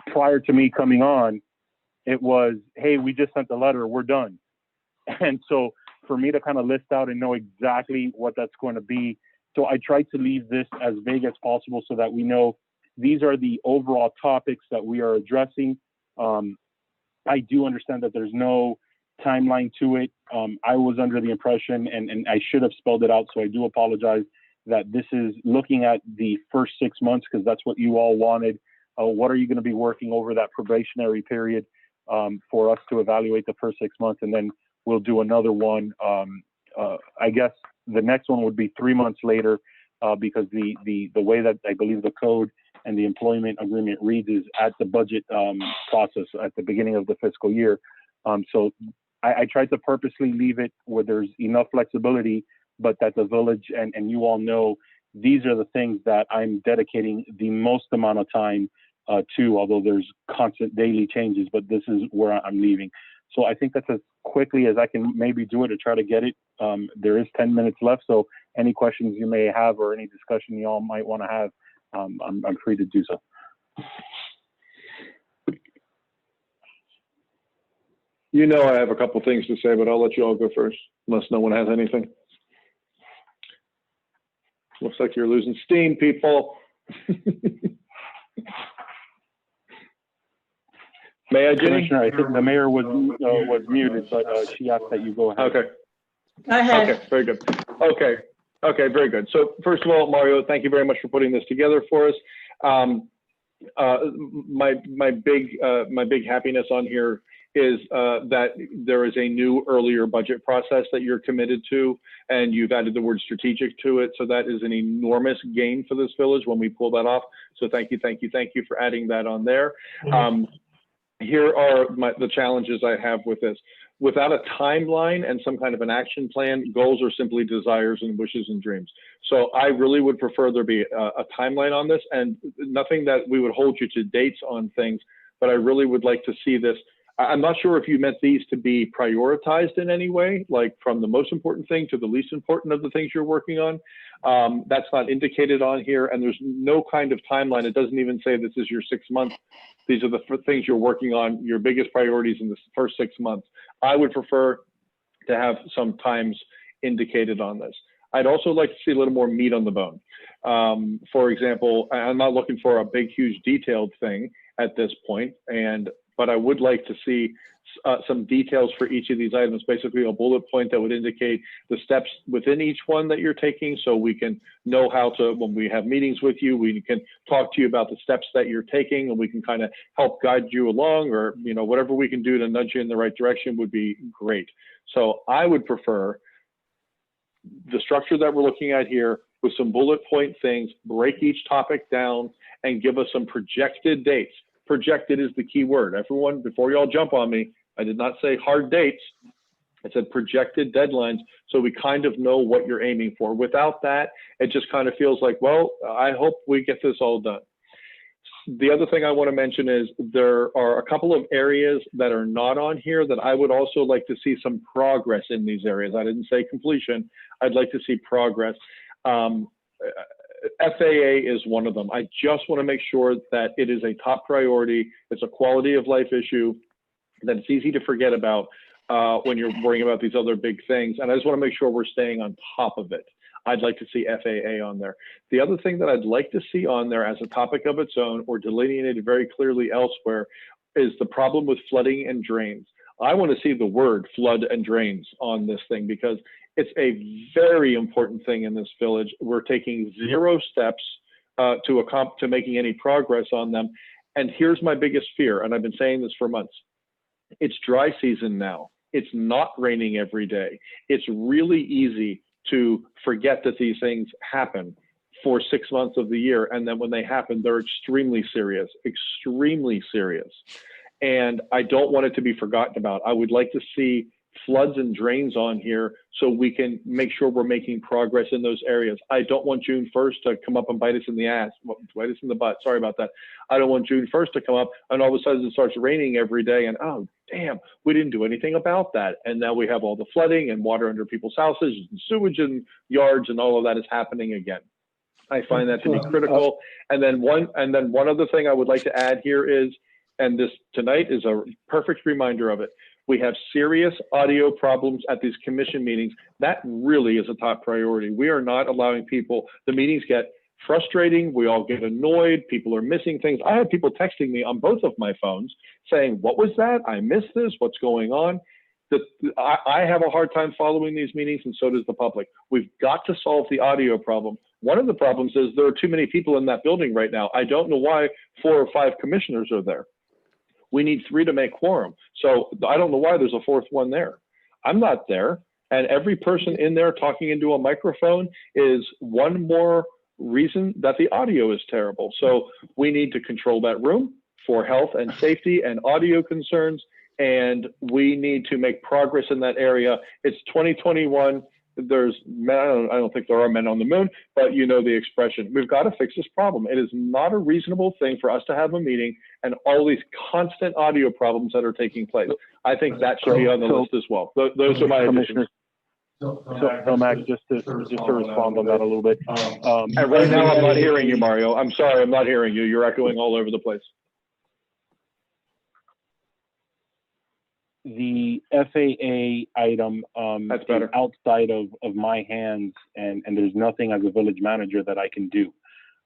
prior to me coming on, it was, hey, we just sent the letter, we're done. And so for me to kind of list out and know exactly what that's going to be, so I tried to leave this as vague as possible so that we know these are the overall topics that we are addressing. I do understand that there's no timeline to it. I was under the impression, and I should have spelled it out, so I do apologize, that this is looking at the first 6 months, because that's what you all wanted. What are you going to be working over that probationary period for us to evaluate the first 6 months, and then we'll do another one. I guess the next one would be 3 months later, because the way that I believe the code and the employment agreement reads is at the budget process at the beginning of the fiscal year. So I tried to purposely leave it where there's enough flexibility, but that the village and you all know these are the things that I'm dedicating the most amount of time to, although there's constant daily changes, but this is where I'm leaving. So I think that's as quickly as I can maybe do it to try to get it. There is 10 minutes left, so any questions you may have or any discussion you all might want to have, I'm free to do so. You know, I have a couple things to say, but I'll let you all go first, unless no one has anything. Looks like you're losing steam, people. May I, Ginny? Commissioner, I think the mayor was muted, but she asked that you go ahead. Okay. Go ahead. Okay, very good. Okay, very good. So first of all, Mario, thank you very much for putting this together for us. My big happiness on here is that there is a new earlier budget process that you're committed to, and you've added the word strategic to it. So that is an enormous gain for this village when we pull that off. So thank you for adding that on there. Here are the challenges I have with this. Without a timeline and some kind of an action plan, goals are simply desires and wishes and dreams. So I really would prefer there be a timeline on this, and nothing that we would hold you to dates on things, but I really would like to see this. I'm not sure if you meant these to be prioritized in any way, like from the most important thing to the least important of the things you're working on. That's not indicated on here, and there's no kind of timeline. It doesn't even say this is your 6 months. These are the things you're working on, your biggest priorities in the first 6 months. I would prefer to have some times indicated on this. I'd also like to see a little more meat on the bone. For example, I'm not looking for a big, huge detailed thing at this point, but I would like to see some details for each of these items, basically a bullet point that would indicate the steps within each one that you're taking, so we can know how to, when we have meetings with you, we can talk to you about the steps that you're taking, and we can kind of help guide you along, or whatever we can do to nudge you in the right direction would be great. So I would prefer the structure that we're looking at here with some bullet point things, break each topic down, and give us some projected dates. Projected is the key word. Everyone, before y'all jump on me, I did not say hard dates. I said projected deadlines, so we kind of know what you're aiming for. Without that, it just kind of feels like, well, I hope we get this all done. The other thing I want to mention is there are a couple of areas that are not on here that I would also like to see some progress in these areas. I didn't say completion. I'd like to see progress. FAA is one of them. I just want to make sure that it is a top priority. It's a quality of life issue that it's easy to forget about when you're worrying about these other big things. And I just want to make sure we're staying on top of it. I'd like to see FAA on there. The other thing that I'd like to see on there as a topic of its own, or delineated very clearly elsewhere, is the problem with flooding and drains. I want to see the word flood and drains on this thing, because it's a very important thing in this village. We're taking 0 steps to making any progress on them. And here's my biggest fear, and I've been saying this for months. It's dry season now. It's not raining every day. It's really easy to forget that these things happen for 6 months of the year. And then when they happen, they're extremely serious, extremely serious. And I don't want it to be forgotten about. I would like to see floods and drains on here so we can make sure we're making progress in those areas. I don't want June 1st to come up and bite us in the ass, bite us in the butt. Sorry about that. I don't want June 1st to come up and all of a sudden it starts raining every day and, oh, damn, we didn't do anything about that. And now we have all the flooding and water under people's houses and sewage in yards, and all of that is happening again. I find that to be critical. And then one other thing I would like to add here is, and this tonight is a perfect reminder of it, we have serious audio problems at these commission meetings. That really is a top priority. We are not allowing people, the meetings get frustrating, we all get annoyed, people are missing things. I have people texting me on both of my phones saying, what was that? I missed this, what's going on? I have a hard time following these meetings, and so does the public. We've got to solve the audio problem. One of the problems is there are too many people in that building right now. I don't know why 4 or 5 commissioners are there. We need 3 to make quorum. So I don't know why there's a 4th one there. I'm not there. And every person in there talking into a microphone is one more reason that the audio is terrible. So we need to control that room for health and safety and audio concerns. And we need to make progress in that area. It's 2021. There's men, I don't think there are men on the moon, but you know the expression. We've got to fix this problem. It is not a reasonable thing for us to have a meeting and all these constant audio problems that are taking place. I think that should be on the list as well. Those are my additions. So Max, just to respond on that a little bit. And right now I'm not hearing you, Mario. I'm sorry, I'm not hearing you. You're echoing all over the place. The FAA item That's is better. outside of my hands, and there's nothing as a village manager that I can do.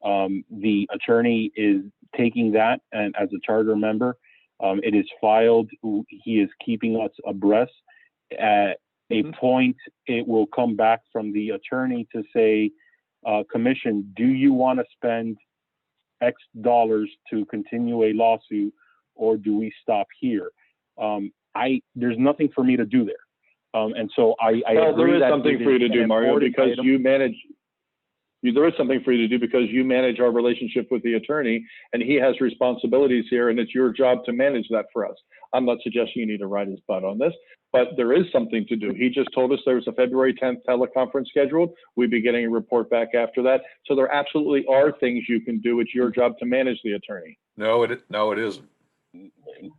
The attorney is taking that, and as a charter member, it is filed. He is keeping us abreast. At a point, it will come back from the attorney to say, commission, do you want to spend X dollars to continue a lawsuit, or do we stop here? There's nothing for me to do there. And so I well, agree there is that something for you to do, Mario, because item. you manage, there is something for you to do because you manage our relationship with the attorney, and he has responsibilities here, and it's your job to manage that for us. I'm not suggesting you need to ride his butt on this, but there is something to do. He just told us there was a February 10th teleconference scheduled. We'd be getting a report back after that. So there absolutely are things you can do. It's your job to manage the attorney. No, it isn't.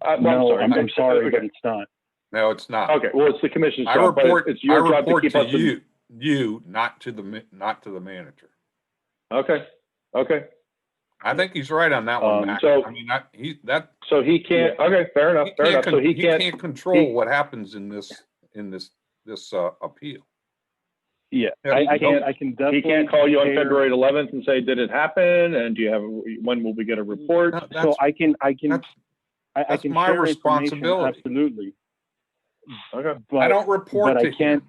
I'm sorry, but it's not. No, it's not. Okay, well, it's the commission's I job, report, but it's your job to keep to us you, not to the manager. Okay. I think he's right on that one, Mac. so- I mean, So he can't, okay, fair enough, So he can't control what happens in this appeal. Yeah, Yeah, I can definitely. He can't call you on share- February 11th and say, did it happen? And do you have, when will we get a report? So I can That's can my share information, responsibility. absolutely. Okay. But, I don't report but to I can't.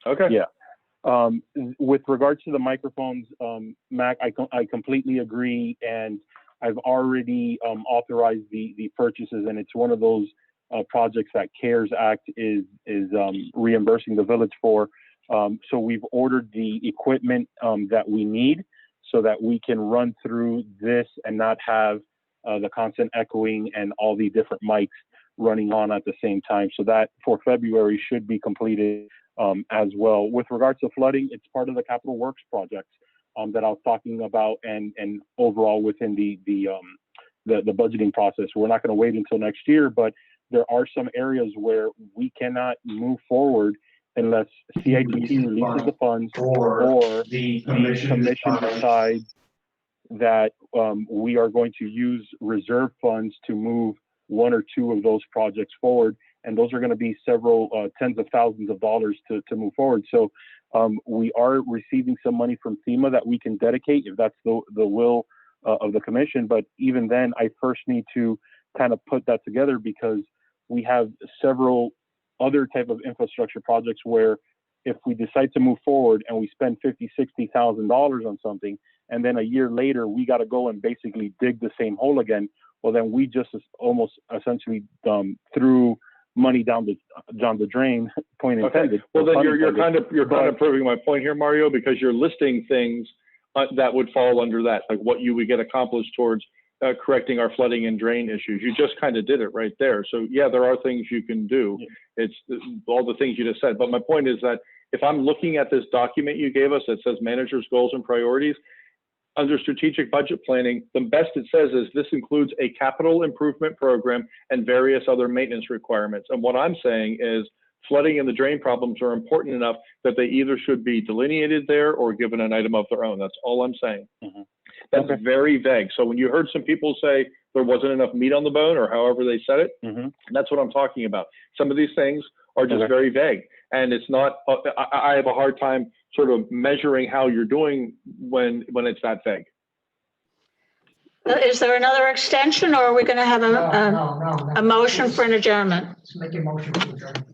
Okay. Yeah. With regards to the microphones, Mac, I completely agree, and I've already authorized the purchases, and it's one of those projects that CARES Act is reimbursing the village for. So we've ordered the equipment that we need so that we can run through this and not have the constant echoing and all the different mics running on at the same time. So that for February should be completed as well. With regards to flooding, it's part of the capital works projects that I was talking about, and overall within the budgeting process. We're not going to wait until next year, but there are some areas where we cannot move forward unless CITC releases the funds or the commission decides that we are going to use reserve funds to move 1 or 2 of those projects forward. And those are going to be several tens of thousands of dollars to move forward. So we are receiving some money from FEMA that we can dedicate if that's the will of the commission. But even then, I first need to kind of put that together because we have several other type of infrastructure projects where if we decide to move forward and we spend $50,000, $60,000 on something, and then a year later we got to go and basically dig the same hole again, well then we just almost essentially threw money down the drain, point intended. Okay. Well, then you're kind of proving my point here, Mario, because you're listing things that would fall under that, like what you would get accomplished towards correcting our flooding and drain issues. You just kind of did it right there. So yeah, there are things you can do. It's all the things you just said. But my point is that if I'm looking at this document you gave us that says managers' goals and priorities, under strategic budget planning, the best it says is this includes a capital improvement program and various other maintenance requirements. And what I'm saying is flooding and the drain problems are important enough that they either should be delineated there or given an item of their own. That's all I'm saying. That's very vague. So when you heard some people say there wasn't enough meat on the bone, or however they said it, that's what I'm talking about. Some of these things are just very vague. And it's not, I have a hard time sort of measuring how you're doing when it's that vague. Is there another extension, or are we going to have a motion for an adjournment? Let's make a motion to adjourn.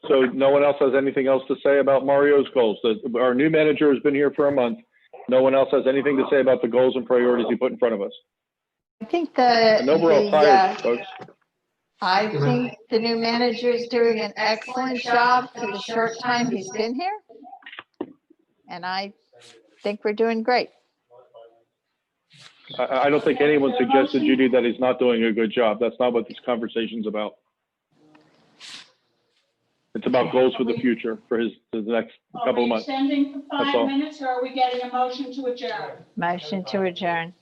So no one else has anything else to say about Mario's goals? Our new manager has been here for a month. No one else has anything to say about the goals and priorities he put in front of us. I think I know we're all tired, folks. I think the new manager is doing an excellent job for the short time he's been here. And I think we're doing great. I don't think anyone suggested, Judy, that he's not doing a good job. That's not what this conversation's about. It's about goals for the future, for the next couple of months. Are we extending for That's all. 5 minutes, or are we getting a motion to adjourn? Motion to adjourn.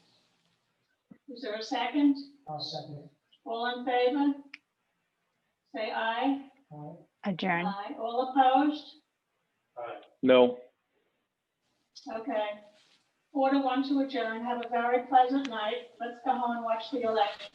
Is there a second? I'll second it. All in favor? Say aye. Adjourn. Aye. All opposed? No. Okay. 4 to 1 to adjourn. Have a very pleasant night. Let's go home and watch the election.